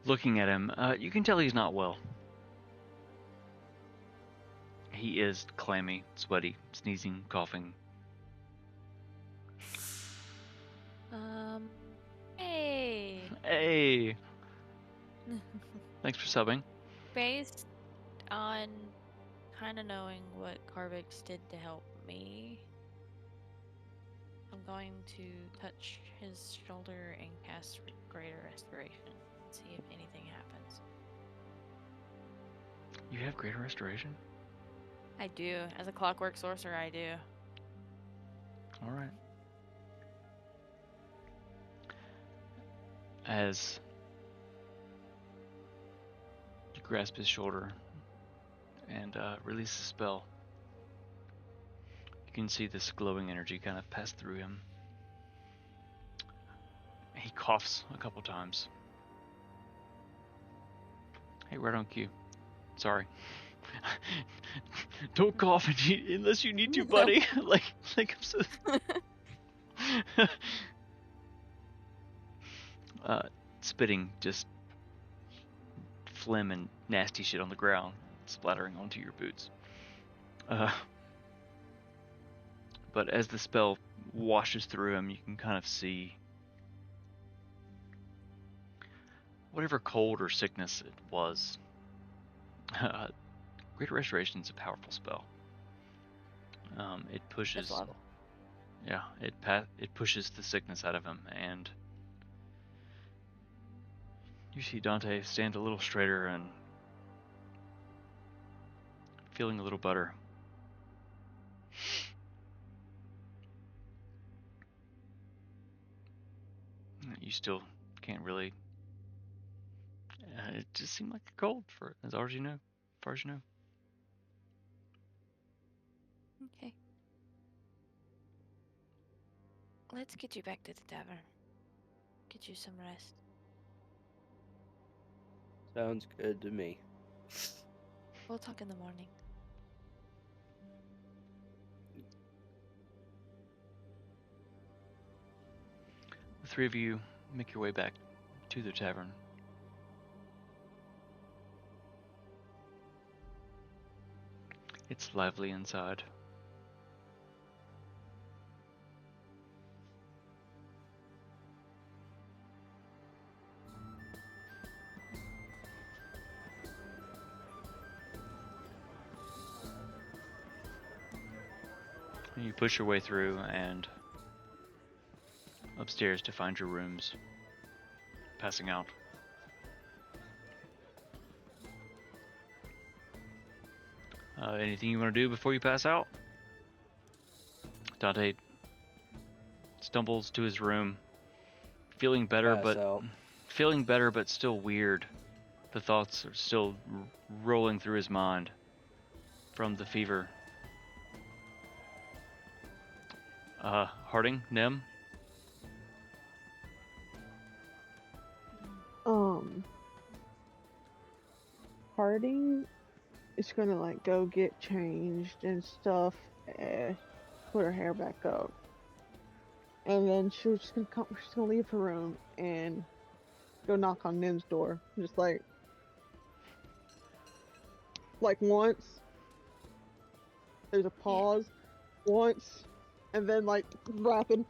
Looking at him, you can tell he's not well. He is clammy, sweaty, sneezing, coughing. Hey. Hey! Thanks for subbing. Based on kind of knowing what Carvix did to help me, I'm going to touch his shoulder and cast Greater Restoration. See if anything happens. You have Greater Restoration? I do. As a clockwork sorcerer, I do. Alright. As you grasp his shoulder and release the spell, you can see this glowing energy kind of pass through him. He coughs a couple times. Hey, right on cue. Sorry. Don't cough unless you need to, buddy. like I'm so. Spitting just phlegm and nasty shit on the ground, splattering onto your boots. But as the spell washes through him, you can kind of see whatever cold or sickness it was. Greater Restoration is a powerful spell. It pushes. That's level. Yeah, it pushes the sickness out of him, and you see Dante stand a little straighter and feeling a little better. You still can't really. It just seemed like a cold for as far as you know. Okay. Let's get you back to the tavern. Get you some rest. Sounds good to me. We'll talk in the morning. The three of you make your way back to the tavern. It's lively inside. You push your way through and upstairs to find your rooms. Passing out. Anything you want to do before you pass out? Dante stumbles to his room, feeling better, Pass but out. still weird. The thoughts are still rolling through his mind from the fever. Harding, Nim, Harding is gonna like go get changed and stuff, and put her hair back up, and then she's gonna leave her room and go knock on Nim's door, just like once. There's a pause, once, and then like rapid.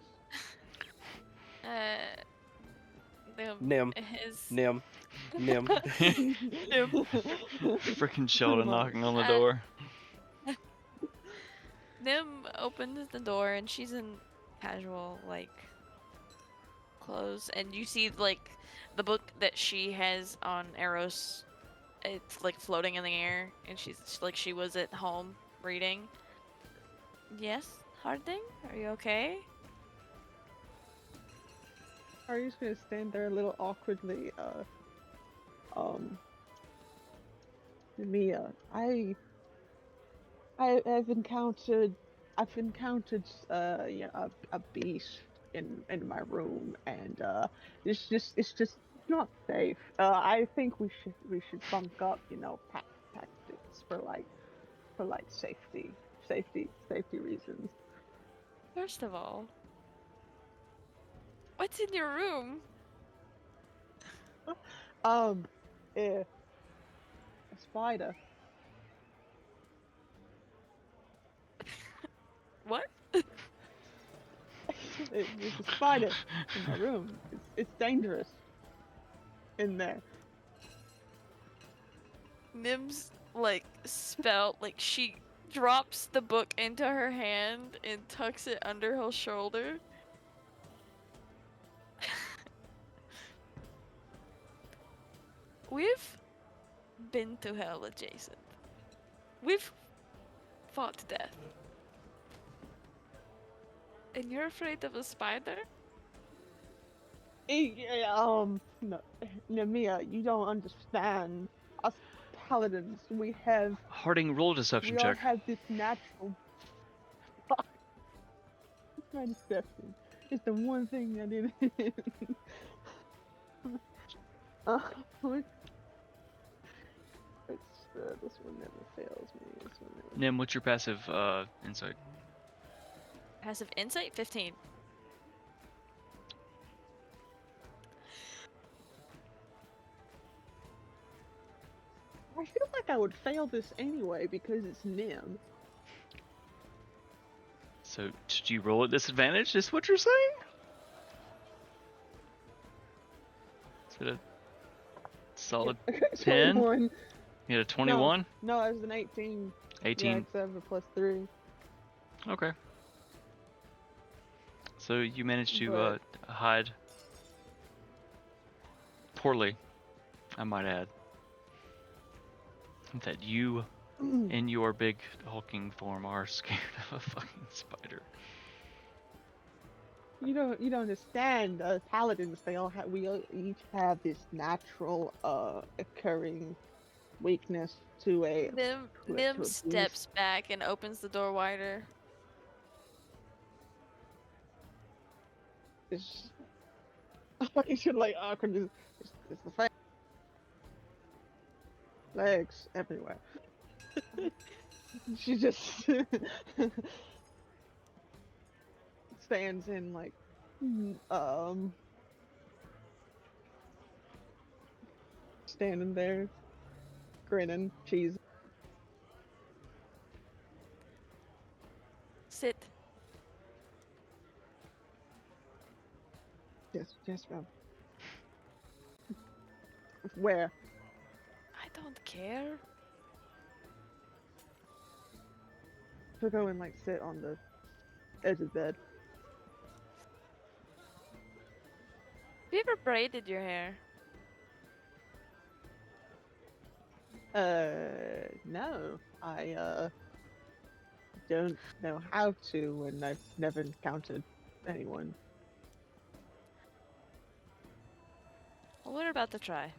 Nim. His Nim. Nim. freaking Sheldon knocking on the Uh, door. Nim opens the door and she's in casual like clothes, and you see like the book that she has on Eros. It's like floating in the air, and she's like she was at home reading. Yes, Harding, are you okay? Harding's gonna stand there a little awkwardly. Mia, I've encountered a beast in my room, and it's just not safe. I think we should bunk up, tactics for like safety reasons. First of all, what's in your room? A spider. What? There's a spider in my room. It's dangerous in there. Nim's like she drops the book into her hand and tucks it under her shoulder. We've been to hell adjacent. We've fought to death. And you're afraid of a spider? No, Mia, you don't understand. Us paladins, we Harding, roll a deception all check. have this natural. Fuck. My deception is the one thing I didn't. What? This one never fails me. This one never. Nim, what's your passive insight? Passive insight 15. I feel like I would fail this anyway because it's Nim. So, did you roll at disadvantage? Is what you're saying? Is it a solid 10? 21. You had a 21? No, it was an 18. 18? Yeah, except for +3. Okay. So you managed to But- hide poorly, I might add, that you in your big hulking form are scared of a fucking spider. You don't understand. Paladins, we all each have this natural occurring weakness to a. Nim to a Nim beast. steps back and opens the door wider. It's you should like awkward. It's the face. Legs everywhere. She just stands in like standing there, grinning, cheese. Sit. Yes, ma'am. Where? I don't care. To go and like sit on the edge of the bed. Have you ever braided your hair? No. I don't know how to, and I've never encountered anyone. Well, we're about to try.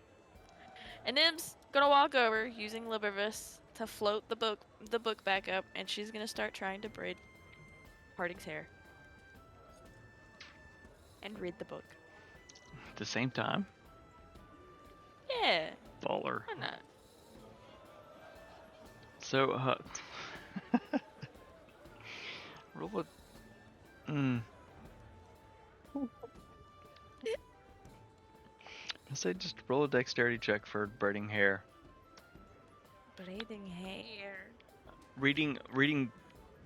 And Nim's gonna walk over using Libervis to float the book back up, and she's gonna start trying to braid Harding's hair. And read the book. At the same time, Yeah, baller. why not? So, roll a. I say just roll a dexterity check for braiding hair. Braiding hair. Reading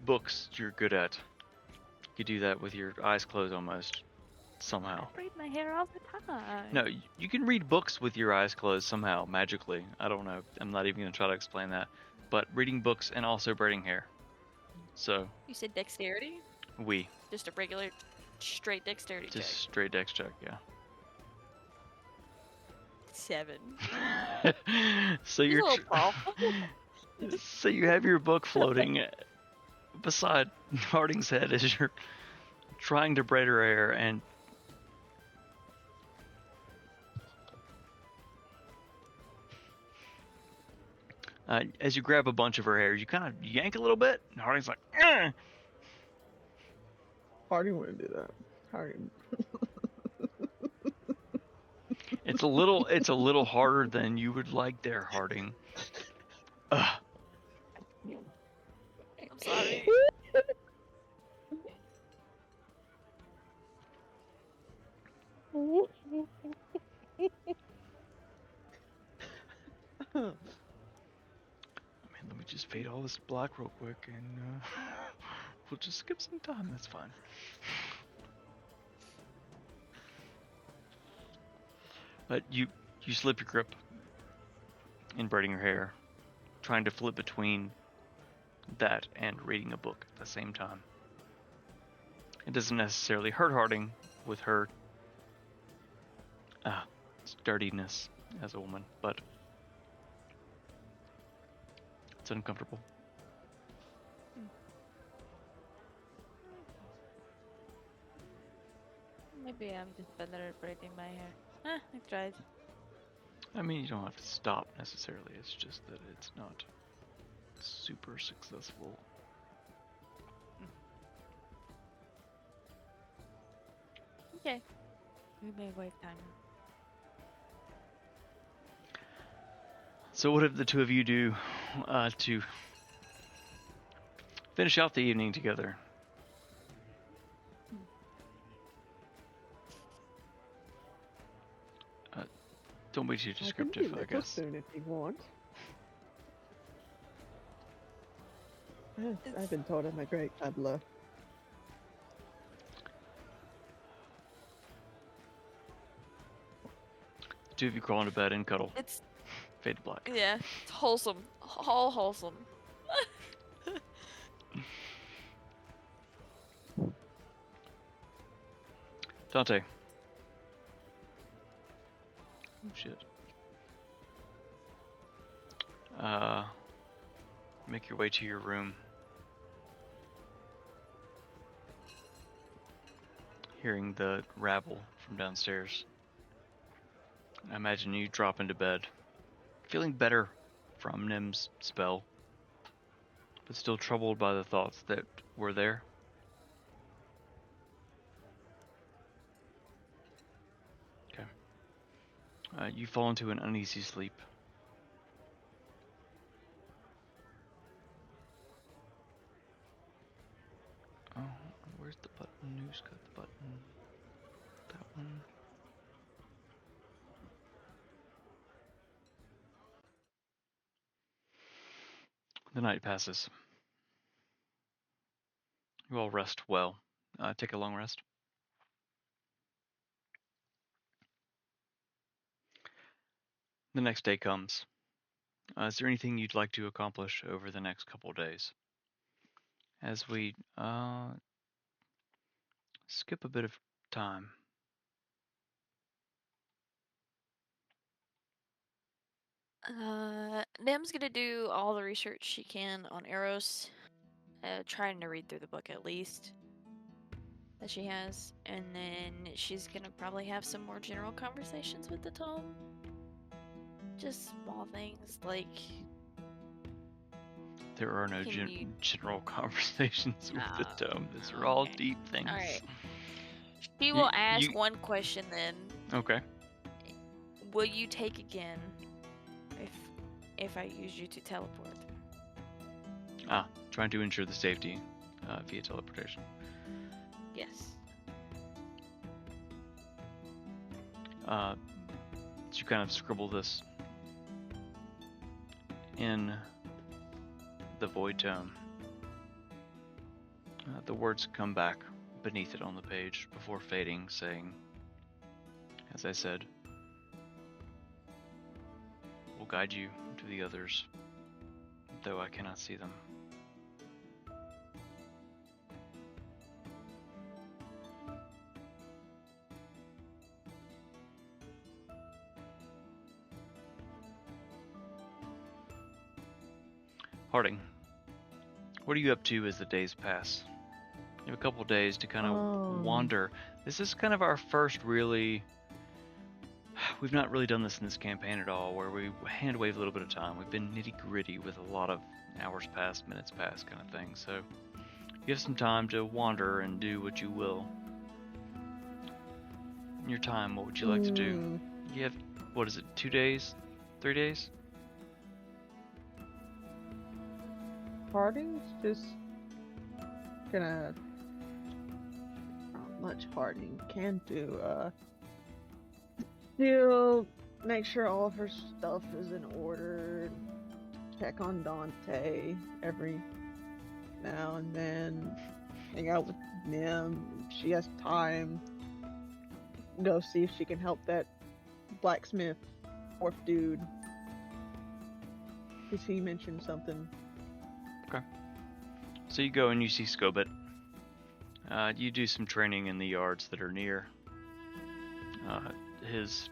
books you're good at. You do that with your eyes closed almost, somehow. I braid my hair all the time. No, you can read books with your eyes closed somehow, magically. I don't know. I'm not even going to try to explain that. But reading books and also braiding hair. So, You said dexterity? we. Just a regular, straight dexterity Just check. straight dex check, yeah. 7. So He's a you're little tall. so you have your book floating beside Harding's head as you're trying to braid her hair, and as you grab a bunch of her hair, you kind of yank a little bit, and Harding's like, "Ugh!" Harding wouldn't do that. Harding. It's a little harder than you would like there, Harding. Ugh. I'm sorry. Let me just fade all this black real quick, and we'll just skip some time. That's fine. But you slip your grip in braiding her hair, trying to flip between that and reading a book at the same time. It doesn't necessarily hurt Harding with her sturdiness as a woman, but it's uncomfortable. Maybe I'm just better at braiding my hair. I tried. I mean, you don't have to stop necessarily, it's just that it's not super successful. Okay. We may wait time. So what did the two of you do to finish out the evening together? Don't be too descriptive, I guess. Soon if you want. I've been told I'm a great cuddler. Two of you crawl into bed and cuddle. It's Fade to black. yeah, it's wholesome. All wholesome. Dante. Oh shit. Make your way to your room. Hearing the rabble from downstairs. I imagine you drop into bed. Feeling better from Nim's spell. But still troubled by the thoughts that were there. Okay. You fall into an uneasy sleep. Oh, where's the button? Who's got the button? That one. The night passes. You all rest well. Take a long rest. The next day comes. Is there anything you'd like to accomplish over the next couple of days? As we skip a bit of time. Nim's gonna do all the research she can on Eros. Trying to read through the book at least. that she has, and then she's gonna probably have some more general conversations with the tome. Just small things like, There are no Can you- general conversations with the Ah, tome. These are all okay. deep things. Alright. She You- will ask you- one question then. Okay. Will you take again if I use you to teleport? Trying to ensure the safety via teleportation. Yes. So you kind of scribble this in the void tome. The words come back beneath it on the page before fading, saying, as I said, will guide you to the others, though I cannot see them. Harding, what are you up to as the days pass? You have a couple days to kind of wander. This is kind of our first really... We've not really done this in this campaign at all, where we hand wave a little bit of time. We've been nitty gritty with a lot of hours past, minutes past kind of thing. So you have some time to wander and do what you will. In your time, what would you like to do? You have, what is it, 2 days? 3 days? Harding's just gonna. Not much Harding can do. He'll make sure all of her stuff is in order. Check on Dante every now and then. Hang out with Nim if she has time. Go see if she can help that blacksmith orc dude. Because he mentioned something. So you go and you see Scobit. You do some training in the yards that are near his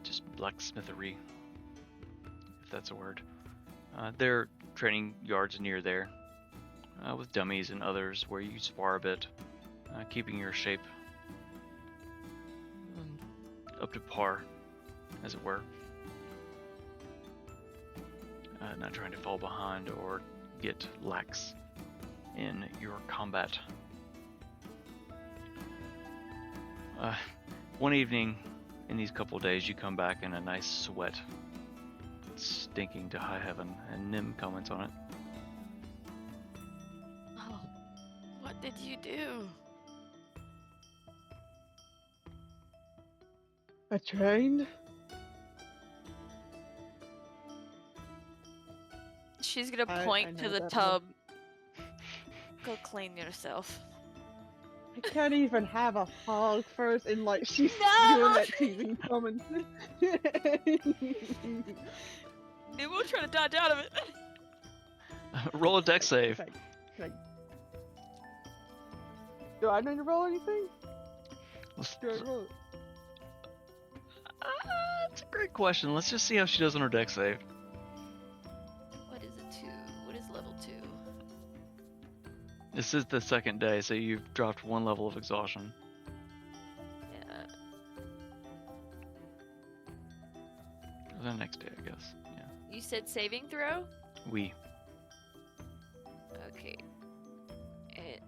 just blacksmithery, if that's a word. There are training yards near there with dummies and others where you spar a bit, keeping your shape up to par, as it were. Not trying to fall behind or get lax in your combat. One evening in these couple days, you come back in a nice sweat, stinking to high heaven, and Nim comments on it. Oh, what did you do? I trained. She's gonna I point to know the that tub. Go clean yourself. I can't even have a hog first, and like she's No! doing that teasing comment. We'll try to dodge out of it. Roll a deck save. Can I- Do I need to roll anything? Do I roll? That's a great question. Let's just see how she does on her deck save. What is it, 2? What is level 2? This is the second day, so you've dropped 1 level of exhaustion. Yeah. The next day, I guess. Yeah. You said saving throw? We. Okay. It.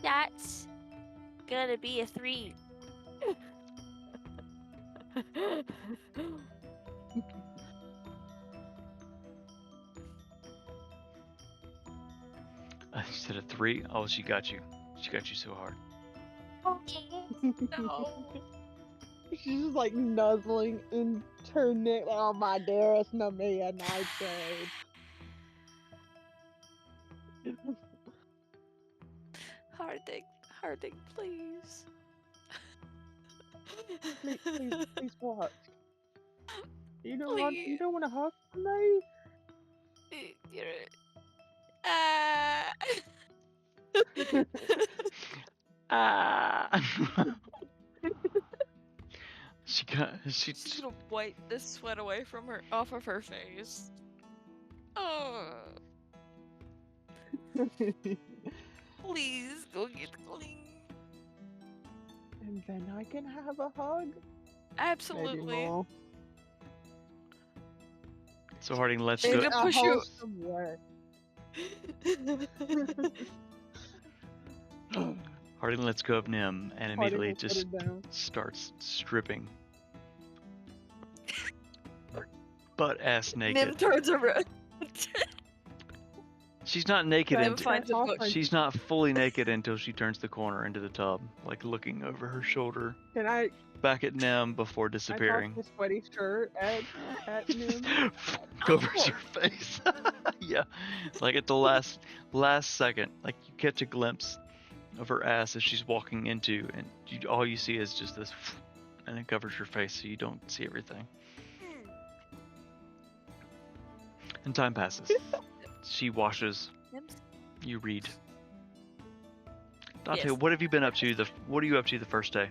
That's gonna be a 3. She said a 3. Oh, she got you. She got you so hard. No. She's just like nuzzling into her neck. Like, oh my dearest, no me a nightshade. Harding, please. Please what? You don't Please. want to hug me? You're. Ah. Ah! She She She's gonna wipe this sweat away from her off of her face. Oh, please go get clean. And then I can have a hug. Maybe Absolutely. more. So Harding, let's She's go. In gonna a push you. wholesome way. Harding lets go of Nim and Harding immediately will put just it down. starts stripping. Butt ass Nim naked. turns around. She's not naked Nim until finds a book. she's not fully naked until she turns the corner into the tub, like looking over her shoulder, Can I back at Nim before toss disappearing. the sweaty shirt at Nim? Covers your face. Yeah, like at the last second, like you catch a glimpse of her ass as she's walking into, and all you see is just this, and it covers your face, so you don't see everything. And time passes. She washes. Nim's You read. Dante, Yes. what have you been up to? What are you up to the first day?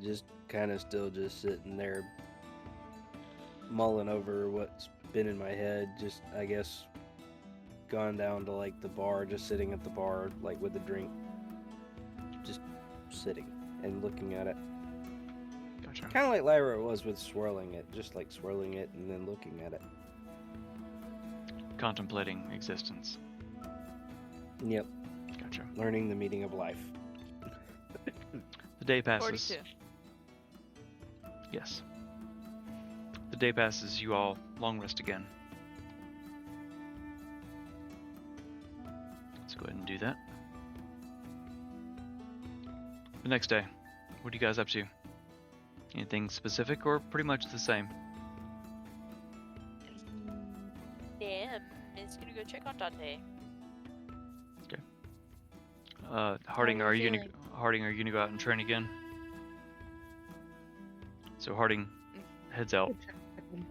Just kind of still just sitting there mulling over what's been in my head. Just, I guess, gone down to like the bar, just sitting at the bar, like with a drink. Just sitting and looking at it. Gotcha. Kind of like Lyra was with swirling it, just like swirling it and then looking at it. Contemplating existence. Yep, Gotcha. learning the meaning of life. The day passes. 42. Yes. The day passes. You all long rest again. Let's go ahead and do that. The next day, what are you guys up to? Anything specific or pretty much the same? Damn, is gonna go check on Dante. Harding, are are you you gonna feeling? Harding, are you gonna go out and train again? So Harding heads out. Check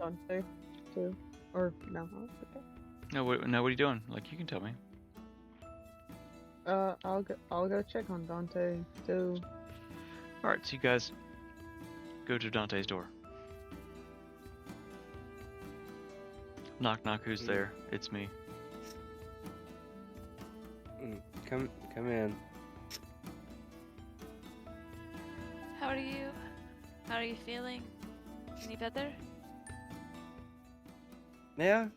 on Dante too. Or no, okay. No, what are you doing? Like, you can tell me. I'll go check on Dante too. All right, so you guys go to Dante's door. Knock, knock. Who's there? It's me. Come in. How are you? How are you feeling? Any better? Yeah,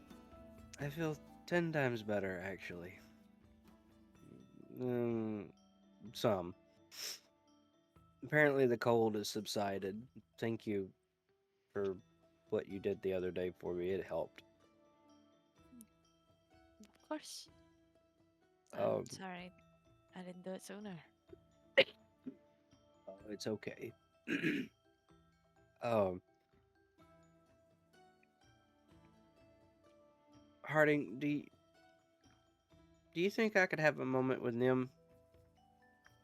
I feel 10 times better actually. Some. Apparently the cold has subsided. Thank you for what you did the other day for me. It helped. Of course. Um, Sorry, I didn't do it sooner. Oh, it's okay. um, Harding, do you think I could have a moment with Nim?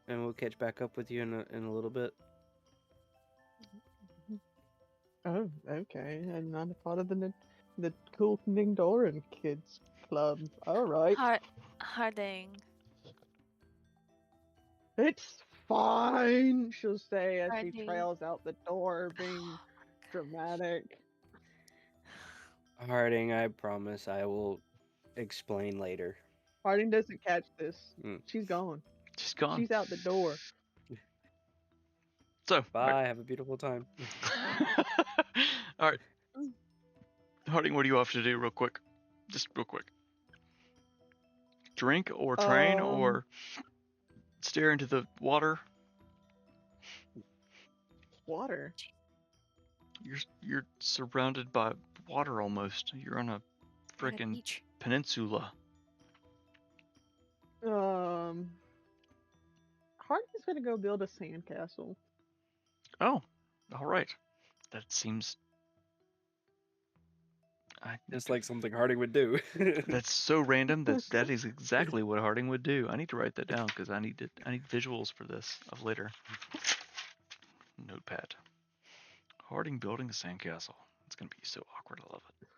And we'll catch back up with you in a little bit. Oh, okay. I'm not a part of the cool Ningdoran kids club. All right. Harding. It's fine, she'll say as she Harding. trails out the door, being dramatic. Harding, I promise I will explain later. Harding doesn't catch this. Mm. She's gone. She's gone. She's out the door. So, Bye, have a beautiful time. all right. Harding, what are you off to do, real quick? Just real quick. Drink or train or stare into the water? Water. You're surrounded by water almost. You're on a frickin' Beach. peninsula. Harding's gonna go build a sandcastle. Oh, all right. That seems. It's like something Harding would do. That's so random that is exactly what Harding would do. I need to write that down because I need visuals for this of later. Notepad. Harding building a sandcastle. It's gonna be so awkward. I love it.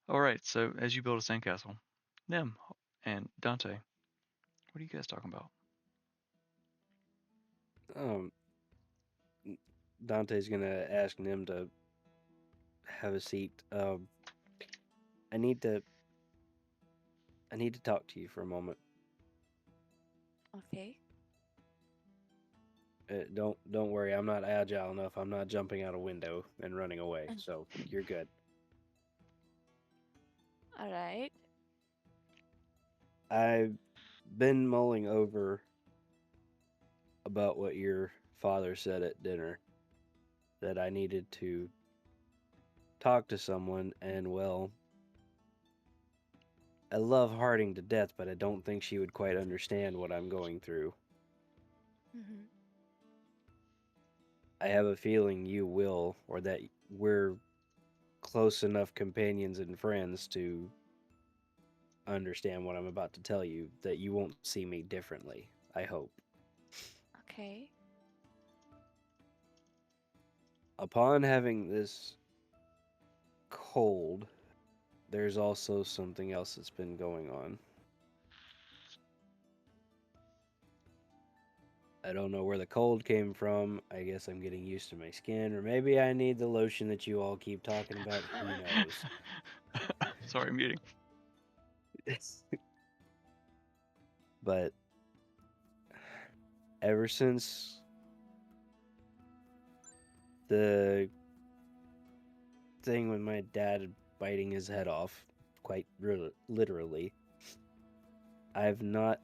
All right. So as you build a sandcastle, Nim and Dante, what are you guys talking about? Um, Dante's gonna ask Nim to have a seat. I need to. I need to talk to you for a moment. Okay. Don't worry. I'm not agile enough. I'm not jumping out a window and running away. So you're good. All right. I've been mulling over about what your father said at dinner, that I needed to talk to someone, and well, I love Harding to death, but I don't think she would quite understand what I'm going through. Mm-hmm. I have a feeling you will, or that we're close enough companions and friends to understand what I'm about to tell you, that you won't see me differently. I hope. Okay. Upon having this cold, there's also something else that's been going on. I don't know where the cold came from. I guess I'm getting used to my skin, or maybe I need the lotion that you all keep talking about. Who knows? Sorry, muting. But ever since the thing with my dad biting his head off, quite literally, I've not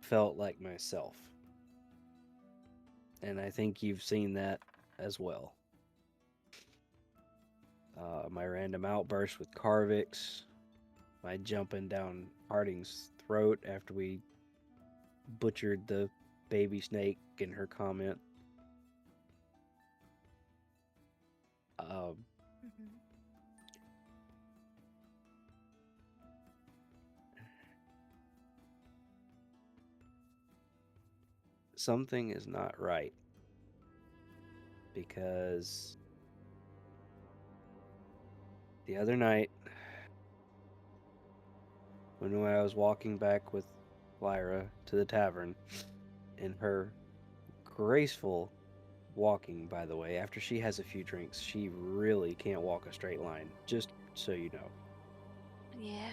felt like myself. And I think you've seen that as well. My random outburst with Carvix, my jumping down Harding's throat after we butchered the baby snake in her comment. Mm-hmm. Something is not right, because the other night when I was walking back with Lyra to the tavern, in her graceful walking, by the way, after she has a few drinks, she really can't walk a straight line, just so you know. Yeah.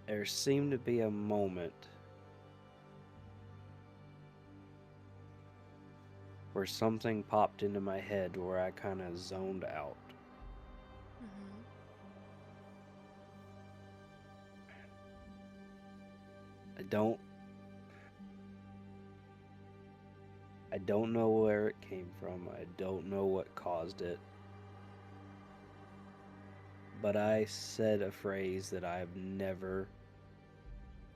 There seemed to be a moment where something popped into my head where I kind of zoned out. Mm-hmm. I don't know where it came from. I don't know what caused it. But I said a phrase that I've never,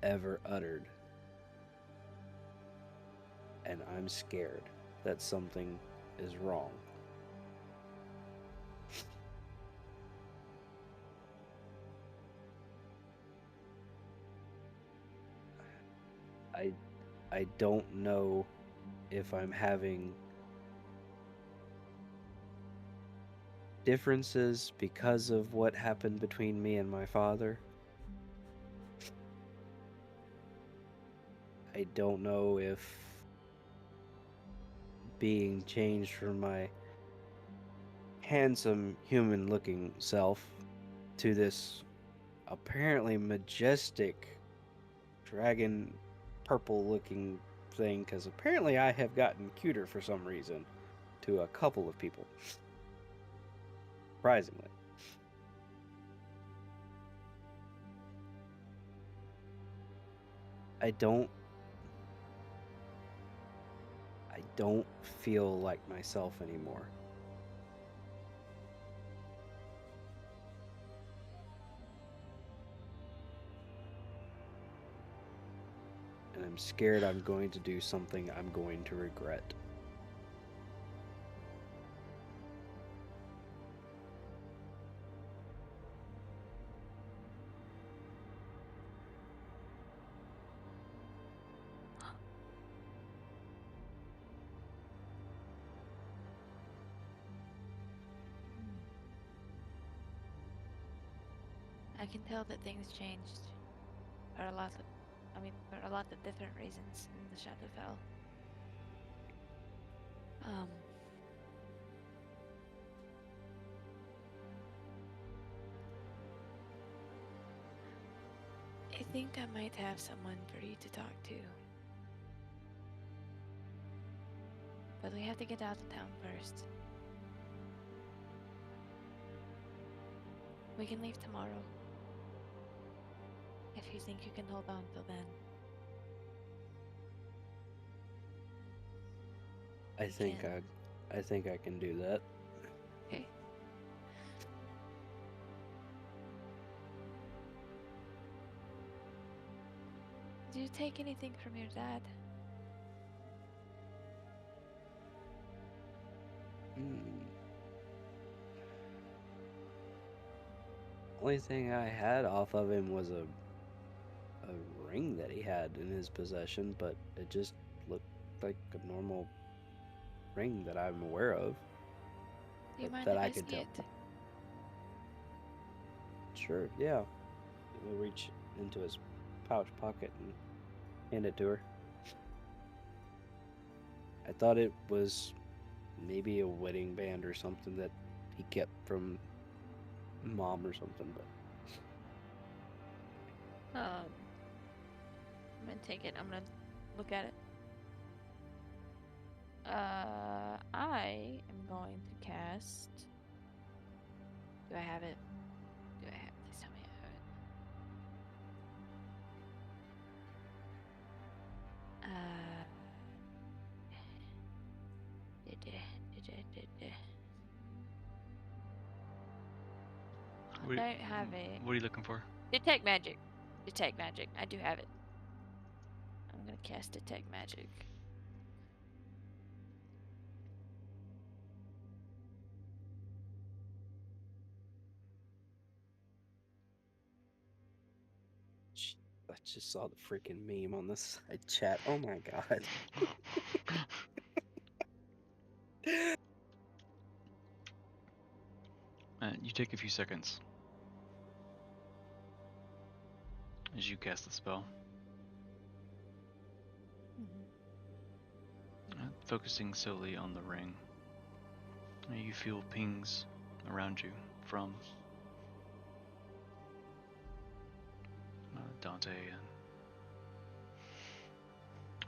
ever uttered. And I'm scared that something is wrong. I don't know if I'm having differences because of what happened between me and my father. I don't know if being changed from my handsome human looking self to this apparently majestic dragon purple looking thing, because apparently I have gotten cuter for some reason to a couple of people. Surprisingly. I don't feel like myself anymore. And I'm scared I'm going to do something I'm going to regret. I can tell that things changed, or a lot. mean, for a lot of different reasons in the Shadowfell. I think I might have someone for you to talk to. But we have to get out of town first. We can leave tomorrow. If you think you can hold on till then. I think I can do that. Okay. Did you take anything from your dad? Only thing I had off of him was a ring that he had in his possession, but it just looked like a normal ring that I'm aware of. Do you mind that if I I can see tell. it? Sure, yeah. He'll reach into his pouch pocket and hand it to her. I thought it was maybe a wedding band or something that he kept from mom or something, but I'm gonna take it. I'm gonna look at it. I am going to cast. Do I have it? Do I have? Please tell me I have it. I don't have it. What are you looking for? Detect magic. Detect magic. I do have it. I'm gonna cast detect magic. I just saw the freaking meme on this side chat. Oh my god. You take a few seconds as you cast the spell, focusing solely on the ring. You feel pings around you from Dante and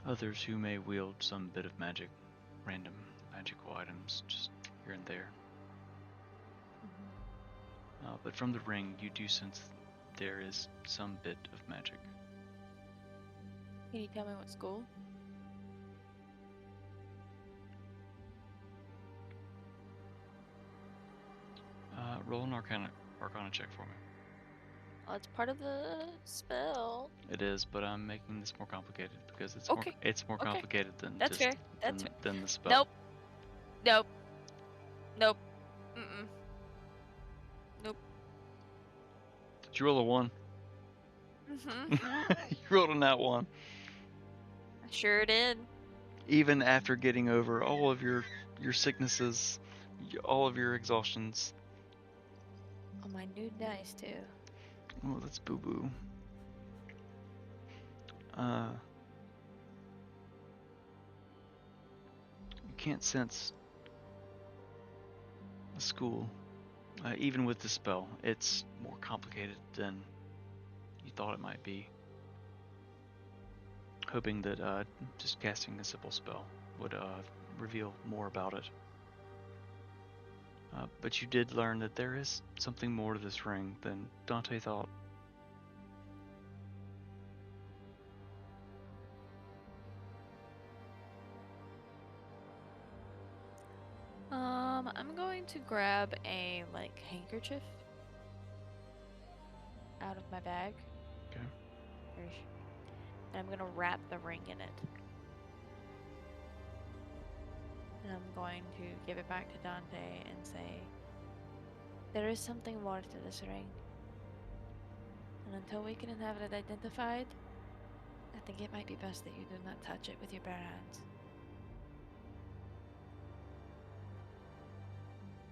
others who may wield some bit of magic, random magical items just here and there. But from the ring, you do sense there is some bit of magic. Can you tell me what school? Roll an Arcana check for me. Oh, it's part of the spell. It is, but I'm making this more complicated because it's Okay. more Okay. complicated than That's just fair. That's fair. than the spell. Nope. Mm-mm. Nope. Did you roll a 1? Mm-hmm. You rolled a nat 1. I sure did. Even after getting over all of your sicknesses, all of your exhaustions. On my new dice too. Oh, that's boo-boo. You can't sense the school. Even with the spell, it's more complicated than you thought it might be. Hoping that just casting a simple spell would reveal more about it. But you did learn that there is something more to this ring than Dante thought. I'm going to grab a handkerchief out of my bag. Okay. And I'm gonna wrap the ring in it. And I'm going to give it back to Dante and say, there is something more to this ring. And until we can have it identified, I think it might be best that you do not touch it with your bare hands.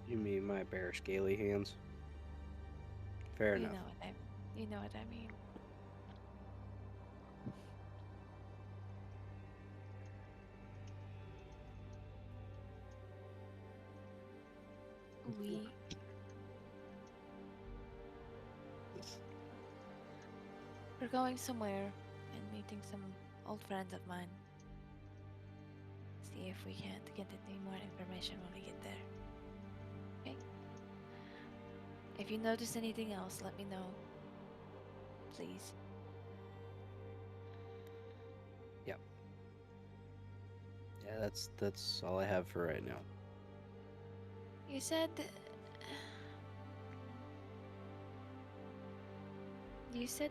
You mean my bare scaly hands? Fair enough. You know what I mean. we're going somewhere and meeting some old friends of mine. See if we can't get any more information when we get there. Okay? If you notice anything else, let me know. Please. Yeah, that's all I have for right now. You said you said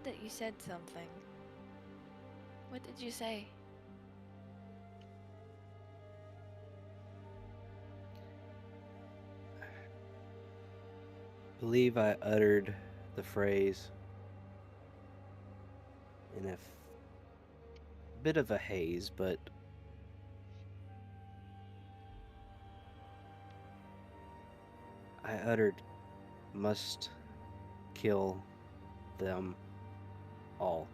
something. What did you say? Believe I uttered the phrase in a bit of a haze, but I uttered must kill them all.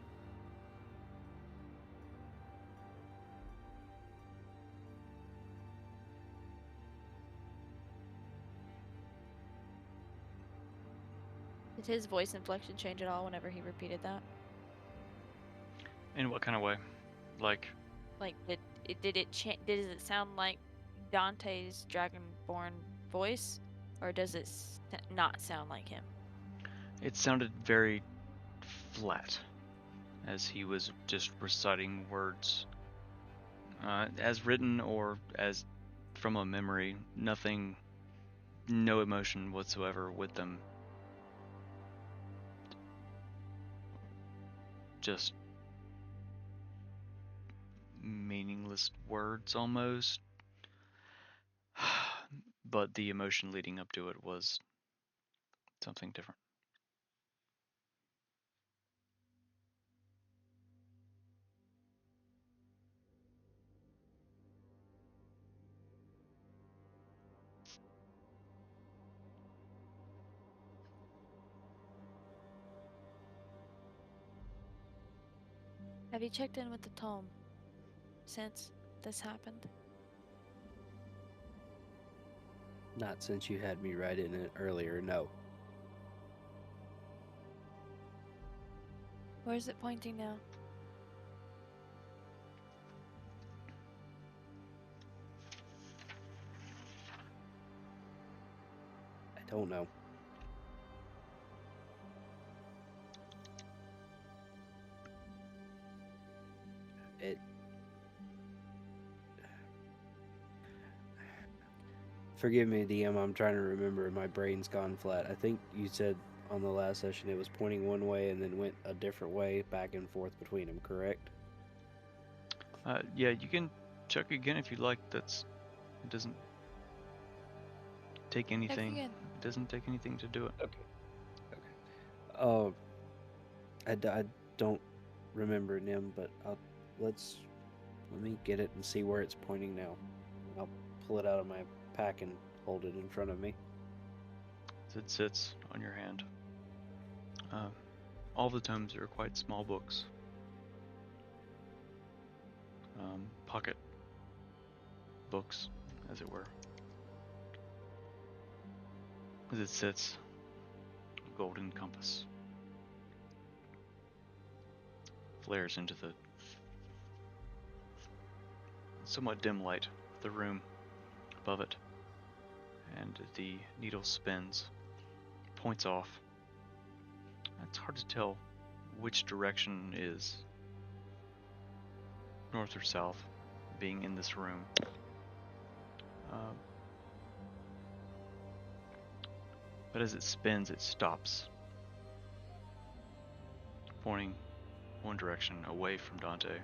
Did his voice inflection change at all whenever he repeated that? In what kind of way? Like, Like, did it sound like Dante's dragonborn voice, or does it not sound like him? it sounded very flat, as he was just reciting words, as written or as from a memory. Nothing, no emotion whatsoever with them. Just meaningless words almost. But the emotion leading up to it was something different. Have you checked in with the tome since this happened? Not since you had me write in it earlier, no. Where is it pointing now? I don't know. It. Forgive me, DM, I'm trying to remember. My brain's gone flat. I think you said on the last session it was pointing one way and then went a different way back and forth between them, correct? Yeah, you can check again if you like. It doesn't take anything. again. It doesn't take anything to do it. Okay. I don't remember Nim, but let me get it and see where it's pointing now. I'll pull it out of my pack and hold it in front of me. As it sits on your hand. All the tomes are quite small books. Pocket books, as it were. As it sits, a golden compass flares into the somewhat dim light of the room above it, and the needle spins, points off. It's hard to tell which direction is north or south, being in this room. But as it spins, it stops, pointing one direction away from Dante.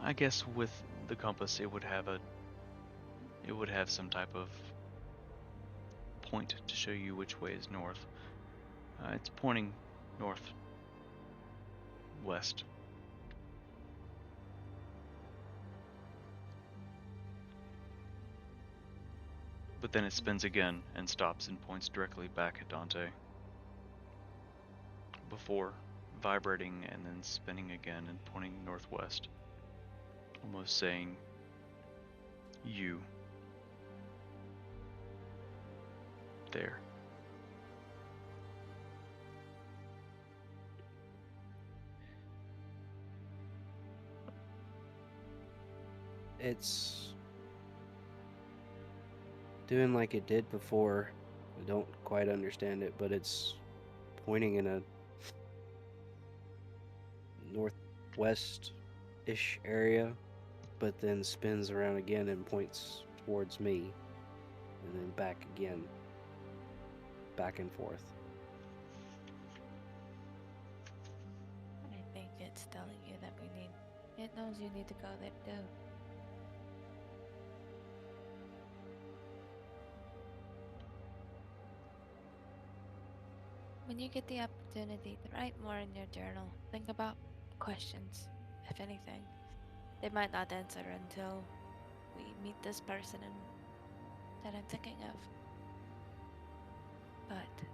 I guess with the compass, it would have some type of point to show you which way is north. It's pointing northwest. But then it spins again and stops and points directly back at Dante, before vibrating and then spinning again and pointing northwest, almost saying, You. There. It's doing like it did before. I don't quite understand it, but it's pointing in a northwest-ish area, but then spins around again and points towards me, and then back again, back and forth. I think it's telling you that it knows you need to go there too. When you get the opportunity to write more in your journal, think about questions, if anything. They might not answer until we meet this person that I'm thinking of. But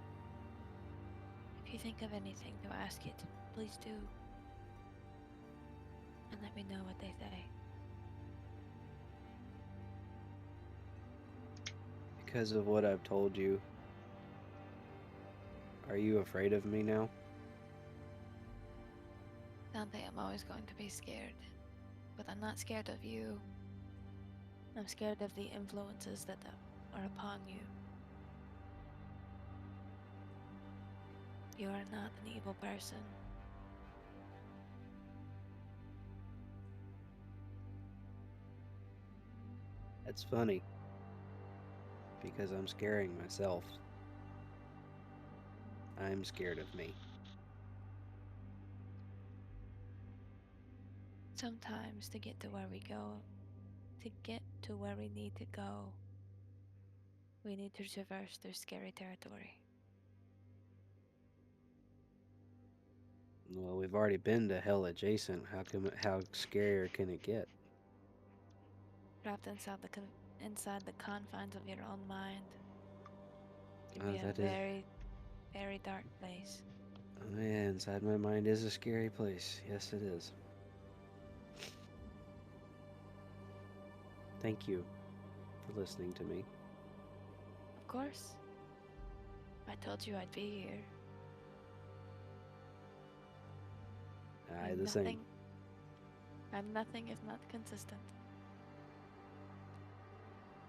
if you think of anything to ask it, please do. And let me know what they say. Because of what I've told you, are you afraid of me now? Dante, I'm always going to be scared. But I'm not scared of you. I'm scared of the influences that are upon you. You are not an evil person. That's funny. Because I'm scaring myself. I'm scared of me. Sometimes to get to where we need to go, we need to traverse through scary territory. Well, we've already been to hell adjacent. How scarier can it get? Trapped inside the confines of your own mind. It can be a That is, very, very dark place. oh yeah, inside my mind is a scary place. Yes, it is. Thank you for listening to me. Of course. I told you I'd be here. The same. I'm nothing if not consistent.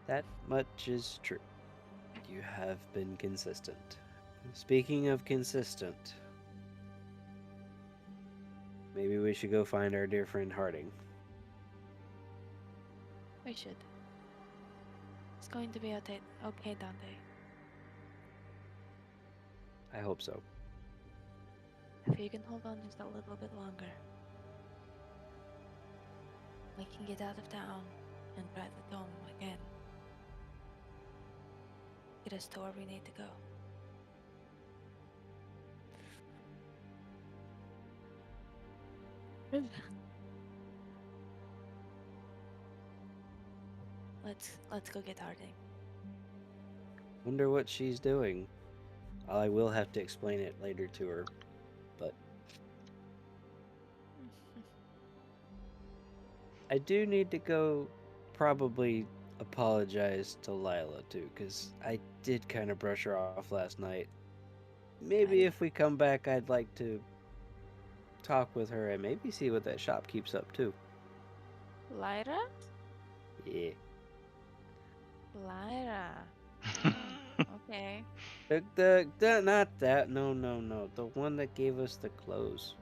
That much is true. You have been consistent. Speaking of consistent, maybe we should go find our dear friend Harding. We should. It's going to be okay, Dante. I hope so. If you can hold on just a little bit longer, we can get out of town and try the dome again. Get us to where we need to go. Let's go get Harding. Wonder what she's doing. I will have to explain it later to her, but I do need to go probably apologize to Lila too, because I did kind of brush her off last night. Maybe if we come back, I'd like to talk with her and maybe see what that shop keeps up too. Lyra? Yeah. Lyra. Okay. Not that. No. The one that gave us the clothes.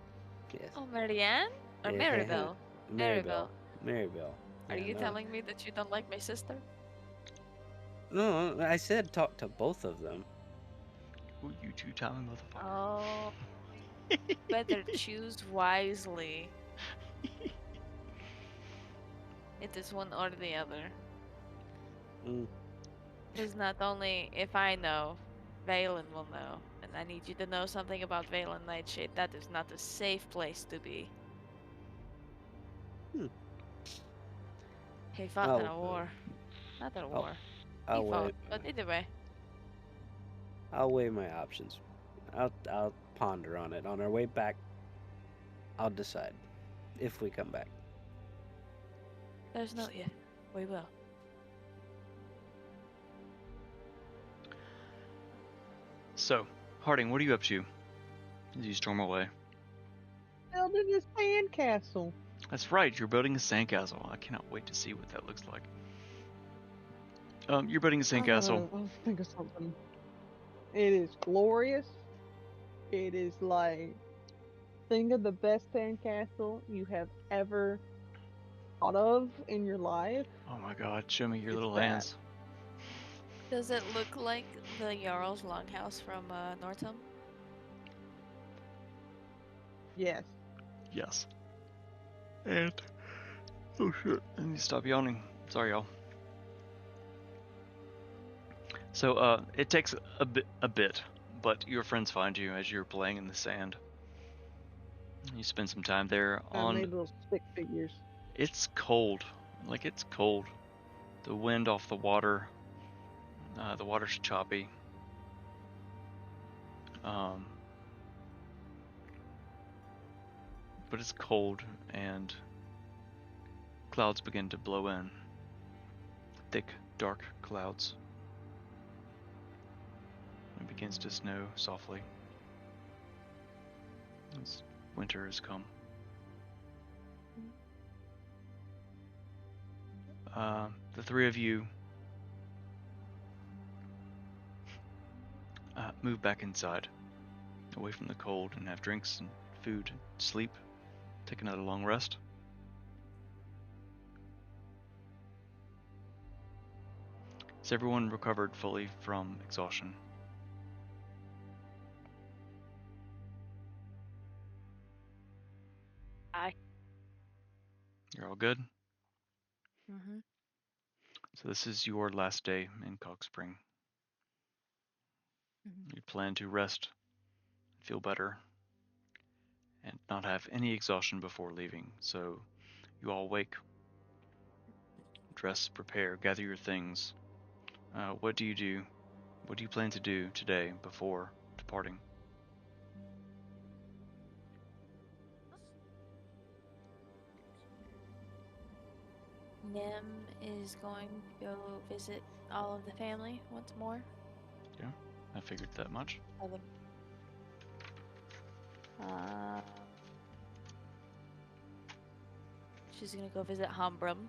Yes. Oh, Marianne? Or Yeah, Maribel? Maribel. Maribel. Are Yeah, you no. telling me that you don't like my sister? No, I said talk to both of them. Ooh, you two-timing motherfucker. Oh, better choose wisely. It is one or the other. Mm. Because not only if I know, Valen will know. And I need you to know something about Valen Nightshade. That is not a safe place to be. Hmm. He fought in a war. Not a war. He I'll fought, weigh. but either way. I'll weigh my options. I'll ponder on it. On our way back, I'll decide if we come back. There's no if. We will. So, Harding, what are you up to as you storm away? Building this sandcastle. That's right, you're building a sandcastle. I cannot wait to see what that looks like. You're building a sandcastle. Let's think of something. It is glorious. It is like, think of the best sandcastle you have ever thought of in your life. Oh my god, show me your It's little that. hands. Does it look like the Jarl's Longhouse from Northam? Yes. Yes. And oh shit, I need to stop yawning. Sorry, y'all. So, it takes a bit, but your friends find you as you're playing in the sand. You spend some time there I on. made little stick figures. It's cold. Like, it's cold. The wind off the water. The water's choppy. But it's cold, and clouds begin to blow in. Thick, dark clouds. It begins to snow softly as winter has come. The three of you move back inside, away from the cold, and have drinks and food, and sleep, take another long rest. Has everyone recovered fully from exhaustion? Aye. You're all good? Mm-hmm. So this is your last day in Cox Spring. Mhm. You plan to rest, feel better, and not have any exhaustion before leaving. So you all wake, dress, prepare, gather your things. What do you do? What do you plan to do today before departing? Nim is going to go visit all of the family once more. Yeah, I figured that much. I think. Um, she's gonna go visit Hombrum.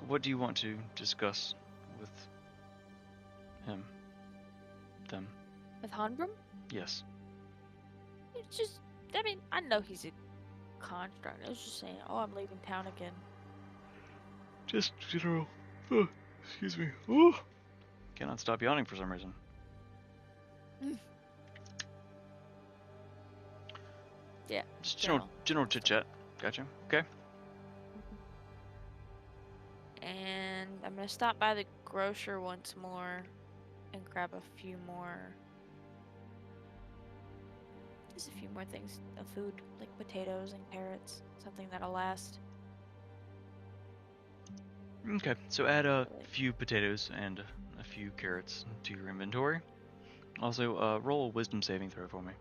What do you want to discuss with him? Them? With Hombrum? Yes. It's just, I mean, I know he's a construct. I was just saying, oh, I'm leaving town again. Just general. Oh, excuse me. Oh. Cannot stop yawning for some reason. Yeah. Just general chit chat. Gotcha. Okay. And I'm gonna stop by the grocer once more and grab a few more. Just a few more things of food, like potatoes and carrots. Something that'll last. Okay. So add a few potatoes and a few carrots to your inventory. Also, roll a wisdom saving throw for me.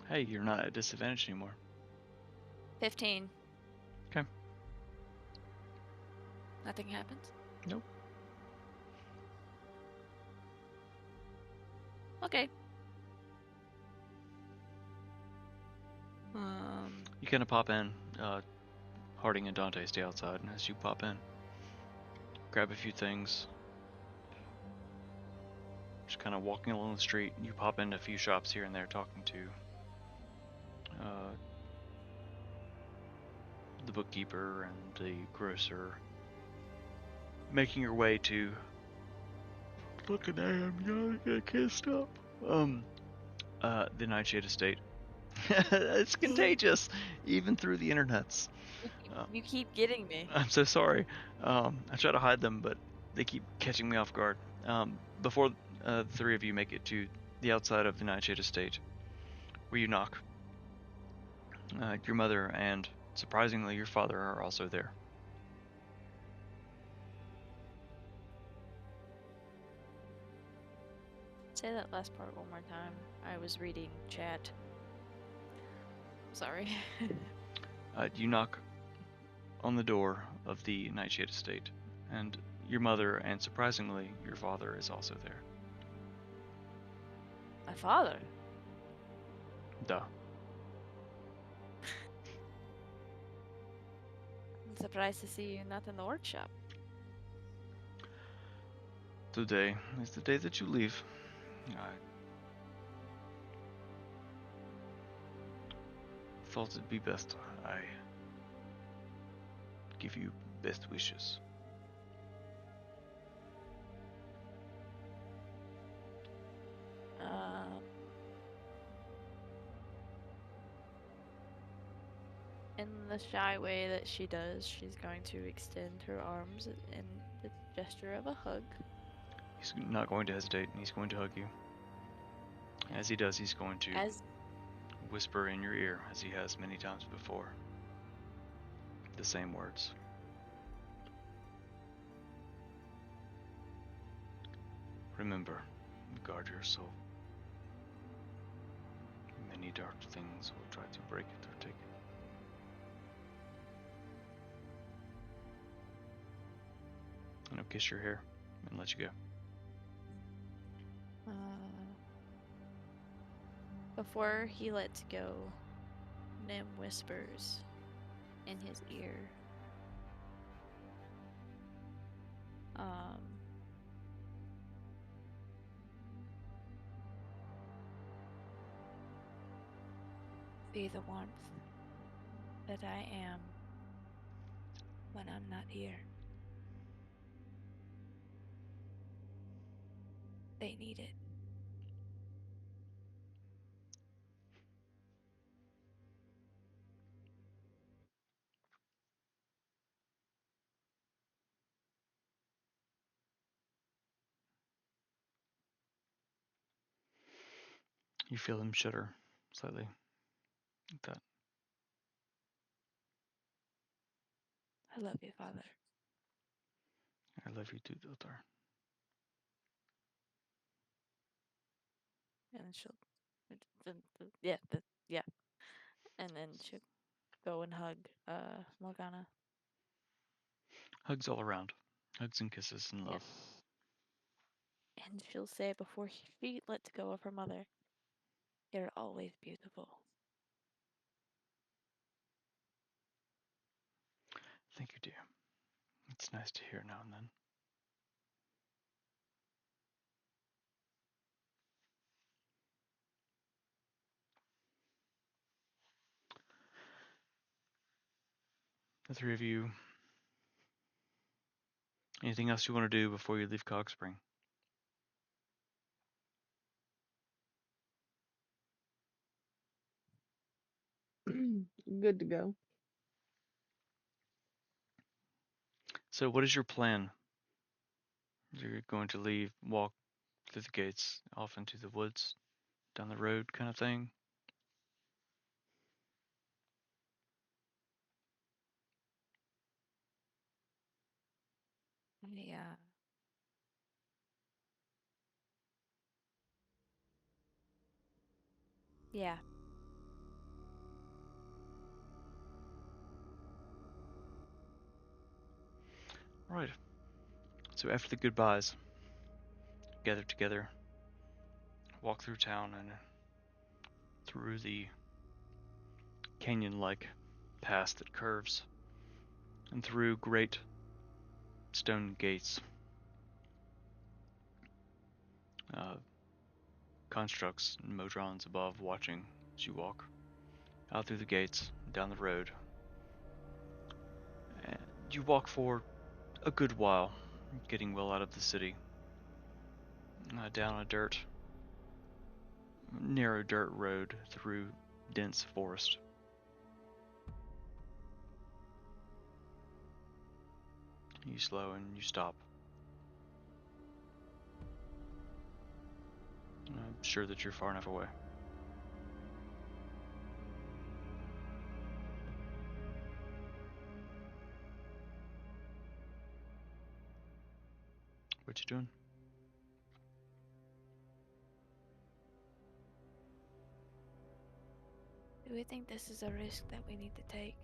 Hey, you're not at disadvantage anymore. 15. Okay. Nothing happens? Nope. Okay. You kind of pop in. Harding and Dante stay outside, and as you pop in, grab a few things. Just kind of walking along the street, you pop into a few shops here and there, talking to the bookkeeper and the grocer. Making your way to. Looking at him, I can't stop. The Nightshade estate. It's contagious, even through the internets. You keep getting me. I'm so sorry. I try to hide them, but they keep catching me off guard. Before the three of you make it to the outside of the Nightshade estate, where you knock, your mother and, surprisingly, your father are also there. Say that last part one more time. I was reading chat. Sorry. You knock on the door of the Nightshade estate, and your mother and surprisingly your father is also there. My father. Duh. I'm surprised to see you not in the workshop. Today is the day that you leave. I thought it'd be best I give you best wishes. In the shy way that she does, she's going to extend her arms in the gesture of a hug. He's not going to hesitate, and he's going to hug you. As he does, he's going to whisper in your ear, as he has many times before, the same words. Remember, guard your soul. Many dark things will try to break it or take it. And I'll kiss your hair and let you go. Before he lets go, Nim whispers in his ear. Be the warmth that I am when I'm not here. They need it. You feel him shudder slightly at that. I love you, Father. I love you too, daughter. And then she'll, yeah. And then she'll go and hug Morgana. Hugs all around. Hugs and kisses and love. And she'll say before she lets go of her mother, "You're always beautiful." Thank you, dear. It's nice to hear now and then. The three of you. Anything else you want to do before you leave Cog Spring? Good to go. So, what is your plan? You're going to leave, walk through the gates, off into the woods, down the road, kind of thing? Yeah. Yeah. Right. So, after the goodbyes, gather together, walk through town and through the canyon-like pass that curves, and through great stone gates, constructs and modrons above watching as you walk out through the gates, down the road. And you walk for a good while, getting well out of the city, down a narrow dirt road through dense forest. You slow and you stop. I'm sure that you're far enough away. What you doing? Do we think this is a risk that we need to take?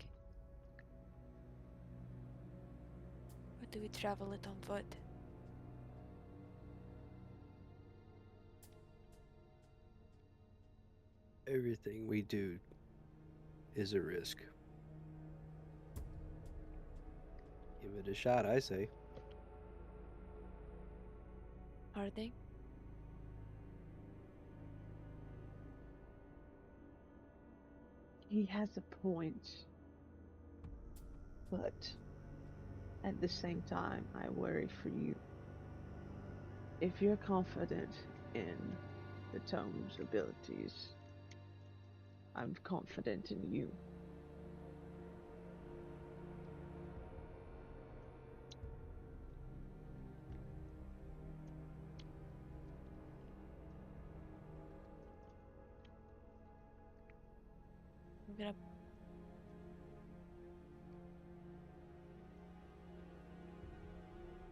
Or do we travel it on foot? Everything we do is a risk. Give it a shot, I say. Are they? He has a point, but at the same time, I worry for you. If you're confident in the tome's abilities, I'm confident in you.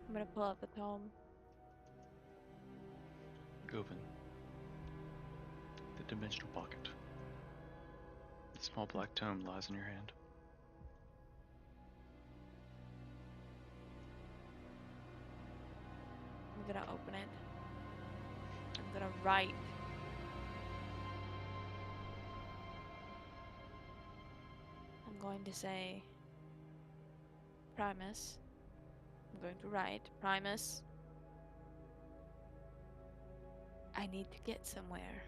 I'm gonna pull out the tome. Open the dimensional pocket. The small black tome lies in your hand. I'm gonna open it. I'm gonna write. I'm going to say Primus. I'm going to write Primus. I need to get somewhere.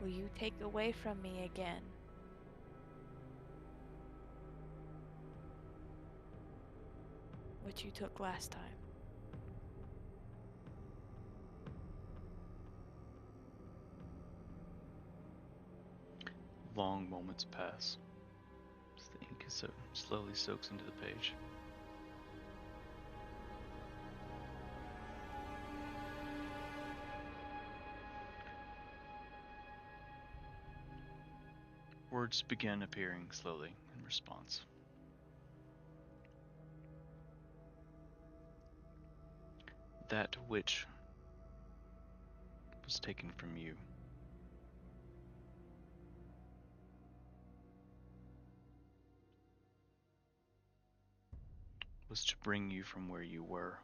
Will you take away from me again? What you took last time? Long moments pass as the ink is slowly soaks into the page. Words begin appearing slowly in response. That which was taken from you was to bring you from where you were.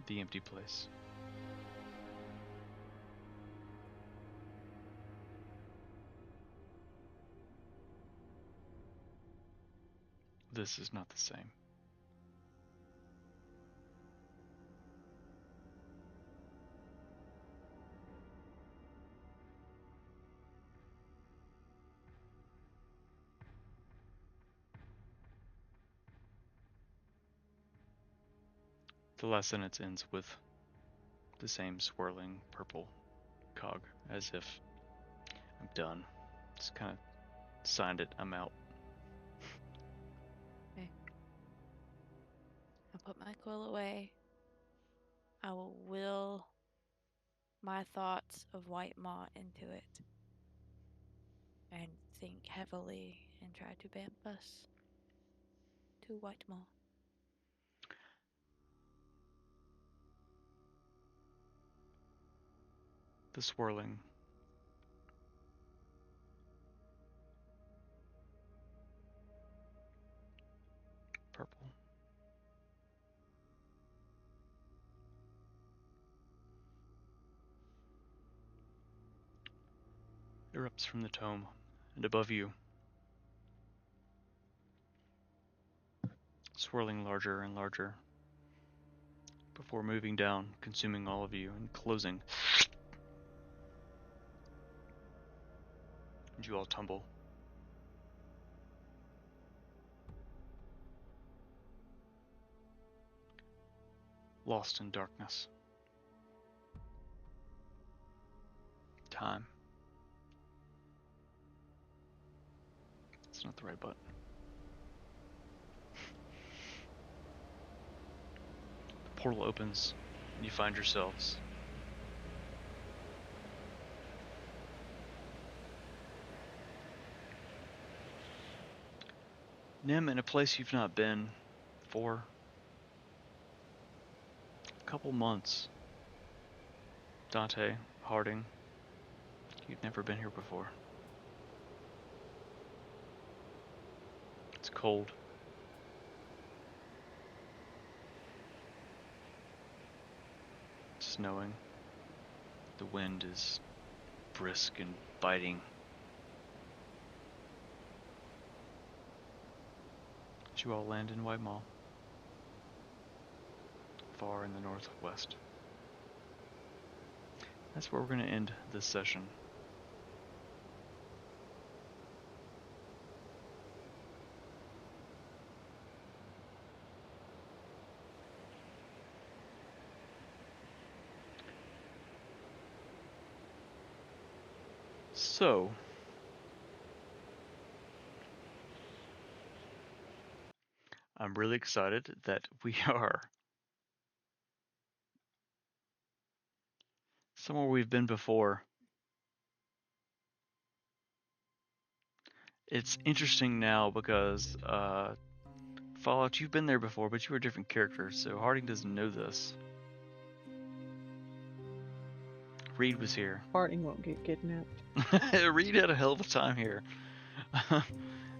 The empty place. This is not the same. The last sentence ends with the same swirling purple cog, as if I'm done. Just kind of signed it, I'm out. I'll put my quill away. I will will my thoughts of White Maw into it. And think heavily and try to vamp us to White Maw. The swirling purple erupts from the tome, and above you, swirling larger and larger, before moving down, consuming all of you, and closing. And you all tumble. Lost in darkness. Time. It's not the right button. The portal opens, and you find yourselves Nim in a place you've not been before. couple months. Dante, Harding, you've never been here before. It's cold. It's snowing. The wind is brisk and biting. Did you all land in White Mall? Far in the northwest. That's where we're going to end this session. So, I'm really excited that we are somewhere we've been before. It's interesting now because Fallout, you've been there before, but you were a different character, so Harding doesn't know this. Reed was here. Harding won't get kidnapped. Reed had a hell of a time here.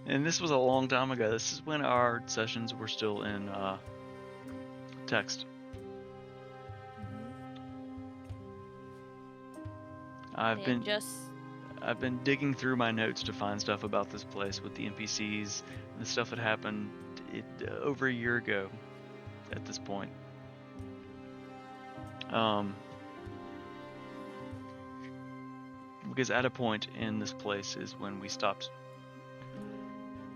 And this was a long time ago. This is when our sessions were still in text. I've been digging through my notes to find stuff about this place with the NPCs and the stuff that happened over a year ago at this point. Because at a point in this place is when we stopped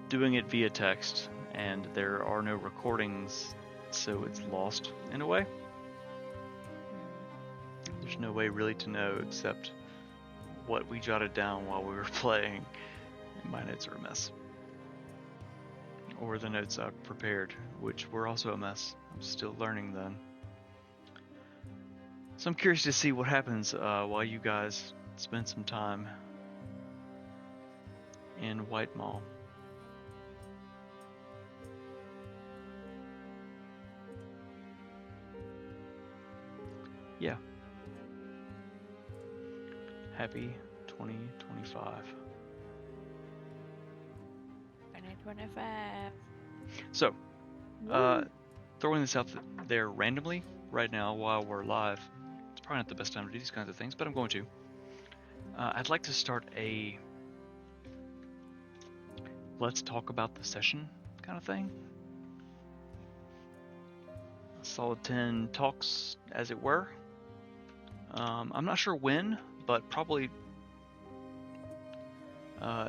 doing it via text, and there are no recordings, so it's lost in a way. There's no way really to know except what we jotted down while we were playing. And my notes are a mess. Or the notes I prepared, which were also a mess. I'm still learning then. So I'm curious to see what happens while you guys spend some time in White Mall. Yeah. Happy 2025. 2025. So, throwing this out there randomly right now while we're live. It's probably not the best time to do these kinds of things, but I'm going to. I'd like to start a let's talk about the session kind of thing. A solid 10 talks, as it were. I'm not sure when, but probably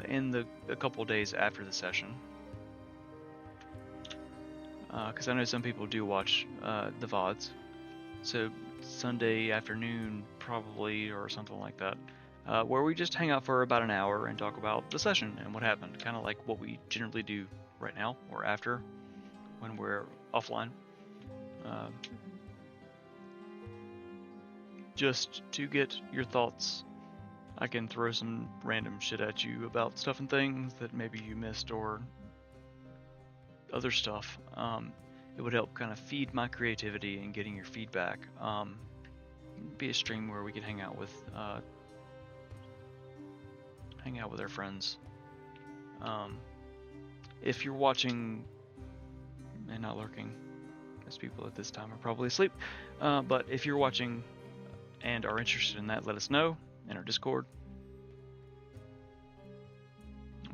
in a couple days after the session. Because I know some people do watch the VODs. So Sunday afternoon probably, or something like that. Where we just hang out for about an hour and talk about the session and what happened. Kind of like what we generally do right now or after when we're offline. Just to get your thoughts. I can throw some random shit at you about stuff and things that maybe you missed or other stuff. It would help kind of feed my creativity and getting your feedback. Be a stream where we could hang out with our friends. If you're watching and not lurking, as people at this time are probably asleep, but if you're watching and are interested in that, let us know in our Discord.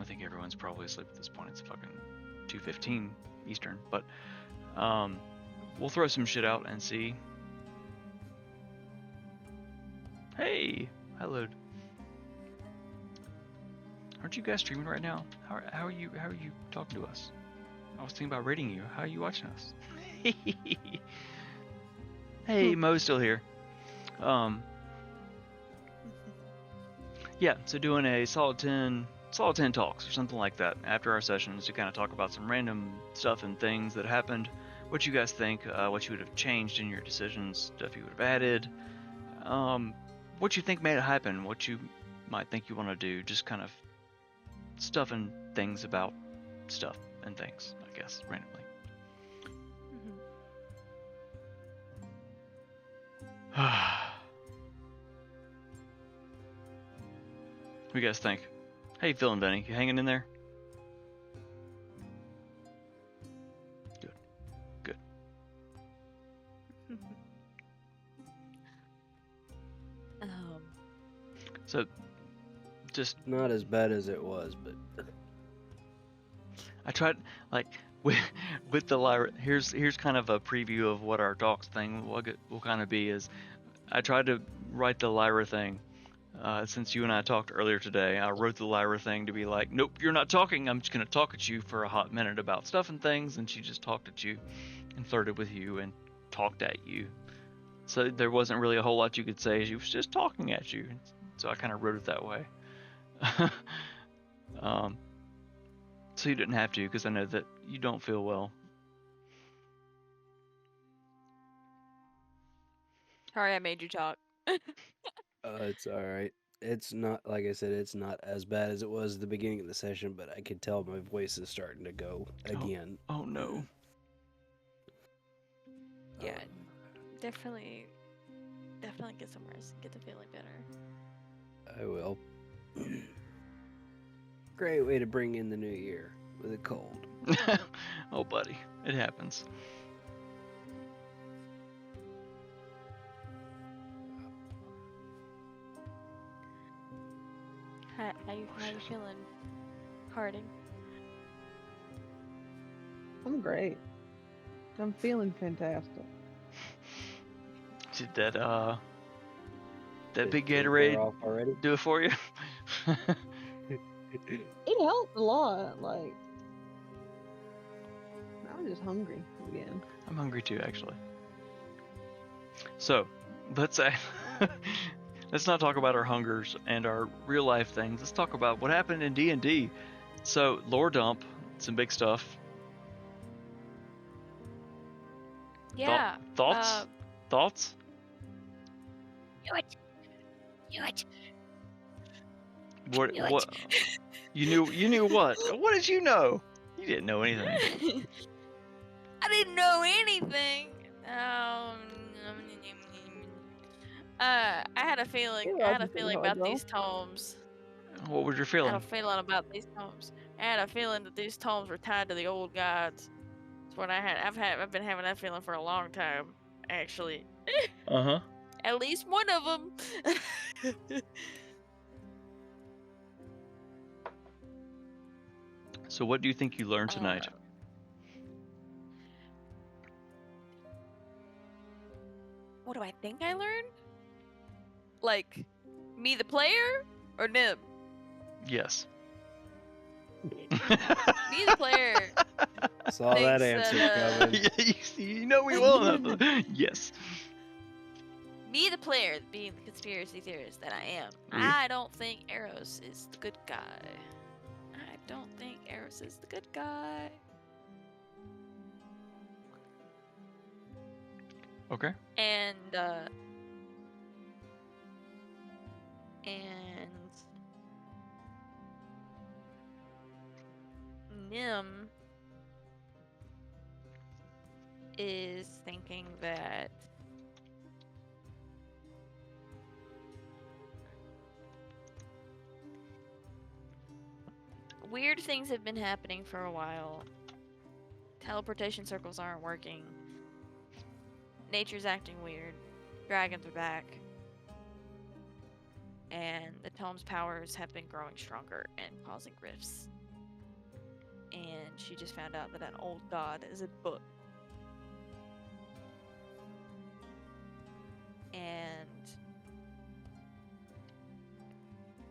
I think everyone's probably asleep at this point. It's fucking 2:15 Eastern, but we'll throw some shit out and see. Hey, hello. Aren't you guys streaming right now? How are you talking to us? I was thinking about rating you. How are you watching us? Hey, Mo's still here. Yeah, so doing a solid 10 talks or something like that after our sessions to kind of talk about some random stuff and things that happened, what you guys think, what you would have changed in your decisions, stuff you would have added, what you think made it happen, what you might think you want to do, just kind of stuff and things about stuff and things, I guess, randomly. What do you guys think? How you feeling, Benny? You hanging in there? Good. Good. So, just Not as bad as it was, but I tried like with the Lyra. Here's kind of a preview of what our docs thing will kind of be. Is I tried to write the Lyra thing. Since you and I talked earlier today, I wrote the Lyra thing to be like, nope, you're not talking. I'm just gonna talk at you for a hot minute about stuff and things, and she just talked at you, and flirted with you, and talked at you. So there wasn't really a whole lot you could say. She was just talking at you. So I kind of wrote it that way. So you didn't have to, because I know that you don't feel well. Sorry, I made you talk. it's all right. It's not, like I said, it's not as bad as it was at the beginning of the session, but I can tell my voice is starting to go again. Oh no. Yeah, definitely get some rest. Get the feeling better. I will. Great way to bring in the new year with a cold. Oh, buddy, it happens. How you feeling, Harding? I'm great. I'm feeling fantastic. Did that Did big it wear Gatorade off already? do it for you? It helped a lot. Like, I'm just hungry again. I'm hungry too, actually. So, let's not talk about our hungers and our real life things. Let's talk about what happened in D&D. So, lore dump, some big stuff. Yeah. Thoughts? Thoughts? Do it. What? Do it. What? You knew what? What did you know? You didn't know anything. I didn't know anything. I had a feeling. Yeah, I had a I've been feeling hard, about though. these tomes. What was your I feeling? had a feeling about these tomes. I had a feeling that these tomes were tied to the old gods. That's what I had. I've been having that feeling for a long time, actually. Uh-huh. At least one of them. So what do you think you learned tonight? What do I think I learned? Like, me the player or Nim? Yes. Me the player. Saw that Thanks, answer coming. You know we will have to. Yes. Me the player, being the conspiracy theorist that I am. I don't think Eros is the good guy. I don't think Eros is the good guy. Okay. And Nim is thinking that weird things have been happening for a while. Teleportation circles aren't working. Nature's acting weird. Dragons are back. And the tome's powers have been growing stronger and causing rifts. And she just found out that an old god is a book. And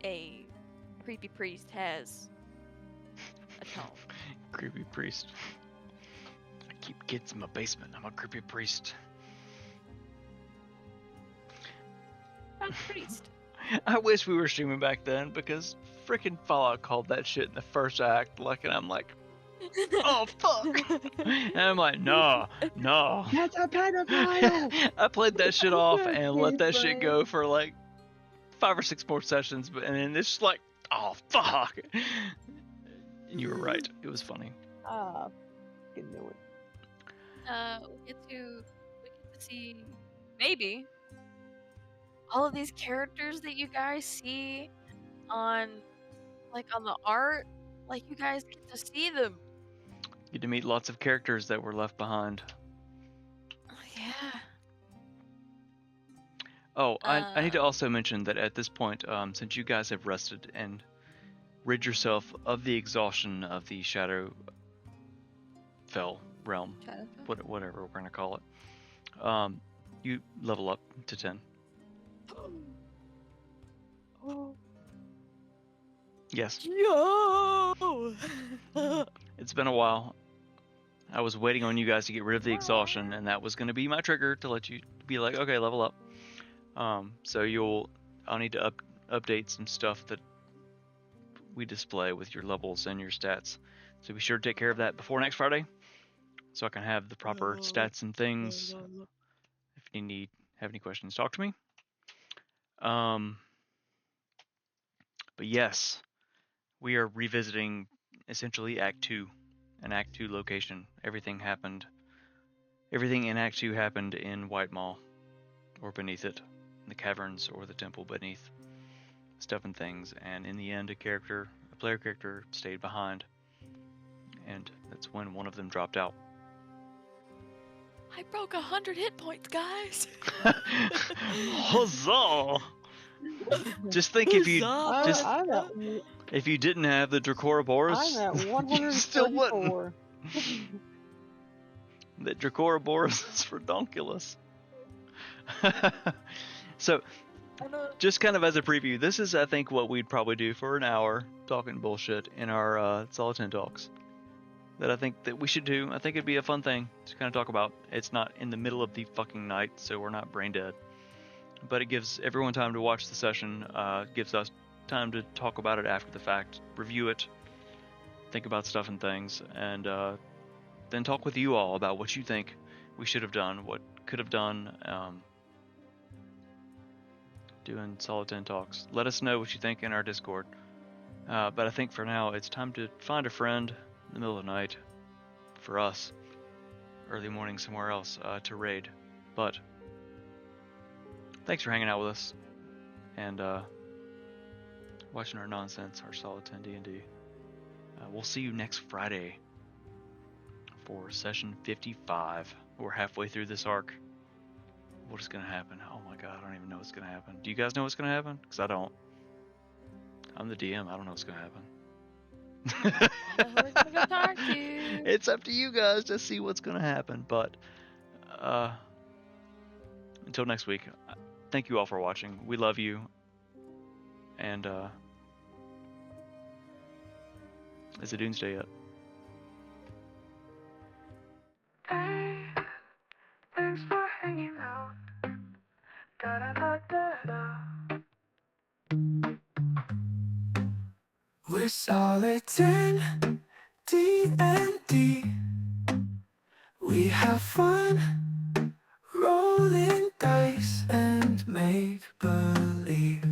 a creepy priest has a tome. Creepy priest. I keep kids in my basement. I'm a creepy priest. A priest. I wish we were streaming back then, because freaking Fallout called that shit in the first act, like, and I'm like, oh fuck, and I'm like, no. That's a pedophile! I played that shit off and let that Right. shit go for like 5 or 6 more sessions, but and then it's just like, oh fuck. And you were right. It was funny. Ah, fucking knew it. We get to see maybe all of these characters that you guys see on on the art, like you guys get to see them. Get to meet lots of characters that were left behind. Yeah. Oh, I need to also mention that at this point, since you guys have rested and rid yourself of the exhaustion of the Shadowfell realm, whatever we're going to call it, you level up to 10. Oh. Yes. Yo! It's been a while. I was waiting on you guys to get rid of the exhaustion, and that was going to be my trigger to let you be like, okay, level up. So I'll need to update some stuff that we display with your levels and your stats. So be sure to take care of that before next Friday, so I can have the proper stats and things. If you have any questions, talk to me. But yes, we are revisiting essentially Act 2, an Act 2 location. Everything in Act 2 happened in White Maw, or beneath it, in the caverns or the temple beneath, stuff and things. And in the end, a player character stayed behind, and that's when one of them dropped out. I broke 100 hit points, guys. Huzzah! Just think if you if you didn't have the Dracoroboros, I'm at you still wouldn't. 134. That Dracoroboros is redonkulous. So, just kind of as a preview, this is, I think, what we'd probably do for an hour talking bullshit in our Solid 10 talks. That I think that we should do. I think it'd be a fun thing to kind of talk about. It's not in the middle of the fucking night, so we're not brain dead. But it gives everyone time to watch the session, gives us time to talk about it after the fact, review it, think about stuff and things, and then talk with you all about what you think we should have done, what could have done, doing Solid 10 talks. Let us know what you think in our Discord. But I think for now, it's time to find a friend in the middle of the night, for us, early morning somewhere else, to raid. But thanks for hanging out with us and watching our nonsense, our Solid 10 D&D. We'll see you next Friday for session 55. We're halfway through this arc. What is going to happen? Oh my god, I don't even know what's going to happen. Do you guys know what's going to happen? Because I don't. I'm the DM, I don't know what's going to happen. Who's gonna go talk to? It's up to you guys to see what's going to happen. But until next week, thank you all for watching. We love you. And is it Doomsday yet? Hey, thanks for hanging out. Da da da da da. We're Solid 10 D&D. We have fun rolling dice and make believe.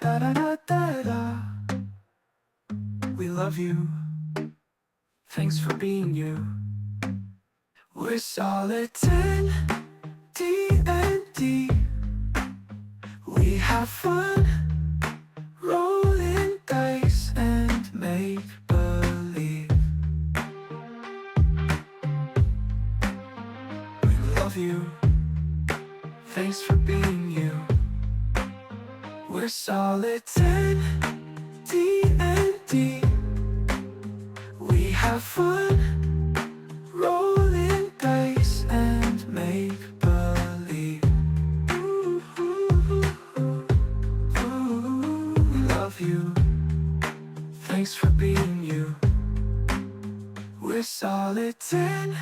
Da da da da da. We love you. Thanks for being you. We're Solid 10 D&D. We have fun rolling dice and make believe. We love you. Thanks for being you. We're Solid 10 D&D. We have fun rolling dice and make believe. Ooh, ooh, ooh, ooh. We love you. Thanks for being you. We're Solid 10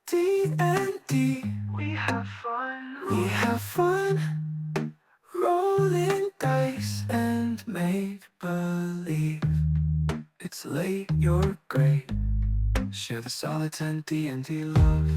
D&D. We have fun. We have fun rolling dice and make believe. It's late, you're great. Share the Solid 10 D&D love.